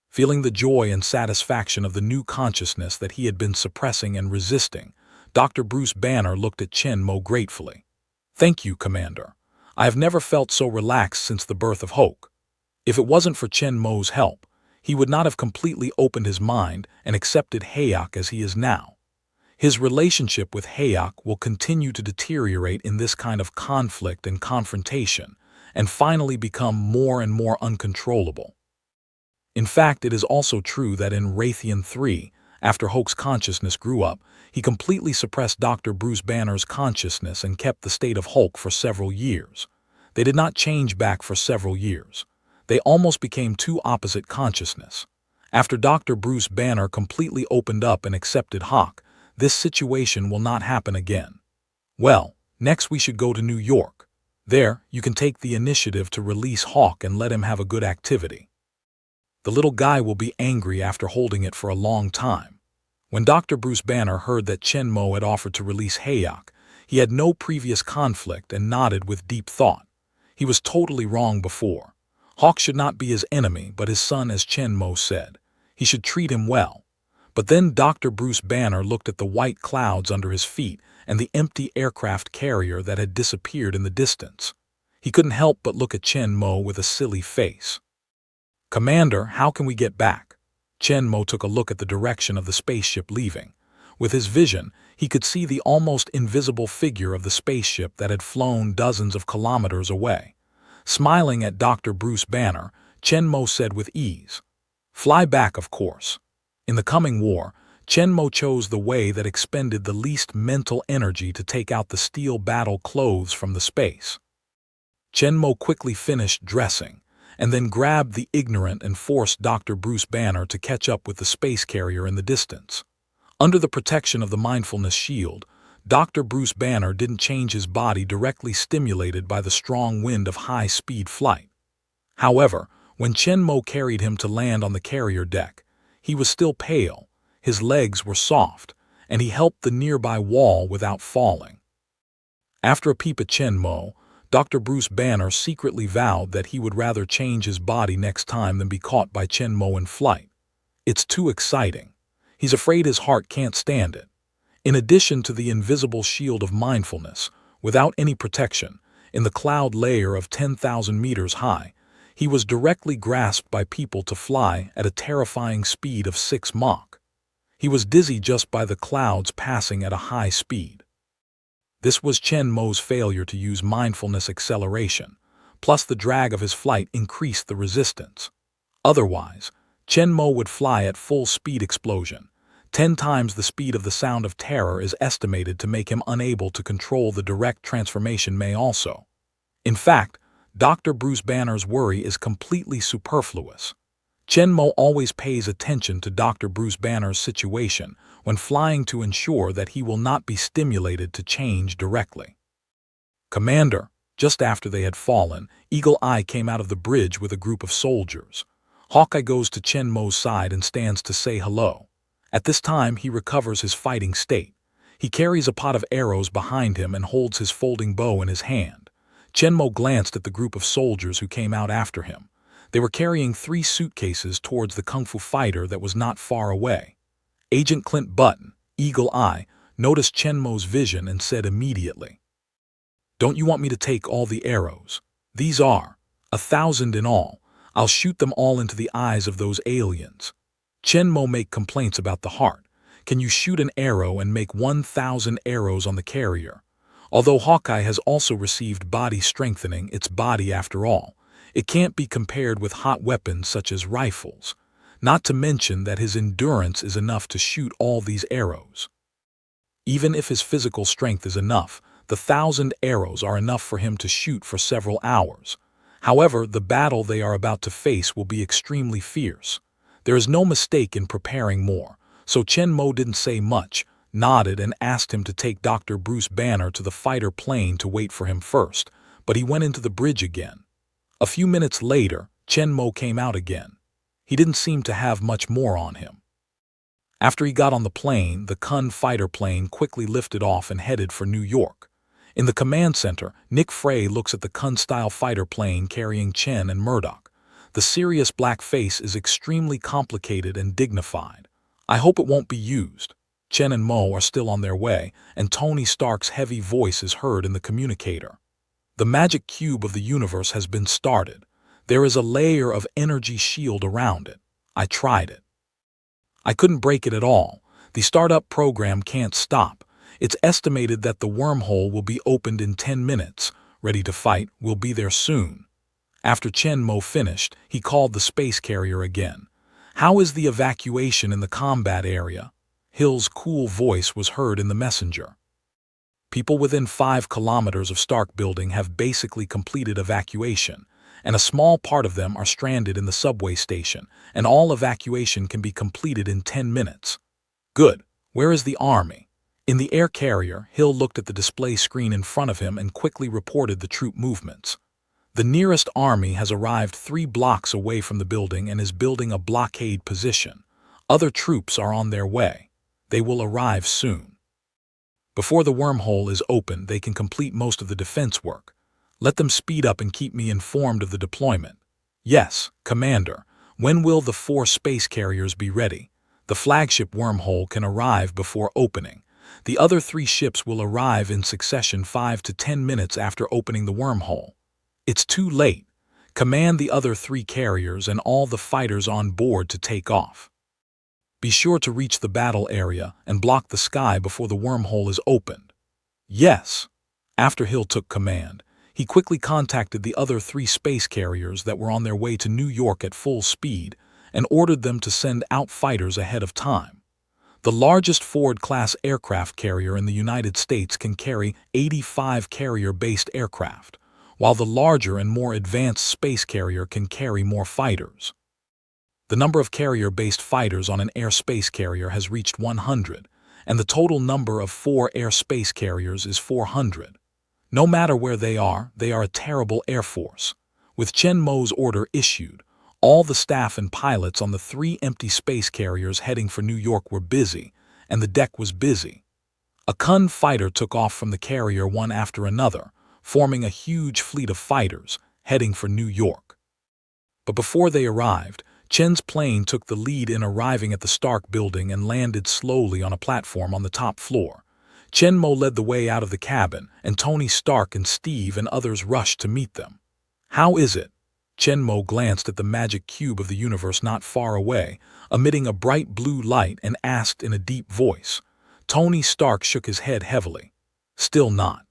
Feeling the joy and satisfaction of the new consciousness that he had been suppressing and resisting, Dr. Bruce Banner looked at Chen Mo gratefully. "Thank you, Commander. I have never felt so relaxed since the birth of Hulk." If it wasn't for Chen Mo's help, he would not have completely opened his mind and accepted Hayek as he is now. His relationship with Hayek will continue to deteriorate in this kind of conflict and confrontation, and finally become more and more uncontrollable. In fact, it is also true that in Raytheon 3, after Hulk's consciousness grew up, he completely suppressed Dr. Bruce Banner's consciousness and kept the state of Hulk for several years. They did not change back for several years. They almost became two opposite consciousness. After Dr. Bruce Banner completely opened up and accepted Hawk, this situation will not happen again. Well, next we should go to New York. There, you can take the initiative to release Hawk and let him have a good activity. The little guy will be angry after holding it for a long time. When Dr. Bruce Banner heard that Chen Mo had offered to release Hayek, he had no previous conflict and nodded with deep thought. He was totally wrong before. Hawk should not be his enemy but his son, as Chen Mo said. He should treat him well. But then Dr. Bruce Banner looked at the white clouds under his feet and the empty aircraft carrier that had disappeared in the distance. He couldn't help but look at Chen Mo with a silly face. "Commander, how can we get back?" Chen Mo took a look at the direction of the spaceship leaving. With his vision, he could see the almost invisible figure of the spaceship that had flown dozens of kilometers away. Smiling at Dr. Bruce Banner, Chen Mo said with ease, "Fly back, of course." In the coming war, Chen Mo chose the way that expended the least mental energy to take out the steel battle clothes from the space. Chen Mo quickly finished dressing, and then grabbed the ignorant and forced Dr. Bruce Banner to catch up with the space carrier in the distance. Under the protection of the mindfulness shield, Dr. Bruce Banner didn't change his body directly stimulated by the strong wind of high-speed flight. However, when Chen Mo carried him to land on the carrier deck, he was still pale, his legs were soft, and he helped the nearby wall without falling. After a peep at Chen Mo, Dr. Bruce Banner secretly vowed that he would rather change his body next time than be caught by Chen Mo in flight. It's too exciting. He's afraid his heart can't stand it. In addition to the invisible shield of mindfulness, without any protection, in the cloud layer of 10,000 meters high, he was directly grasped by people to fly at a terrifying speed of 6 Mach. He was dizzy just by the clouds passing at a high speed. This was Chen Mo's failure to use mindfulness acceleration, plus the drag of his flight increased the resistance. Otherwise, Chen Mo would fly at full speed explosion. 10 times the speed of the sound of terror is estimated to make him unable to control the direct transformation may also. In fact, Dr. Bruce Banner's worry is completely superfluous. Chen Mo always pays attention to Dr. Bruce Banner's situation when flying to ensure that he will not be stimulated to change directly. "Commander," just after they had fallen, Eagle Eye came out of the bridge with a group of soldiers. Hawkeye goes to Chen Mo's side and stands to say hello. At this time, he recovers his fighting state. He carries a pot of arrows behind him and holds his folding bow in his hand. Chen Mo glanced at the group of soldiers who came out after him. They were carrying 3 suitcases towards the Kung Fu fighter that was not far away. Agent Clint Button, Eagle Eye, noticed Chen Mo's vision and said immediately, "Don't you want me to take all the arrows? These are 1,000 in all. I'll shoot them all into the eyes of those aliens." Chen Mo make complaints about the heart. Can you shoot an arrow and make 1,000 arrows on the carrier? Although Hawkeye has also received body strengthening, it's body after all. It can't be compared with hot weapons such as rifles. Not to mention that his endurance is enough to shoot all these arrows. Even if his physical strength is enough, the 1,000 arrows are enough for him to shoot for several hours. However, the battle they are about to face will be extremely fierce. There is no mistake in preparing more, so Chen Mo didn't say much, nodded and asked him to take Dr. Bruce Banner to the fighter plane to wait for him first, but he went into the bridge again. A few minutes later, Chen Mo came out again. He didn't seem to have much more on him. After he got on the plane, the Kun fighter plane quickly lifted off and headed for New York. In the command center, Nick Frey looks at the Kun-style fighter plane carrying Chen and Murdoch. The serious black face is extremely complicated and dignified. I hope it won't be used. Chen and Mo are still on their way, and Tony Stark's heavy voice is heard in the communicator. The magic cube of the universe has been started. There is a layer of energy shield around it. I tried it. I couldn't break it at all. The startup program can't stop. It's estimated that the wormhole will be opened in 10 minutes. Ready to fight, we'll be there soon. After Chen Mo finished, he called the space carrier again. How is the evacuation in the combat area? Hill's cool voice was heard in the messenger. People within 5 kilometers of Stark Building have basically completed evacuation, and a small part of them are stranded in the subway station, and all evacuation can be completed in 10 minutes. Good. Where is the army? In the air carrier, Hill looked at the display screen in front of him and quickly reported the troop movements. The nearest army has arrived 3 blocks away from the building and is building a blockade position. Other troops are on their way. They will arrive soon. Before the wormhole is open, they can complete most of the defense work. Let them speed up and keep me informed of the deployment. Yes, Commander. When will the 4 space carriers be ready? The flagship wormhole can arrive before opening. The other 3 ships will arrive in succession 5 to 10 minutes after opening the wormhole. It's too late. Command the other 3 carriers and all the fighters on board to take off. Be sure to reach the battle area and block the sky before the wormhole is opened. Yes. After Hill took command, he quickly contacted the other 3 space carriers that were on their way to New York at full speed and ordered them to send out fighters ahead of time. The largest Ford-class aircraft carrier in the United States can carry 85 carrier-based aircraft, while the larger and more advanced space carrier can carry more fighters. The number of carrier-based fighters on an air space carrier has reached 100, and the total number of 4 air space carriers is 400. No matter where they are a terrible air force. With Chen Mo's order issued, all the staff and pilots on the 3 empty space carriers heading for New York were busy, and the deck was busy. A Kun fighter took off from the carrier one after another, forming a huge fleet of fighters, heading for New York. But before they arrived, Chen's plane took the lead in arriving at the Stark Building and landed slowly on a platform on the top floor. Chen Mo led the way out of the cabin, and Tony Stark and Steve and others rushed to meet them. How is it? Chen Mo glanced at the magic cube of the universe not far away, emitting a bright blue light, and asked in a deep voice. Tony Stark shook his head heavily. Still not.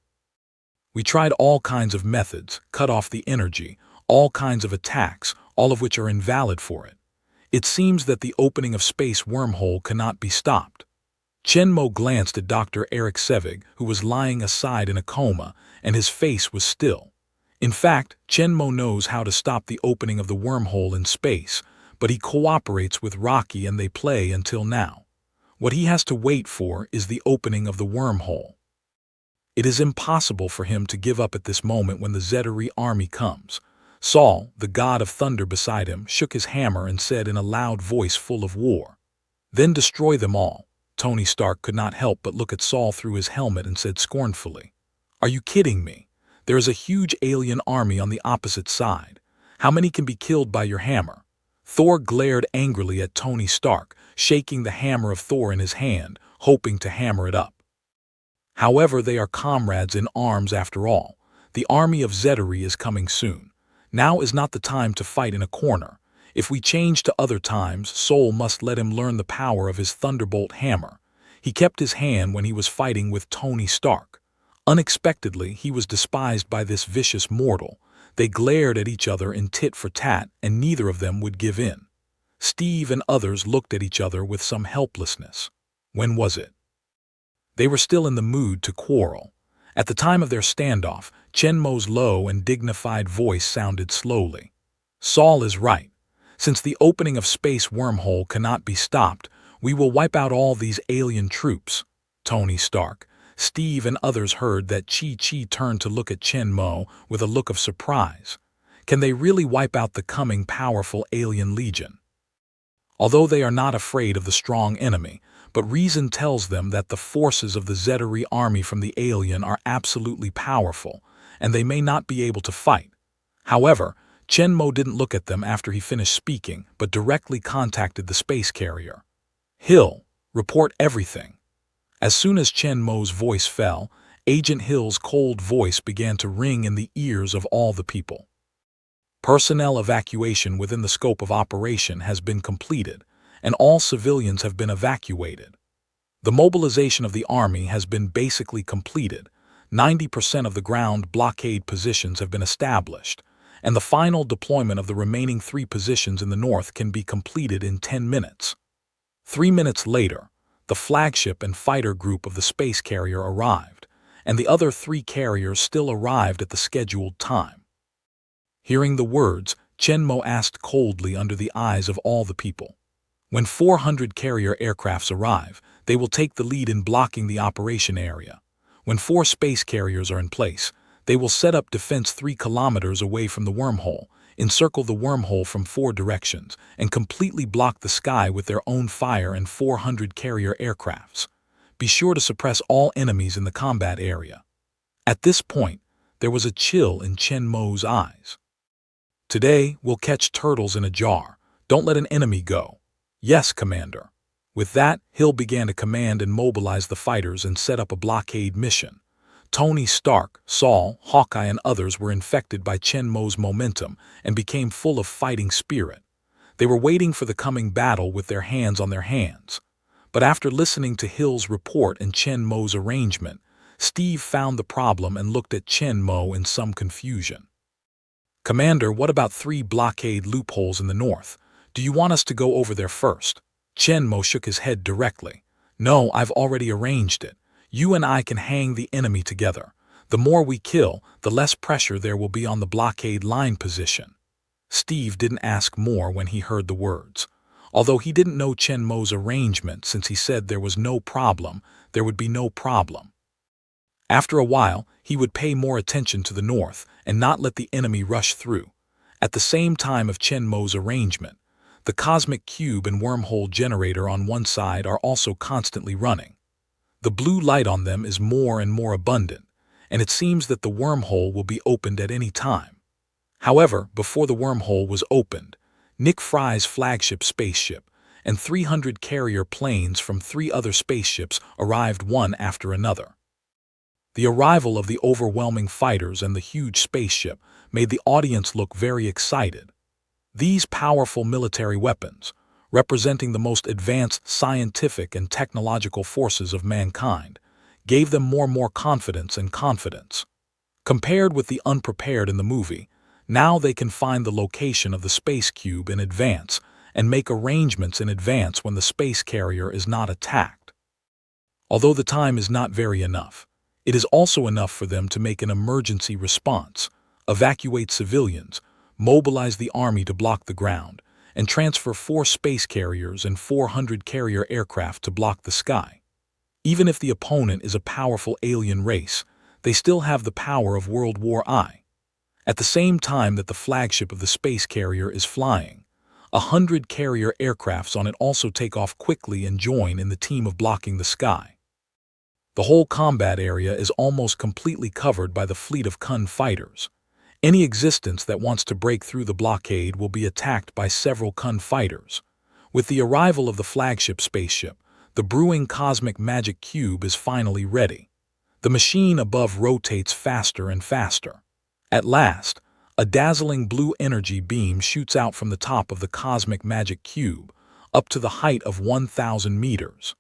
We tried all kinds of methods, cut off the energy, all kinds of attacks, all of which are invalid for it. It seems that the opening of space wormhole cannot be stopped. Chen Mo glanced at Dr. Eric Sevig, who was lying aside in a coma, and his face was still. In fact, Chen Mo knows how to stop the opening of the wormhole in space, but he cooperates with Rocky and they play until now. What he has to wait for is the opening of the wormhole. It is impossible for him to give up at this moment when the Zetteri army comes. Saul, the god of thunder beside him, shook his hammer and said in a loud voice full of war, "Then destroy them all." Tony Stark could not help but look at Saul through his helmet and said scornfully, "Are you kidding me? There is a huge alien army on the opposite side. How many can be killed by your hammer?" Thor glared angrily at Tony Stark, shaking the hammer of Thor in his hand, hoping to hammer it up. However, they are comrades in arms after all. The army of Zetteri is coming soon. Now is not the time to fight in a corner. If we change to other times, Sol must let him learn the power of his thunderbolt hammer. He kept his hand when he was fighting with Tony Stark. Unexpectedly, he was despised by this vicious mortal. They glared at each other in tit for tat, and neither of them would give in. Steve and others looked at each other with some helplessness. When was it? They were still in the mood to quarrel. At the time of their standoff, Chen Mo's low and dignified voice sounded slowly. Saul is right. Since the opening of space wormhole cannot be stopped, we will wipe out all these alien troops. Tony Stark, Steve and others heard that. Chi turned to look at Chen Mo with a look of surprise. Can they really wipe out the coming powerful alien legion? Although they are not afraid of the strong enemy, but reason tells them that the forces of the Zeteri army from the alien are absolutely powerful, and they may not be able to fight. However, Chen Mo didn't look at them after he finished speaking, but directly contacted the space carrier. Hill, report everything. As soon as Chen Mo's voice fell, Agent Hill's cold voice began to ring in the ears of all the people. Personnel evacuation within the scope of operation has been completed, and all civilians have been evacuated. The mobilization of the army has been basically completed. 90% of the ground blockade positions have been established, and the final deployment of the remaining 3 positions in the north can be completed in 10 minutes. 3 minutes later, the flagship and fighter group of the space carrier arrived, and the other 3 carriers still arrived at the scheduled time. Hearing the words, Chen Mo asked coldly under the eyes of all the people. When 400 carrier aircrafts arrive, they will take the lead in blocking the operation area. When 4 space carriers are in place, they will set up defense 3 kilometers away from the wormhole, encircle the wormhole from 4 directions, and completely block the sky with their own fire and 400 carrier aircrafts. Be sure to suppress all enemies in the combat area. At this point, there was a chill in Chen Mo's eyes. Today, we'll catch turtles in a jar. Don't let an enemy go. Yes, Commander. With that, Hill began to command and mobilize the fighters and set up a blockade mission. Tony Stark, Saul, Hawkeye, and others were infected by Chen Mo's momentum and became full of fighting spirit. They were waiting for the coming battle with their hands on their hands. But after listening to Hill's report and Chen Mo's arrangement, Steve found the problem and looked at Chen Mo in some confusion. Commander, what about 3 blockade loopholes in the north? Do you want us to go over there first? Chen Mo shook his head directly. No, I've already arranged it. You and I can hang the enemy together. The more we kill, the less pressure there will be on the blockade line position. Steve didn't ask more when he heard the words. Although he didn't know Chen Mo's arrangement since he said there was no problem, there would be no problem. After a while, he would pay more attention to the north and not let the enemy rush through. At the same time of Chen Mo's arrangement, the cosmic cube and wormhole generator on one side are also constantly running. The blue light on them is more and more abundant, and it seems that the wormhole will be opened at any time. However, before the wormhole was opened, Nick Fry's flagship spaceship and 300 carrier planes from 3 other spaceships arrived one after another. The arrival of the overwhelming fighters and the huge spaceship made the audience look very excited. These powerful military weapons, representing the most advanced scientific and technological forces of mankind, gave them more confidence and confidence. Compared with the unprepared in the movie, now they can find the location of the space cube in advance and make arrangements in advance when the space carrier is not attacked. Although the time is not very enough, it is also enough for them to make an emergency response, evacuate civilians, mobilize the army to block the ground, and transfer 4 space carriers and 400 carrier aircraft to block the sky. Even if the opponent is a powerful alien race, they still have the power of World War I. At the same time that the flagship of the space carrier is flying, 100 carrier aircrafts on it also take off quickly and join in the team of blocking the sky. The whole combat area is almost completely covered by the fleet of Kun fighters. Any existence that wants to break through the blockade will be attacked by several Kun fighters. With the arrival of the flagship spaceship, the brewing cosmic magic cube is finally ready. The machine above rotates faster and faster. At last, a dazzling blue energy beam shoots out from the top of the cosmic magic cube, up to the height of 1,000 meters.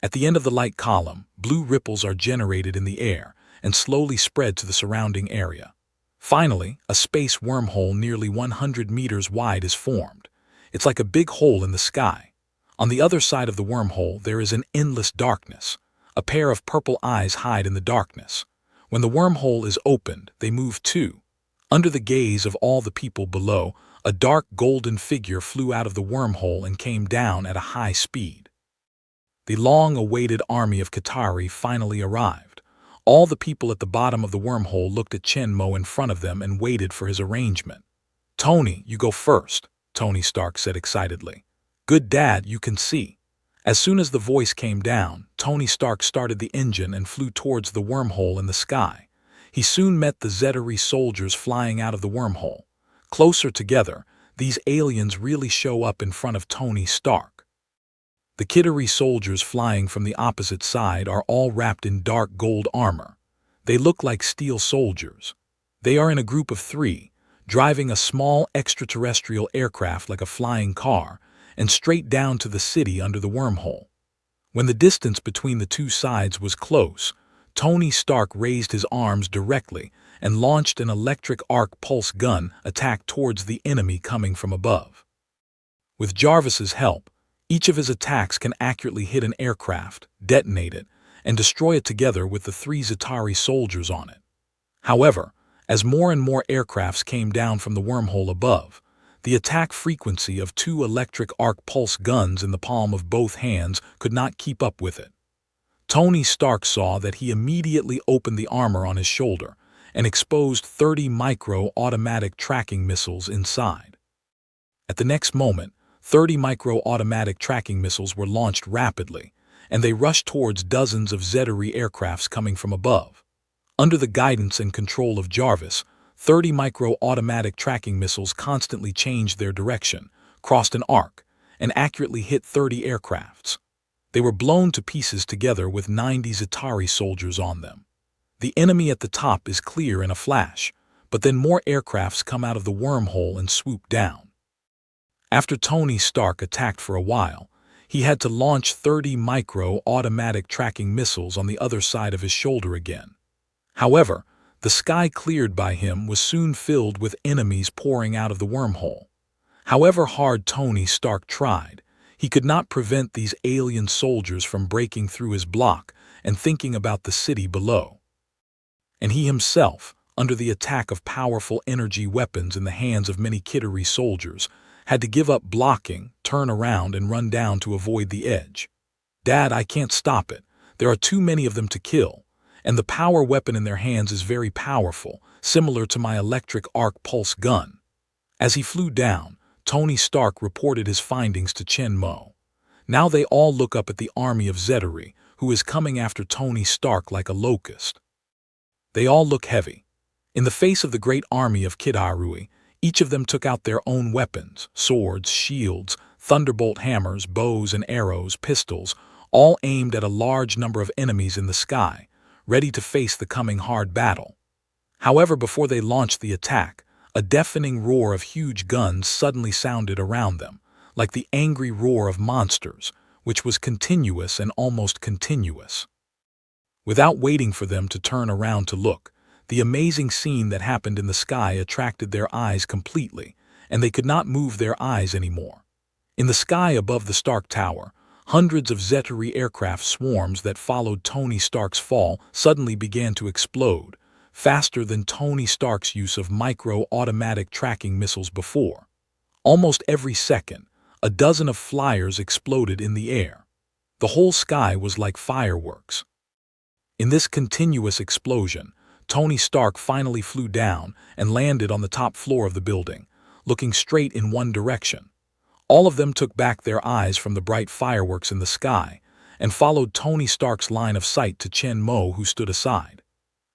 At the end of the light column, blue ripples are generated in the air and slowly spread to the surrounding area. Finally, a space wormhole nearly 100 meters wide is formed. It's like a big hole in the sky. On the other side of the wormhole, there is an endless darkness. A pair of purple eyes hide in the darkness. When the wormhole is opened, they move too. Under the gaze of all the people below, a dark golden figure flew out of the wormhole and came down at a high speed. The long-awaited army of Qatari finally arrived. All the people at the bottom of the wormhole looked at Chen Mo in front of them and waited for his arrangement. "Tony, you go first," Tony Stark said excitedly. "Good dad, you can see." As soon as the voice came down, Tony Stark started the engine and flew towards the wormhole in the sky. He soon met the Zettari soldiers flying out of the wormhole. Closer together, these aliens really show up in front of Tony Stark. The Kittery soldiers flying from the opposite side are all wrapped in dark gold armor. They look like steel soldiers. They are in a group of 3, driving a small extraterrestrial aircraft like a flying car, and straight down to the city under the wormhole. When the distance between the two sides was close, Tony Stark raised his arms directly and launched an electric arc pulse gun attack towards the enemy coming from above. With Jarvis's help, each of his attacks can accurately hit an aircraft, detonate it, and destroy it together with the 3 Zettari soldiers on it. However, as more and more aircrafts came down from the wormhole above, the attack frequency of 2 electric arc pulse guns in the palm of both hands could not keep up with it. Tony Stark saw that he immediately opened the armor on his shoulder and exposed 30 micro-automatic tracking missiles inside. At the next moment, 30 micro-automatic tracking missiles were launched rapidly, and they rushed towards dozens of Zettari aircrafts coming from above. Under the guidance and control of Jarvis, 30 micro-automatic tracking missiles constantly changed their direction, crossed an arc, and accurately hit 30 aircrafts. They were blown to pieces together with 90 Zettari soldiers on them. The enemy at the top is clear in a flash, but then more aircrafts come out of the wormhole and swoop down. After Tony Stark attacked for a while, he had to launch 30 micro-automatic tracking missiles on the other side of his shoulder again. However, the sky cleared by him was soon filled with enemies pouring out of the wormhole. However hard Tony Stark tried, he could not prevent these alien soldiers from breaking through his block and thinking about the city below. And he himself, under the attack of powerful energy weapons in the hands of many Kittery soldiers, had to give up blocking, turn around, and run down to avoid the edge. "Dad, I can't stop it. There are too many of them to kill. And the power weapon in their hands is very powerful, similar to my electric arc pulse gun." As he flew down, Tony Stark reported his findings to Chen Mo. Now they all look up at the army of Zettari, who is coming after Tony Stark like a locust. They all look heavy. In the face of the great army of Kittery, each of them took out their own weapons, swords, shields, thunderbolt hammers, bows and arrows, pistols, all aimed at a large number of enemies in the sky, ready to face the coming hard battle. However, before they launched the attack, a deafening roar of huge guns suddenly sounded around them, like the angry roar of monsters, which was continuous and almost continuous. Without waiting for them to turn around to look, the amazing scene that happened in the sky attracted their eyes completely, and they could not move their eyes anymore. In the sky above the Stark Tower, hundreds of Zettari aircraft swarms that followed Tony Stark's fall suddenly began to explode, faster than Tony Stark's use of micro-automatic tracking missiles before. Almost every second, a dozen of flyers exploded in the air. The whole sky was like fireworks. In this continuous explosion, Tony Stark finally flew down and landed on the top floor of the building, looking straight in one direction. All of them took back their eyes from the bright fireworks in the sky and followed Tony Stark's line of sight to Chen Mo, who stood aside.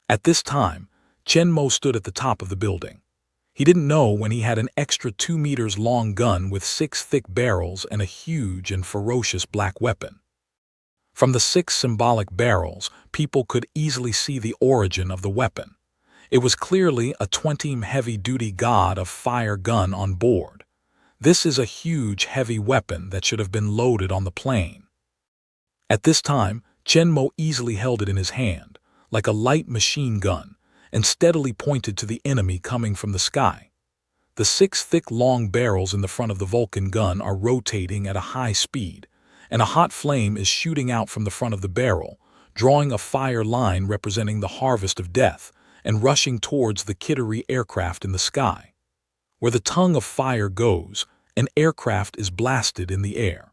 At this time, Chen Mo stood at the top of the building. He didn't know when he had an extra 2 meters long gun with 6 thick barrels and a huge and ferocious black weapon. From the 6 symbolic barrels, people could easily see the origin of the weapon. It was clearly a 20 heavy-duty god of fire gun on board. This is a huge, heavy weapon that should have been loaded on the plane. At this time, Chen Mo easily held it in his hand, like a light machine gun, and steadily pointed to the enemy coming from the sky. The 6 thick long barrels in the front of the Vulcan gun are rotating at a high speed, and a hot flame is shooting out from the front of the barrel, drawing a fire line representing the harvest of death, and rushing towards the Kittery aircraft in the sky. Where the tongue of fire goes, an aircraft is blasted in the air.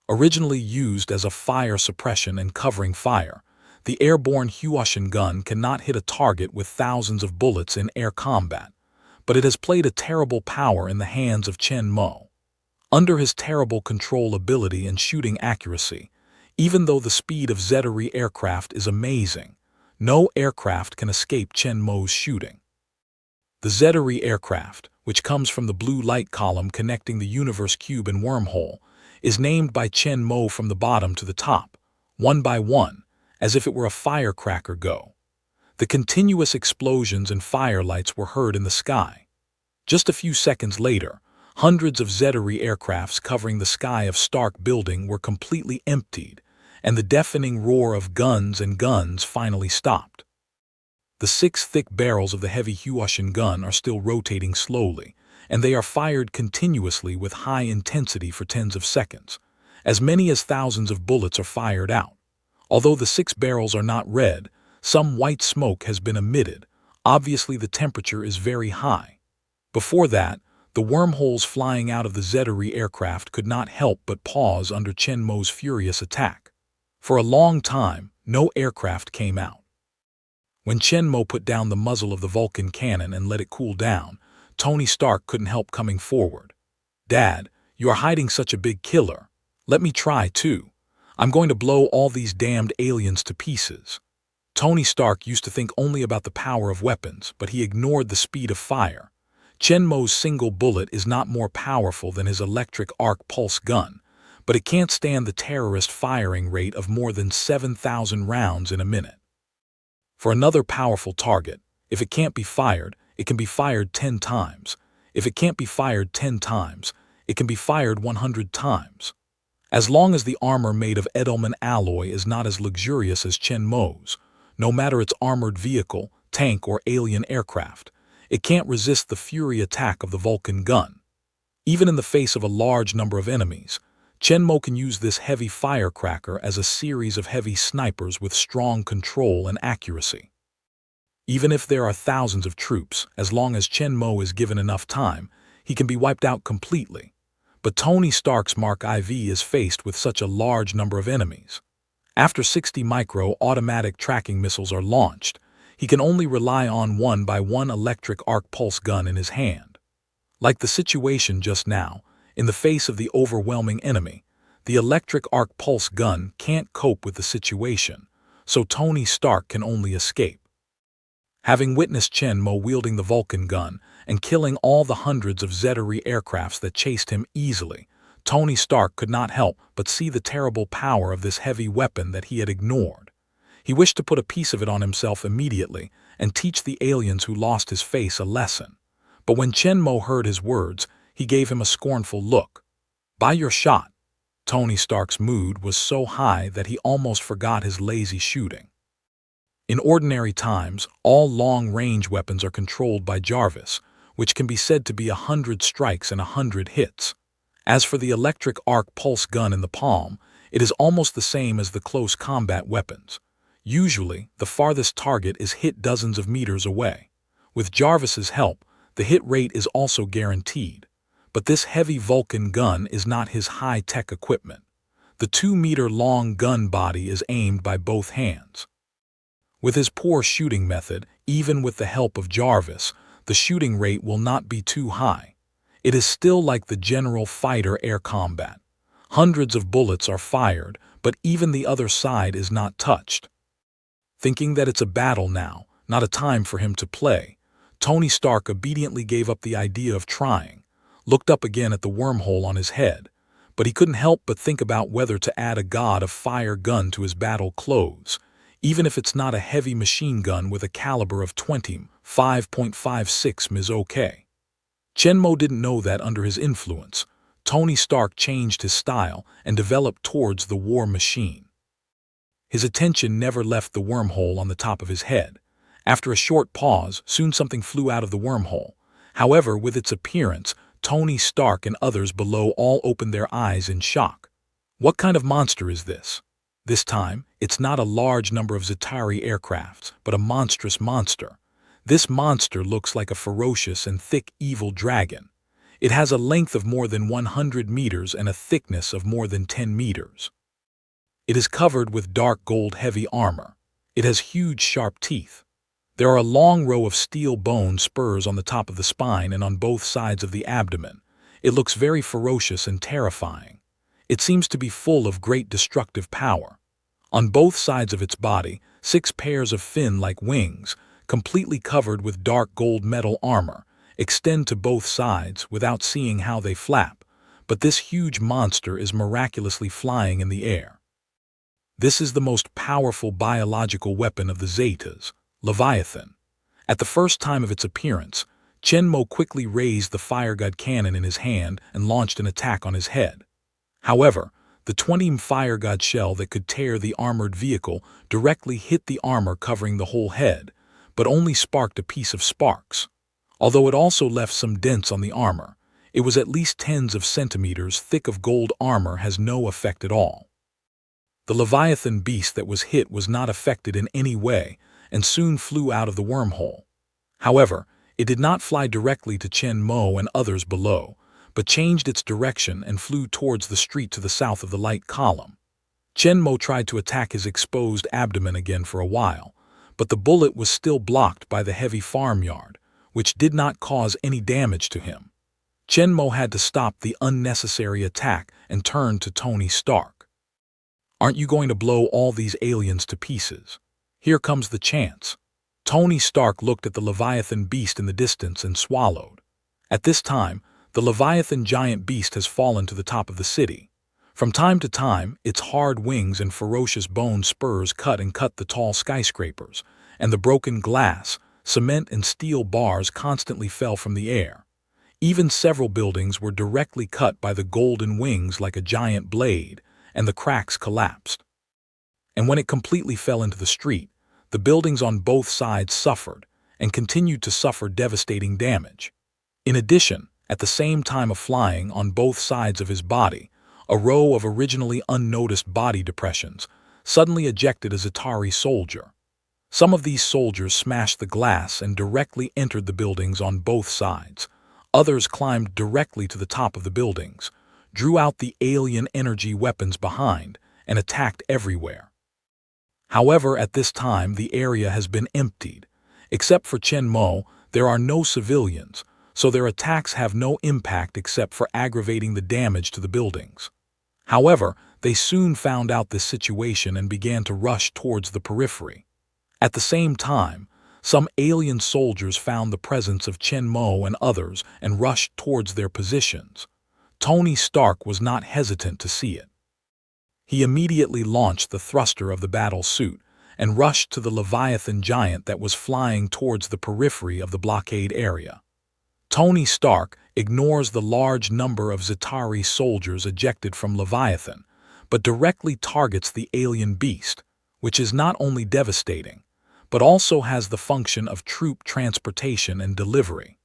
Originally used as a fire suppression and covering fire, The airborne Huoshin gun cannot hit a target with thousands of bullets in air combat, but it has played a terrible power in the hands of Chen Mo. Under his terrible control ability and shooting accuracy, even though the speed of Zetari aircraft is amazing, no aircraft can escape Chen Mo's shooting. The Zetari aircraft, which comes from the blue light column connecting the universe cube and wormhole, is named by Chen Mo from the bottom to the top, one by one, as if it were a firecracker go. The continuous explosions and firelights were heard in the sky. Just a few seconds later, hundreds of Zetari aircrafts covering the sky of Stark building were completely emptied, and the deafening roar of guns and guns finally stopped. The 6 thick barrels of the heavy Huoshin gun are still rotating slowly, and they are fired continuously with high intensity for tens of seconds. As many as thousands of bullets are fired out. Although the 6 barrels are not red, some white smoke has been emitted. Obviously the temperature is very high. Before that, the wormholes flying out of the Zetari aircraft could not help but pause under Chen Mo's furious attack. For a long time, no aircraft came out. When Chen Mo put down the muzzle of the Vulcan cannon and let it cool down, Tony Stark couldn't help coming forward. "Dad, you are hiding such a big killer. Let me try too. I'm going to blow all these damned aliens to pieces." Tony Stark used to think only about the power of weapons, but he ignored the speed of fire. Chen Mo's single bullet is not more powerful than his electric arc pulse gun, but it can't stand the terrorist firing rate of more than 7,000 rounds in a minute. For another powerful target, if it can't be fired, it can be fired 10 times. If it can't be fired 10 times, it can be fired 100 times. As long as the armor made of Edelman alloy is not as luxurious as Chen Mo's, no matter its armored vehicle, tank, or alien aircraft, it can't resist the fury attack of the Vulcan gun. Even in the face of a large number of enemies, Chen Mo can use this heavy firecracker as a series of heavy snipers with strong control and accuracy. Even if there are thousands of troops, as long as Chen Mo is given enough time, he can be wiped out completely. But Tony Stark's Mark IV is faced with such a large number of enemies. After 60 micro-automatic tracking missiles are launched, he can only rely on one by one electric arc pulse gun in his hand. Like the situation just now, in the face of the overwhelming enemy, the electric arc pulse gun can't cope with the situation, so Tony Stark can only escape. Having witnessed Chen Mo wielding the Vulcan gun and killing all the hundreds of Zetari aircrafts that chased him easily, Tony Stark could not help but see the terrible power of this heavy weapon that he had ignored. He wished to put a piece of it on himself immediately and teach the aliens who lost his face a lesson. But when Chen Mo heard his words, he gave him a scornful look. "Buy your shot." Tony Stark's mood was so high that he almost forgot his lazy shooting. In ordinary times, all long-range weapons are controlled by Jarvis, which can be said to be 100 strikes and 100 hits. As for the electric arc pulse gun in the palm, it is almost the same as the close combat weapons. Usually, the farthest target is hit dozens of meters away. With Jarvis's help, the hit rate is also guaranteed. But this heavy Vulcan gun is not his high-tech equipment. The 2-meter-long gun body is aimed by both hands. With his poor shooting method, even with the help of Jarvis, the shooting rate will not be too high. It is still like the general fighter air combat. Hundreds of bullets are fired, but even the other side is not touched. Thinking that it's a battle now, not a time for him to play, Tony Stark obediently gave up the idea of trying, looked up again at the wormhole on his head, but he couldn't help but think about whether to add a God of Fire gun to his battle clothes, even if it's not a heavy machine gun with a caliber of 5.56 ms okay. Chen Mo didn't know that under his influence, Tony Stark changed his style and developed towards the war machine. His attention never left the wormhole on the top of his head. After a short pause, soon something flew out of the wormhole. However, with its appearance, Tony Stark and others below all opened their eyes in shock. What kind of monster is this? This time, it's not a large number of Zetari aircrafts, but a monstrous monster. This monster looks like a ferocious and thick evil dragon. It has a length of more than 100 meters and a thickness of more than 10 meters. It is covered with dark gold heavy armor. It has huge, sharp teeth. There are a long row of steel bone spurs on the top of the spine and on both sides of the abdomen. It looks very ferocious and terrifying. It seems to be full of great destructive power. On both sides of its body, 6 pairs of fin-like wings, completely covered with dark gold metal armor, extend to both sides without seeing how they flap, but this huge monster is miraculously flying in the air. This is the most powerful biological weapon of the Zetas, Leviathan. At the first time of its appearance, Chenmo quickly raised the fire god cannon in his hand and launched an attack on his head. However, the 20 fire god shell that could tear the armored vehicle directly hit the armor covering the whole head, but only sparked a piece of sparks. Although it also left some dents on the armor, it was at least tens of centimeters thick of gold armor has no effect at all. The Leviathan beast that was hit was not affected in any way and soon flew out of the wormhole. However, it did not fly directly to Chen Mo and others below, but changed its direction and flew towards the street to the south of the light column. Chen Mo tried to attack his exposed abdomen again for a while, but the bullet was still blocked by the heavy farmyard, which did not cause any damage to him. Chen Mo had to stop the unnecessary attack and turn to Tony Stark. "Aren't you going to blow all these aliens to pieces? Here comes the chance." Tony Stark looked at the Leviathan beast in the distance and swallowed. At this time, the Leviathan giant beast has fallen to the top of the city. From time to time, its hard wings and ferocious bone spurs cut the tall skyscrapers, and the broken glass, cement and steel bars constantly fell from the air. Even several buildings were directly cut by the golden wings like a giant blade, and the cracks collapsed. And when it completely fell into the street, the buildings on both sides suffered, and continued to suffer devastating damage. In addition, at the same time of flying on both sides of his body, a row of originally unnoticed body depressions suddenly ejected a Zetarii soldier. Some of these soldiers smashed the glass and directly entered the buildings on both sides. Others climbed directly to the top of the buildings, drew out the alien energy weapons behind, and attacked everywhere. However, at this time, the area has been emptied. Except for Chen Mo, there are no civilians, so their attacks have no impact except for aggravating the damage to the buildings. However, they soon found out this situation and began to rush towards the periphery. At the same time, some alien soldiers found the presence of Chen Mo and others and rushed towards their positions. Tony Stark was not hesitant to see it. He immediately launched the thruster of the battle suit and rushed to the Leviathan giant that was flying towards the periphery of the blockade area. Tony Stark ignores the large number of Zetarii soldiers ejected from Leviathan, but directly targets the alien beast, which is not only devastating, but also has the function of troop transportation and delivery.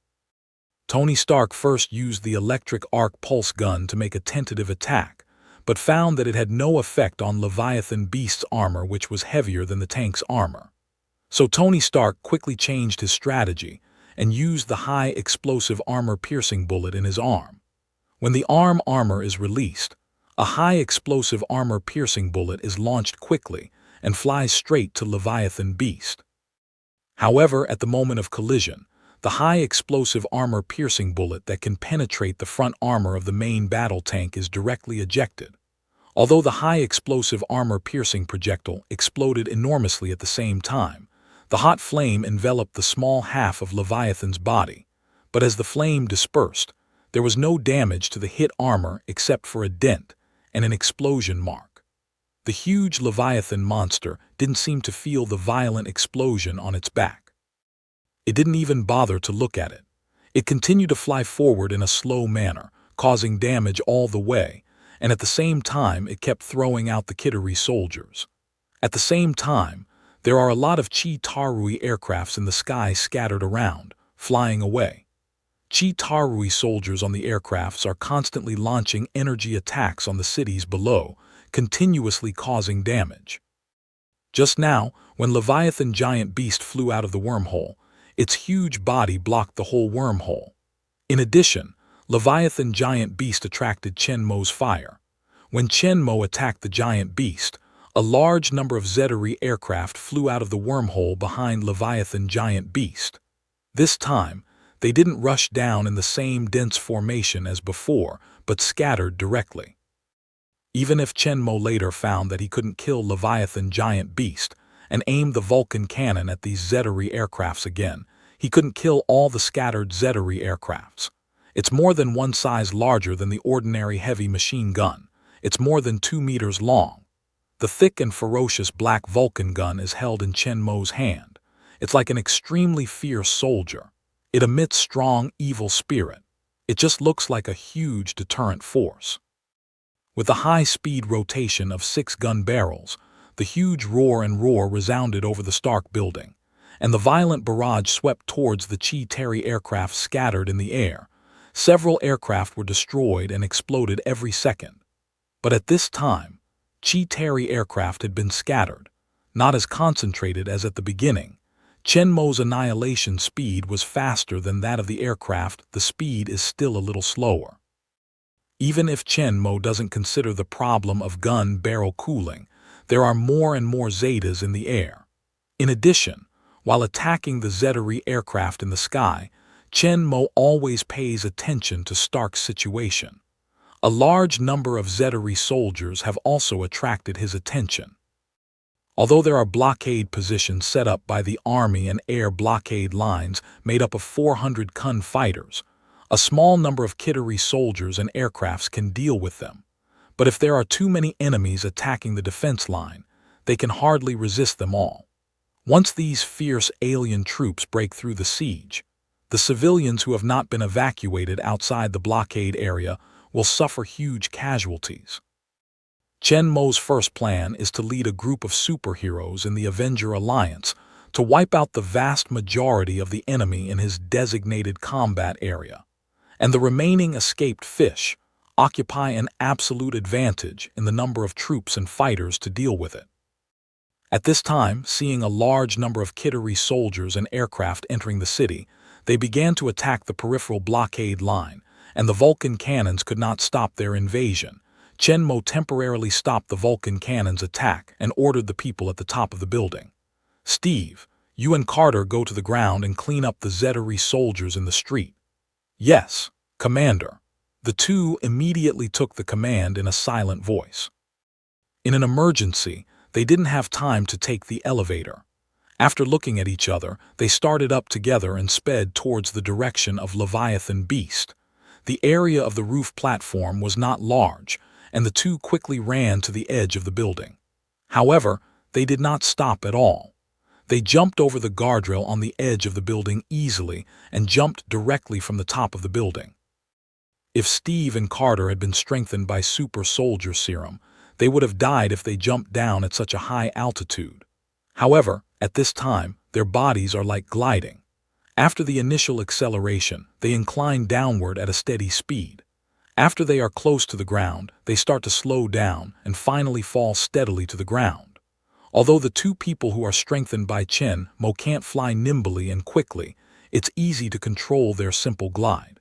Tony Stark first used the electric arc pulse gun to make a tentative attack, but found that it had no effect on Leviathan beast's armor, which was heavier than the tank's armor. So Tony Stark quickly changed his strategy and used the high explosive armor-piercing bullet in his arm. When the armor is released, a high explosive armor-piercing bullet is launched quickly and flies straight to Leviathan beast. However, at the moment of collision, the high explosive armor-piercing bullet that can penetrate the front armor of the main battle tank is directly ejected. Although the high explosive armor-piercing projectile exploded enormously at the same time, the hot flame enveloped the small half of Leviathan's body, but as the flame dispersed, there was no damage to the hit armor except for a dent and an explosion mark. The huge Leviathan monster didn't seem to feel the violent explosion on its back. It didn't even bother to look at it. It continued to fly forward in a slow manner, causing damage all the way, and at the same time it kept throwing out the Kitari soldiers. At the same time, there are a lot of Chi-Tarui aircrafts in the sky scattered around, flying away. Chi-Tarui soldiers on the aircrafts are constantly launching energy attacks on the cities below, continuously causing damage. Just now, when Leviathan giant beast flew out of the wormhole, its huge body blocked the whole wormhole. In addition, Leviathan giant beast attracted Chen Mo's fire. When Chen Mo attacked the giant beast, A large number of Zettery aircraft flew out of the wormhole behind Leviathan Giant Beast. This time, they didn't rush down in the same dense formation as before, but scattered directly. Even if Chenmo later found that he couldn't kill Leviathan Giant Beast and aimed the Vulcan cannon at these Zettery aircrafts again, he couldn't kill all the scattered Zettery aircrafts. It's more than one size larger than the ordinary heavy machine gun. It's more than 2 meters long. The thick and ferocious black Vulcan gun is held in Chenmo's hand. It's like an extremely fierce soldier. It emits strong, evil spirit. It just looks like a huge deterrent force. With the high-speed rotation of 6 gun barrels, the huge roar resounded over the Stark building, and the violent barrage swept towards the Chi-Terry aircraft scattered in the air. Several aircraft were destroyed and exploded every second. But at this time, Chi-Terry aircraft had been scattered, not as concentrated as at the beginning. Chenmo's annihilation speed was faster than that of the aircraft. The speed is still a little slower. Even if Chenmo doesn't consider the problem of gun barrel cooling, there are more and more Zetas in the air. In addition, while attacking the Zettery aircraft in the sky, Chenmo always pays attention to Stark's situation. A large number of Zettery soldiers have also attracted his attention. Although there are blockade positions set up by the Army and air blockade lines made up of 400 Kun fighters, a small number of Kittery soldiers and aircrafts can deal with them. But if there are too many enemies attacking the defense line, they can hardly resist them all. Once these fierce alien troops break through the siege, the civilians who have not been evacuated outside the blockade area will suffer huge casualties. Chenmo's first plan is to lead a group of superheroes in the Avenger Alliance to wipe out the vast majority of the enemy in his designated combat area, and the remaining escaped fish occupy an absolute advantage in the number of troops and fighters to deal with it. At this time, seeing a large number of Kittery soldiers and aircraft entering the city, they began to attack the peripheral blockade line, and the Vulcan cannons could not stop their invasion. Chenmo temporarily stopped the Vulcan cannons' attack and ordered the people at the top of the building. "Steve, you and Carter go to the ground and clean up the Zettery soldiers in the street." "Yes, Commander." The two immediately took the command in a silent voice. In an emergency, they didn't have time to take the elevator. After looking at each other, they started up together and sped towards the direction of Leviathan Beast. The area of the roof platform was not large, and the two quickly ran to the edge of the building. However, they did not stop at all. They jumped over the guardrail on the edge of the building easily and jumped directly from the top of the building. If Steve and Carter had been strengthened by super soldier serum, they would have died if they jumped down at such a high altitude. However, at this time, their bodies are like gliding. After the initial acceleration, they incline downward at a steady speed. After they are close to the ground, they start to slow down and finally fall steadily to the ground. Although the two people who are strengthened by Chenmo can't fly nimbly and quickly, it's easy to control their simple glide.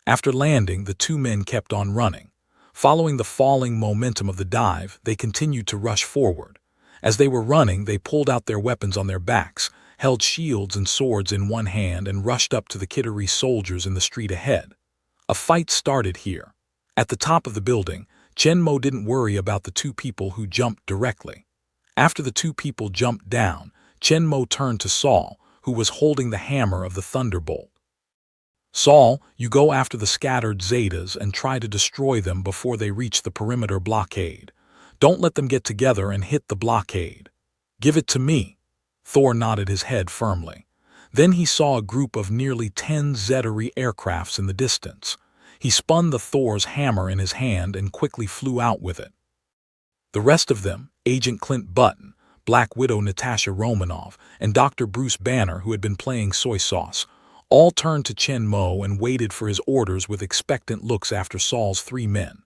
After landing, the two men kept on running. Following the falling momentum of the dive, they continued to rush forward. As they were running, they pulled out their weapons on their backs, held shields and swords in one hand, and rushed up to the Kittery soldiers in the street ahead. A fight started here. At the top of the building, Chenmo didn't worry about the two people who jumped directly. After the two people jumped down, Chenmo turned to Saul, who was holding the hammer of the Thunderbolt. "Saul, you go after the scattered Zetas and try to destroy them before they reach the perimeter blockade. Don't let them get together and hit the blockade." "Give it to me." Thor nodded his head firmly. Then he saw a group of nearly 10 Zettery aircrafts in the distance. He spun the Thor's hammer in his hand and quickly flew out with it. The rest of them, Agent Clint Button, Black Widow Natasha Romanoff, and Dr. Bruce Banner, who had been playing soy sauce, all turned to Chenmo and waited for his orders with expectant looks after Saul's 3 men.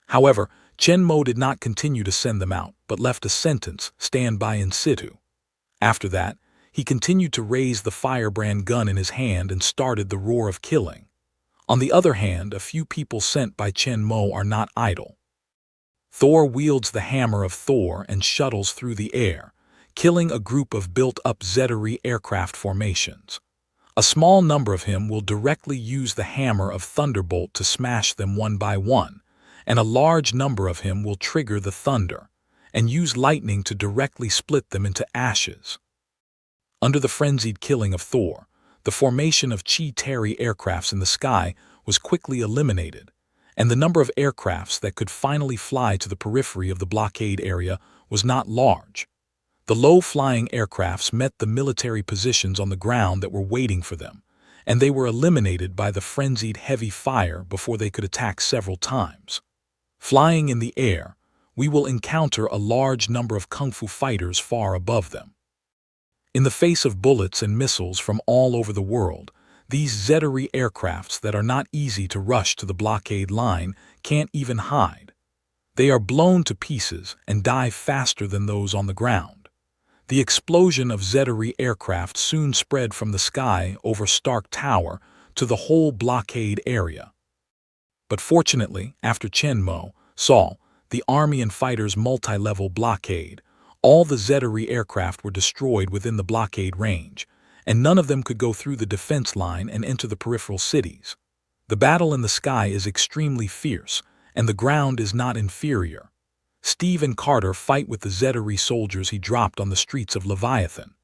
However, Chenmo did not continue to send them out, but left a sentence, "Stand by in situ." After that, he continued to raise the firebrand gun in his hand and started the roar of killing. On the other hand, a few people sent by Chenmo are not idle. Thor wields the hammer of Thor and shuttles through the air, killing a group of built-up Zetteri aircraft formations. A small number of him will directly use the hammer of Thunderbolt to smash them one by one, and a large number of him will trigger the thunder and use lightning to directly split them into ashes. Under the frenzied killing of Thor, the formation of Chi-Teri aircrafts in the sky was quickly eliminated, and the number of aircrafts that could finally fly to the periphery of the blockade area was not large. The low-flying aircrafts met the military positions on the ground that were waiting for them, and they were eliminated by the frenzied heavy fire before they could attack several times. Flying in the air, we will encounter a large number of kung fu fighters far above them. In the face of bullets and missiles from all over the world, these Zetteri aircrafts that are not easy to rush to the blockade line can't even hide. They are blown to pieces and die faster than those on the ground. The explosion of Zetteri aircraft soon spread from the sky over Stark Tower to the whole blockade area. But fortunately, after Chenmo, Saul, the army and fighters' multi-level blockade, all the Zetteri aircraft were destroyed within the blockade range, and none of them could go through the defense line and enter the peripheral cities. The battle in the sky is extremely fierce, and the ground is not inferior. Steve and Carter fight with the Zetteri soldiers he dropped on the streets of Leviathan.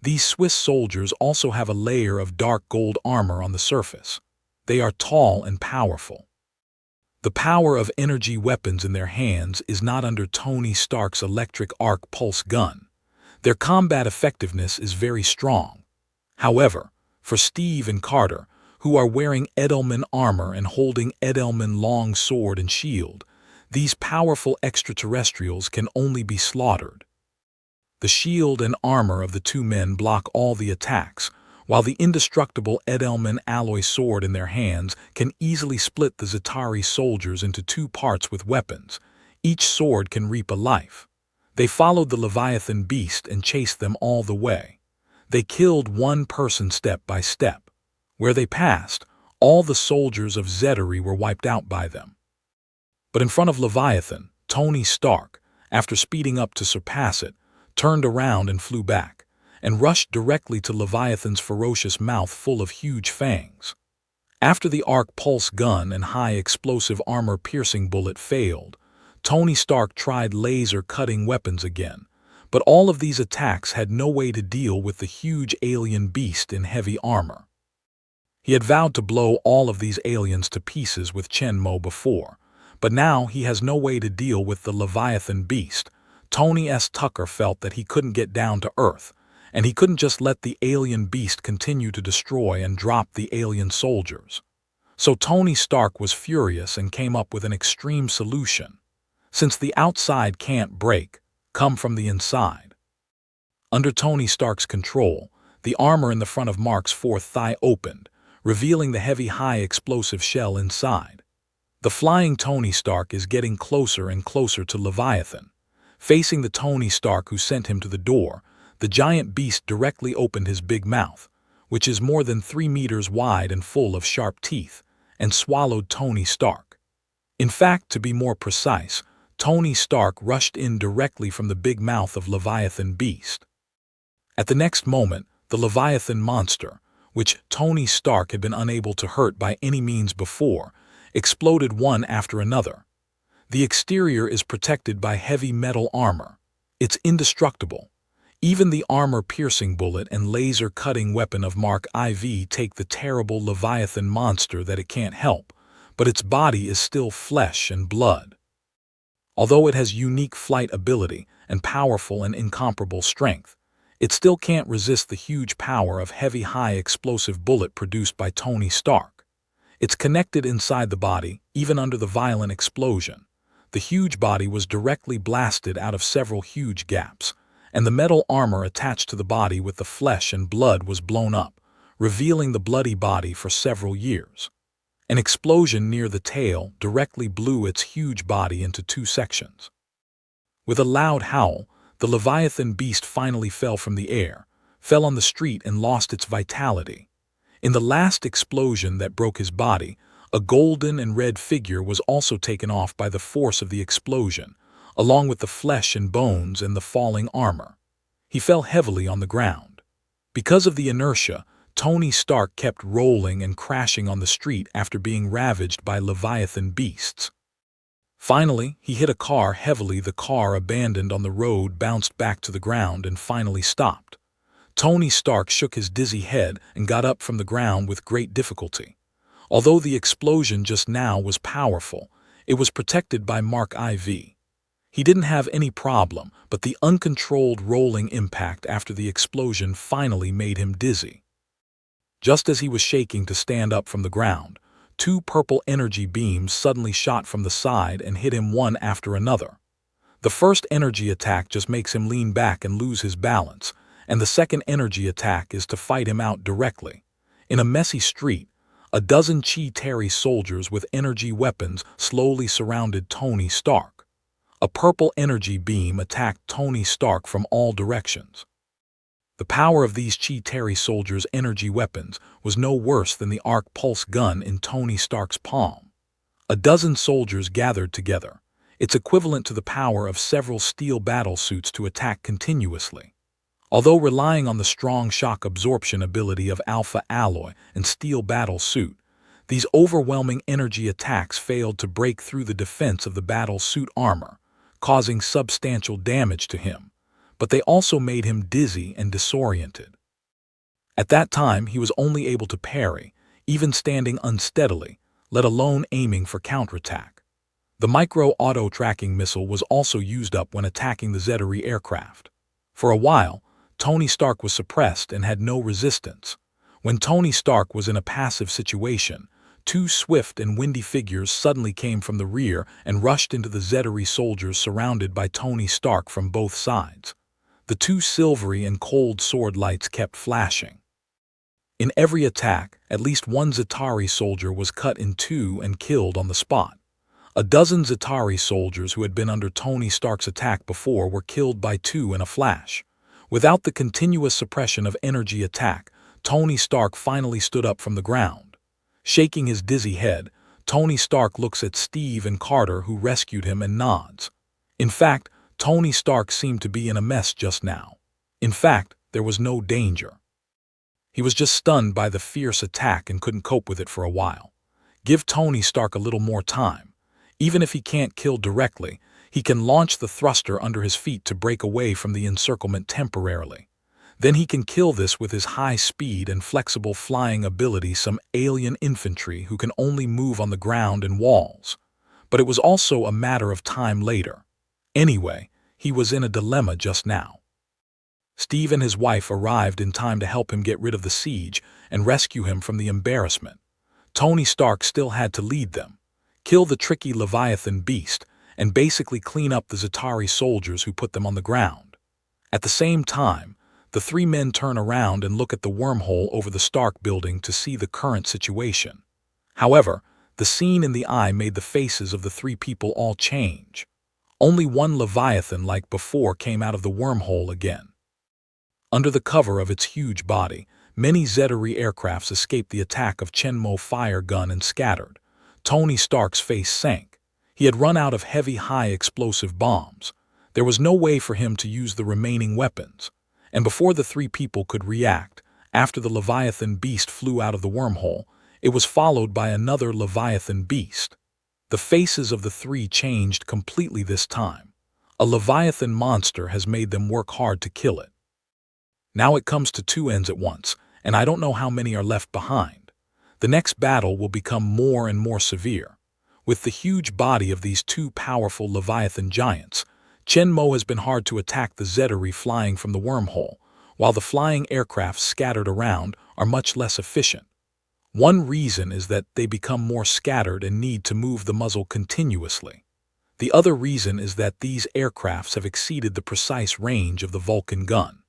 These Swiss soldiers also have a layer of dark gold armor on the surface. They are tall and powerful. The power of energy weapons in their hands is not under Tony Stark's electric arc pulse gun. Their combat effectiveness is very strong. However, for Steve and Carter, who are wearing Edelman armor and holding Edelman long sword and shield, these powerful extraterrestrials can only be slaughtered. The shield and armor of the two men block all the attacks, while the indestructible Edelman alloy sword in their hands can easily split the Zetteri soldiers into two parts with weapons. Each sword can reap a life. They followed the Leviathan beast and chased them all the way. They killed one person step by step. Where they passed, all the soldiers of Zetteri were wiped out by them. But in front of Leviathan, Tony Stark, after speeding up to surpass it, turned around and flew back, and rushed directly to Leviathan's ferocious mouth full of huge fangs. After the arc pulse gun and high explosive armor-piercing bullet failed, Tony Stark tried laser-cutting weapons again, but all of these attacks had no way to deal with the huge alien beast in heavy armor. He had vowed to blow all of these aliens to pieces with Chenmo before, but now he has no way to deal with the Leviathan beast. Tony S. Tucker felt that he couldn't get down to Earth, and he couldn't just let the alien beast continue to destroy and drop the alien soldiers. So Tony Stark was furious and came up with an extreme solution. Since the outside can't break, come from the inside. Under Tony Stark's control, the armor in the front of Mark's fourth thigh opened, revealing the heavy high explosive shell inside. The flying Tony Stark is getting closer and closer to Leviathan. Facing the Tony Stark who sent him to the door, the giant beast directly opened his big mouth, which is more than 3 meters wide and full of sharp teeth, and swallowed Tony Stark. In fact, to be more precise, Tony Stark rushed in directly from the big mouth of Leviathan beast. At the next moment, the Leviathan monster, which Tony Stark had been unable to hurt by any means before, exploded one after another. The exterior is protected by heavy metal armor. It's indestructible. Even the armor-piercing bullet and laser-cutting weapon of Mark IV take the terrible Leviathan monster that it can't help, but its body is still flesh and blood. Although it has unique flight ability and powerful and incomparable strength, it still can't resist the huge power of heavy high-explosive bullet produced by Tony Stark. It's connected inside the body, even under the violent explosion. The huge body was directly blasted out of several huge gaps, and the metal armor attached to the body with the flesh and blood was blown up, revealing the bloody body for several years. An explosion near the tail directly blew its huge body into 2 sections. With a loud howl, the Leviathan beast finally fell from the air, fell on the street and lost its vitality. In the last explosion that broke his body, A golden and red figure was also taken off by the force of the explosion, along with the flesh and bones and the falling armor. He fell heavily on the ground. Because of the inertia, Tony Stark kept rolling and crashing on the street after being ravaged by Leviathan beasts. Finally, he hit a car heavily. The car, abandoned on the road, bounced back to the ground and finally stopped. Tony Stark shook his dizzy head and got up from the ground with great difficulty. Although the explosion just now was powerful, it was protected by Mark IV. He didn't have any problem, but the uncontrolled rolling impact after the explosion finally made him dizzy. Just as he was shaking to stand up from the ground, two purple energy beams suddenly shot from the side and hit him one after another. The first energy attack just makes him lean back and lose his balance, and the second energy attack is to fight him out directly. In a messy street, a dozen Chi-Terry soldiers with energy weapons slowly surrounded Tony Stark. A purple energy beam attacked Tony Stark from all directions. The power of these Chi-Terry soldiers' energy weapons was no worse than the arc pulse gun in Tony Stark's palm. A dozen soldiers gathered together. It's equivalent to the power of several steel battle suits to attack continuously. Although relying on the strong shock absorption ability of Alpha Alloy and Steel Battle Suit, these overwhelming energy attacks failed to break through the defense of the battle suit armor, causing substantial damage to him, but they also made him dizzy and disoriented. At that time, he was only able to parry, even standing unsteadily, let alone aiming for counterattack. The micro-auto-tracking missile was also used up when attacking the Zetteri aircraft. For a while, Tony Stark was suppressed and had no resistance. When Tony Stark was in a passive situation, two swift and windy figures suddenly came from the rear and rushed into the Zetteri soldiers surrounded by Tony Stark from both sides. The two silvery and cold sword lights kept flashing. In every attack, at least one Zetteri soldier was cut in two and killed on the spot. A dozen Zetteri soldiers who had been under Tony Stark's attack before were killed by two in a flash. Without the continuous suppression of energy attack, Tony Stark finally stood up from the ground. Shaking his dizzy head, Tony Stark looks at Steve and Carter, who rescued him, and nods. In fact, Tony Stark seemed to be in a mess just now. In fact, there was no danger. He was just stunned by the fierce attack and couldn't cope with it for a while. Give Tony Stark a little more time. Even if he can't kill directly, he can launch the thruster under his feet to break away from the encirclement temporarily. Then he can kill this with his high speed and flexible flying ability, some alien infantry who can only move on the ground and walls. But it was also a matter of time later. Anyway, he was in a dilemma just now. Steve and his wife arrived in time to help him get rid of the siege and rescue him from the embarrassment. Tony Stark still had to lead them, kill the tricky Leviathan beast, and basically clean up the Zetteri soldiers who put them on the ground. At the same time, the three men turn around and look at the wormhole over the Stark building to see the current situation. However, the scene in the eye made the faces of the three people all change. Only one Leviathan like before came out of the wormhole again. Under the cover of its huge body, many Zetteri aircrafts escaped the attack of Chenmo fire gun and scattered. Tony Stark's face sank. He had run out of heavy, high-explosive bombs. There was no way for him to use the remaining weapons. And before the three people could react, after the Leviathan beast flew out of the wormhole, it was followed by another Leviathan beast. The faces of the three changed completely this time. A Leviathan monster has made them work hard to kill it. Now it comes to two ends at once, and I don't know how many are left behind. The next battle will become more and more severe. With the huge body of these two powerful Leviathan giants, Chenmo has been hard to attack the Zetteri flying from the wormhole, while the flying aircraft scattered around are much less efficient. One reason is that they become more scattered and need to move the muzzle continuously. The other reason is that these aircrafts have exceeded the precise range of the Vulcan gun.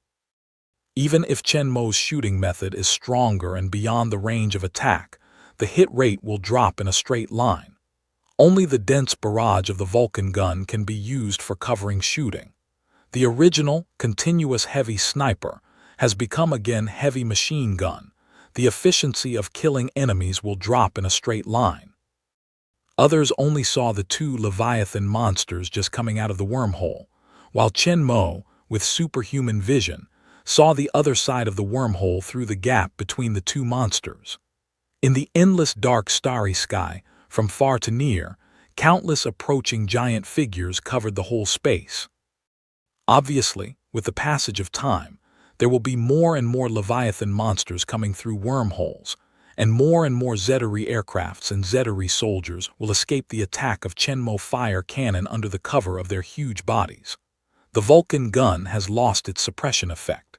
Even if Chenmo's shooting method is stronger and beyond the range of attack, the hit rate will drop in a straight line. Only the dense barrage of the Vulcan gun can be used for covering shooting. The original, continuous heavy sniper has become again heavy machine gun. The efficiency of killing enemies will drop in a straight line. Others only saw the two Leviathan monsters just coming out of the wormhole, while Chen Mo, with superhuman vision, saw the other side of the wormhole through the gap between the two monsters. In the endless dark starry sky, from far to near, countless approaching giant figures covered the whole space. Obviously, with the passage of time, there will be more and more Leviathan monsters coming through wormholes, and more Zettery aircrafts and Zettery soldiers will escape the attack of Chenmo fire cannon under the cover of their huge bodies. The Vulcan gun has lost its suppression effect.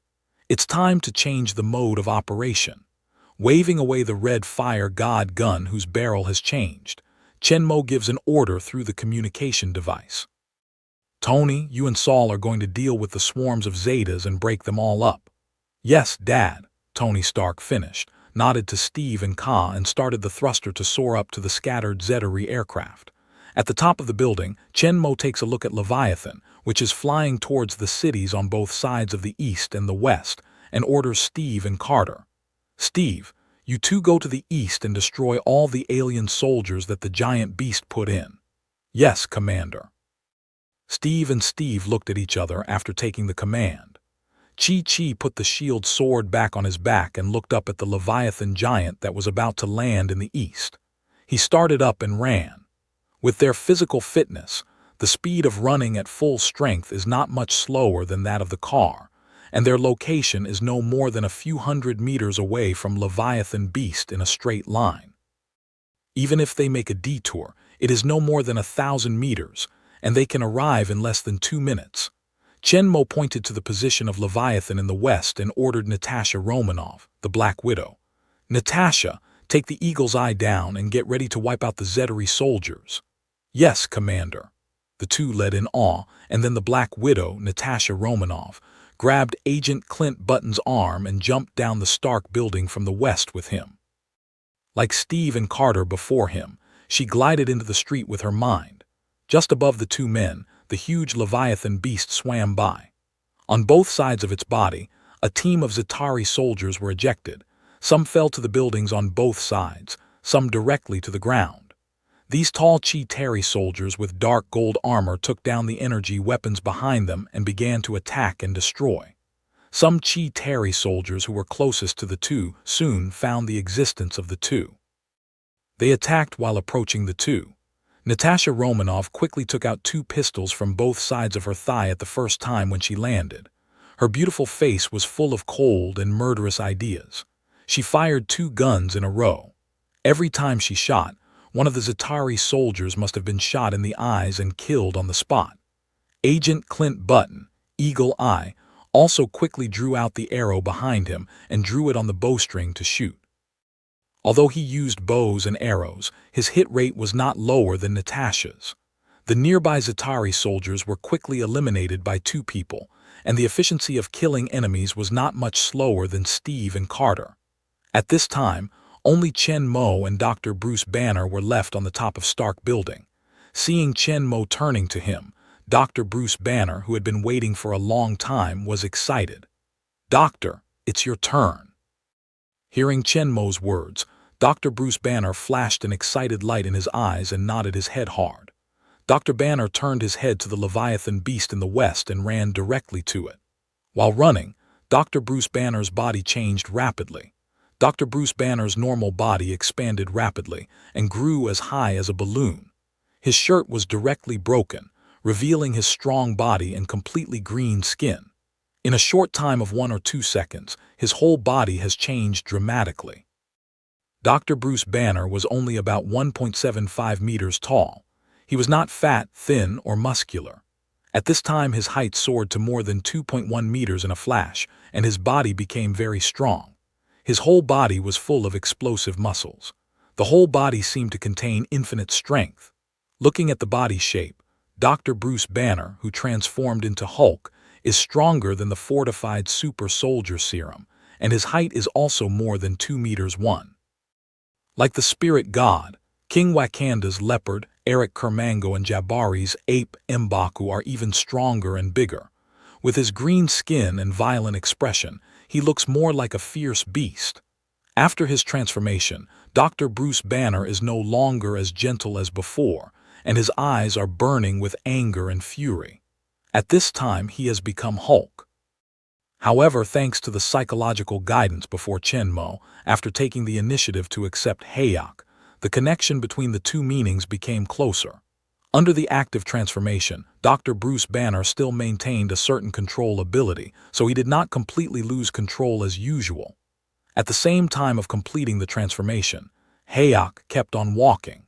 It's time to change the mode of operation. Waving away the red fire god gun whose barrel has changed, Chenmo gives an order through the communication device. Tony, you and Saul are going to deal with the swarms of Zetas and break them all up. Yes, Dad, Tony Stark finished, nodded to Steve and Ka and started the thruster to soar up to the scattered Zettery aircraft. At the top of the building, Chenmo takes a look at Leviathan, which is flying towards the cities on both sides of the east and the west, and orders Steve and Carter. Steve, you two go to the east and destroy all the alien soldiers that the giant beast put in. Yes, Commander. Steve and Steve looked at each other after taking the command. Chi put the shield sword back on his back and looked up at the Leviathan giant that was about to land in the east. He started up and ran. With their physical fitness, the speed of running at full strength is not much slower than that of the car, and their location is no more than a few hundred meters away from Leviathan beast in a straight line. Even if they make a detour, it is no more than 1,000 meters, and they can arrive in less than 2 minutes. Chenmo pointed to the position of Leviathan in the west and ordered Natasha Romanov, the Black Widow. Natasha, take the Eagle's Eye down and get ready to wipe out the Zettery soldiers. Yes, Commander. The two led in awe, and then the Black Widow, Natasha Romanov, grabbed Agent Clint Button's arm and jumped down the Stark building from the west with him. Like Steve and Carter before him, she glided into the street with her mind. Just above the two men, the huge Leviathan beast swam by. On both sides of its body, a team of Zettery soldiers were ejected. Some fell to the buildings on both sides, some directly to the ground. These tall Chi-Teri soldiers with dark gold armor took down the energy weapons behind them and began to attack and destroy. Some Chi-Teri soldiers who were closest to the two soon found the existence of the two. They attacked while approaching the two. Natasha Romanov quickly took out 2 pistols from both sides of her thigh at the first time when she landed. Her beautiful face was full of cold and murderous ideas. She fired 2 guns in a row. Every time she shot, one of the Zettery soldiers must have been shot in the eyes and killed on the spot. Agent Clint Button, Eagle Eye, also quickly drew out the arrow behind him and drew it on the bowstring to shoot. Although he used bows and arrows, his hit rate was not lower than Natasha's. The nearby Zettery soldiers were quickly eliminated by 2 people, and the efficiency of killing enemies was not much slower than Steve and Carter. At this time, only Chen Mo and Dr. Bruce Banner were left on the top of Stark Building. Seeing Chen Mo turning to him, Dr. Bruce Banner, who had been waiting for a long time, was excited. "Doctor, it's your turn." Hearing Chen Mo's words, Dr. Bruce Banner flashed an excited light in his eyes and nodded his head hard. Dr. Banner turned his head to the Leviathan beast in the west and ran directly to it. While running, Dr. Bruce Banner's body changed rapidly. Dr. Bruce Banner's normal body expanded rapidly and grew as high as a balloon. His shirt was directly broken, revealing his strong body and completely green skin. In a short time of 1 or 2 seconds, his whole body has changed dramatically. Dr. Bruce Banner was only about 1.75 meters tall. He was not fat, thin, or muscular. At this time, his height soared to more than 2.1 meters in a flash, and his body became very strong. His whole body was full of explosive muscles. The whole body seemed to contain infinite strength. Looking at the body shape, Dr. Bruce Banner, who transformed into Hulk, is stronger than the fortified super soldier serum, and his height is also more than 2 meters 1. Like the spirit god, King Wakanda's leopard, Eric Kermango, and Jabari's ape, M'Baku, are even stronger and bigger. With his green skin and violent expression, he looks more like a fierce beast. After his transformation, Dr. Bruce Banner is no longer as gentle as before, and his eyes are burning with anger and fury. At this time, he has become Hulk. However, thanks to the psychological guidance before Chenmo, after taking the initiative to accept Hayok, the connection between the two meanings became closer. Under the active transformation, Dr. Bruce Banner still maintained a certain control ability, so he did not completely lose control as usual. At the same time of completing the transformation, Hayok kept on walking.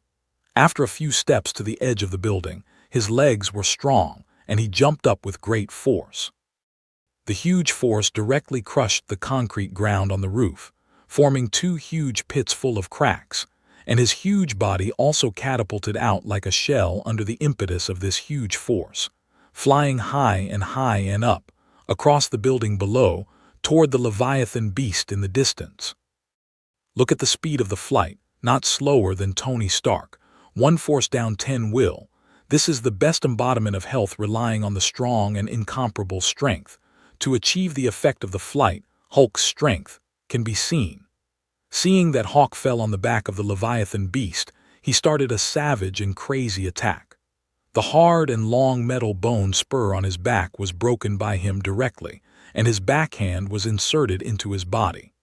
After a few steps to the edge of the building, his legs were strong, and he jumped up with great force. The huge force directly crushed the concrete ground on the roof, forming two huge pits full of cracks, and his huge body also catapulted out like a shell under the impetus of this huge force, flying high and up, across the building below, toward the Leviathan beast in the distance. Look at the speed of the flight, not slower than Tony Stark. One force down 10 will. This is the best embodiment of health relying on the strong and incomparable strength. To achieve the effect of the flight, Hulk's strength can be seen. Seeing that Hawk fell on the back of the Leviathan beast, he started a savage and crazy attack. The hard and long metal bone spur on his back was broken by him directly, and his backhand was inserted into his body.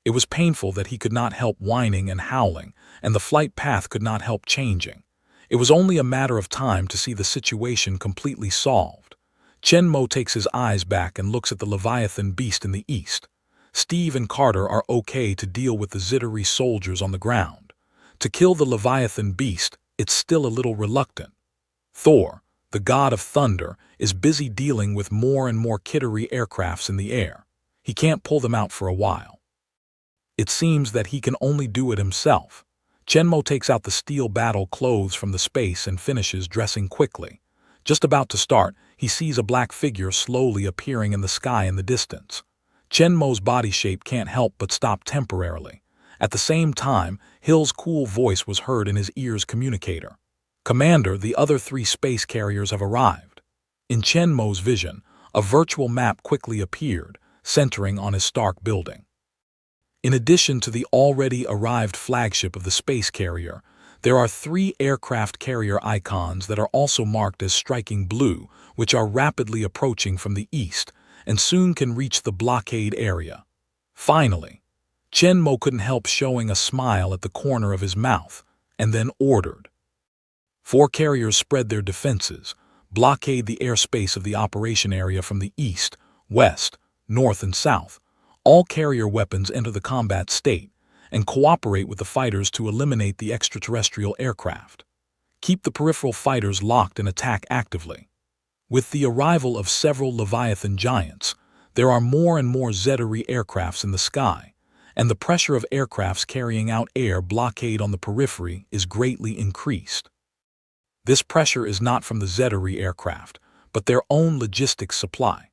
It was painful that he could not help whining and howling, and the flight path could not help changing. It was only a matter of time to see the situation completely solved. Chenmo takes his eyes back and looks at the Leviathan beast in the east. Steve and Carter are okay to deal with the Zittery soldiers on the ground. To kill the Leviathan beast, it's still a little reluctant. Thor, the god of thunder, is busy dealing with more and more Kittery aircrafts in the air. He can't pull them out for a while. It seems that he can only do it himself. Chenmo takes out the steel battle clothes from the space and finishes dressing quickly. Just about to start, he sees a black figure slowly appearing in the sky in the distance. Chenmo's body shape can't help but stop temporarily. At the same time, Hill's cool voice was heard in his ear's communicator. "Commander, the other 3 space carriers have arrived." In Chenmo's vision, a virtual map quickly appeared, centering on his Stark building. In addition to the already arrived flagship of the space carrier, there are 3 aircraft carrier icons that are also marked as striking blue, which are rapidly approaching from the east and soon can reach the blockade area. Finally, Chenmo couldn't help showing a smile at the corner of his mouth, and then ordered. 4 carriers spread their defenses, blockade the airspace of the operation area from the east, west, north, and south. All carrier weapons enter the combat state, and cooperate with the fighters to eliminate the extraterrestrial aircraft. Keep the peripheral fighters locked and attack actively. With the arrival of several Leviathan giants, there are more and more Zittery aircrafts in the sky, and the pressure of aircrafts carrying out air blockade on the periphery is greatly increased. This pressure is not from the Zittery aircraft, but their own logistics supply.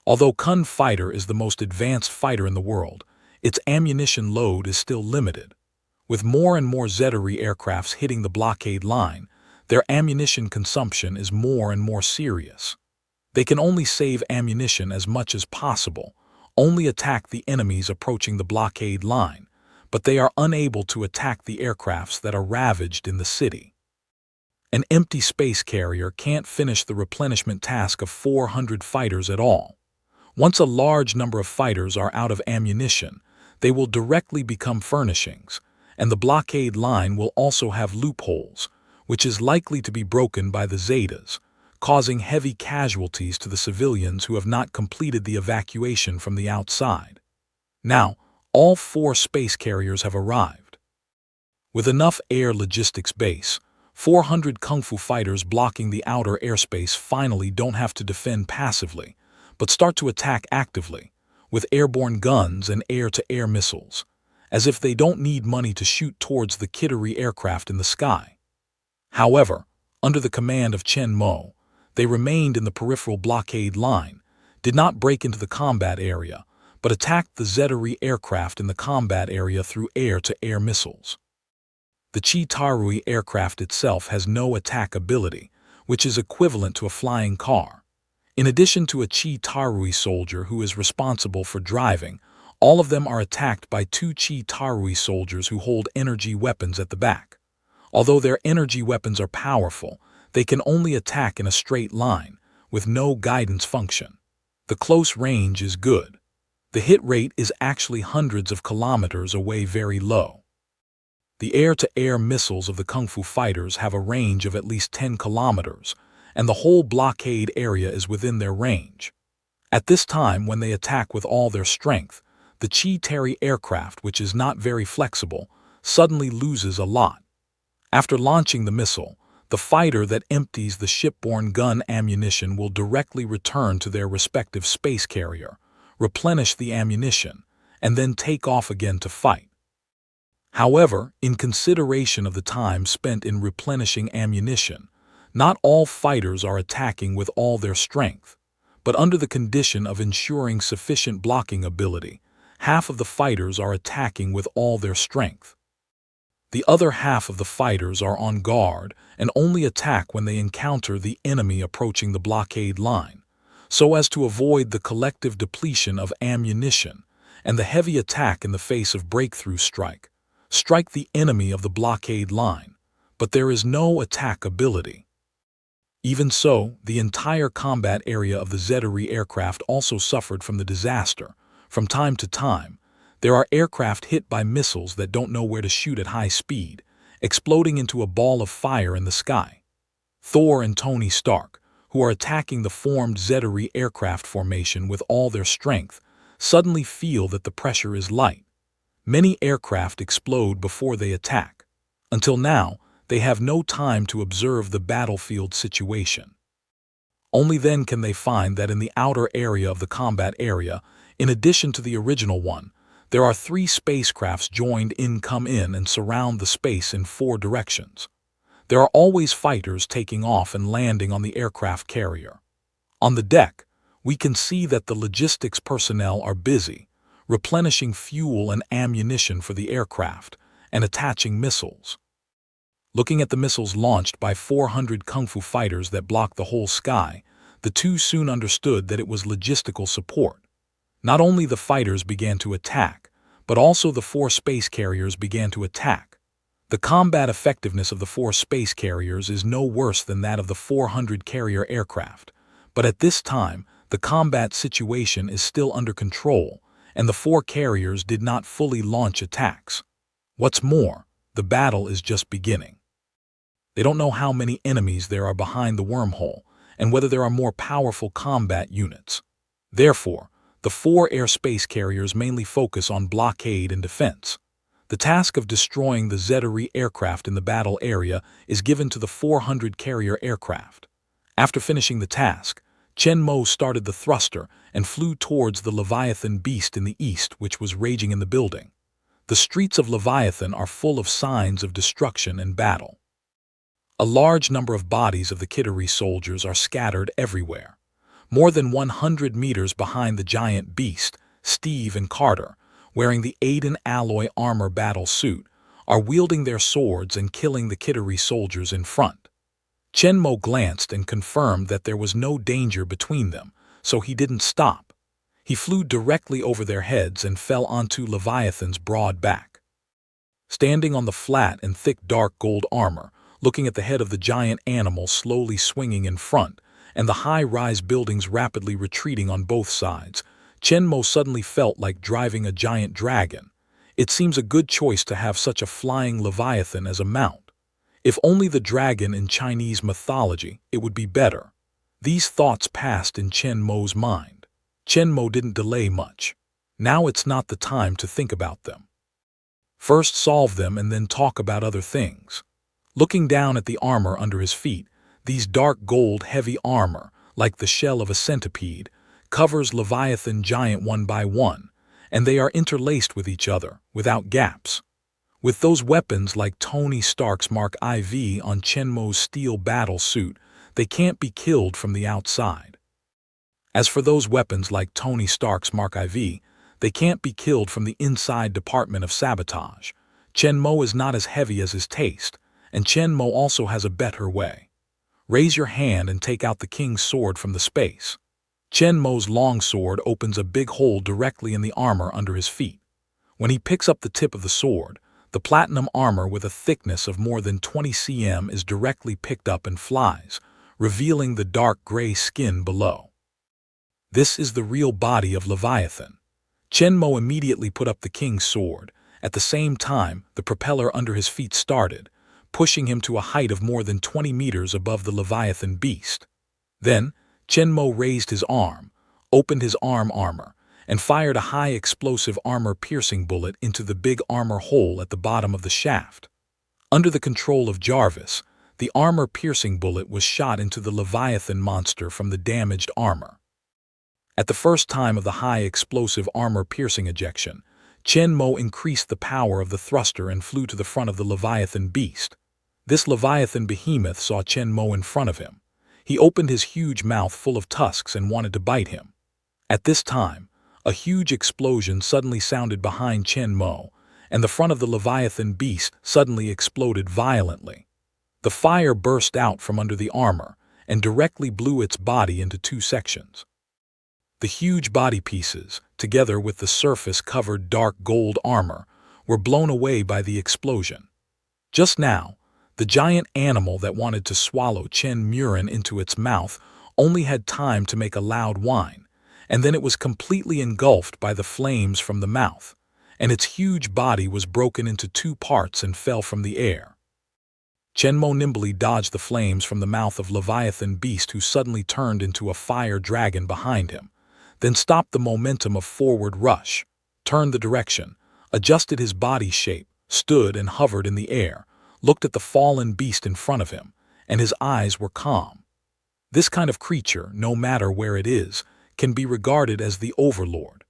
Although Kun Fighter is the most advanced fighter in the world, its ammunition load is still limited. With more and more Zittery aircrafts hitting the blockade line, their ammunition consumption is more and more serious. They can only save ammunition as much as possible, only attack the enemies approaching the blockade line, but they are unable to attack the aircrafts that are ravaged in the city. An empty space carrier can't finish the replenishment task of 400 fighters at all. Once a large number of fighters are out of ammunition, they will directly become furnishings, and the blockade line will also have loopholes, which is likely to be broken by the Zetas, causing heavy casualties to the civilians who have not completed the evacuation from the outside. Now, all 4 space carriers have arrived. With enough air logistics base, 400 Kung Fu fighters blocking the outer airspace finally don't have to defend passively, but start to attack actively, with airborne guns and air-to-air missiles, as if they don't need money to shoot towards the Kittery aircraft in the sky. However, under the command of Chenmo, they remained in the peripheral blockade line, did not break into the combat area, but attacked the Zittery aircraft in the combat area through air-to-air missiles. The Chi-Tarui aircraft itself has no attack ability, which is equivalent to a flying car. In addition to a Chi-Tarui soldier who is responsible for driving, All of them are attacked by two Chi Tarui soldiers who hold energy weapons at the back. Although their energy weapons are powerful, they can only attack in a straight line, with no guidance function. The close range is good. The hit rate is actually hundreds of kilometers away, very low. The air-to-air missiles of the Kung Fu fighters have a range of at least 10 kilometers, and the whole blockade area is within their range. At this time, when they attack with all their strength, the Chi Terry aircraft, which is not very flexible, suddenly loses a lot. After launching the missile, the fighter that empties the shipborne gun ammunition will directly return to their respective space carrier, replenish the ammunition, and then take off again to fight. However, in consideration of the time spent in replenishing ammunition, not all fighters are attacking with all their strength, but under the condition of ensuring sufficient blocking ability, half of the fighters are attacking with all their strength. The other half of the fighters are on guard and only attack when they encounter the enemy approaching the blockade line, so as to avoid the collective depletion of ammunition and the heavy attack in the face of breakthrough strike. Strike the enemy of the blockade line, but there is no attack ability. Even so, the entire combat area of the Zeteri aircraft also suffered from the disaster. From time to time, there are aircraft hit by missiles that don't know where to shoot at high speed, exploding into a ball of fire in the sky. Thor and Tony Stark, who are attacking the formed Zeteri aircraft formation with all their strength, suddenly feel that the pressure is light. Many aircraft explode before they attack. Until now, they have no time to observe the battlefield situation. Only then can they find that in the outer area of the combat area, in addition to the original one, there are 3 spacecrafts joined in, come in, and surround the space in 4 directions. There are always fighters taking off and landing on the aircraft carrier. On the deck, we can see that the logistics personnel are busy, replenishing fuel and ammunition for the aircraft, and attaching missiles. Looking at the missiles launched by 400 Kung Fu fighters that blocked the whole sky, the two soon understood that it was logistical support. Not only the fighters began to attack, but also the 4 space carriers began to attack. The combat effectiveness of the 4 space carriers is no worse than that of the 400 carrier aircraft, but at this time, the combat situation is still under control, and the 4 carriers did not fully launch attacks. What's more, the battle is just beginning. They don't know how many enemies there are behind the wormhole, and whether there are more powerful combat units. Therefore, the 4 air space carriers mainly focus on blockade and defense. The task of destroying the Zeteri aircraft in the battle area is given to the 400 carrier aircraft. After finishing the task, Chen Mo started the thruster and flew towards the Leviathan beast in the east, which was raging in the building. The streets of Leviathan are full of signs of destruction and battle. A large number of bodies of the Kittery soldiers are scattered everywhere. More than 100 meters behind the giant beast, Steve and Carter, wearing the Aiden alloy armor battle suit, are wielding their swords and killing the Kittery soldiers in front. Chen Mo glanced and confirmed that there was no danger between them, so he didn't stop. He flew directly over their heads and fell onto Leviathan's broad back. Standing on the flat and thick dark gold armor, looking at the head of the giant animal slowly swinging in front, and the high-rise buildings rapidly retreating on both sides, Chen Mo suddenly felt like driving a giant dragon. It seems a good choice to have such a flying Leviathan as a mount. If only the dragon in Chinese mythology, it would be better. These thoughts passed in Chen Mo's mind. Chen Mo didn't delay much. Now it's not the time to think about them. First solve them and then talk about other things. Looking down at the armor under his feet, these dark gold heavy armor, like the shell of a centipede, covers Leviathan giant one by one, and they are interlaced with each other, without gaps. With those weapons like Tony Stark's Mark IV on Chen Mo's steel battle suit, they can't be killed from the outside. As for those weapons like Tony Stark's Mark IV, they can't be killed from the inside department of sabotage. Chen Mo is not as heavy as his taste, and Chen Mo also has a better way. Raise your hand and take out the king's sword from the space. Chen Mo's longsword opens a big hole directly in the armor under his feet. When he picks up the tip of the sword, the platinum armor with a thickness of more than 20 cm is directly picked up and flies, revealing the dark gray skin below. This is the real body of Leviathan. Chen Mo immediately put up the king's sword. At the same time, the propeller under his feet started, pushing him to a height of more than 20 meters above the Leviathan beast. Then, Chen Mo raised his arm, opened his armor, and fired a high-explosive armor-piercing bullet into the big armor hole at the bottom of the shaft. Under the control of Jarvis, the armor-piercing bullet was shot into the Leviathan monster from the damaged armor. At the first time of the high-explosive armor-piercing ejection, Chen Mo increased the power of the thruster and flew to the front of the Leviathan beast. This Leviathan behemoth saw Chen Mo in front of him. He opened his huge mouth full of tusks and wanted to bite him. At this time, a huge explosion suddenly sounded behind Chen Mo, and the front of the Leviathan beast suddenly exploded violently. The fire burst out from under the armor and directly blew its body into two sections. The huge body pieces, together with the surface-covered dark gold armor, were blown away by the explosion. Just now, the giant animal that wanted to swallow Chen Murin into its mouth only had time to make a loud whine, and then it was completely engulfed by the flames from the mouth, and its huge body was broken into two parts and fell from the air. Chen Mo nimbly dodged the flames from the mouth of Leviathan beast, who suddenly turned into a fire dragon behind him, then stopped the momentum of forward rush, turned the direction, adjusted his body shape, stood and hovered in the air, looked at the fallen beast in front of him, and his eyes were calm. This kind of creature, no matter where it is, can be regarded as the overlord.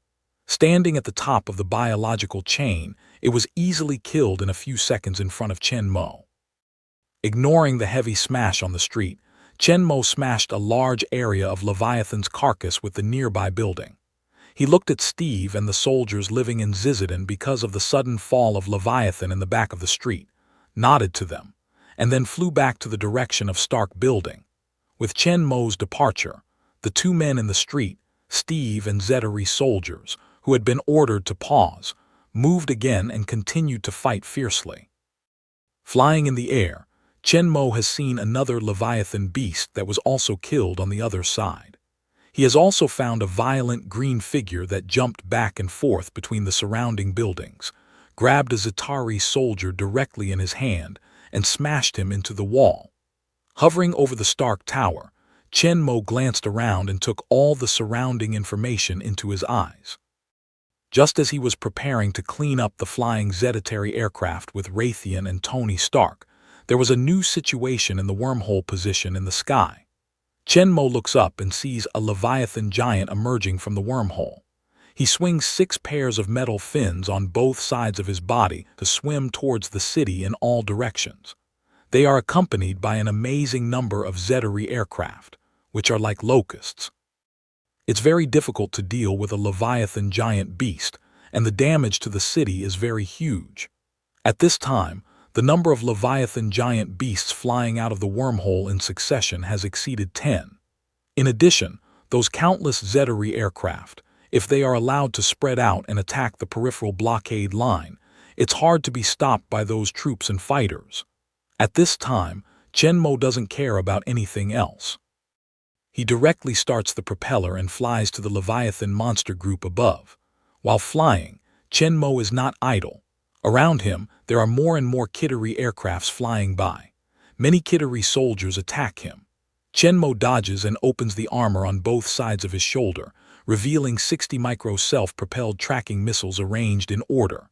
Standing at the top of the biological chain, it was easily killed in a few seconds in front of Chen Mo. Ignoring the heavy smash on the street, Chen Mo smashed a large area of Leviathan's carcass with the nearby building. He looked at Steve and the soldiers living in Zizidon because of the sudden fall of Leviathan in the back of the street, nodded to them, and then flew back to the direction of Stark Building. With Chen Mo's departure, the two men in the street, Steve and Zetari soldiers, who had been ordered to pause, moved again and continued to fight fiercely. Flying in the air, Chen Mo has seen another Leviathan beast that was also killed on the other side. He has also found a violent green figure that jumped back and forth between the surrounding buildings, grabbed a Zetari soldier directly in his hand, and smashed him into the wall. Hovering over the Stark Tower, Chen Mo glanced around and took all the surrounding information into his eyes. Just as he was preparing to clean up the flying Zetari aircraft with Raytheon and Tony Stark, there was a new situation in the wormhole position in the sky. Chen Mo looks up and sees a Leviathan giant emerging from the wormhole. He swings 6 pairs of metal fins on both sides of his body to swim towards the city in all directions. They are accompanied by an amazing number of Zetari aircraft, which are like locusts. It's very difficult to deal with a Leviathan giant beast, and the damage to the city is very huge. At this time, the number of Leviathan giant beasts flying out of the wormhole in succession has exceeded 10. In addition, those countless Zetari aircraft, if they are allowed to spread out and attack the peripheral blockade line, it's hard to be stopped by those troops and fighters. At this time, Chen Mo doesn't care about anything else. He directly starts the propeller and flies to the Leviathan monster group above. While flying, Chen Mo is not idle. Around him, there are more and more Kitari aircrafts flying by. Many Kitari soldiers attack him. Chen Mo dodges and opens the armor on both sides of his shoulder, revealing 60 micro self-propelled tracking missiles arranged in order.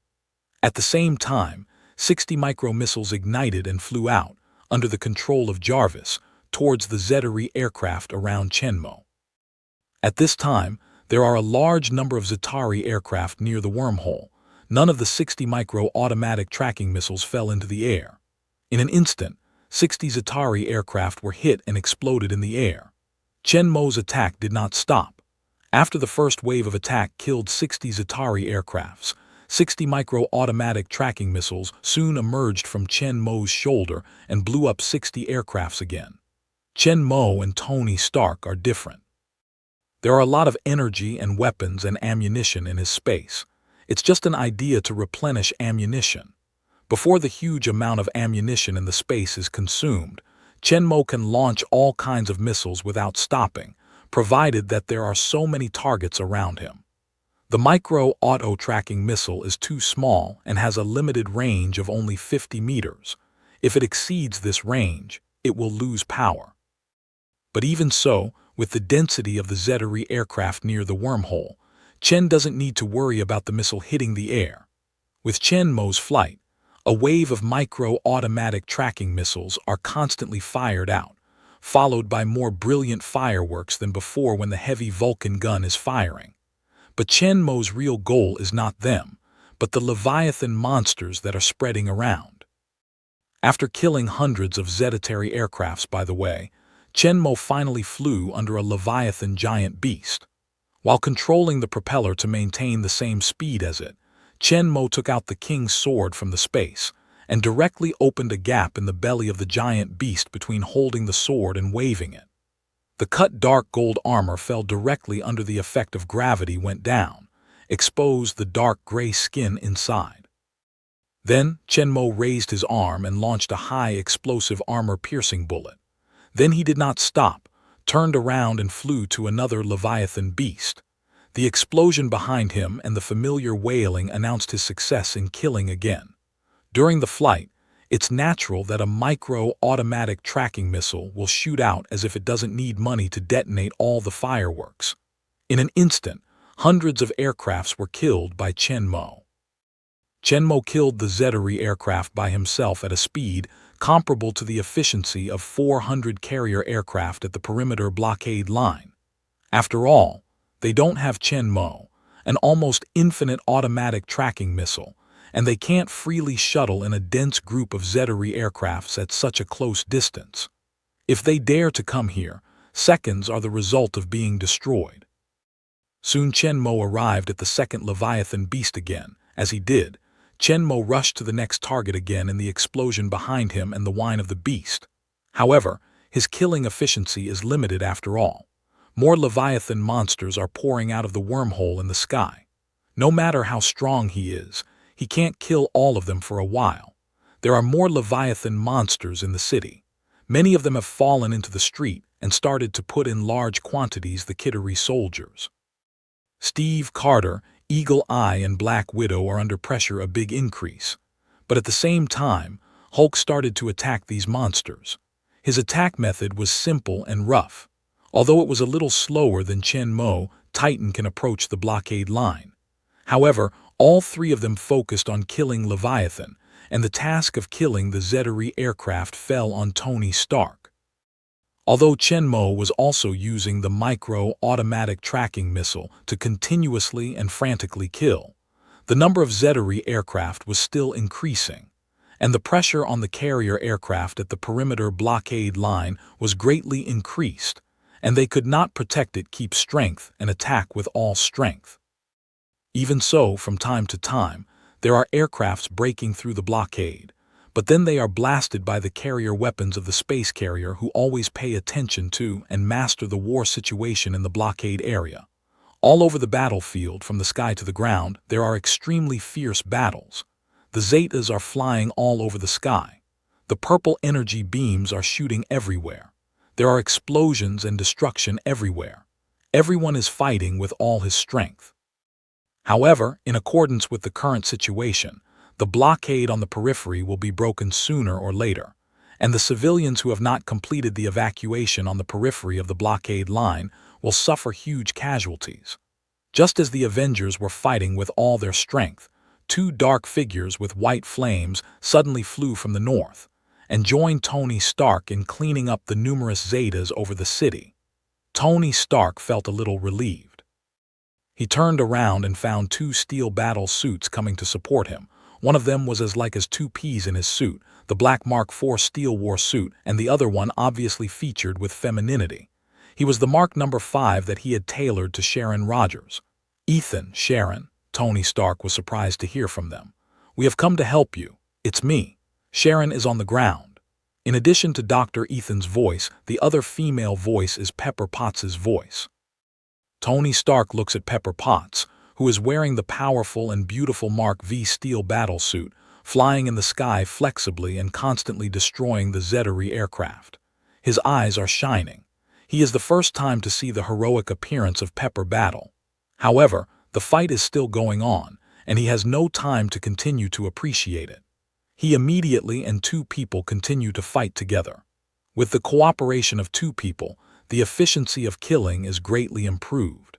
At the same time, 60 micro missiles ignited and flew out, under the control of Jarvis, towards the Zetari aircraft around Chen Mo. At this time, there are a large number of Zetari aircraft near the wormhole. None of the 60 micro automatic tracking missiles fell into the air. In an instant, 60 Zetari aircraft were hit and exploded in the air. Chen Mo's attack did not stop. After the first wave of attack killed 60 Zetari aircrafts, 60 micro automatic tracking missiles soon emerged from Chen Mo's shoulder and blew up 60 aircrafts again. Chen Mo and Tony Stark are different. There are a lot of energy and weapons and ammunition in his space. It's just an idea to replenish ammunition. Before the huge amount of ammunition in the space is consumed, Chenmo can launch all kinds of missiles without stopping, provided that there are so many targets around him. The micro-auto-tracking missile is too small and has a limited range of only 50 meters. If it exceeds this range, it will lose power. But even so, with the density of the Zedari aircraft near the wormhole, Chen doesn't need to worry about the missile hitting the air. With Chenmo's flight, a wave of micro-automatic tracking missiles are constantly fired out, followed by more brilliant fireworks than before when the heavy Vulcan gun is firing. But Chenmo's real goal is not them, but the Leviathan monsters that are spreading around. After killing hundreds of Zeditary aircrafts, by the way, Chenmo finally flew under a Leviathan giant beast. While controlling the propeller to maintain the same speed as it, Chenmo took out the king's sword from the space and directly opened a gap in the belly of the giant beast between holding the sword and waving it. The cut dark gold armor fell directly under the effect of gravity went down, exposed the dark gray skin inside. Then Chenmo raised his arm and launched a high explosive armor-piercing bullet. Then he did not stop, turned around and flew to another Leviathan beast. The explosion behind him and the familiar wailing announced his success in killing again. During the flight, it's natural that a micro-automatic tracking missile will shoot out as if it doesn't need money to detonate all the fireworks. In an instant, hundreds of aircrafts were killed by Chenmo. Chenmo killed the Zedari aircraft by himself at a speed comparable to the efficiency of 400 carrier aircraft at the perimeter blockade line. After all, they don't have Chenmo, an almost infinite automatic tracking missile, and they can't freely shuttle in a dense group of Zedari aircrafts at such a close distance. If they dare to come here, seconds are the result of being destroyed. Soon Chenmo arrived at the second Leviathan beast again. As he did, Chenmo rushed to the next target again in the explosion behind him and the whine of the beast. However, his killing efficiency is limited after all. More Leviathan monsters are pouring out of the wormhole in the sky. No matter how strong he is, he can't kill all of them for a while. There are more Leviathan monsters in the city. Many of them have fallen into the street and started to put in large quantities the Kittery soldiers. Steve, Carter, Eagle Eye, and Black Widow are under pressure a big increase. But at the same time, Hulk started to attack these monsters. His attack method was simple and rough. Although it was a little slower than Chenmo, Titan can approach the blockade line. However, all three of them focused on killing Leviathan, and the task of killing the Zedari aircraft fell on Tony Stark. Although Chenmo was also using the micro-automatic tracking missile to continuously and frantically kill, the number of Zedari aircraft was still increasing, and the pressure on the carrier aircraft at the perimeter blockade line was greatly increased, and they could not protect it, keep strength, and attack with all strength. Even so, from time to time, there are aircrafts breaking through the blockade, but then they are blasted by the carrier weapons of the space carrier, who always pay attention to and master the war situation in the blockade area. All over the battlefield, from the sky to the ground, there are extremely fierce battles. The Zetas are flying all over the sky. The purple energy beams are shooting everywhere. There are explosions and destruction everywhere. Everyone is fighting with all his strength. However, in accordance with the current situation, the blockade on the periphery will be broken sooner or later, and the civilians who have not completed the evacuation on the periphery of the blockade line will suffer huge casualties. Just as the Avengers were fighting with all their strength, two dark figures with white flames suddenly flew from the north and joined Tony Stark in cleaning up the numerous Zetas over the city. Tony Stark felt a little relieved. He turned around and found two steel battle suits coming to support him. One of them was as like as two peas in his suit, the black Mark IV Steel War suit, and the other one obviously featured with femininity. He was the Mark No. 5 that he had tailored to Sharon Rogers. "Ethan, Sharon," Tony Stark was surprised to hear from them. "We have come to help you. It's me." Sharon is on the ground. In addition to Dr. Ethan's voice, the other female voice is Pepper Potts' voice. Tony Stark looks at Pepper Potts, who is wearing the powerful and beautiful Mark V steel battlesuit, flying in the sky flexibly and constantly destroying the Zetteri aircraft. His eyes are shining. He is the first time to see the heroic appearance of Pepper battle. However, the fight is still going on, and he has no time to continue to appreciate it. He immediately and two people continue to fight together. With the cooperation of two people, the efficiency of killing is greatly improved.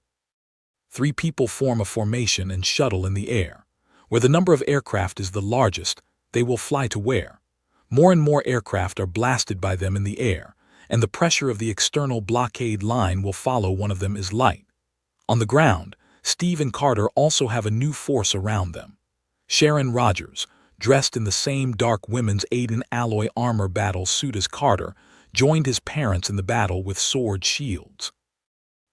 Three people form a formation and shuttle in the air. Where the number of aircraft is the largest, they will fly to where. More and more aircraft are blasted by them in the air, and the pressure of the external blockade line will follow one of them is light. On the ground, Steve and Carter also have a new force around them. Sharon Rogers, dressed in the same dark women's Aiden alloy armor battle suit as Carter, joined his parents in the battle with sword shields.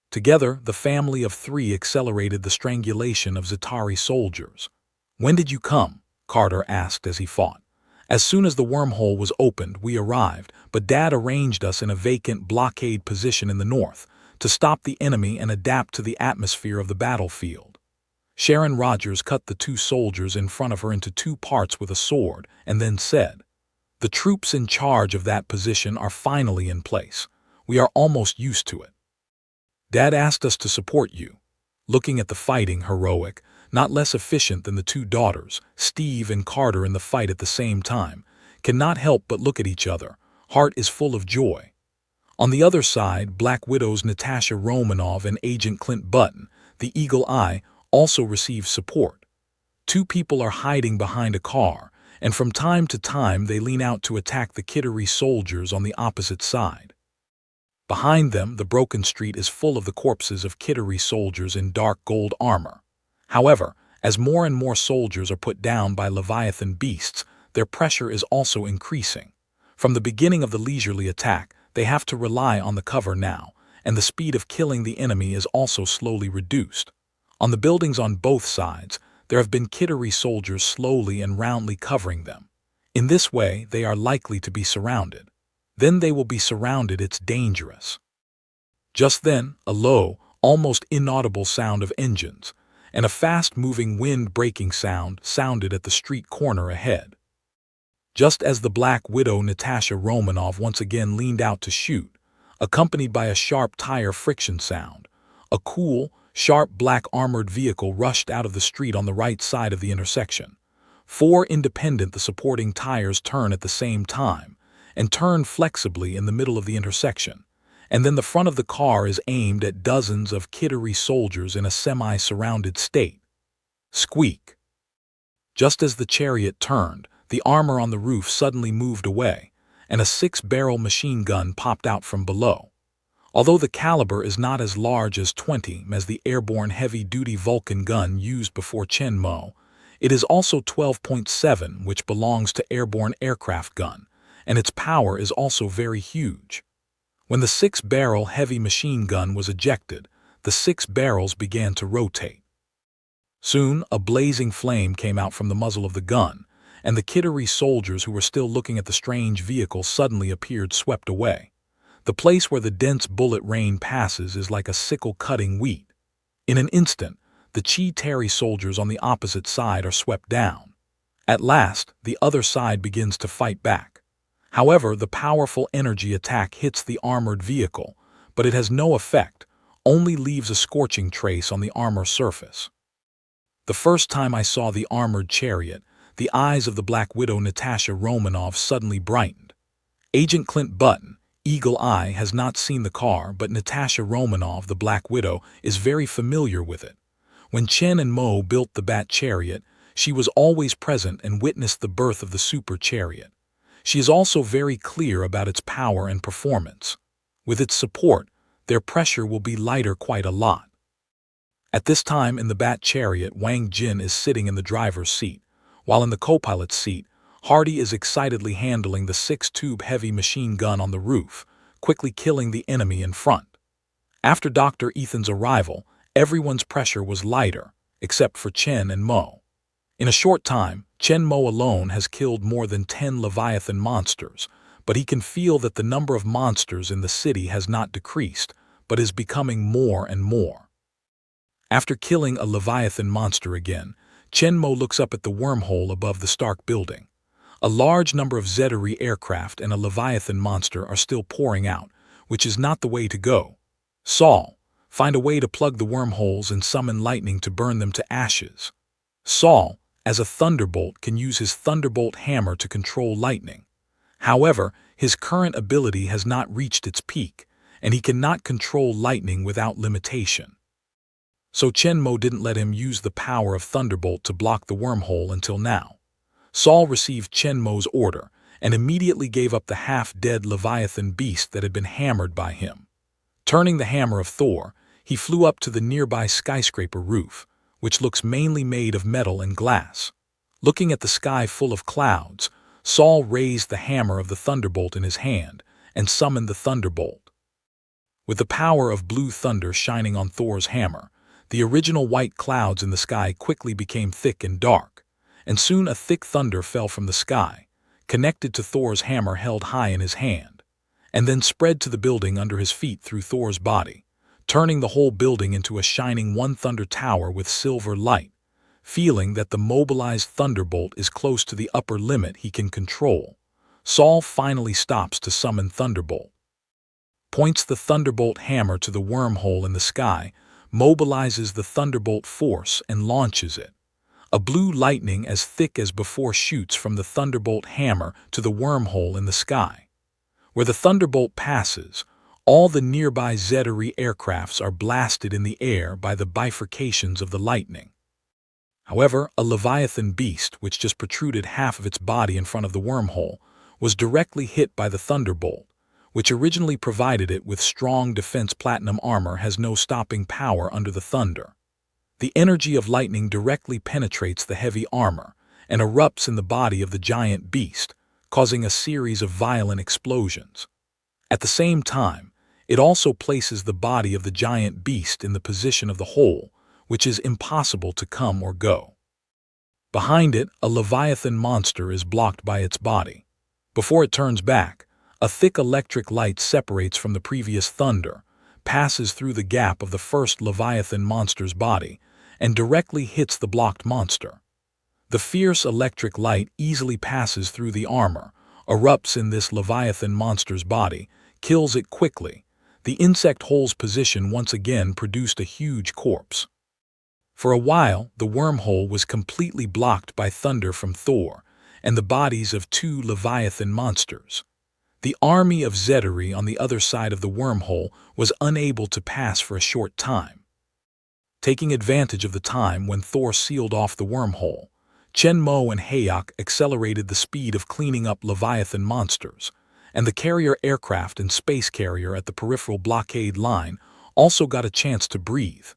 Together, the family of three accelerated the strangulation of Zetteri soldiers. "When did you come?" Carter asked as he fought. "As soon as the wormhole was opened, we arrived, but Dad arranged us in a vacant blockade position in the north to stop the enemy and adapt to the atmosphere of the battlefield." Sharon Rogers cut the two soldiers in front of her into two parts with a sword and then said, "The troops in charge of that position are finally in place. We are almost used to it. Dad asked us to support you." Looking at the fighting, heroic, not less efficient than the two daughters, Steve and Carter in the fight at the same time, cannot help but look at each other. Heart is full of joy. On the other side, Black Widow's Natasha Romanoff and Agent Clint Button, the Eagle Eye, also receive support. Two people are hiding behind a car, and from time to time they lean out to attack the Kittery soldiers on the opposite side. Behind them, the broken street is full of the corpses of Kittery soldiers in dark gold armor. However, as more and more soldiers are put down by Leviathan beasts, their pressure is also increasing. From the beginning of the leisurely attack, they have to rely on the cover now, and the speed of killing the enemy is also slowly reduced. On the buildings on both sides, there have been Kittery soldiers slowly and roundly covering them. In this way, they are likely to be surrounded. Then they will be surrounded. It's dangerous. Just then, a low, almost inaudible sound of engines, and a fast-moving wind-breaking sound sounded at the street corner ahead. Just as the Black Widow Natasha Romanoff once again leaned out to shoot, accompanied by a sharp tire friction sound, a cool, sharp black armored vehicle rushed out of the street on the right side of the intersection. Four independent the supporting tires turn at the same time, and turn flexibly in the middle of the intersection, and then the front of the car is aimed at dozens of Kittery soldiers in a semi-surrounded state. Squeak! Just as the chariot turned, the armor on the roof suddenly moved away, and a 6-barrel machine gun popped out from below. Although the caliber is not as large as 20 as the airborne heavy-duty Vulcan gun used before Chen Mo, it is also 12.7, which belongs to airborne aircraft gun, and its power is also very huge. When the 6-barrel heavy machine gun was ejected, the 6 barrels began to rotate. Soon, a blazing flame came out from the muzzle of the gun, and the Kittery soldiers who were still looking at the strange vehicle suddenly appeared swept away. The place where the dense bullet rain passes is like a sickle cutting wheat. In an instant, the Chi-Terry soldiers on the opposite side are swept down. At last, the other side begins to fight back. However, the powerful energy attack hits the armored vehicle, but it has no effect, only leaves a scorching trace on the armor surface. The first time I saw the armored chariot, the eyes of the Black Widow Natasha Romanoff suddenly brightened. Agent Clint Button, Eagle Eye, has not seen the car, but Natasha Romanoff, the Black Widow, is very familiar with it. When Chen and Mo built the Bat Chariot, she was always present and witnessed the birth of the Super Chariot. She is also very clear about its power and performance. With its support, their pressure will be lighter quite a lot. At this time in the Bat Chariot, Wang Jin is sitting in the driver's seat, while in the co-pilot's seat, Hardy is excitedly handling the 6-tube heavy machine gun on the roof, quickly killing the enemy in front. After Dr. Ethan's arrival, everyone's pressure was lighter, except for Chen and Mo. In a short time, Chen Mo alone has killed more than 10 Leviathan monsters, but he can feel that the number of monsters in the city has not decreased, but is becoming more and more. After killing a Leviathan monster again, Chenmo looks up at the wormhole above the Stark building. A large number of Zettery aircraft and a Leviathan monster are still pouring out, which is not the way to go. Saul, find a way to plug the wormholes and summon lightning to burn them to ashes. Saul, as a Thunderbolt, can use his Thunderbolt hammer to control lightning. However, his current ability has not reached its peak, and he cannot control lightning without limitation. So Chenmo didn't let him use the power of Thunderbolt to block the wormhole until now. Saul received Chenmo's order and immediately gave up the half-dead Leviathan beast that had been hammered by him. Turning the hammer of Thor, he flew up to the nearby skyscraper roof, which looks mainly made of metal and glass. Looking at the sky full of clouds, Saul raised the hammer of the Thunderbolt in his hand and summoned the Thunderbolt. With the power of blue thunder shining on Thor's hammer, the original white clouds in the sky quickly became thick and dark, and soon a thick thunder fell from the sky, connected to Thor's hammer held high in his hand, and then spread to the building under his feet through Thor's body, turning the whole building into a shining one-thunder tower with silver light. Feeling that the mobilized Thunderbolt is close to the upper limit he can control, Saul finally stops to summon Thunderbolt. Points the Thunderbolt hammer to the wormhole in the sky, mobilizes the Thunderbolt force and launches it. A blue lightning as thick as before shoots from the Thunderbolt hammer to the wormhole in the sky. Where the Thunderbolt passes, all the nearby Zettery aircrafts are blasted in the air by the bifurcations of the lightning. However, a Leviathan beast, which just protruded half of its body in front of the wormhole, was directly hit by the Thunderbolt, which originally provided it with strong defense platinum armor, has no stopping power under the thunder. The energy of lightning directly penetrates the heavy armor and erupts in the body of the giant beast, causing a series of violent explosions. At the same time, it also places the body of the giant beast in the position of the hole, which is impossible to come or go. Behind it, a Leviathan monster is blocked by its body. Before it turns back, a thick electric light separates from the previous thunder, passes through the gap of the first Leviathan monster's body, and directly hits the blocked monster. The fierce electric light easily passes through the armor, erupts in this Leviathan monster's body, kills it quickly. The insect hole's position once again produced a huge corpse. For a while, the wormhole was completely blocked by thunder from Thor and the bodies of two Leviathan monsters. The army of Zettery on the other side of the wormhole was unable to pass for a short time. Taking advantage of the time when Thor sealed off the wormhole, Chenmo and Hayok accelerated the speed of cleaning up Leviathan monsters, and the carrier aircraft and space carrier at the peripheral blockade line also got a chance to breathe,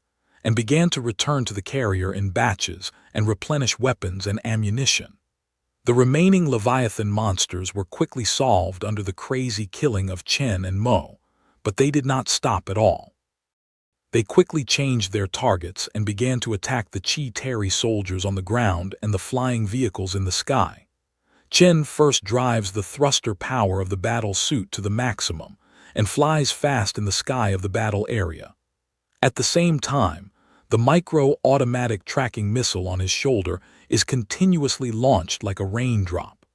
and began to return to the carrier in batches and replenish weapons and ammunition. The remaining Leviathan monsters were quickly solved under the crazy killing of Chen and Mo, but they did not stop at all. They quickly changed their targets and began to attack the Chi-Terry soldiers on the ground and the flying vehicles in the sky. Chen first drives the thruster power of the battle suit to the maximum and flies fast in the sky of the battle area. At the same time, the micro-automatic tracking missile on his shoulder is continuously launched like a raindrop.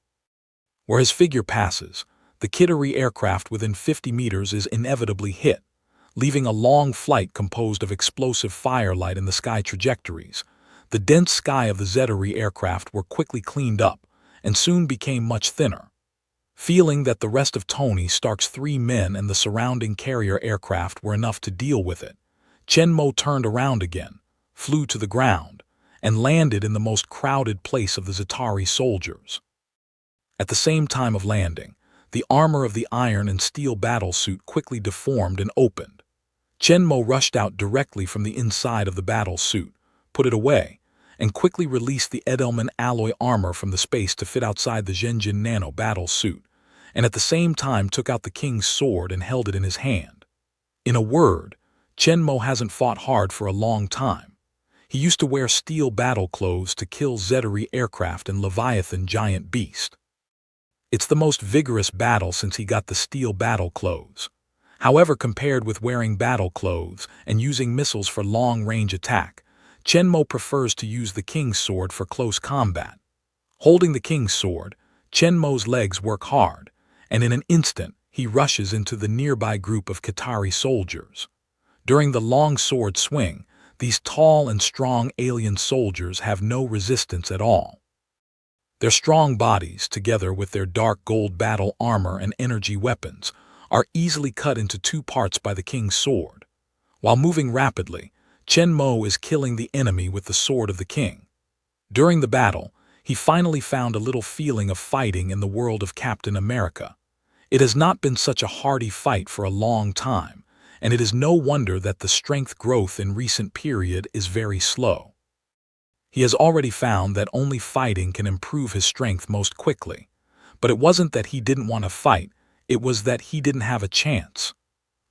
Where his figure passes, the Kittery aircraft within 50 meters is inevitably hit, leaving a long flight composed of explosive firelight in the sky trajectories. The dense sky of the Zettery aircraft were quickly cleaned up and soon became much thinner. Feeling that the rest of Tony Stark's 3 men and the surrounding carrier aircraft were enough to deal with it, Chenmo turned around again, flew to the ground, and landed in the most crowded place of the Zettery soldiers. At the same time of landing, the armor of the iron and steel battlesuit quickly deformed and opened. Chenmo rushed out directly from the inside of the battlesuit, put it away, and quickly released the Edelman alloy armor from the space to fit outside the Zhenjin Nano battlesuit, and at the same time took out the king's sword and held it in his hand. In a word, Chenmo hasn't fought hard for a long time. He used to wear steel battle clothes to kill Zettery aircraft and Leviathan giant beast. It's the most vigorous battle since he got the steel battle clothes. However, compared with wearing battle clothes and using missiles for long-range attack, Chenmo prefers to use the king's sword for close combat. Holding the king's sword, Chenmo's legs work hard, and in an instant he rushes into the nearby group of Qatari soldiers. During the long sword swing, these tall and strong alien soldiers have no resistance at all. Their strong bodies, together with their dark gold battle armor and energy weapons, are easily cut into two parts by the king's sword. While moving rapidly, Chenmo is killing the enemy with the sword of the king. During the battle, he finally found a little feeling of fighting in the world of Captain America. It has not been such a hardy fight for a long time, and it is no wonder that the strength growth in recent period is very slow. He has already found that only fighting can improve his strength most quickly. But it wasn't that he didn't want to fight, it was that he didn't have a chance.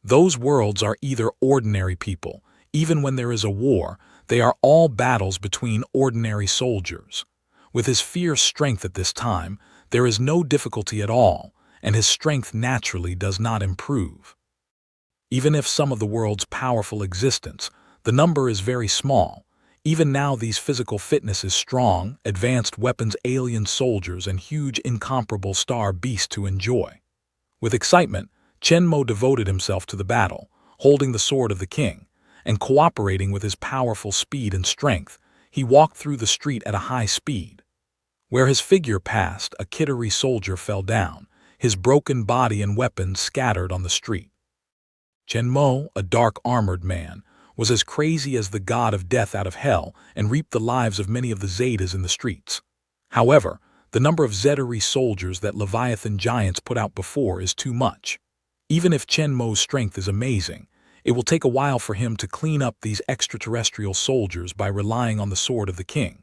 Those worlds are either ordinary people, even when there is a war, they are all battles between ordinary soldiers. With his fierce strength at this time, there is no difficulty at all, and his strength naturally does not improve. Even if some of the world's powerful existence, the number is very small. Even now these physical fitness is strong, advanced weapons alien soldiers and huge incomparable star beasts to enjoy. With excitement, Chenmo devoted himself to the battle, holding the sword of the king, and cooperating with his powerful speed and strength, he walked through the street at a high speed. Where his figure passed, a Qatari soldier fell down, his broken body and weapons scattered on the street. Chenmo, a dark-armored man, was as crazy as the god of death out of hell and reaped the lives of many of the Zetas in the streets. However, the number of Zetari soldiers that Leviathan giants put out before is too much. Even if Chenmo's strength is amazing, it will take a while for him to clean up these extraterrestrial soldiers by relying on the sword of the king.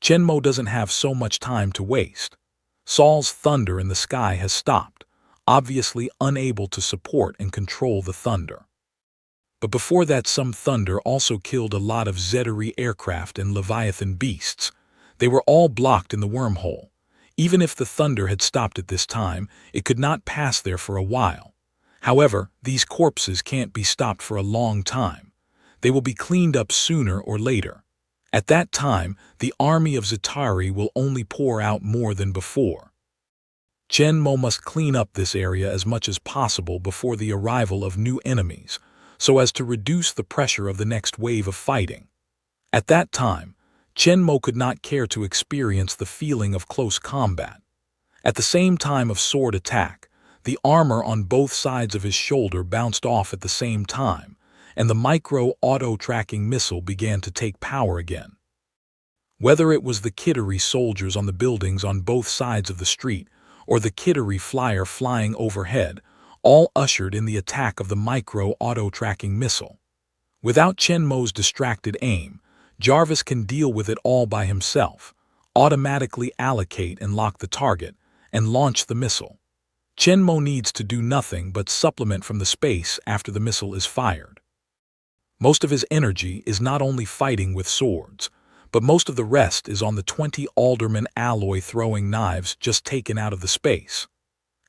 Chenmo doesn't have so much time to waste. Saul's thunder in the sky has stopped, obviously unable to support and control the thunder. But before that, some thunder also killed a lot of Zetari aircraft and Leviathan beasts. They were all blocked in the wormhole. Even if the thunder had stopped at this time, it could not pass there for a while. However, these corpses can't be stopped for a long time. They will be cleaned up sooner or later. At that time, the army of Zetari will only pour out more than before. Chenmo must clean up this area as much as possible before the arrival of new enemies, so as to reduce the pressure of the next wave of fighting. At that time, Chenmo could not care to experience the feeling of close combat. At the same time of sword attack, the armor on both sides of his shoulder bounced off at the same time, and the micro-auto-tracking missile began to take power again. Whether it was the Qatari soldiers on the buildings on both sides of the street, or the Qatari flyer flying overhead, all ushered in the attack of the micro-auto-tracking missile. Without Chenmo's distracted aim, Jarvis can deal with it all by himself, automatically allocate and lock the target, and launch the missile. Chenmo needs to do nothing but supplement from the space after the missile is fired. Most of his energy is not only fighting with swords, but most of the rest is on the 20 Alderman alloy throwing knives just taken out of the space.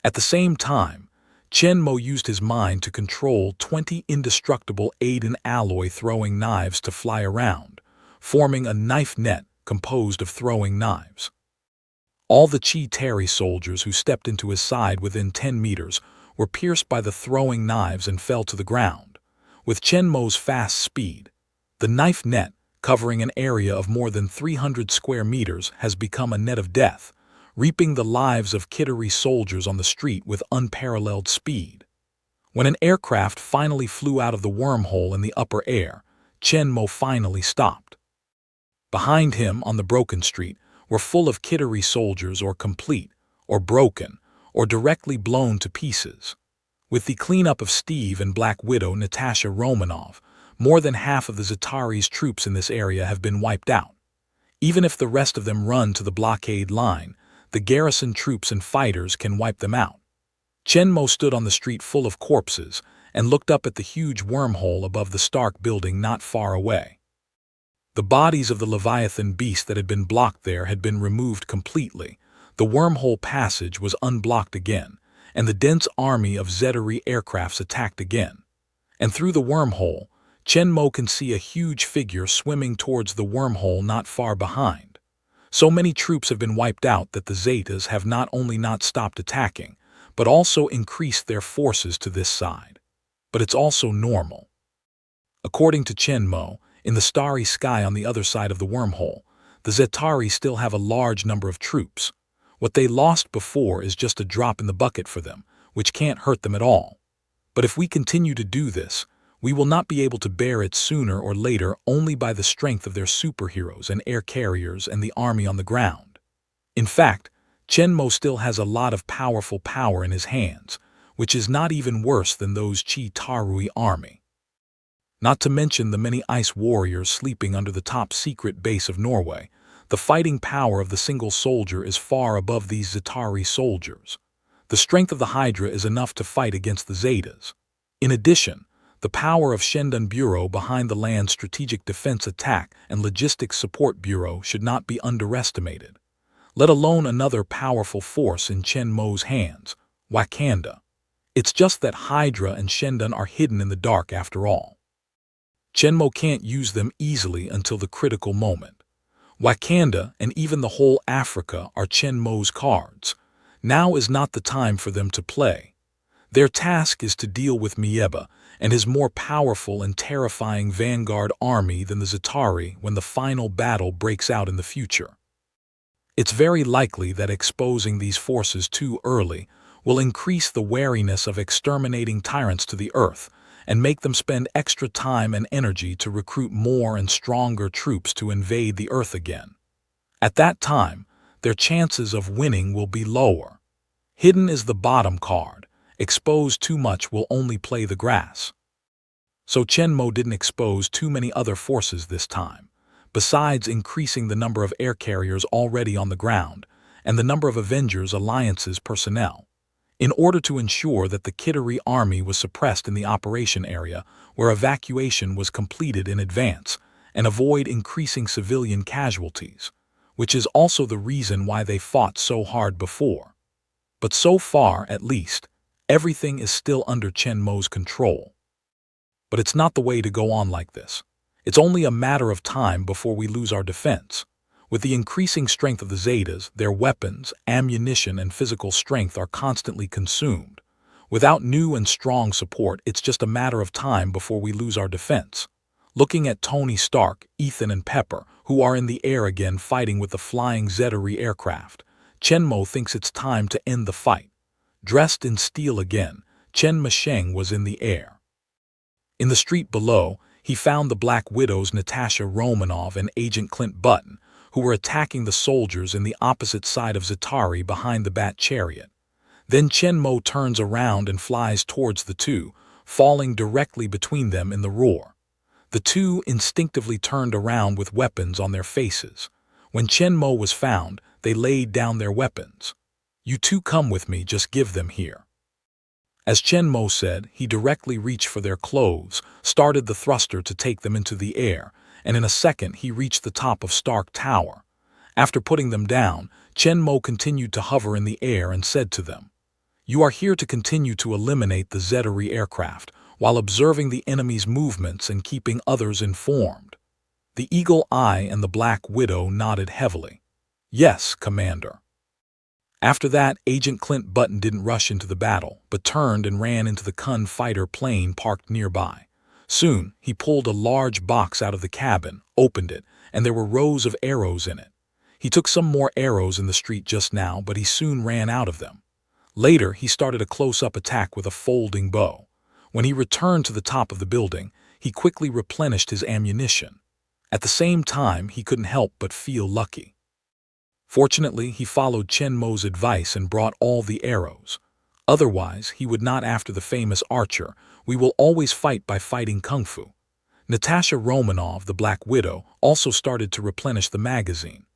At the same time, Chenmo used his mind to control 20 indestructible Aiden alloy throwing knives to fly around, forming a knife net composed of throwing knives. All the Qatari soldiers who stepped into his side within 10 meters were pierced by the throwing knives and fell to the ground. With Chenmo's fast speed, the knife net, covering an area of more than 300 square meters, has become a net of death, reaping the lives of Qatari soldiers on the street with unparalleled speed. When an aircraft finally flew out of the wormhole in the upper air, Chenmo finally stopped. Behind him on the broken street were full of Qatari soldiers, or complete, or broken, or directly blown to pieces. With the cleanup of Steve and Black Widow Natasha Romanoff, more than half of the Zetari's troops in this area have been wiped out. Even if the rest of them run to the blockade line, the garrison troops and fighters can wipe them out. Chenmo stood on the street full of corpses and looked up at the huge wormhole above the Stark building not far away. The bodies of the Leviathan beast that had been blocked there had been removed completely. The wormhole passage was unblocked again, and the dense army of Zetari aircrafts attacked again. And through the wormhole, Chen Mo can see a huge figure swimming towards the wormhole not far behind. So many troops have been wiped out that the Zetas have not only not stopped attacking, but also increased their forces to this side. But it's also normal. According to Chen Mo, in the starry sky on the other side of the wormhole, the Zetari still have a large number of troops. What they lost before is just a drop in the bucket for them, which can't hurt them at all. But if we continue to do this, we will not be able to bear it sooner or later only by the strength of their superheroes and air carriers and the army on the ground. In fact, Chen Mo still has a lot of powerful power in his hands, which is not even worse than those Chi Tarui army. Not to mention the many ice warriors sleeping under the top secret base of Norway, the fighting power of the single soldier is far above these Zetari soldiers. The strength of the Hydra is enough to fight against the Zetas. In addition, the power of Shendan Bureau behind the Land Strategic Defense Attack and Logistics Support Bureau should not be underestimated. Let alone another powerful force in Chen Mo's hands, Wakanda. It's just that Hydra and Shendan are hidden in the dark after all. Chen Mo can't use them easily until the critical moment. Wakanda and even the whole Africa are Chen Mo's cards. Now is not the time for them to play. Their task is to deal with Mieba and his more powerful and terrifying vanguard army than the Zetari when the final battle breaks out in the future. It's very likely that exposing these forces too early will increase the wariness of exterminating tyrants to the earth and make them spend extra time and energy to recruit more and stronger troops to invade the earth again. At that time, their chances of winning will be lower. Hidden is the bottom card. Exposed too much will only play the grass. So Chen Mo didn't expose too many other forces this time, besides increasing the number of air carriers already on the ground and the number of Avengers Alliance's personnel, in order to ensure that the Kitari army was suppressed in the operation area where evacuation was completed in advance and avoid increasing civilian casualties, which is also the reason why they fought so hard before. But so far, at least, everything is still under Chen Mo's control. But it's not the way to go on like this. It's only a matter of time before we lose our defense. With the increasing strength of the Zetas, their weapons, ammunition, and physical strength are constantly consumed. Without new and strong support, it's just a matter of time before we lose our defense. Looking at Tony Stark, Ethan, and Pepper, who are in the air again fighting with the flying Zetari aircraft, Chen Mo thinks it's time to end the fight. Dressed in steel again, Chen Masheng was in the air. In the street below, he found the Black Widows Natasha Romanoff and Agent Clint Button, who were attacking the soldiers in the opposite side of Zetari behind the Bat Chariot. Then Chen Mo turns around and flies towards the two, falling directly between them in the roar. The two instinctively turned around with weapons on their faces. When Chen Mo was found, they laid down their weapons. "You two come with me, just give them here." As Chen Mo said, he directly reached for their clothes, started the thruster to take them into the air, and in a second he reached the top of Stark Tower. After putting them down, Chen Mo continued to hover in the air and said to them, "You are here to continue to eliminate the Zetari aircraft, while observing the enemy's movements and keeping others informed." The Eagle Eye and the Black Widow nodded heavily. "Yes, Commander." After that, Agent Clint Button didn't rush into the battle, but turned and ran into the Kun fighter plane parked nearby. Soon, he pulled a large box out of the cabin, opened it, and there were rows of arrows in it. He took some more arrows in the street just now, but he soon ran out of them. Later, he started a close-up attack with a folding bow. When he returned to the top of the building, he quickly replenished his ammunition. At the same time, he couldn't help but feel lucky. Fortunately, he followed Chen Mo's advice and brought all the arrows. Otherwise, he would not after the famous archer, "We will always fight by fighting kung fu." Natasha Romanoff, the Black Widow, also started to replenish the magazine.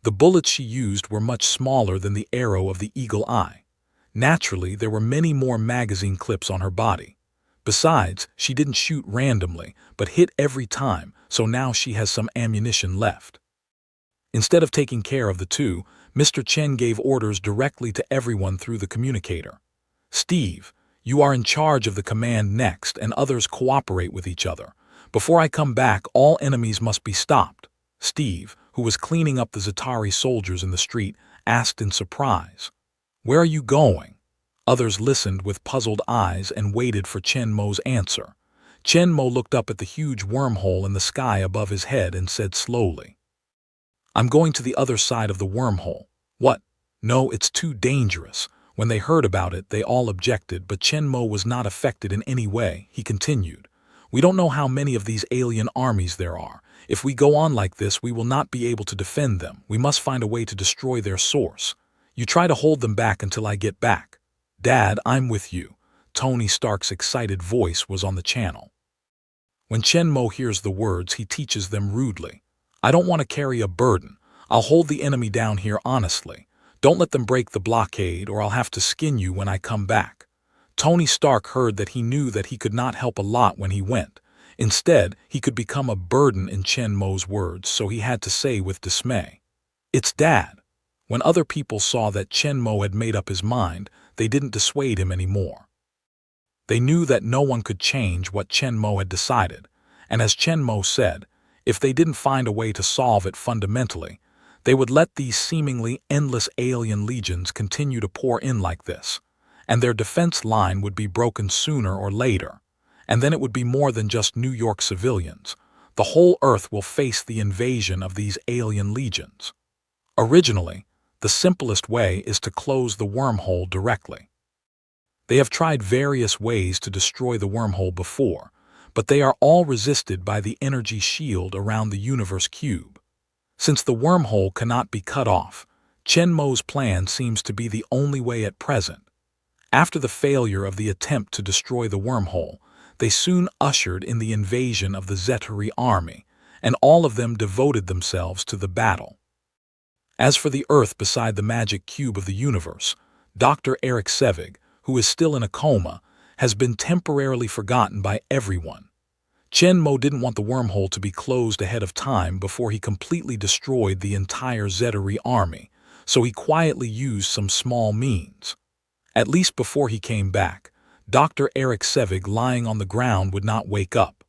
The bullets she used were much smaller than the arrow of the Eagle Eye. Naturally, there were many more magazine clips on her body. Besides, she didn't shoot randomly, but hit every time, so now she has some ammunition left. Instead of taking care of the two, Mr. Chen gave orders directly to everyone through the communicator. Steve, you are in charge of the command next, and others cooperate with each other. Before I come back, all enemies must be stopped. Steve, who was cleaning up the Zatari soldiers in the street, asked in surprise. Where are you going? Others listened with puzzled eyes and waited for Chen Mo's answer. Chen Mo looked up at the huge wormhole in the sky above his head and said slowly, I'm going to the other side of the wormhole. What? No, it's too dangerous. When they heard about it, they all objected, but Chen Mo was not affected in any way. He continued, We don't know how many of these alien armies there are. If we go on like this, we will not be able to defend them. We must find a way to destroy their source. You try to hold them back until I get back. Dad, I'm with you. Tony Stark's excited voice was on the channel. When Chen Mo hears the words, he teaches them rudely. I don't want to carry a burden. I'll hold the enemy down here honestly. Don't let them break the blockade, or I'll have to skin you when I come back. Tony Stark heard that he knew that he could not help a lot when he went. Instead, he could become a burden in Chen Mo's words, so he had to say with dismay, It's Dad. When other people saw that Chen Mo had made up his mind, they didn't dissuade him anymore. They knew that no one could change what Chen Mo had decided, and as Chen Mo said, if they didn't find a way to solve it fundamentally, they would let these seemingly endless alien legions continue to pour in like this, and their defense line would be broken sooner or later, and then it would be more than just New York civilians. The whole Earth will face the invasion of these alien legions. Originally, the simplest way is to close the wormhole directly. They have tried various ways to destroy the wormhole before, but they are all resisted by the energy shield around the universe cube. Since the wormhole cannot be cut off, Chen Mo's plan seems to be the only way at present. After the failure of the attempt to destroy the wormhole, they soon ushered in the invasion of the Zetari army, and all of them devoted themselves to the battle. As for the Earth beside the magic cube of the universe, Dr. Eric Sevig, who is still in a coma, has been temporarily forgotten by everyone. Chen Mo didn't want the wormhole to be closed ahead of time before he completely destroyed the entire Zetari army, so he quietly used some small means. At least before he came back, Dr. Eric Sevig lying on the ground would not wake up.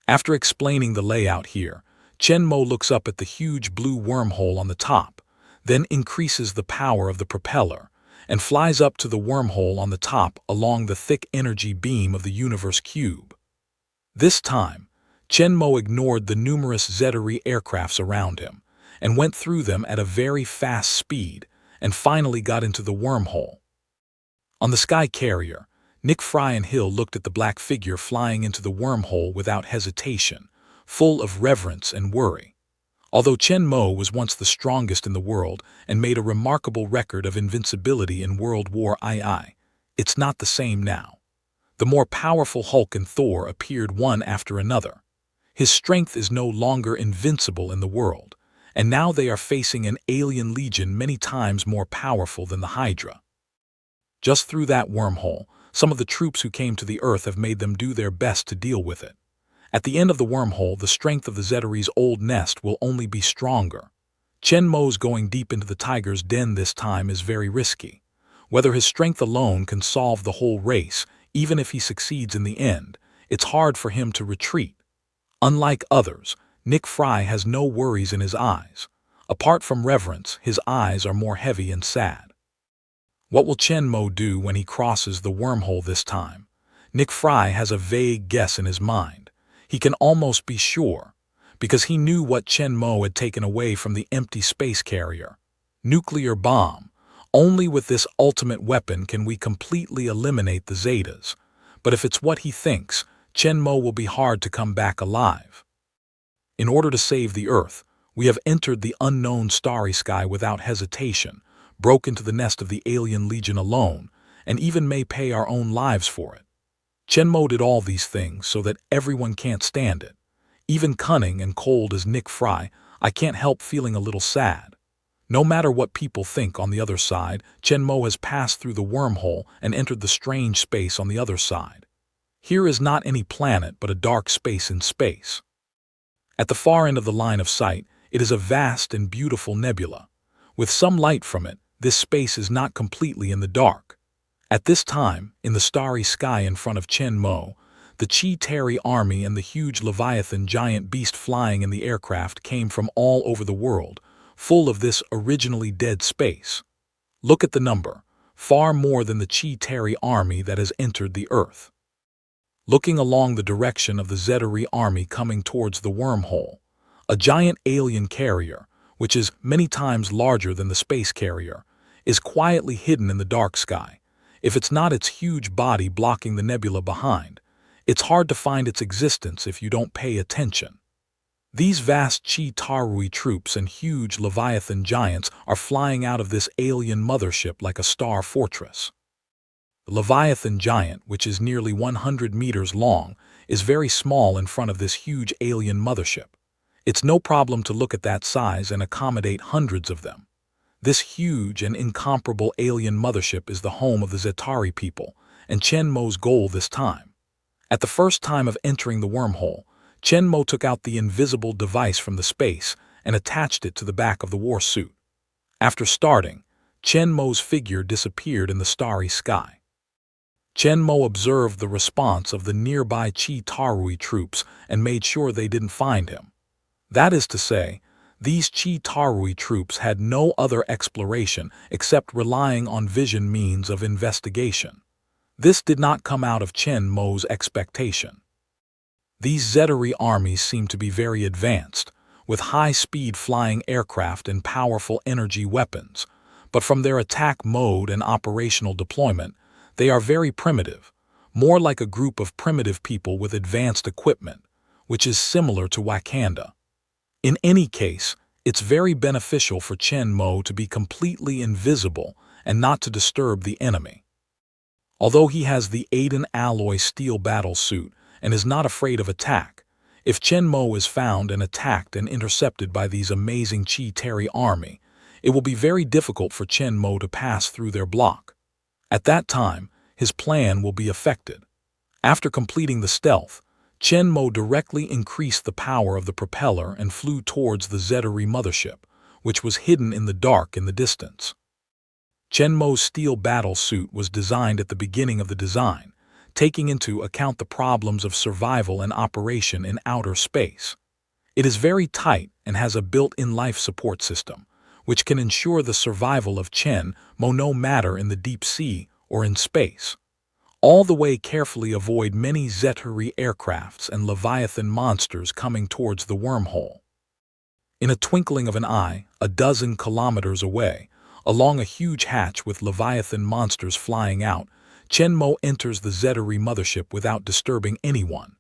After explaining the layout here, Chen Mo looks up at the huge blue wormhole on the top, then increases the power of the propeller, and flies up to the wormhole on the top along the thick energy beam of the universe cube. This time, Chen Mo ignored the numerous Zetari aircrafts around him, and went through them at a very fast speed, and finally got into the wormhole. On the sky carrier, Nick Fry and Hill looked at the black figure flying into the wormhole without hesitation, full of reverence and worry. Although Chen Mo was once the strongest in the world and made a remarkable record of invincibility in World War II, it's not the same now. The more powerful Hulk and Thor appeared one after another. His strength is no longer invincible in the world, and now they are facing an alien legion many times more powerful than the Hydra. Just through that wormhole, some of the troops who came to the Earth have made them do their best to deal with it. At the end of the wormhole, the strength of the Zetari's old nest will only be stronger. Chen Mo's going deep into the tiger's den this time is very risky. Whether his strength alone can solve the whole race, even if he succeeds in the end, it's hard for him to retreat. Unlike others, Nick Fry has no worries in his eyes. Apart from reverence, his eyes are more heavy and sad. What will Chen Mo do when he crosses the wormhole this time? Nick Fry has a vague guess in his mind. He can almost be sure, because he knew what Chen Mo had taken away from the empty space carrier. Nuclear bomb. Only with this ultimate weapon can we completely eliminate the Zetas. But if it's what he thinks, Chen Mo will be hard to come back alive. In order to save the Earth, we have entered the unknown starry sky without hesitation, broke into the nest of the alien legion alone, and even may pay our own lives for it. Chen Mo did all these things so that everyone can't stand it. Even cunning and cold as Nick Fry, I can't help feeling a little sad. No matter what people think on the other side, Chen Mo has passed through the wormhole and entered the strange space on the other side. Here is not any planet but a dark space in space. At the far end of the line of sight, it is a vast and beautiful nebula. With some light from it, this space is not completely in the dark. At this time, in the starry sky in front of Chen Mo, the Chi-Teri army and the huge Leviathan giant beast flying in the aircraft came from all over the world, full of this originally dead space. Look at the number, far more than the Chi-Teri army that has entered the Earth. Looking along the direction of the Zeteri army coming towards the wormhole, a giant alien carrier, which is many times larger than the space carrier, is quietly hidden in the dark sky. If it's not its huge body blocking the nebula behind, it's hard to find its existence if you don't pay attention. These vast Chi-Tarui troops and huge Leviathan giants are flying out of this alien mothership like a star fortress. The Leviathan giant, which is nearly 100 meters long, is very small in front of this huge alien mothership. It's no problem to look at that size and accommodate hundreds of them. This huge and incomparable alien mothership is the home of the Zetari people, and Chen Mo's goal this time. At the first time of entering the wormhole, Chen Mo took out the invisible device from the space and attached it to the back of the war suit. After starting, Chen Mo's figure disappeared in the starry sky. Chen Mo observed the response of the nearby Chi-Tarui troops and made sure they didn't find him. That is to say, these Chi-Tarui troops had no other exploration except relying on vision means of investigation. This did not come out of Chen Mo's expectation. These Zeteri armies seem to be very advanced, with high-speed flying aircraft and powerful energy weapons, but from their attack mode and operational deployment, they are very primitive, more like a group of primitive people with advanced equipment, which is similar to Wakanda. In any case, it's very beneficial for Chen Mo to be completely invisible and not to disturb the enemy. Although he has the Aiden alloy steel battle suit and is not afraid of attack, if Chen Mo is found and attacked and intercepted by these amazing Chi-Teri army, it will be very difficult for Chen Mo to pass through their block. At that time, his plan will be affected. After completing the stealth, Chen Mo directly increased the power of the propeller and flew towards the Zeteri mothership, which was hidden in the dark in the distance. Chen Mo's steel battle suit was designed at the beginning of the design, taking into account the problems of survival and operation in outer space. It is very tight and has a built-in life support system, which can ensure the survival of Chen Mo no matter in the deep sea or in space. All the way carefully avoid many Zeteri aircrafts and Leviathan monsters coming towards the wormhole. In a twinkling of an eye, a dozen kilometers away, along a huge hatch with Leviathan monsters flying out, Chen Mo enters the Zeteri mothership without disturbing anyone.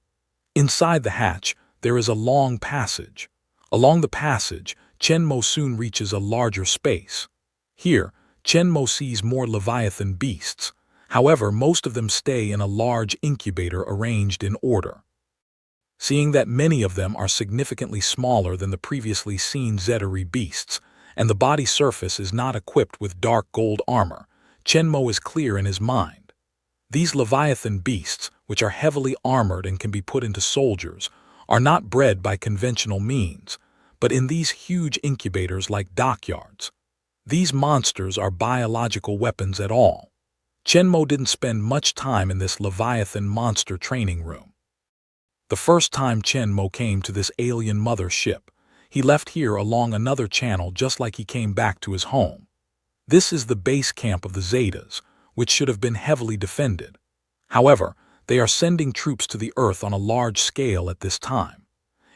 Inside the hatch, there is a long passage. Along the passage, Chen Mo soon reaches a larger space. Here, Chen Mo sees more Leviathan beasts. However, most of them stay in a large incubator arranged in order. Seeing that many of them are significantly smaller than the previously seen Zeteri beasts, and the body surface is not equipped with dark gold armor, Chen Mo is clear in his mind. These Leviathan beasts, which are heavily armored and can be put into soldiers, are not bred by conventional means, but in these huge incubators like dockyards. These monsters are biological weapons at all. Chen Mo didn't spend much time in this Leviathan monster training room. The first time Chen Mo came to this alien mother ship, he left here along another channel just like he came back to his home. This is the base camp of the Zetas, which should have been heavily defended. However, they are sending troops to the Earth on a large scale at this time.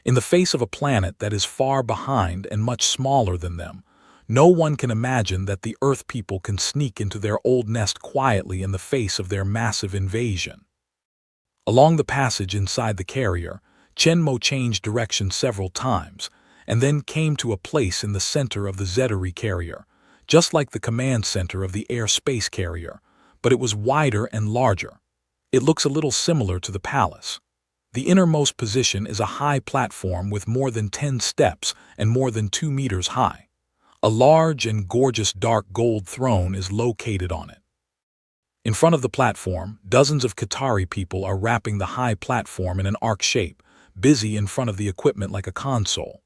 In the face of a planet that is far behind and much smaller than them, no one can imagine that the Earth people can sneak into their old nest quietly in the face of their massive invasion. Along the passage inside the carrier, Chen Mo changed direction several times, and then came to a place in the center of the Zeteri carrier, just like the command center of the air space carrier, but it was wider and larger. It looks a little similar to the palace. The innermost position is a high platform with more than 10 steps and more than 2 meters high. A large and gorgeous dark gold throne is located on it. In front of the platform, dozens of Qatari people are wrapping the high platform in an arc shape, busy in front of the equipment like a console.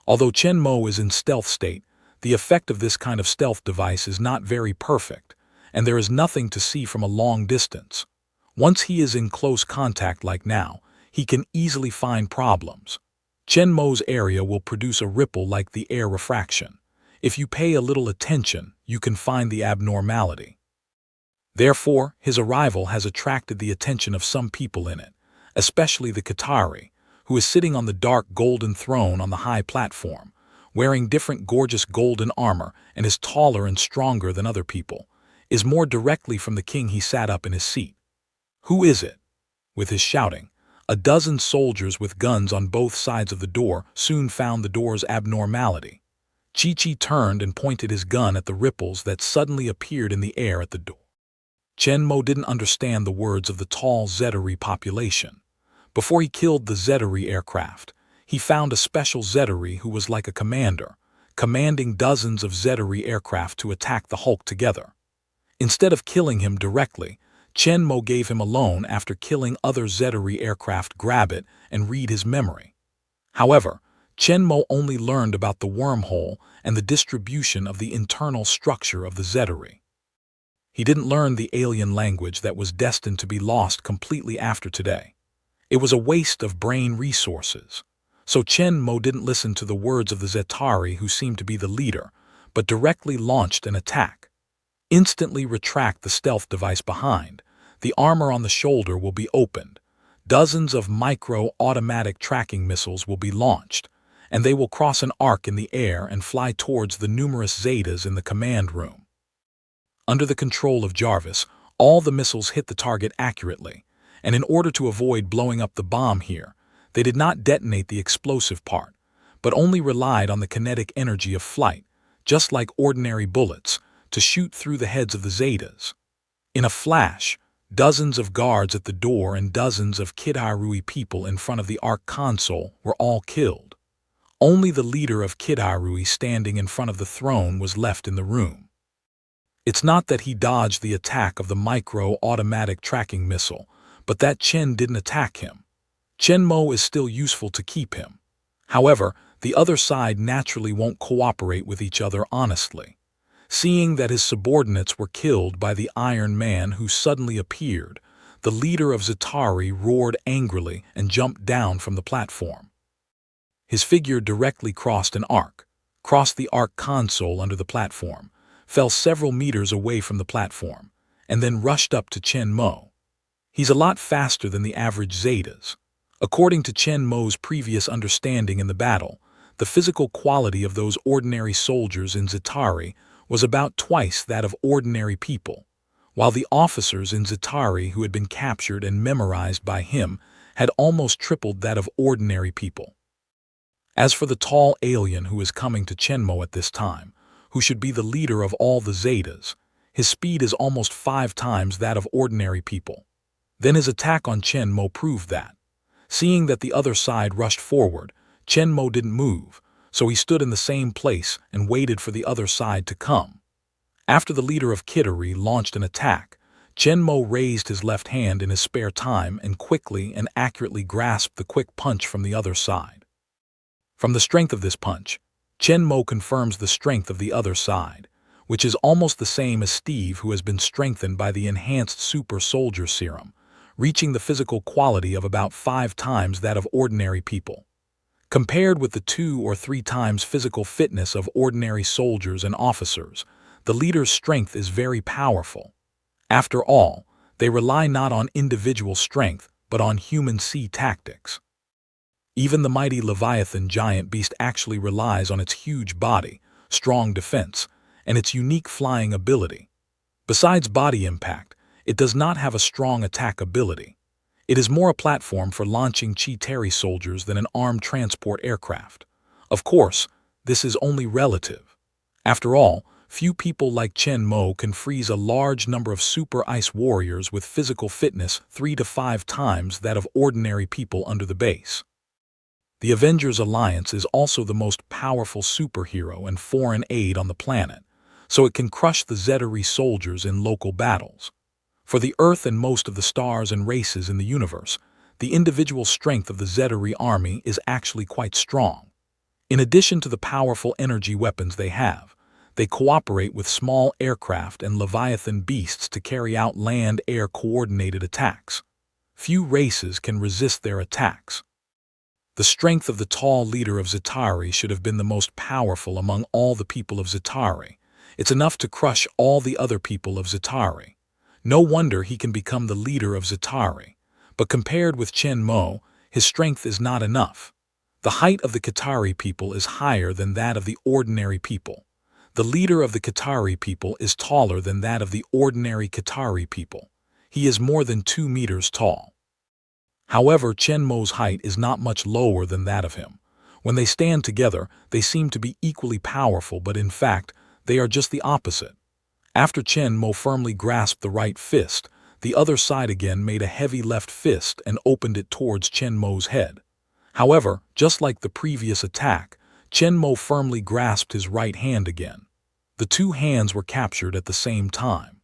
Although Chen Mo is in stealth state, the effect of this kind of stealth device is not very perfect, and there is nothing to see from a long distance. Once he is in close contact like now, he can easily find problems. Chen Mo's area will produce a ripple like the air refraction. If you pay a little attention, you can find the abnormality. Therefore, his arrival has attracted the attention of some people in it, especially the Qatari, who is sitting on the dark golden throne on the high platform, wearing different gorgeous golden armor and is taller and stronger than other people, is more directly from the king he sat up in his seat. Who is it? With his shouting, a dozen soldiers with guns on both sides of the door soon found the door's abnormality. Chi-Chi turned and pointed his gun at the ripples that suddenly appeared in the air at the door. Chen Mo didn't understand the words of the tall Zetari population. Before he killed the Zetari aircraft, he found a special Zetari who was like a commander, commanding dozens of Zetari aircraft to attack the Hulk together. Instead of killing him directly, Chen Mo gave him a loan after killing other Zetari aircraft grab it and read his memory. However, Chen Mo only learned about the wormhole and the distribution of the internal structure of the Zetari. He didn't learn the alien language that was destined to be lost completely after today. It was a waste of brain resources. So Chen Mo didn't listen to the words of the Zetari who seemed to be the leader, but directly launched an attack. Instantly retract the stealth device behind. The armor on the shoulder will be opened. Dozens of micro-automatic tracking missiles will be launched, and they will cross an arc in the air and fly towards the numerous Zetas in the command room. Under the control of Jarvis, all the missiles hit the target accurately, and in order to avoid blowing up the bomb here, they did not detonate the explosive part, but only relied on the kinetic energy of flight, just like ordinary bullets, to shoot through the heads of the Zetas. In a flash, dozens of guards at the door and dozens of Kid-Harui people in front of the Arc console were all killed. Only the leader of Kid-Harui standing in front of the throne was left in the room. It's not that he dodged the attack of the micro-automatic tracking missile, but that Chen didn't attack him. Chen Mo is still useful to keep him. However, the other side naturally won't cooperate with each other honestly. Seeing that his subordinates were killed by the Iron Man who suddenly appeared, the leader of Zetari roared angrily and jumped down from the platform. His figure directly crossed an arc, crossed the arc console under the platform, fell several meters away from the platform, and then rushed up to Chen Mo. He's a lot faster than the average Zetas. According to Chen Mo's previous understanding in the battle, the physical quality of those ordinary soldiers in Zetari was about twice that of ordinary people, while the officers in Zetari who had been captured and memorized by him had almost tripled that of ordinary people. As for the tall alien who is coming to Chen Mo at this time, who should be the leader of all the Zetas, his speed is almost 5 times that of ordinary people. Then his attack on Chen Mo proved that. Seeing that the other side rushed forward, Chen Mo didn't move, so he stood in the same place and waited for the other side to come. After the leader of Kitari launched an attack, Chen Mo raised his left hand in his spare time and quickly and accurately grasped the quick punch from the other side. From the strength of this punch, Chen Mo confirms the strength of the other side, which is almost the same as Steve, who has been strengthened by the enhanced super soldier serum, reaching the physical quality of about 5 times that of ordinary people. Compared with the 2 or 3 times physical fitness of ordinary soldiers and officers, the leader's strength is very powerful. After all, they rely not on individual strength, but on human sea tactics. Even the mighty Leviathan giant beast actually relies on its huge body, strong defense, and its unique flying ability. Besides body impact, it does not have a strong attack ability. It is more a platform for launching Chi-Teri soldiers than an armed transport aircraft. Of course, this is only relative. After all, few people like Chen Mo can freeze a large number of super ice warriors with physical fitness 3 to 5 times that of ordinary people under the base. The Avengers Alliance is also the most powerful superhero and foreign aid on the planet, so it can crush the Zetari soldiers in local battles. For the Earth and most of the stars and races in the universe, the individual strength of the Zetari army is actually quite strong. In addition to the powerful energy weapons they have, They cooperate with small aircraft and Leviathan beasts to carry out land-air coordinated attacks. Few races can resist their attacks. The strength of the tall leader of Zitari should have been the most powerful among all the people of Zitari. It's enough to crush all the other people of Zitari. No wonder he can become the leader of Zitari. But compared with Chen Mo, his strength is not enough. The height of the Qatari people is higher than that of the ordinary people. The leader of the Qatari people is taller than that of the ordinary Qatari people. He is more than 2 meters tall. However, Chen Mo's height is not much lower than that of him. When they stand together, they seem to be equally powerful, but in fact, they are just the opposite. After Chen Mo firmly grasped the right fist, the other side again made a heavy left fist and opened it towards Chen Mo's head. However, just like the previous attack, Chen Mo firmly grasped his right hand again. The two hands were captured at the same time.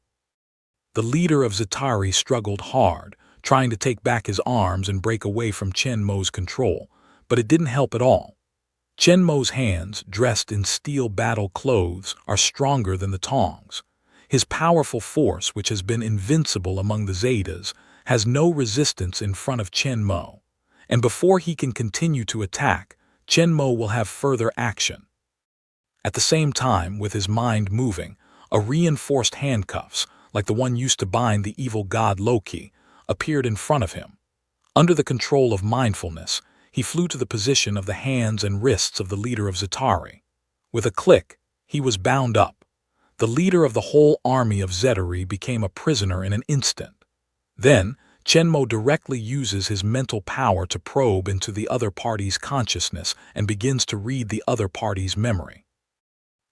The leader of Zitari struggled hard, trying to take back his arms and break away from Chen Mo's control, but it didn't help at all. Chen Mo's hands, dressed in steel battle clothes, are stronger than the tongs. His powerful force, which has been invincible among the Zetas, has no resistance in front of Chen Mo. And before he can continue to attack, Chen Mo will have further action. At the same time, with his mind moving, a reinforced handcuffs, like the one used to bind the evil god Loki, appeared in front of him. Under the control of mindfulness, he flew to the position of the hands and wrists of the leader of Zitari. With a click, he was bound up. The leader of the whole army of Zetari became a prisoner in an instant. Then, Chen Mo directly uses his mental power to probe into the other party's consciousness and begins to read the other party's memory.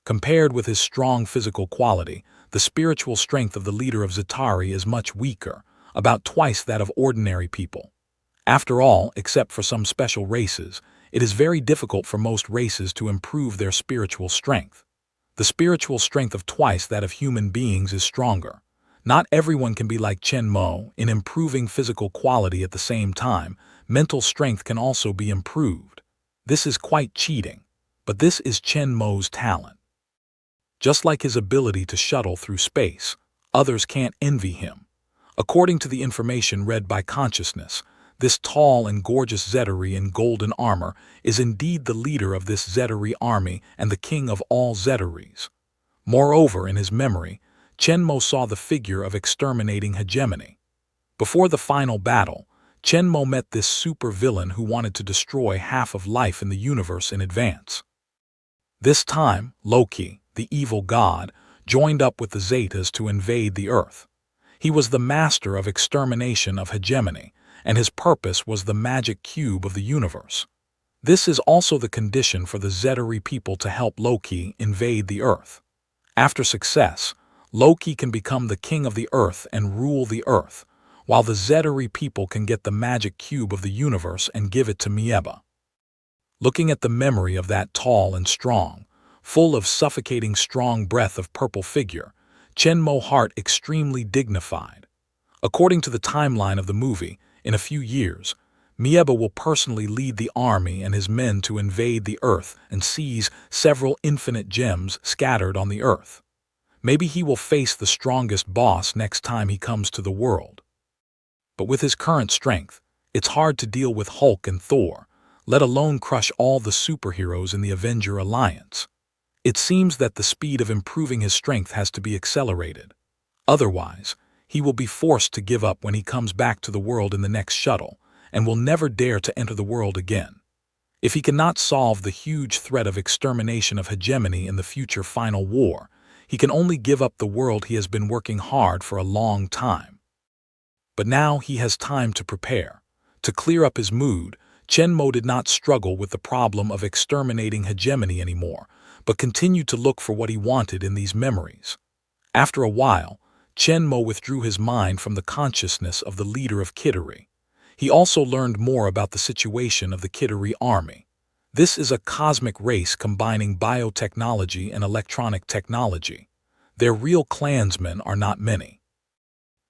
Compared with his strong physical quality, the spiritual strength of the leader of Zitari is much weaker, about twice that of ordinary people. After all, except for some special races, it is very difficult for most races to improve their spiritual strength. The spiritual strength of twice that of human beings is stronger. Not everyone can be like Chen Mo in improving physical quality at the same time. Mental strength can also be improved. This is quite cheating, but this is Chen Mo's talent. Just like his ability to shuttle through space, others can't envy him. According to the information read by consciousness, this tall and gorgeous Zetari in golden armor is indeed the leader of this Zetari army and the king of all Zetaris. Moreover, in his memory, Chen Mo saw the figure of exterminating hegemony. Before the final battle, Chen Mo met this super-villain who wanted to destroy half of life in the universe in advance. This time, Loki, the evil god, joined up with the Zetas to invade the Earth. He was the master of extermination of hegemony, and his purpose was the magic cube of the universe. This is also the condition for the Zetari people to help Loki invade the Earth. After success, Loki can become the king of the Earth and rule the Earth, while the Zetari people can get the magic cube of the universe and give it to Mieba. Looking at the memory of that tall and strong, full of suffocating strong breath of purple figure, Chen Mo heart extremely dignified. According to the timeline of the movie, in a few years, Mieba will personally lead the army and his men to invade the Earth and seize several infinite gems scattered on the Earth. Maybe he will face the strongest boss next time he comes to the world. But with his current strength, it's hard to deal with Hulk and Thor, let alone crush all the superheroes in the Avenger Alliance. It seems that the speed of improving his strength has to be accelerated. Otherwise, he will be forced to give up when he comes back to the world in the next shuttle, and will never dare to enter the world again. If he cannot solve the huge threat of extermination of hegemony in the future final war, he can only give up the world he has been working hard for a long time. But now he has time to prepare. To clear up his mood, Chen Mo did not struggle with the problem of exterminating hegemony anymore, but continued to look for what he wanted in these memories. After a while, Chen Mo withdrew his mind from the consciousness of the leader of Kitari. He also learned more about the situation of the Kitari army. This is a cosmic race combining biotechnology and electronic technology. Their real clansmen are not many.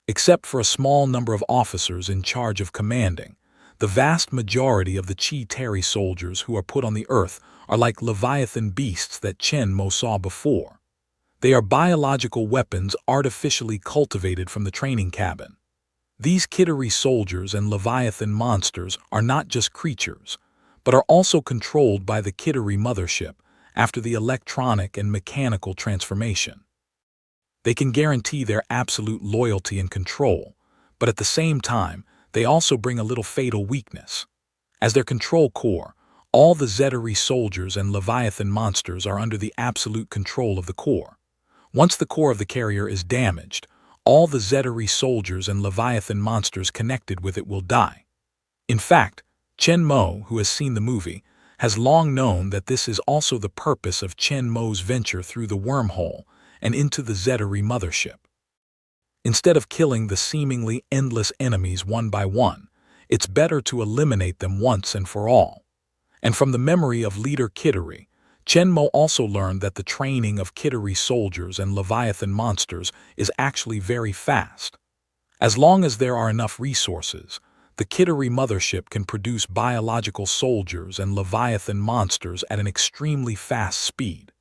Except for a small number of officers in charge of commanding, the vast majority of the Chi-Teri soldiers who are put on the earth are like Leviathan beasts that Chen Mo saw before. They are biological weapons artificially cultivated from the training cabin. These Kittery soldiers and Leviathan monsters are not just creatures, but are also controlled by the Kittery mothership after the electronic and mechanical transformation. They can guarantee their absolute loyalty and control, but at the same time, they also bring a little fatal weakness. As their control core, all the Zettery soldiers and Leviathan monsters are under the absolute control of the core. Once the core of the carrier is damaged, all the Zettery soldiers and Leviathan monsters connected with it will die. In fact, Chen Mo, who has seen the movie, has long known that this is also the purpose of Chen Mo's venture through the wormhole and into the Zettery mothership. Instead of killing the seemingly endless enemies one by one, it's better to eliminate them once and for all. And from the memory of leader Kittery, Chen Mo also learned that the training of Kittery soldiers and Leviathan monsters is actually very fast. As long as there are enough resources, the Kittery mothership can produce biological soldiers and Leviathan monsters at an extremely fast speed.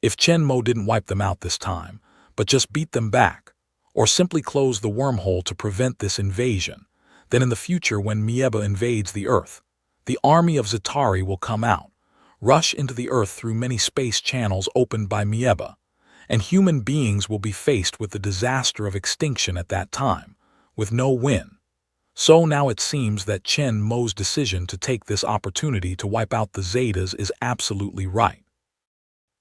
If Chen Mo didn't wipe them out this time, but just beat them back, or simply close the wormhole to prevent this invasion, then in the future when Mieba invades the Earth, the army of Zetari will come out, rush into the Earth through many space channels opened by Mieba, and human beings will be faced with the disaster of extinction at that time, with no win. So now it seems that Chen Mo's decision to take this opportunity to wipe out the Zetas is absolutely right.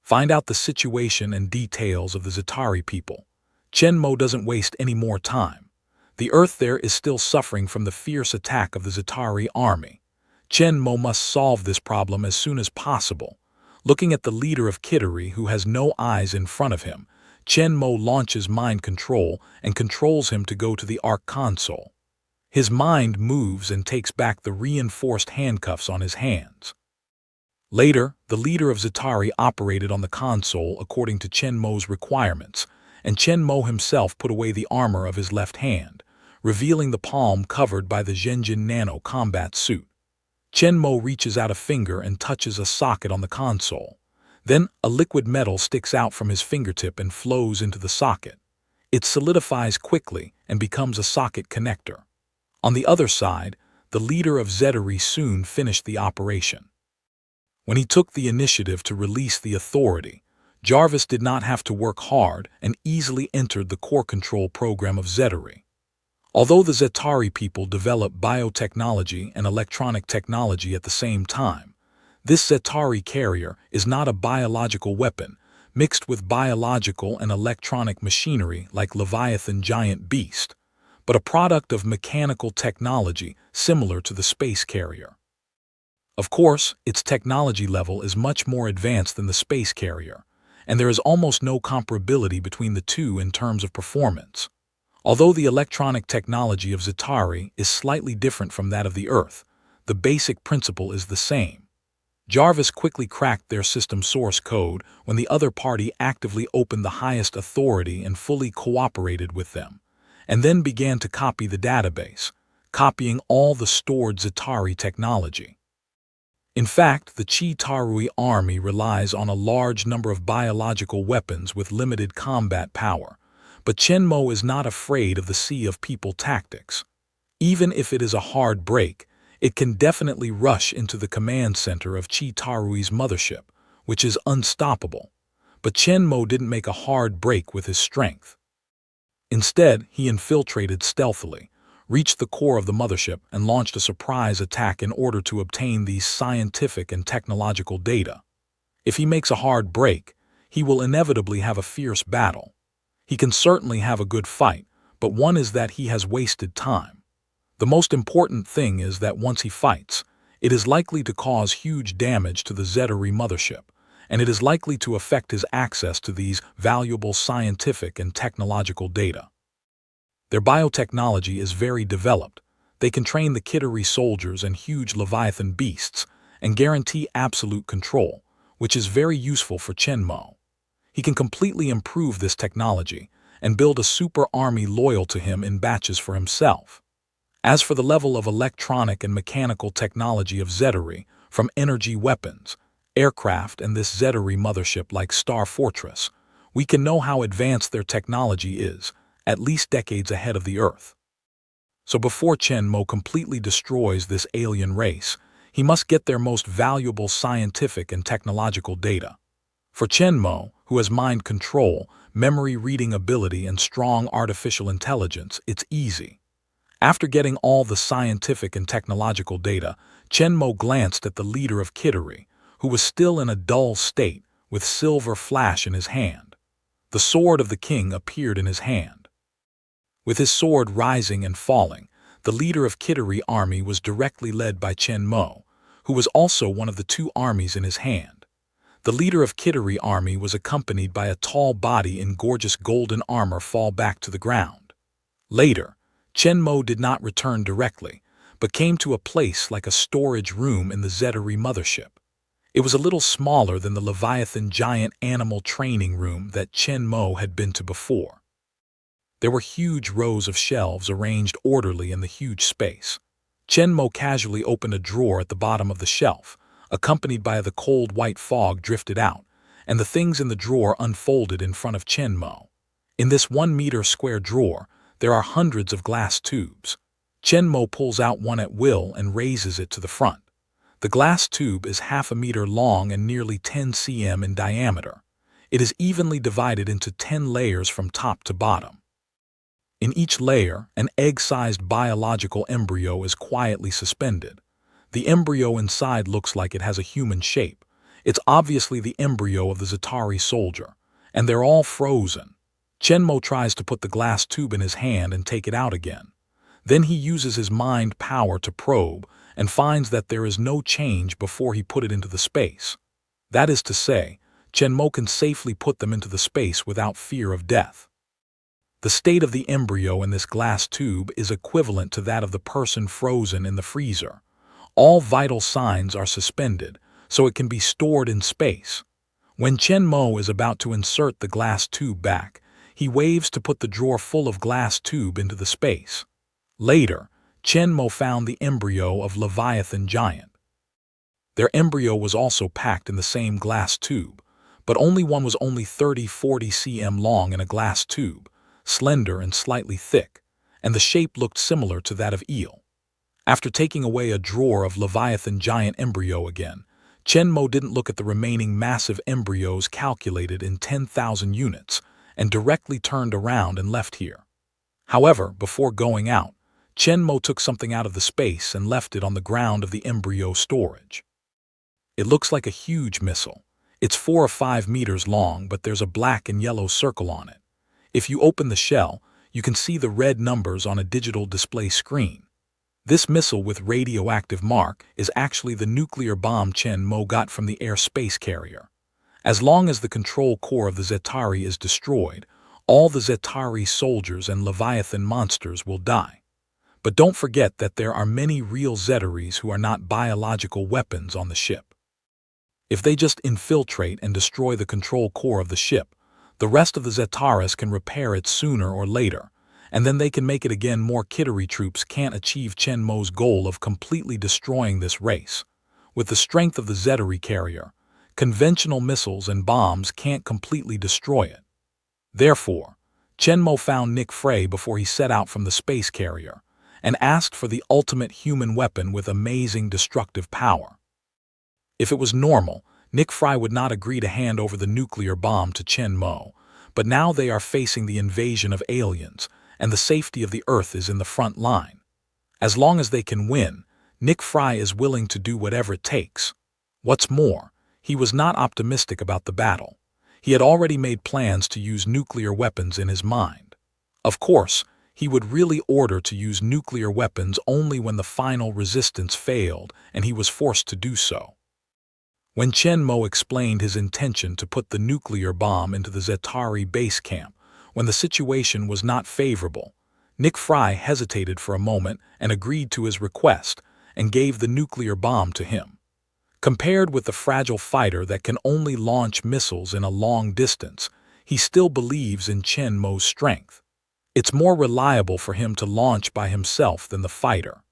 Find out the situation and details of the Zetari people. Chen Mo doesn't waste any more time. The Earth there is still suffering from the fierce attack of the Zetari army. Chen Mo must solve this problem as soon as possible. Looking at the leader of Kittery who has no eyes in front of him, Chen Mo launches mind control and controls him to go to the Arc console. His mind moves and takes back the reinforced handcuffs on his hands. Later, the leader of Zetari operated on the console according to Chen Mo's requirements, and Chen Mo himself put away the armor of his left hand, revealing the palm covered by the Zhenjin Nano combat suit. Chen Mo reaches out a finger and touches a socket on the console. Then, a liquid metal sticks out from his fingertip and flows into the socket. It solidifies quickly and becomes a socket connector. On the other side, the leader of Zettery soon finished the operation. When he took the initiative to release the authority, Jarvis did not have to work hard and easily entered the core control program of Zettery. Although the Zetari people develop biotechnology and electronic technology at the same time, this Zetari carrier is not a biological weapon mixed with biological and electronic machinery like Leviathan giant beast, but a product of mechanical technology similar to the space carrier. Of course, its technology level is much more advanced than the space carrier, and there is almost no comparability between the two in terms of performance. Although the electronic technology of Zetari is slightly different from that of the Earth, the basic principle is the same. Jarvis quickly cracked their system source code when the other party actively opened the highest authority and fully cooperated with them, and then began to copy the database, copying all the stored Zetari technology. In fact, the Chi-Tarui army relies on a large number of biological weapons with limited combat power, but Chen Mo is not afraid of the sea of people tactics. Even if it is a hard break, it can definitely rush into the command center of Chi-Tarui's mothership, which is unstoppable. But Chen Mo didn't make a hard break with his strength. Instead, he infiltrated stealthily, reached the core of the mothership, and launched a surprise attack in order to obtain these scientific and technological data. If he makes a hard break, he will inevitably have a fierce battle. He can certainly have a good fight, but one is that he has wasted time. The most important thing is that once he fights, it is likely to cause huge damage to the Zettery mothership, and it is likely to affect his access to these valuable scientific and technological data. Their biotechnology is very developed. They can train the Kittery soldiers and huge Leviathan beasts and guarantee absolute control, which is very useful for Chen Mo. He can completely improve this technology and build a super army loyal to him in batches for himself. As for the level of electronic and mechanical technology of Zettery, from energy weapons, aircraft, and this Zettery mothership like Star Fortress, we can know how advanced their technology is, at least decades ahead of the Earth. So before Chen Mo completely destroys this alien race, he must get their most valuable scientific and technological data. For Chen Mo, who has mind control, memory reading ability, and strong artificial intelligence, it's easy. After getting all the scientific and technological data, Chen Mo glanced at the leader of Kittery, who was still in a dull state, with silver flash in his hand. The sword of the king appeared in his hand. With his sword rising and falling, the leader of Kittery army was directly led by Chen Mo, who was also one of the two armies in his hand. The leader of Kittery army was accompanied by a tall body in gorgeous golden armor fall back to the ground. Later, Chen Mo did not return directly, but came to a place like a storage room in the Zettery mothership. It was a little smaller than the Leviathan giant animal training room that Chen Mo had been to before. There were huge rows of shelves arranged orderly in the huge space. Chen Mo casually opened a drawer at the bottom of the shelf, accompanied by the cold white fog drifted out, and the things in the drawer unfolded in front of Chen Mo. In this 1-meter square drawer, there are hundreds of glass tubes. Chen Mo pulls out one at will and raises it to the front. The glass tube is half a meter long and nearly 10 cm in diameter. It is evenly divided into 10 layers from top to bottom. In each layer, an egg-sized biological embryo is quietly suspended. The embryo inside looks like it has a human shape. It's obviously the embryo of the Zetari soldier, and they're all frozen. Chen Mo tries to put the glass tube in his hand and take it out again. Then he uses his mind power to probe and finds that there is no change before he put it into the space. That is to say, Chen Mo can safely put them into the space without fear of death. The state of the embryo in this glass tube is equivalent to that of the person frozen in the freezer. All vital signs are suspended, so it can be stored in space. When Chen Mo is about to insert the glass tube back, he waves to put the drawer full of glass tube into the space. Later, Chen Mo found the embryo of Leviathan giant. Their embryo was also packed in the same glass tube, but only one was only 30–40 cm long in a glass tube, slender and slightly thick, and the shape looked similar to that of eel. After taking away a drawer of Leviathan giant embryo again, Chen Mo didn't look at the remaining massive embryos calculated in 10,000 units and directly turned around and left here. However, before going out, Chen Mo took something out of the space and left it on the ground of the embryo storage. It looks like a huge missile. It's 4 or 5 meters long, but there's a black and yellow circle on it. If you open the shell, you can see the red numbers on a digital display screen. This missile with radioactive mark is actually the nuclear bomb Chen Mo got from the air space carrier. As long as the control core of the Zetari is destroyed, all the Zetari soldiers and Leviathan monsters will die. But don't forget that there are many real Zetaris who are not biological weapons on the ship. If they just infiltrate and destroy the control core of the ship, the rest of the Zetaris can repair it sooner or later, and then they can make it again. More Kittery troops can't achieve Chen Mo's goal of completely destroying this race. With the strength of the Zetari carrier, conventional missiles and bombs can't completely destroy it. Therefore, Chen Mo found Nick Frey before he set out from the space carrier, and asked for the ultimate human weapon with amazing destructive power. If it was normal, Nick Frey would not agree to hand over the nuclear bomb to Chen Mo, but now they are facing the invasion of aliens, and the safety of the Earth is in the front line. As long as they can win, Nick Frey is willing to do whatever it takes. What's more, he was not optimistic about the battle. He had already made plans to use nuclear weapons in his mind. Of course, he would really order to use nuclear weapons only when the final resistance failed and he was forced to do so. When Chen Mo explained his intention to put the nuclear bomb into the Zetari base camp when the situation was not favorable, Nick Frey hesitated for a moment and agreed to his request and gave the nuclear bomb to him. Compared with the fragile fighter that can only launch missiles in a long distance, he still believes in Chen Mo's strength. It's more reliable for him to launch by himself than the fighter.